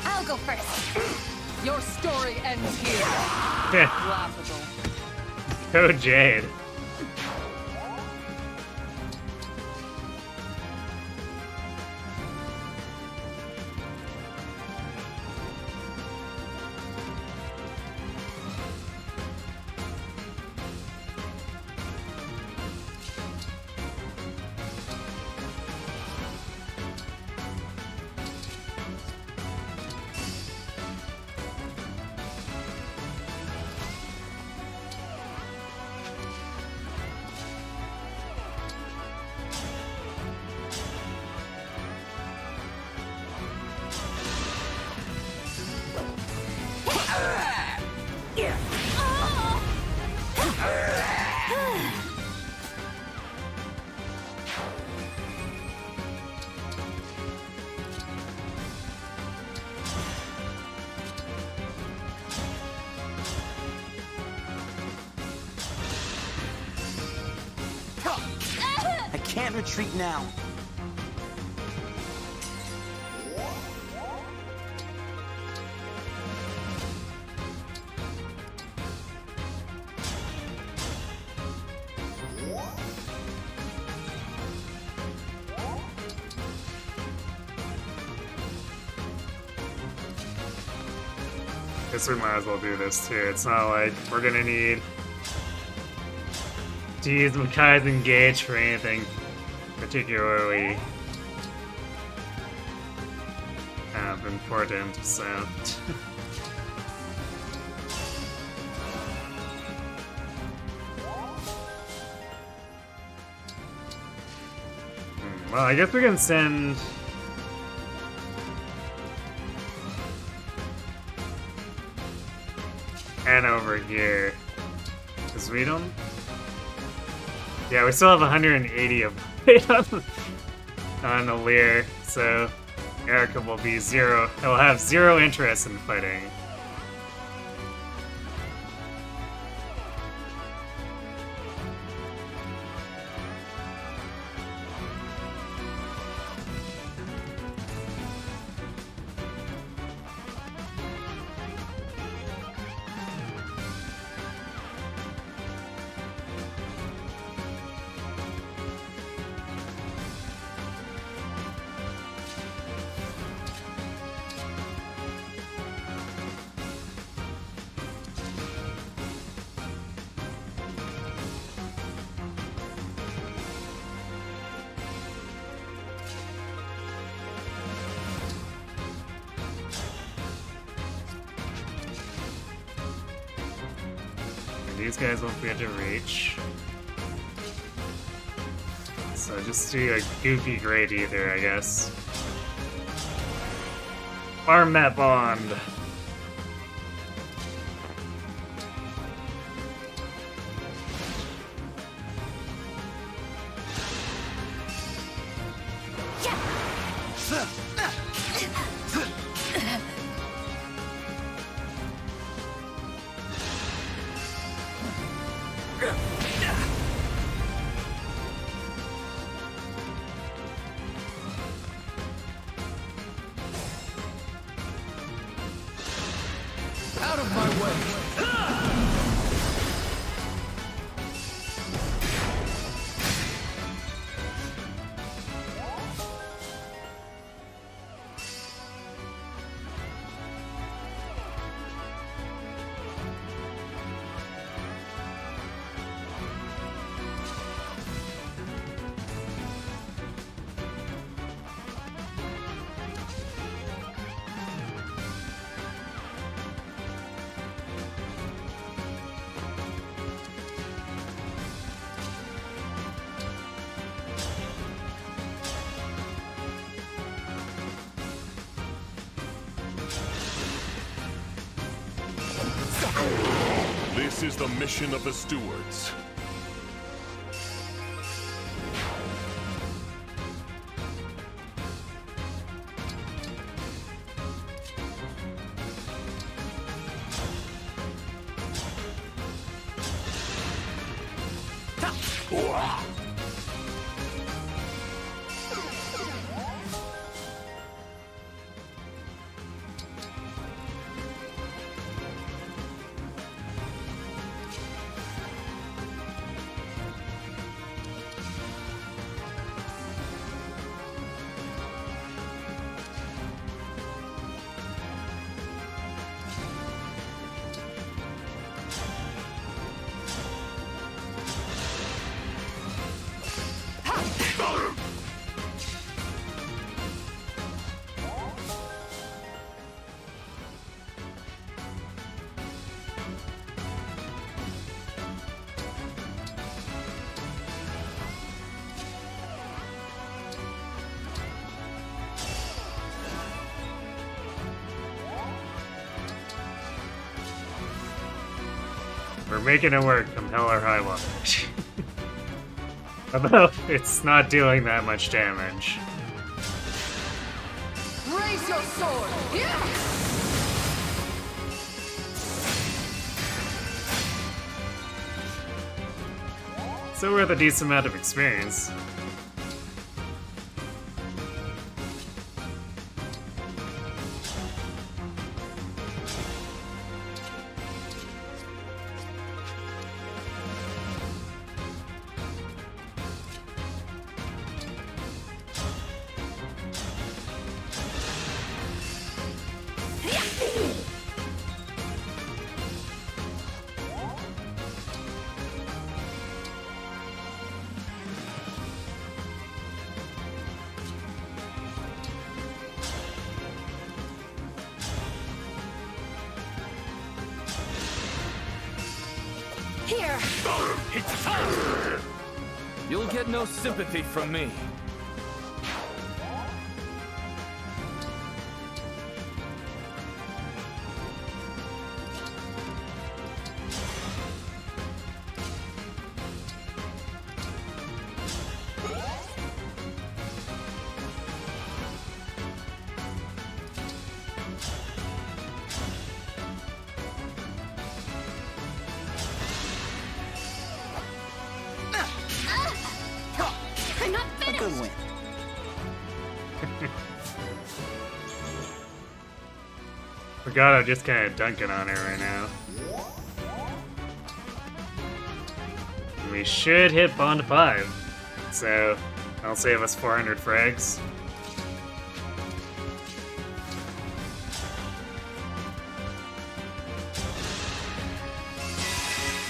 I'll go first. Your story ends here. Laughable. Go Jade. I can't retreat now. Guess we might as well do this too. It's not like we're gonna need to use Makai's Engage for anything particularly important, so... Well, I guess we can send... Anne over here. Because we don't... Yeah, we still have 180 of weight on the Lear, so Erica will be zero. He'll have zero interest in fighting. These guys won't be able to reach. So just do a goofy Great Ether, I guess. Farm that bond. Out of my way! This is the mission of the stewards. We're making it work from hell or high water. Although it's not doing that much damage. Raise your sword! Yeah! So we're with a decent amount of experience. here! It's time! You'll get no sympathy from me. I'm not A finished! good win. Forgot I'm just kind of dunking on her right now. We should hit Bond 5, so I'll save us 400 frags.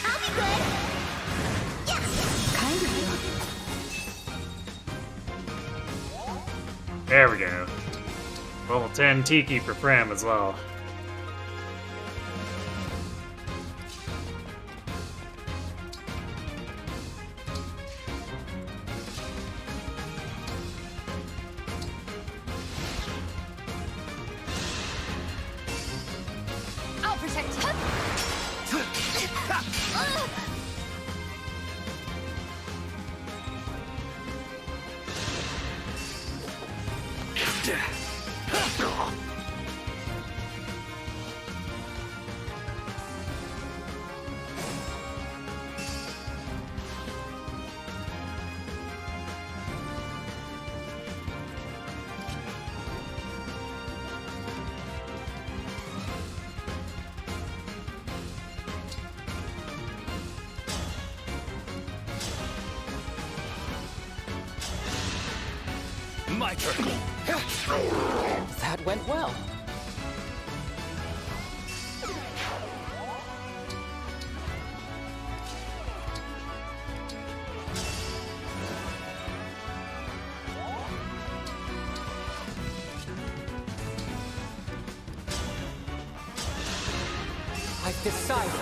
I'll be good. Kind of you. There we go. Level 10 Tiki for Pram as well. I'll protect you. My turn. That went well. I've decided.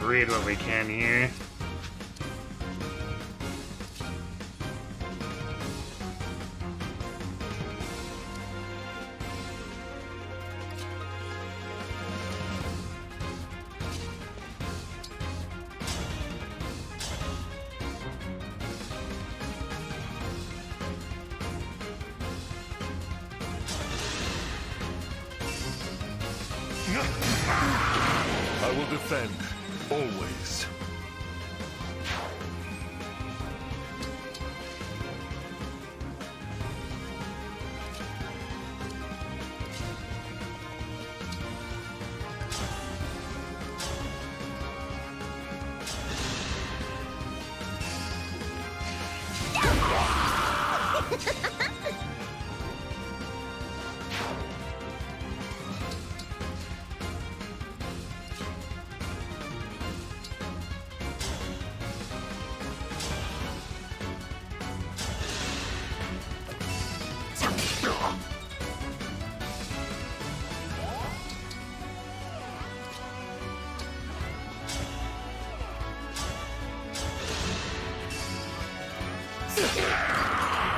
Read what we can here. I will defend, always.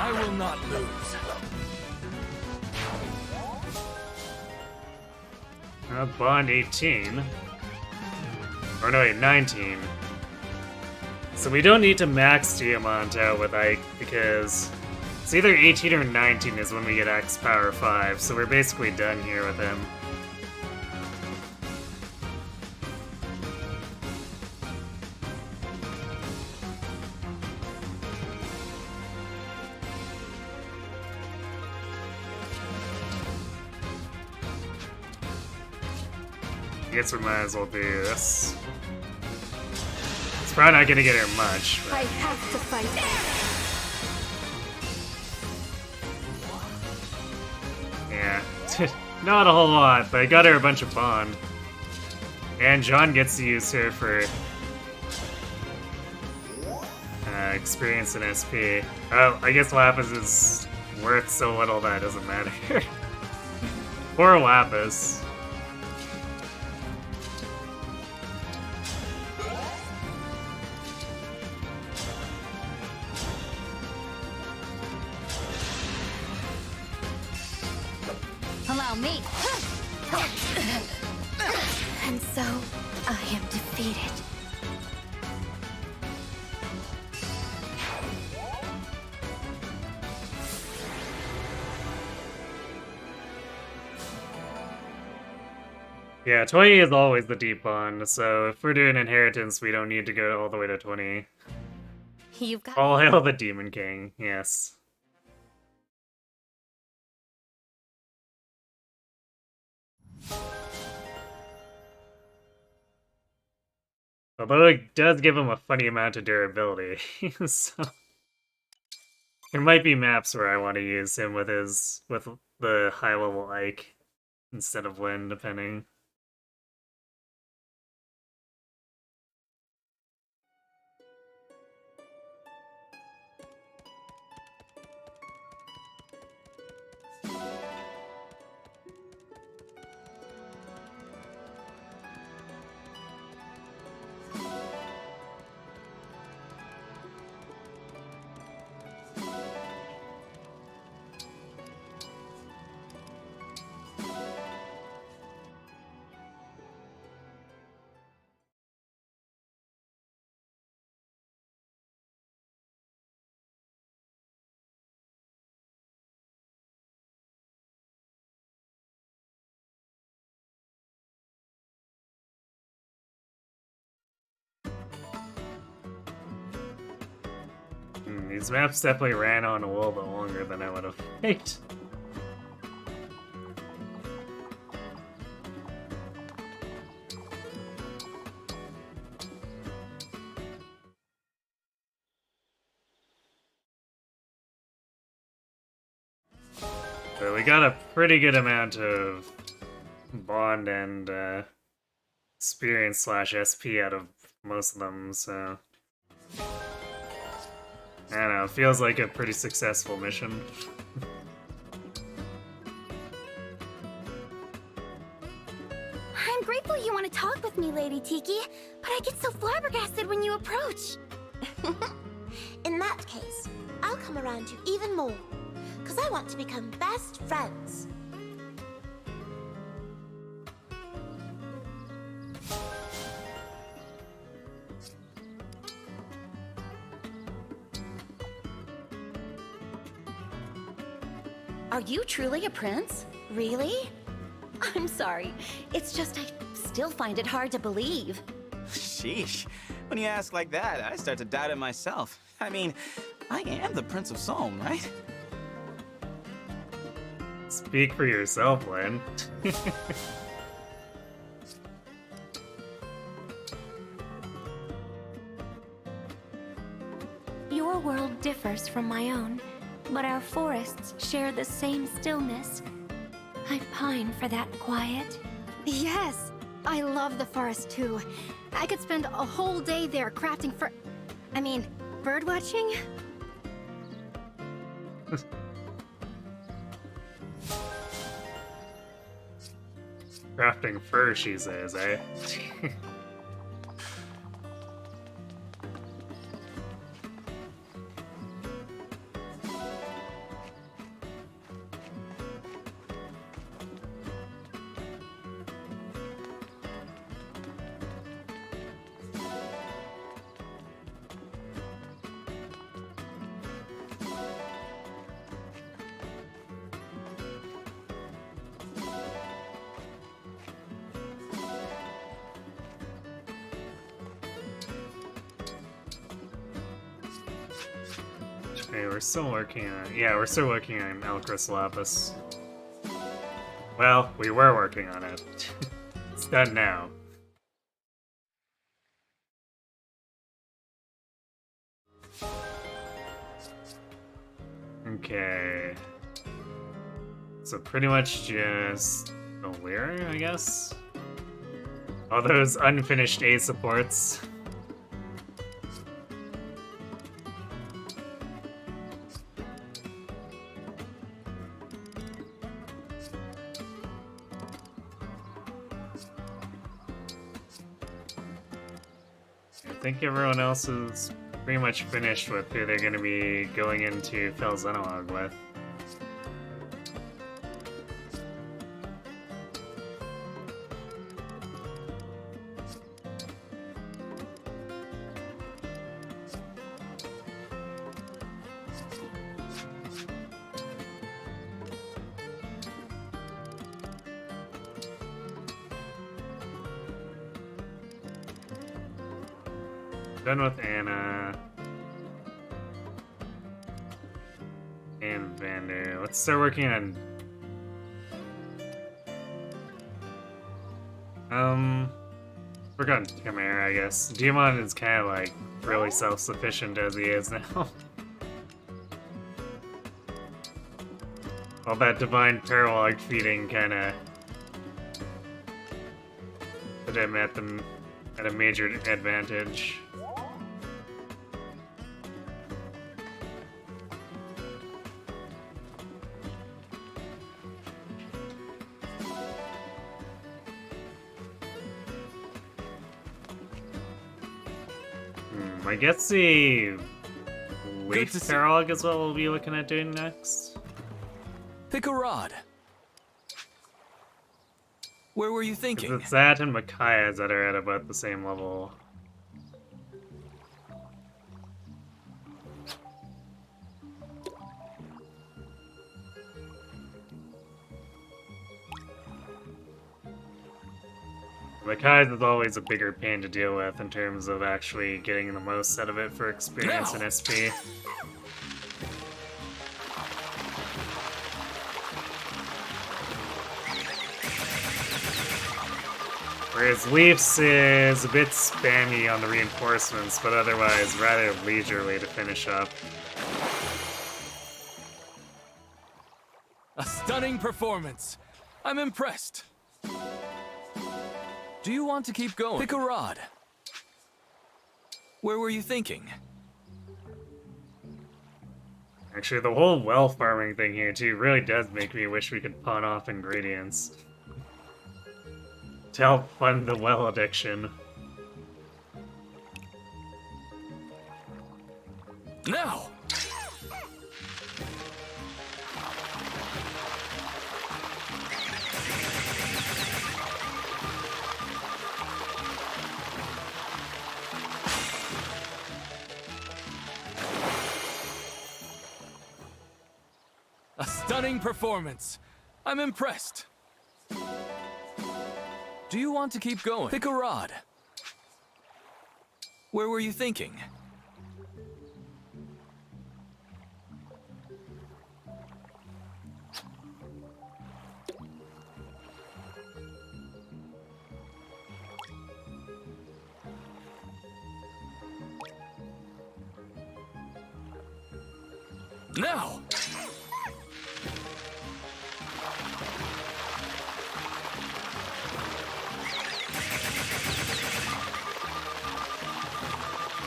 I will not lose. Bond 18. Or no, wait, 19. So we don't need to max Diamant out with Ike because it's either 18 or 19 is when we get X Power 5, so we're basically done here with him. I guess we might as well do this. It's probably not gonna get her much. But... I have to fight. Yeah, not a whole lot, but I got her a bunch of Bond. And John gets to use her for experience in SP. Oh, I guess Lapis is worth so little that it doesn't matter. Poor Lapis. Allow me. And so, I am defeated. Yeah, 20 is always the deep one, so if we're doing Inheritance, we don't need to go all the way to 20. You've got... All hail the Demon King, yes. Although it does give him a funny amount of durability, so... There might be maps where I want to use him with the high-level Ike instead of Lyn, depending. These maps definitely ran on a little bit longer than I would have liked. But we got a pretty good amount of bond and experience / SP out of most of them, so... I don't know, feels like a pretty successful mission. I'm grateful you want to talk with me, Lady Tiki, but I get so flabbergasted when you approach. In that case, I'll come around you even more, because I want to become best friends. Are you truly a prince? Really? I'm sorry. It's just I still find it hard to believe. Sheesh. When you ask like that, I start to doubt it myself. I mean, I am the Prince of Somme, right? Speak for yourself, Lyn. Your world differs from my own, but our forests share the same stillness. I pine for that quiet. Yes, I love the forest too. I could spend a whole day there crafting bird watching? Crafting fur, she says, eh? Okay, we're still working on... Yeah, we're still working on Elcris Lapis. Well, we were working on it. It's done now. Okay. So pretty much just O'Leary, I guess? All those unfinished A supports. think everyone else is pretty much finished with who they're going to be going into Fel's Analog with. Done with Anna. And Vander. Let's start working on... work on Chimera, I guess. Demon is kind of like really self-sufficient as he is now. All that divine paralog feeding kind of put him at a major advantage. I guess the Leaf Paralog is what we'll be looking at doing next. Pick a rod. Where were you thinking? It's that and Micaiah's that are at about the same level. Micaiah's is always a bigger pain to deal with in terms of actually getting the most out of it for experience and SP. Whereas Leafs is a bit spammy on the reinforcements, but otherwise rather leisurely to finish up. A stunning performance. I'm impressed. Do you want to keep going? Pick a rod. Where were you thinking? Actually, the whole well farming thing here too really does make me wish we could pawn off ingredients to help fund the well addiction. Now! A stunning performance. I'm impressed. Do you want to keep going? Pick a rod. Where were you thinking? Now!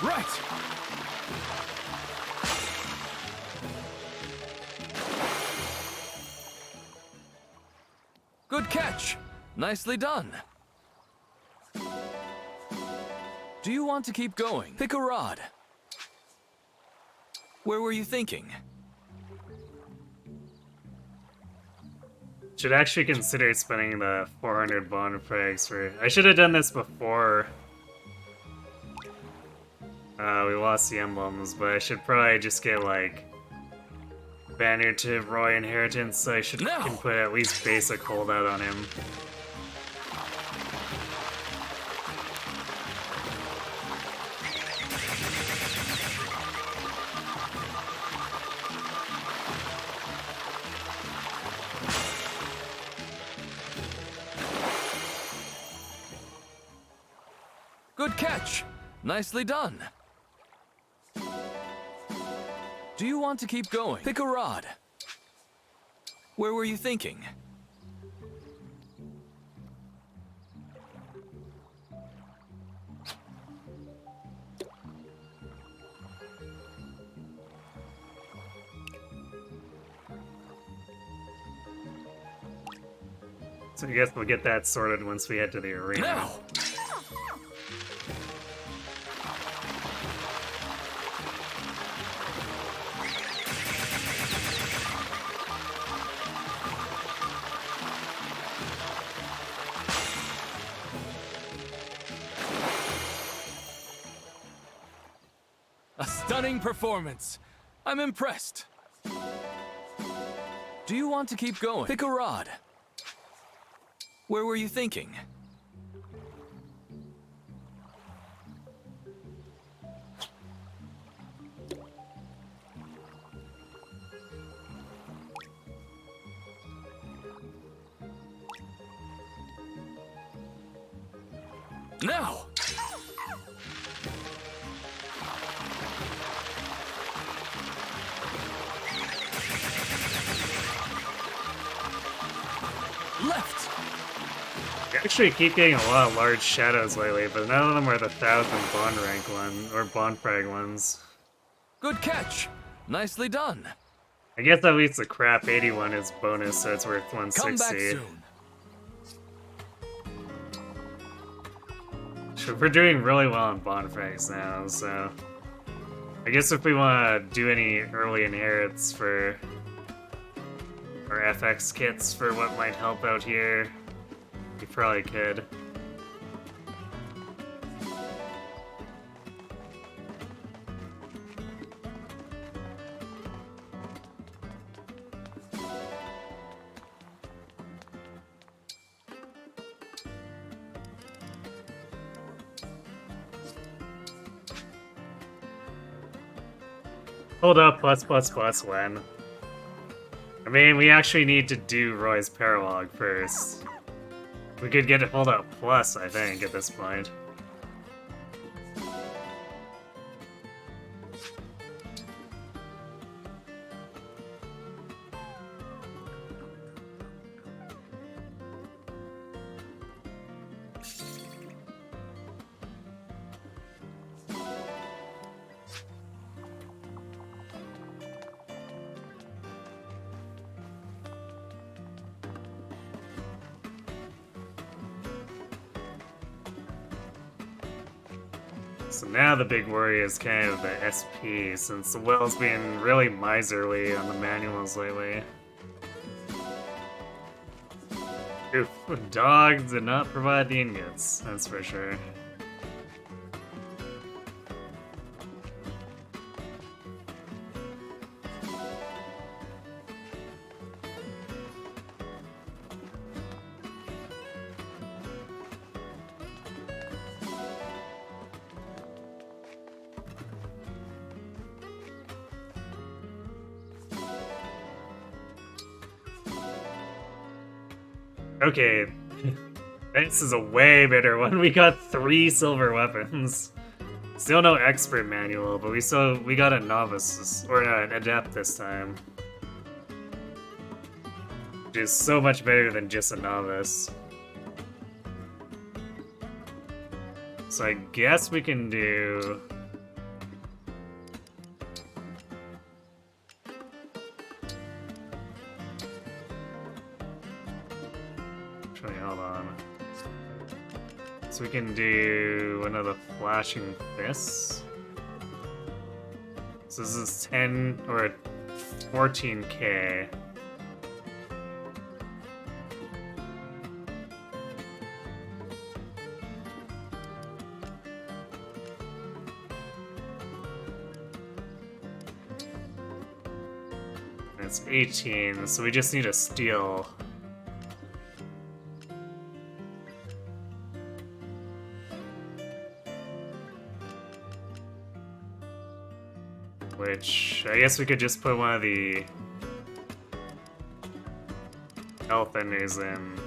Right! Good catch! Nicely done. Do you want to keep going? Pick a rod. Where were you thinking? Should actually consider spending the 400 bond frags for... I should have done this before we lost the emblems, but I should probably just get, like, Banner to Roy Inheritance, so I should can put at least basic holdout on him. Good catch! Nicely done. Do you want to keep going? Pick a rod. Where were you thinking? So I guess we'll get that sorted once we head to the arena. Now! stunning performance. I'm impressed. Do you want to keep going? Pick a rod. Where were you thinking? Now! Left! We actually keep getting a lot of large shadows lately, but none of them are the 1000 bond rank one, or bond frag ones. Good catch! Nicely done! I guess at least the crap 81 is bonus, so it's worth 160. Come back soon. We're doing really well on bond frags now, so I guess if we want to do any early inherits for our FX kits for what might help out here, we probably could. Hold up, plus when? I mean, we actually need to do Roy's Paralog first. We could get it hold up plus, I think, at this point. So now the big worry is kind of the SP, since the well's been really miserly on the manuals lately. Oof, dogs did not provide the ingots, that's for sure. Okay, this is a way better one. We got 3 silver weapons. Still no expert manual, but we got a novice, or an adept this time. Which is so much better than just a novice. So I guess we can do... Hold on. So we can do another flashing fist. So this is 10 or 14k. And it's 18, so we just need a steal. Which, I guess we could just put one of the health enders in.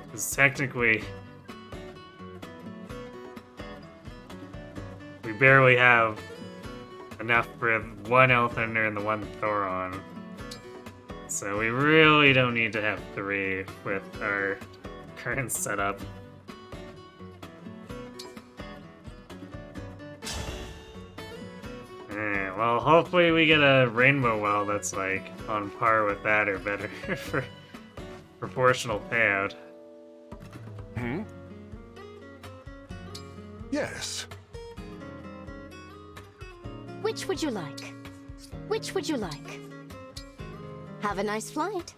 Because technically, we barely have enough for one health ender and the one Thoron. So we really don't need to have 3 with our current setup. Well, hopefully we get a rainbow well that's like on par with that or better for proportional payout. Hmm? Yes. Which would you like? Which would you like? Have a nice flight.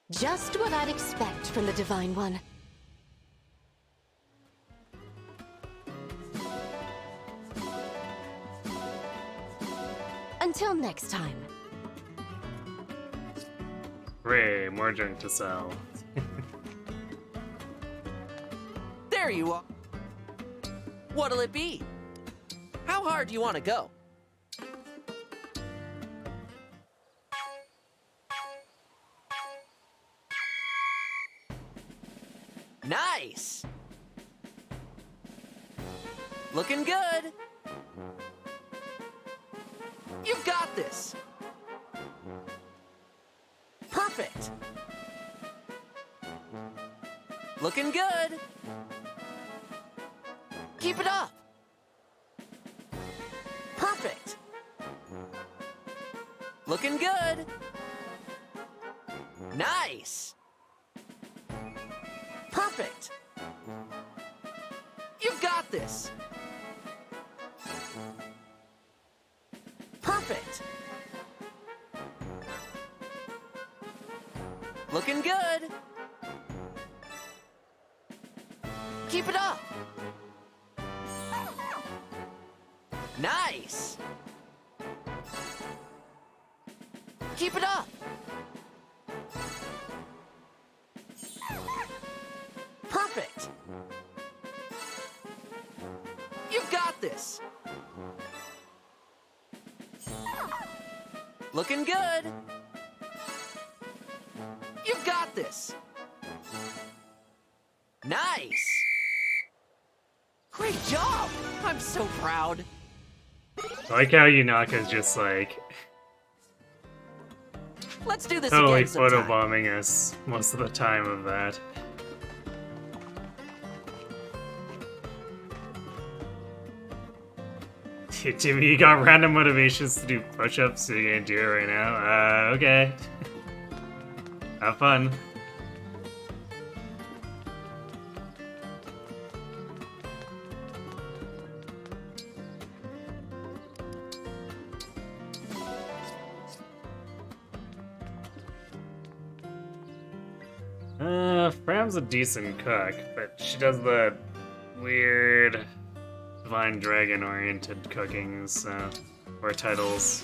Just what I'd expect from the Divine One. Until next time. Hooray, more junk to sell. There you are. What'll it be? How hard do you want to go? Nice! Looking good! You've got this! Perfect! Looking good! Keep it up! Perfect! Looking good! Nice! Perfect! You've got this! Perfect! Looking good! Keep it up! Nice! Keep it up! Perfect! You've got this! Looking good! You've got this! Nice! Great job! I'm so proud! I like how Yunaka's just like Let's do this totally again sometime. photobombing us most of the time of that. Jimmy, you got random motivations to do push-ups, so you're gonna do it right now? Okay. Have fun. Fram's a decent cook, but she does the weird Divine Dragon-oriented cooking, so, or titles.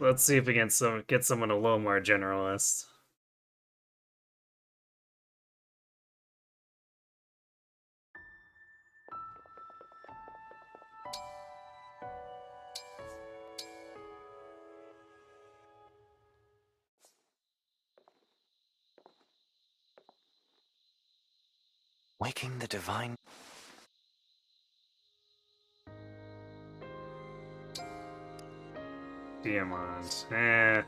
Let's see if we can get someone a little more generalist. Waking the Divine... Diamond. Eh.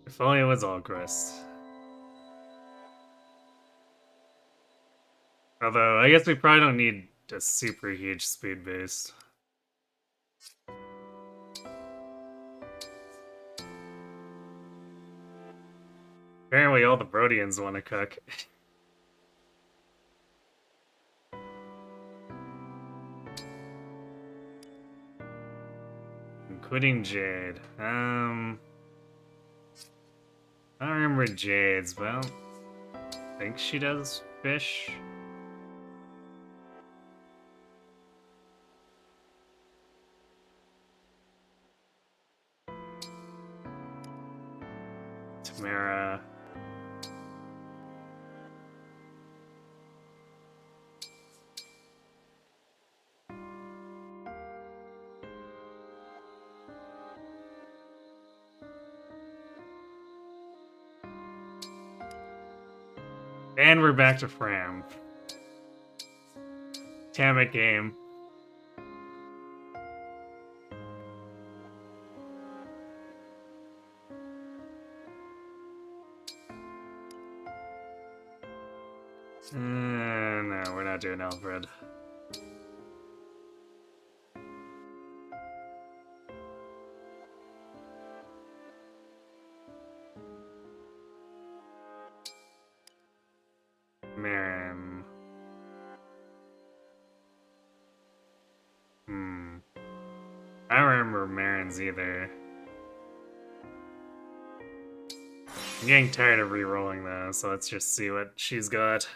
If only it was Algrist. Although, I guess we probably don't need a super huge speed boost. Apparently all the Brodians want to cook. Including Jade. I don't remember Jade's, but I don't think she does fish. Tamara. And we're back to Fram. Damn it, game. No, we're not doing Alfred. Marin. I don't remember Marin's either. I'm getting tired of re-rolling though, so let's just see what she's got.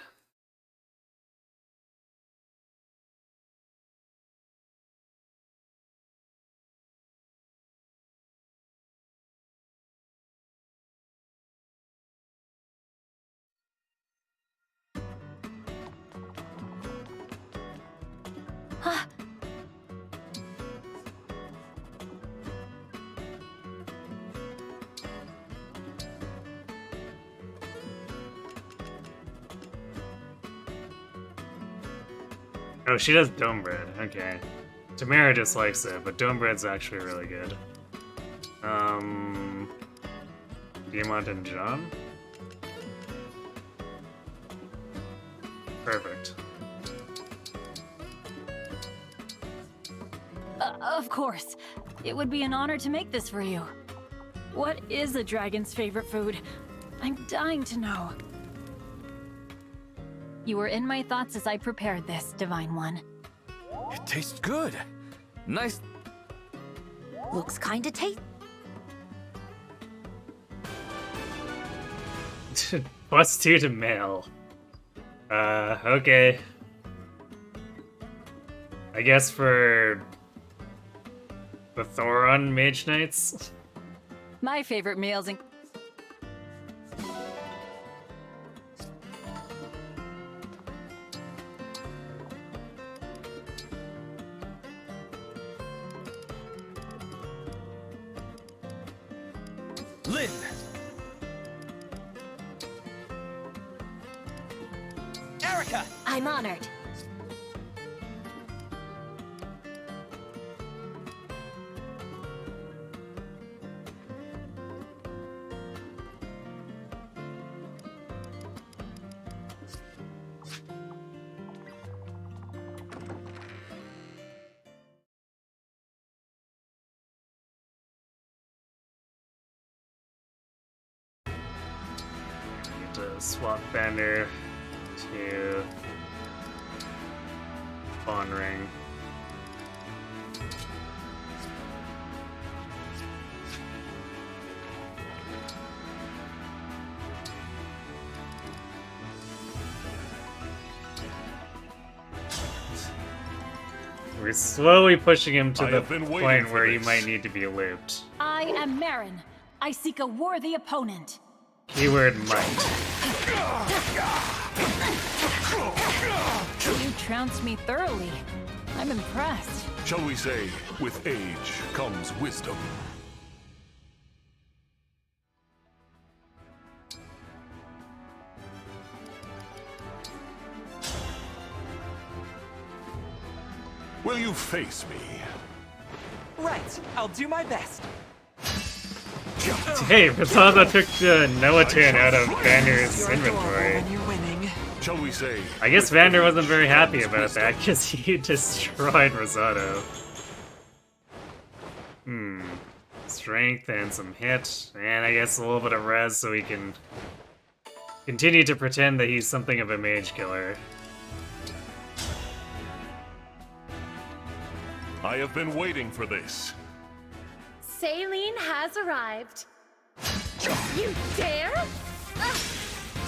Oh, she does dome bread. Okay. Tamara dislikes it, but dome bread's actually really good. Diamond and John? Perfect. Of course. It would be an honor to make this for you. What is a dragon's favorite food? I'm dying to know. You were in my thoughts as I prepared this, Divine One. It tastes good. Nice. Looks kinda tasty. +2 to male. Okay. I guess for the Thoron Mage Knights? My favorite meals in Lynn! Erica! I'm honored. To swap Bender to Bond Ring. We're slowly pushing him to the point where he might need to be looped. I am Marin. I seek a worthy opponent. Keyword might. You trounced me thoroughly. I'm impressed. Shall we say, with age comes wisdom. Will you face me? Right, I'll do my best. Hey, Pisaza took Noatan out of Vander's inventory. Shall we say? I guess Vander wasn't very happy about that because he destroyed Rosado. Strength and some hit, and I guess a little bit of res so he can continue to pretend that he's something of a mage killer. I have been waiting for this. Saline has arrived. You dare?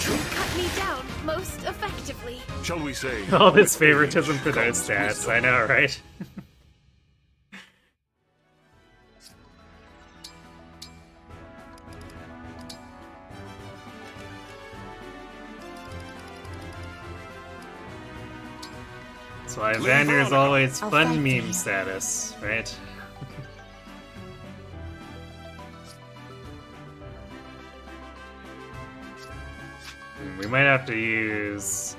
You cut me down most effectively. Shall we say? All this favoritism for those stats, I know, right? That's why Vander is always fun meme status, right? We might have to use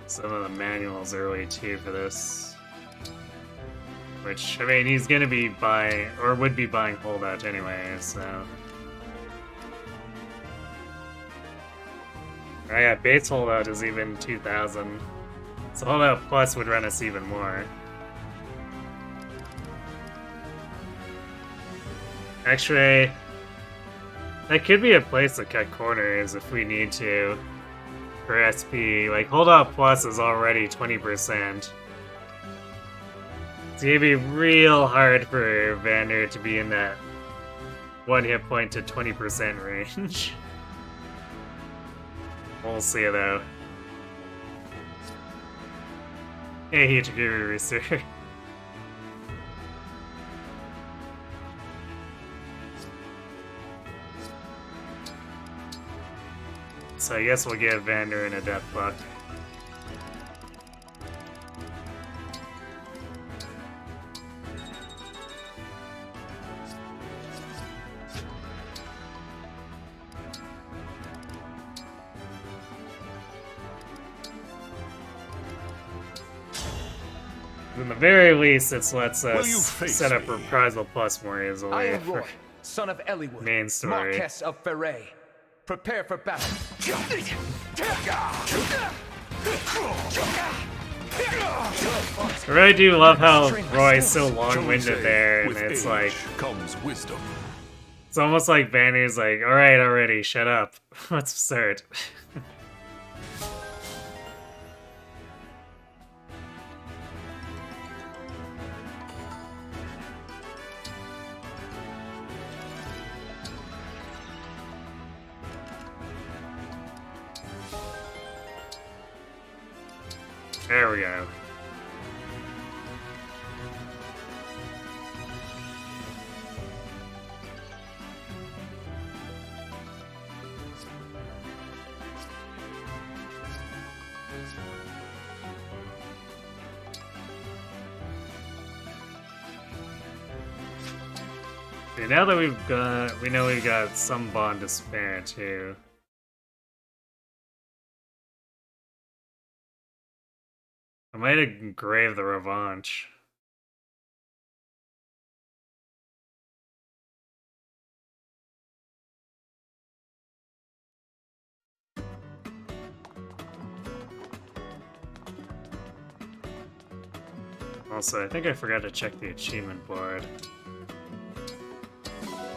some of the manuals early too for this. Which, I mean, he's gonna be buying, or would be buying Holdout anyway, so. Oh yeah, base Holdout is even 2,000. So Holdout Plus would run us even more. Actually, that could be a place to cut corners if we need to. For SP, like Holdout Plus is already 20%. It's gonna be real hard for Vander to be in that 1 hit point to 20% range. We'll see though. Hey, Hachigiri Rooster. So I guess we'll give Vander in a death buck. In the very least, it lets us set up Reprisal Plus more easily. I am Roy, son of Eliwood, main story. Marquess of Ferre. Prepare for battle. I really do love how Roy's so long-winded there, and it's like comes wisdom. It's almost like Vanny's like, alright already, shut up. Let's start. There we go. See, now that we know we've got some bond to spare too. I might engrave the revanche. Also, I think I forgot to check the achievement board.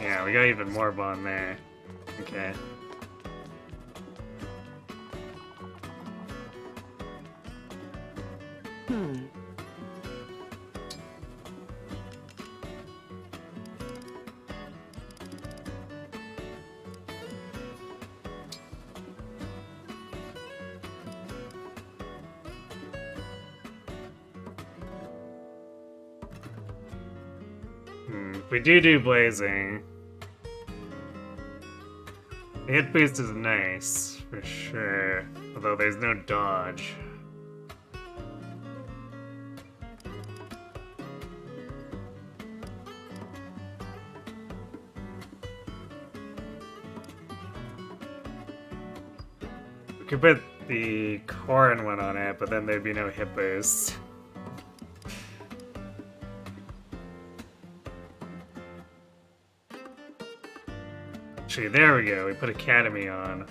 Yeah, we got even more bond there. Okay. If we do blazing, the hit boost is nice, for sure, although there's no dodge. We could put the corn one on it, but then there'd be no hit boost. Actually, there we go. We put Academy on.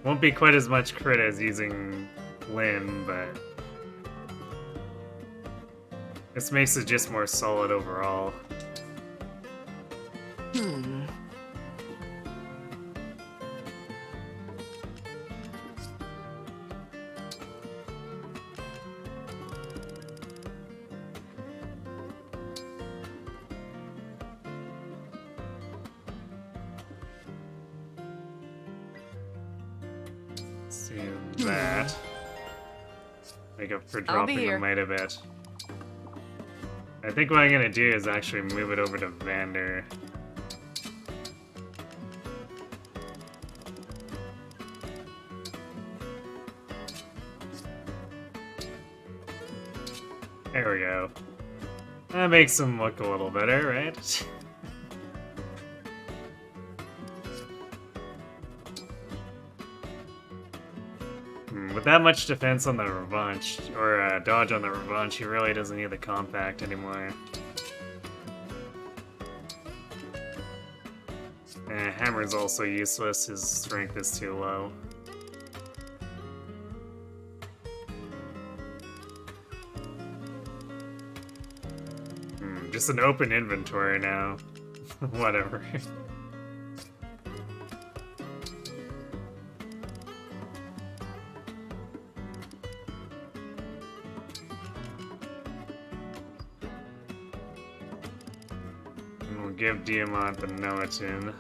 Won't be quite as much crit as using Lyn, but this makes it just more solid overall. That. Make up for dropping the might a bit. I think what I'm gonna do is actually move it over to Vander. There we go. That makes him look a little better, right? With that much defense on the revanche, or dodge on the revanche, he really doesn't need the compact anymore. Hammer's also useless, his strength is too low. Just an open inventory now. Whatever. We'll give Diamant the Noatin.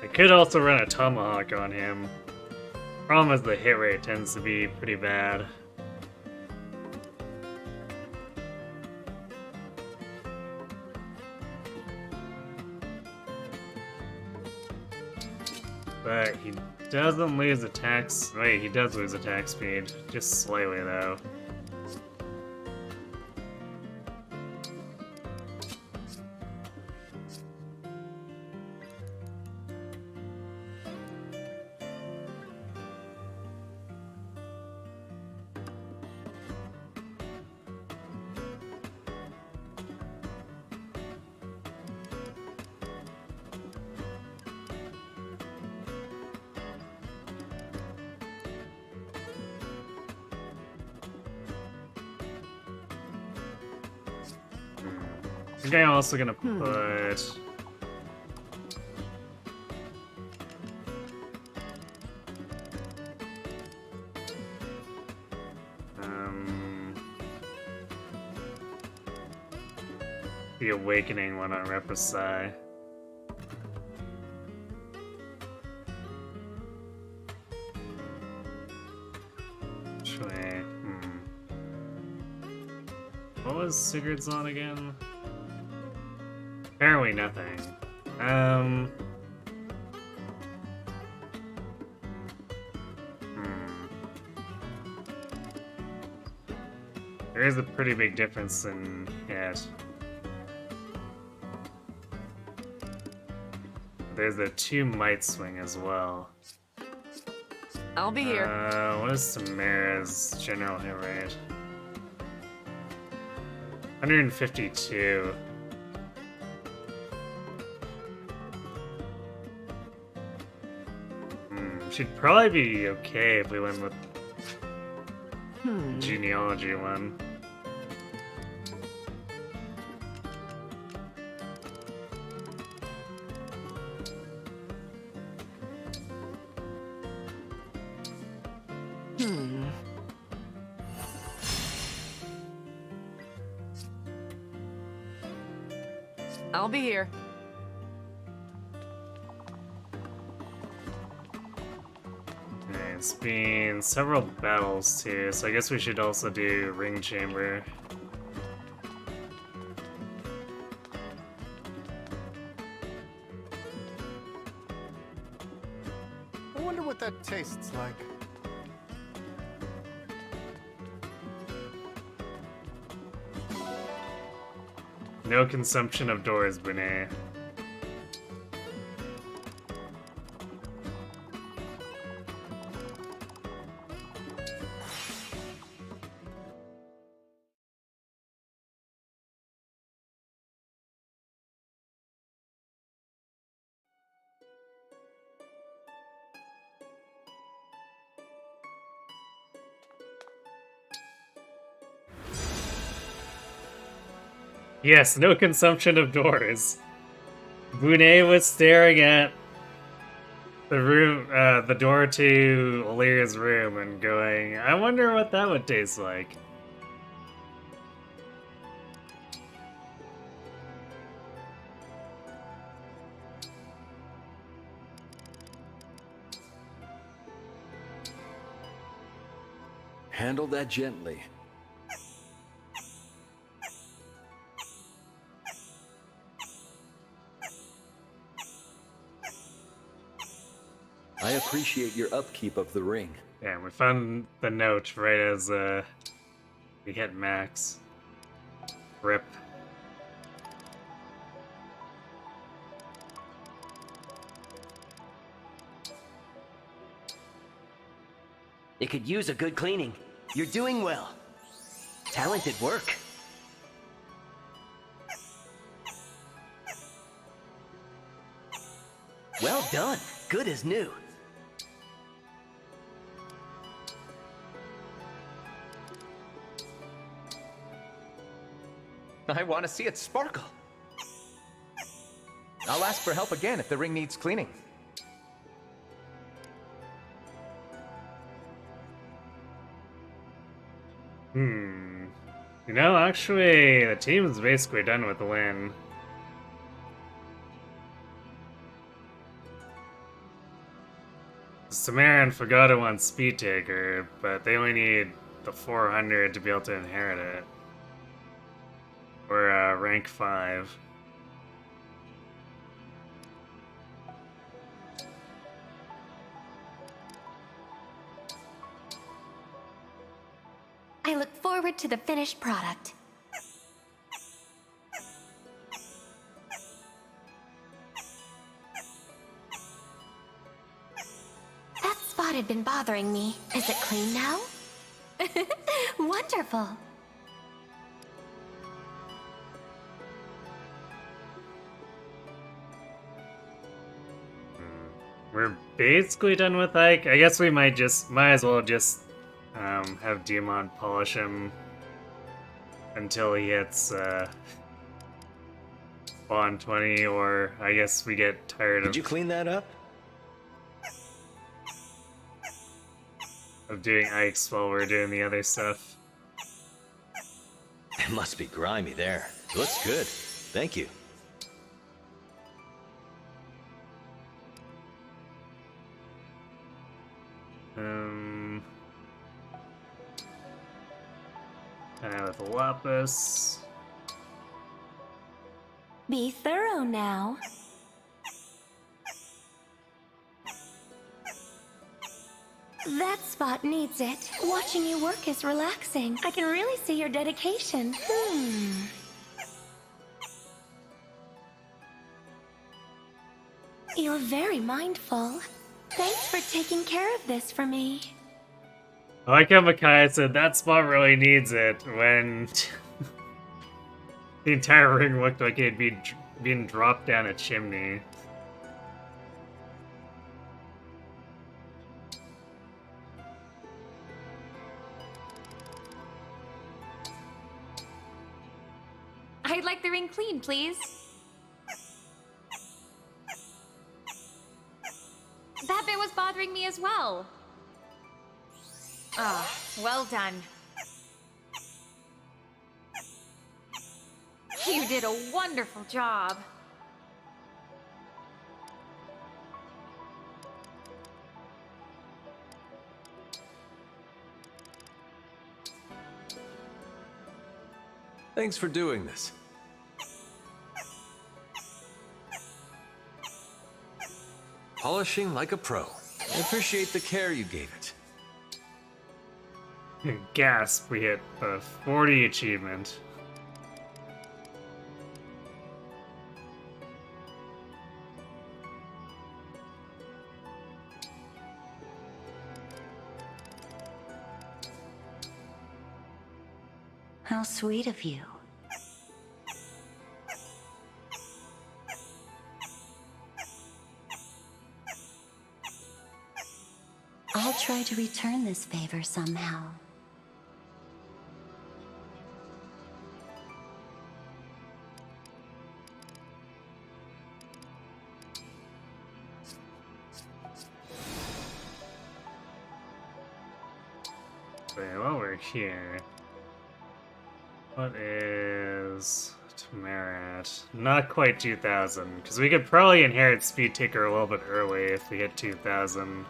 I could also run a Tomahawk on him. Problem is the hit rate tends to be pretty bad. But he doesn't lose attacks. Wait, he does lose attack speed. Just slightly, though. I think I'm also gonna put... the Awakening one on Repasai. Actually, what was Sigurd's on again? Apparently nothing. There is a pretty big difference in it. There's a 2 might swing as well. I'll be here. What is Samara's general hit rate? 152. She'd probably be okay if we went with genealogy one. I'll be here. It's been several battles too, so I guess we should also do Ring Chamber. I wonder what that tastes like. No consumption of doors, Bune. Yes, no consumption of doors. Bune was staring at the room, the door to Alira's room and going, I wonder what that would taste like. Handle that gently. I appreciate your upkeep of the ring. Yeah, we found the note right as we hit max. Rip. It could use a good cleaning. You're doing well. Talented work. Well done. Good as new. I want to see it sparkle. I'll ask for help again if the ring needs cleaning. You know, actually, the team is basically done with the win. Samara and Fagata want Speed Taker, but they only need the 400 to be able to inherit it. Or rank 5. I look forward to the finished product. That spot had been bothering me. Is it clean now? Wonderful. We're basically done with Ike. I guess we might as well just have Diamond polish him until he hits spawn 20, or I guess we get tired of... Did you clean that up? ...of doing Ike's while we're doing the other stuff. It must be grimy there. Looks good. Thank you. With Lapis. Be thorough now. That spot needs it. Watching you work is relaxing. I can really see your dedication. You're very mindful. Thanks for taking care of this for me. I like how Micaiah said that spot really needs it when the entire ring looked like it'd be being dropped down a chimney. I'd like the ring clean, please. That bit was bothering me as well. Ah, well done. You did a wonderful job. Thanks for doing this. Polishing like a pro. I appreciate the care you gave it. Gasp, we hit the 40 achievement. How sweet of you. I'll try to return this favor somehow. Wait, while we're here, what is Tamarat? Not quite 2,000, because we could probably inherit Speed Taker a little bit early if we hit 2,000.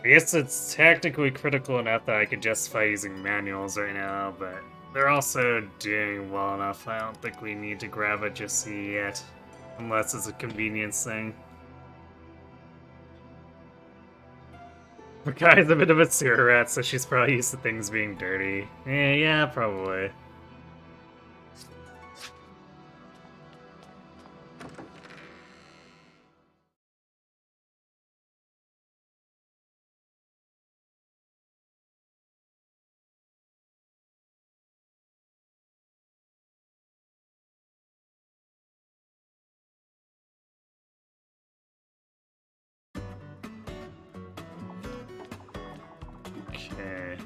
I guess it's technically critical enough that I could justify using manuals right now, but they're also doing well enough. I don't think we need to grab it just yet, unless it's a convenience thing. Makai's a bit of a sewer rat, so she's probably used to things being dirty. Yeah, probably. Okay.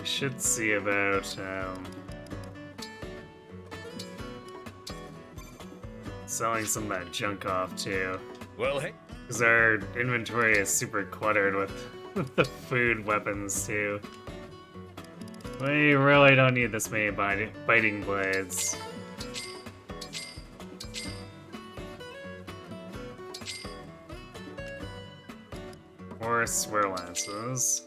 I should see about selling some of that junk off too. Well, hey. Because our inventory is super cluttered with the food weapons too. We really don't need this many biting blades. Or swear lances.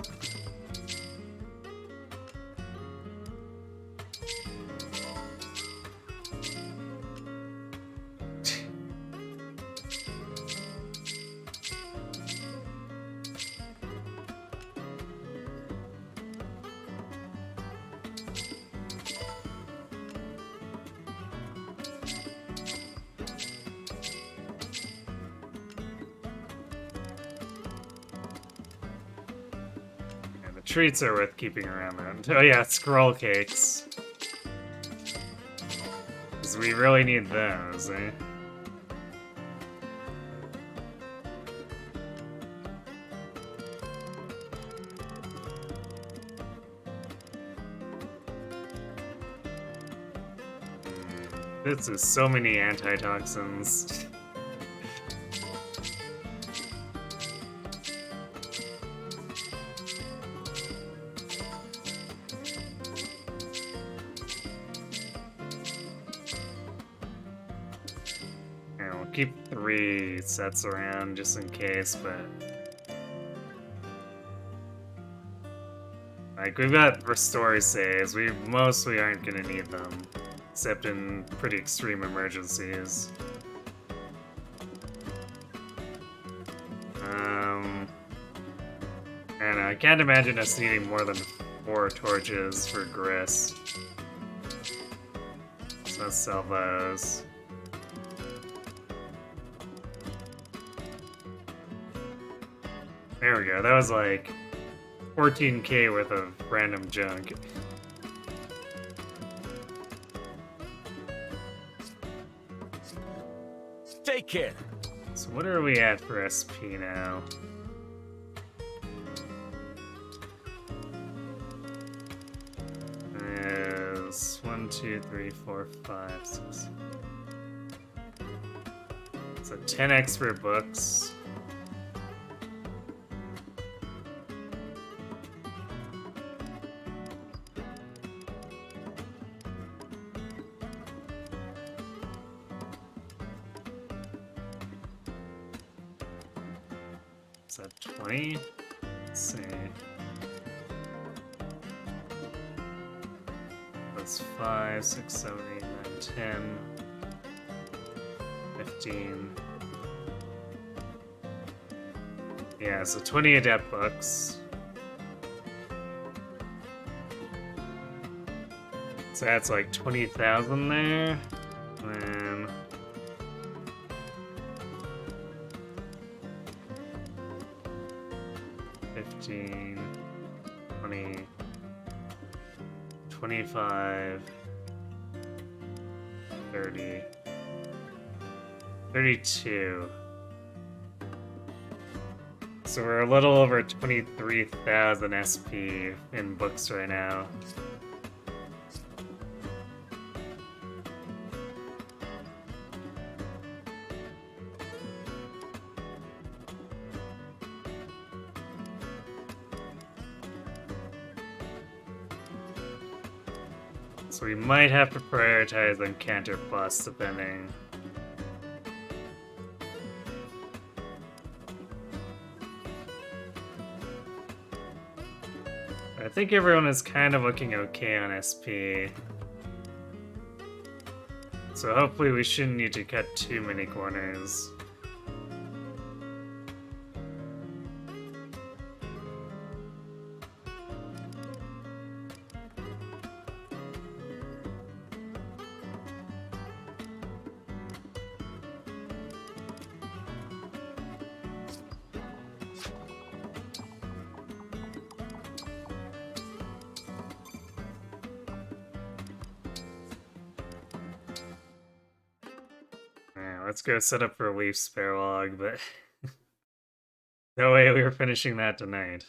Treats are worth keeping around then. Oh yeah, scroll cakes. Because we really need those, eh? This is so many antitoxins. Keep 3 sets around just in case, but like we've got restore saves. We mostly aren't gonna need them, except in pretty extreme emergencies. And I can't imagine us needing more than 4 torches for grist. So let's sell those. There we go, that was like 14k worth of random junk. Take care. So what are we at for SP now? Is 1, 2, 3, 4, 5, 6. So 10 expert books. Is that 20? Let's see. That's 5, 6, 7, 8, 9, 10, 15. Yeah, so 20 adept books. So that's like 20,000 there. And then 15, 20, 25, 30, 32. So we're a little over 23,000 SP in books right now. So we might have to prioritize Encounter Plus, depending. I think everyone is kind of looking okay on SP. So hopefully we shouldn't need to cut too many corners. Let's go set up for a Leaf Spare Log, but no way we were finishing that tonight.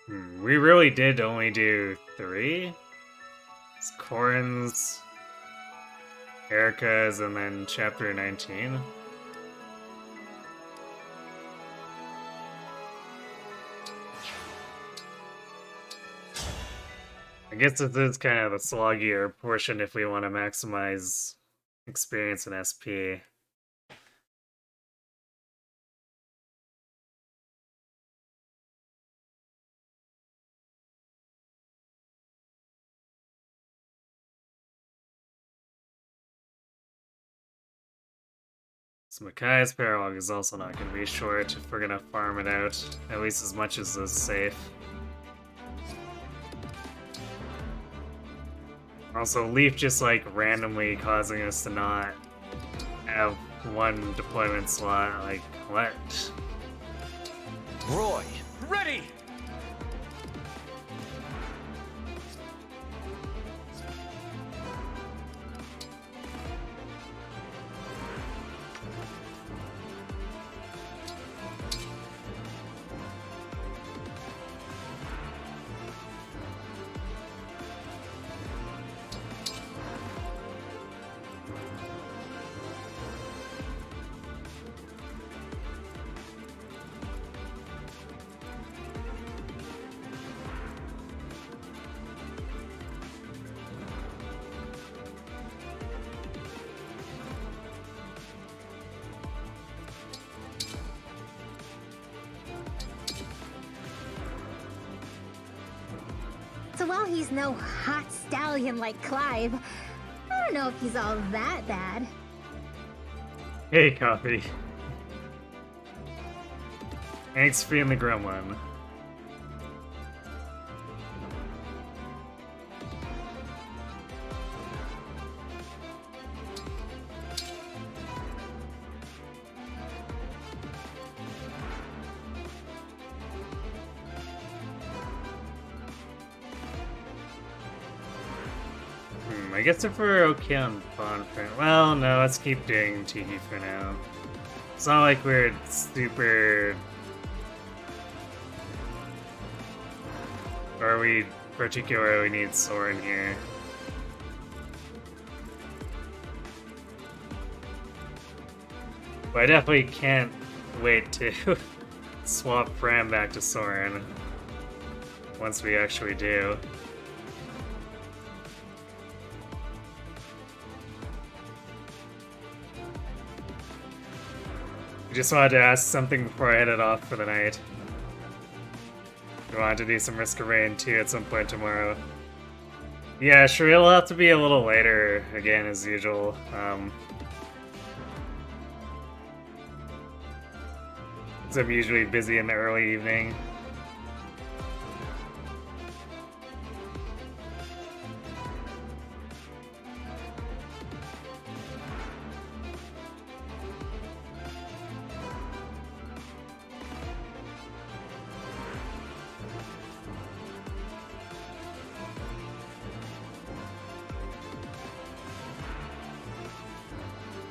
We really did only do 3? It's Corin's, Erica's, and then chapter 19. I guess this is kind of the sloggier portion if we want to maximize experience in SP. So Makai's paralog is also not going to be short if we're going to farm it out, at least as much as is safe. Also, Leaf just like randomly causing us to not have one deployment slot, like, what? Roy, ready! So while he's no hot stallion like Clive, I don't know if he's all that bad. Hey, Coffee. Thanks for being the gremlin. I guess if we're okay on Bond for... Well, no, let's keep doing Tiki for now. It's not like we're super... Or we particularly need Soren here. But I definitely can't wait to swap Fran back to Soren once we actually do. Just wanted to ask something before I headed off for the night. We wanted to do some Risk of Rain 2 at some point tomorrow. Yeah, sure, it'll have to be a little later again as usual. So I'm usually busy in the early evening.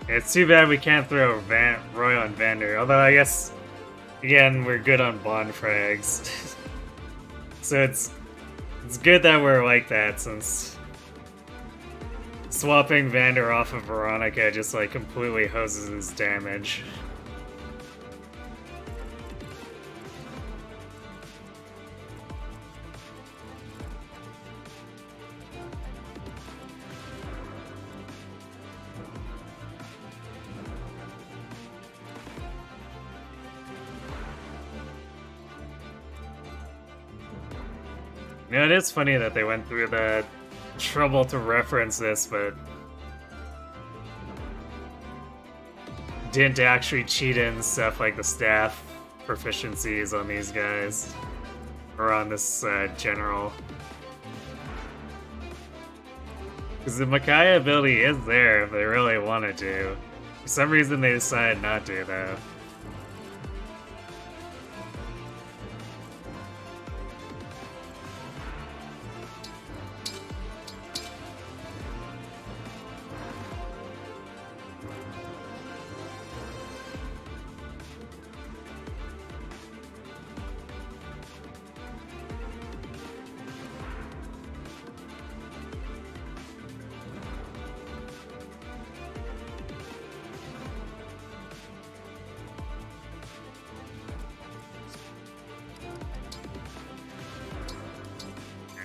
It's too bad we can't throw Roy on Vander, although I guess, again, we're good on Bond frags. So it's good that we're like that, since swapping Vander off of Veronica just like completely hoses his damage. You know, it is funny that they went through the trouble to reference this, but didn't actually cheat in stuff like the staff proficiencies on these guys, or on this general. Because the Micaiah ability is there if they really wanted to. For some reason they decided not to, though.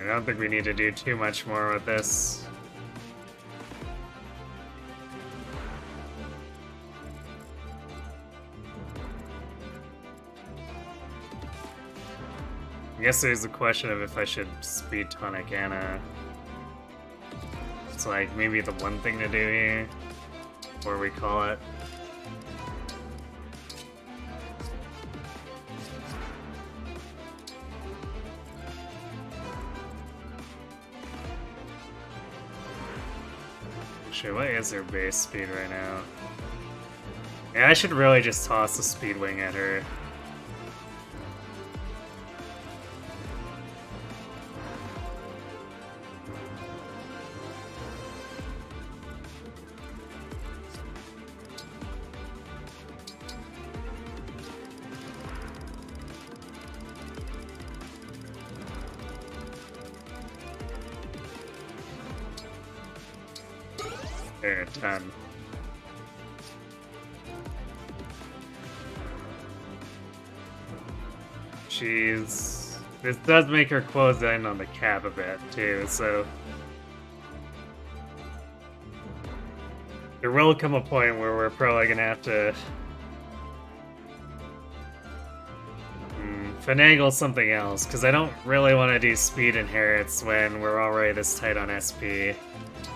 I don't think we need to do too much more with this. I guess there's the question of if I should speed tonic Anna. It's like maybe the one thing to do here, or we call it. Actually, what is her base speed right now? Yeah, I should really just toss the speed wing at her. There, done. This does make her close in on the cap a bit, too, so... There will come a point where we're probably gonna have to... finagle something else, because I don't really want to do speed inherits when we're already this tight on SP.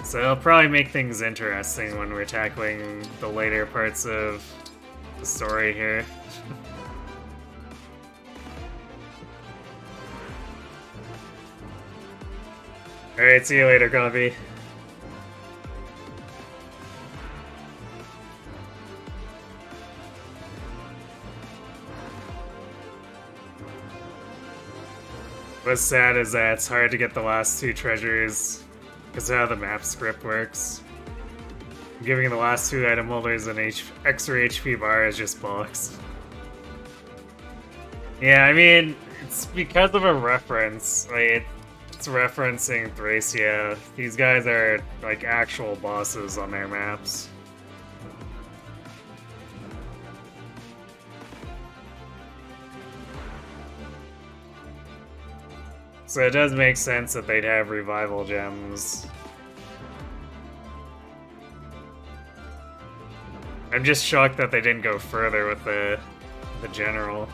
So it'll probably make things interesting when we're tackling the later parts of the story here. Alright, see you later, Coffee. What's sad is that it's hard to get the last two treasures because of how the map script works. Giving the last two item holders an extra HP bar is just bollocks. Yeah, I mean, it's because of a reference. Like, it's referencing Thracia. These guys are, like, actual bosses on their maps. So it does make sense that they'd have revival gems. I'm just shocked that they didn't go further with the general.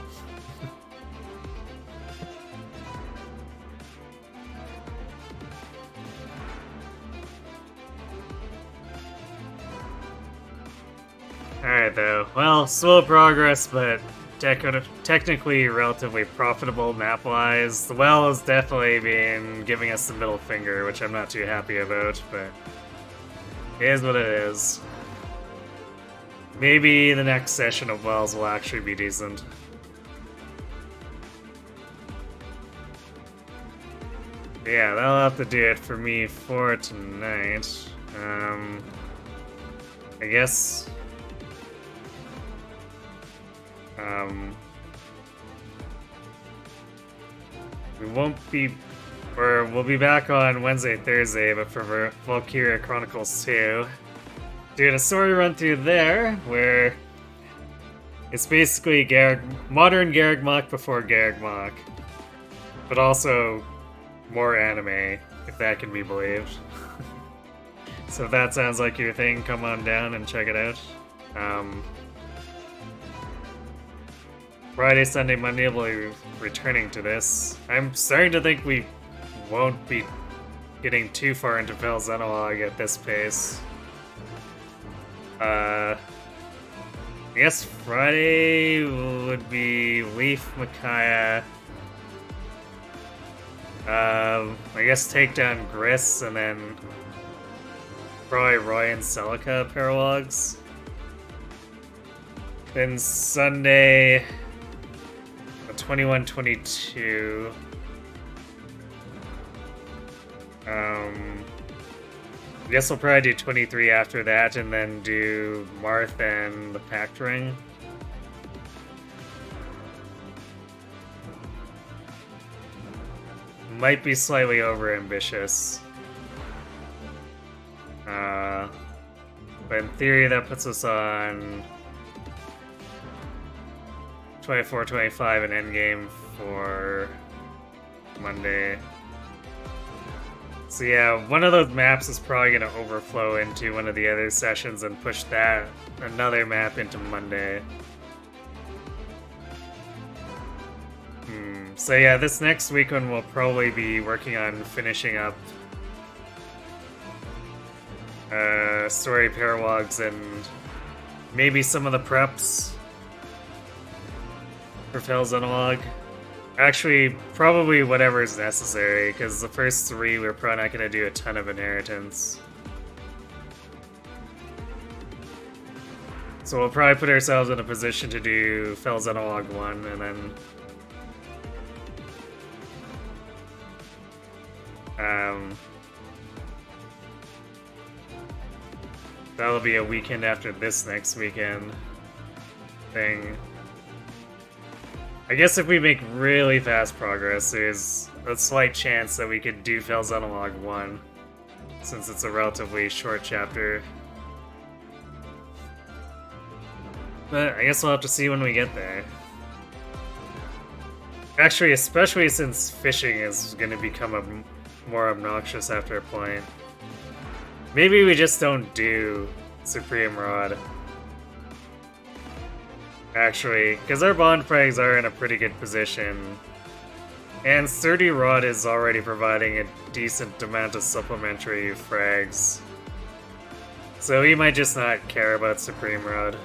Alright though, well, slow progress, but technically relatively profitable map-wise. The well has definitely been giving us the middle finger, which I'm not too happy about, but it is what it is. Maybe the next session of wells will actually be decent. Yeah, that'll have to do it for me for tonight. I guess... we won't be, or we'll be back on Wednesday, Thursday, but for Valkyria Chronicles 2, doing a story run through there, where it's basically modern Garreg Mach before Garreg Mach, but also more anime, if that can be believed. So if that sounds like your thing, come on down and check it out. Friday, Sunday, Monday, we'll be returning to this. I'm starting to think we won't be getting too far into Fel's Analog at this pace. I guess Friday would be Leaf, Micaiah. I guess take down Gris, and then probably Roy and Celica paralogs. Then Sunday... 21-22. I guess we'll probably do 23 after that, and then do Marth and the Pact Ring. Might be slightly over ambitious. But in theory, that puts us on 24-25 an endgame for Monday. So yeah, one of those maps is probably going to overflow into one of the other sessions and push that another map into Monday. So yeah, this next weekend we'll probably be working on finishing up story paralogs and maybe some of the preps for Fel's Analog. Actually, probably whatever is necessary, because the first 3 we're probably not going to do a ton of inheritance. So we'll probably put ourselves in a position to do Fel's Analog 1, and then that'll be a weekend after this next weekend thing. I guess if we make really fast progress, there's a slight chance that we could do Fel's Analog 1, since it's a relatively short chapter. But I guess we'll have to see when we get there. Actually, especially since fishing is going to become more obnoxious after a point. Maybe we just don't do Supreme Rod. Actually, because our bond frags are in a pretty good position. And Sturdy Rod is already providing a decent amount of supplementary frags. So we might just not care about Supreme Rod.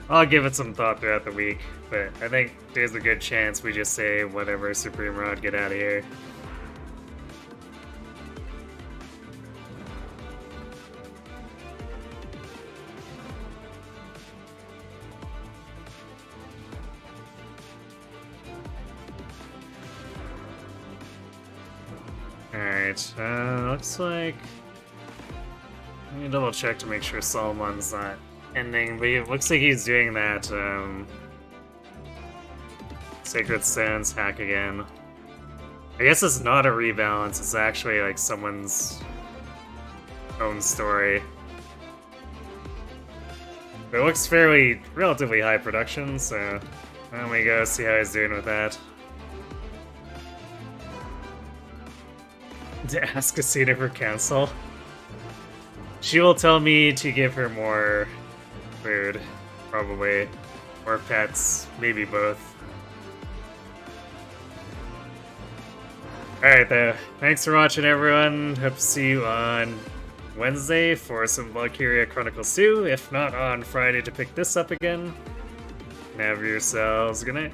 I'll give it some thought throughout the week, but I think there's a good chance we just say, whatever, Supreme Rod, get out of here. Alright, looks like... Let me double check to make sure Solomon's not ending, but it looks like he's doing that, Sacred Stones hack again. I guess it's not a rebalance, it's actually like someone's own story. But it looks relatively high production, so let me go see how he's doing with that. To ask Casita for counsel. She will tell me to give her more food, probably. Or pets, maybe both. Alright though, thanks for watching everyone. Hope to see you on Wednesday for some Valkyria Chronicles 2, if not on Friday to pick this up again. And have yourselves a good night.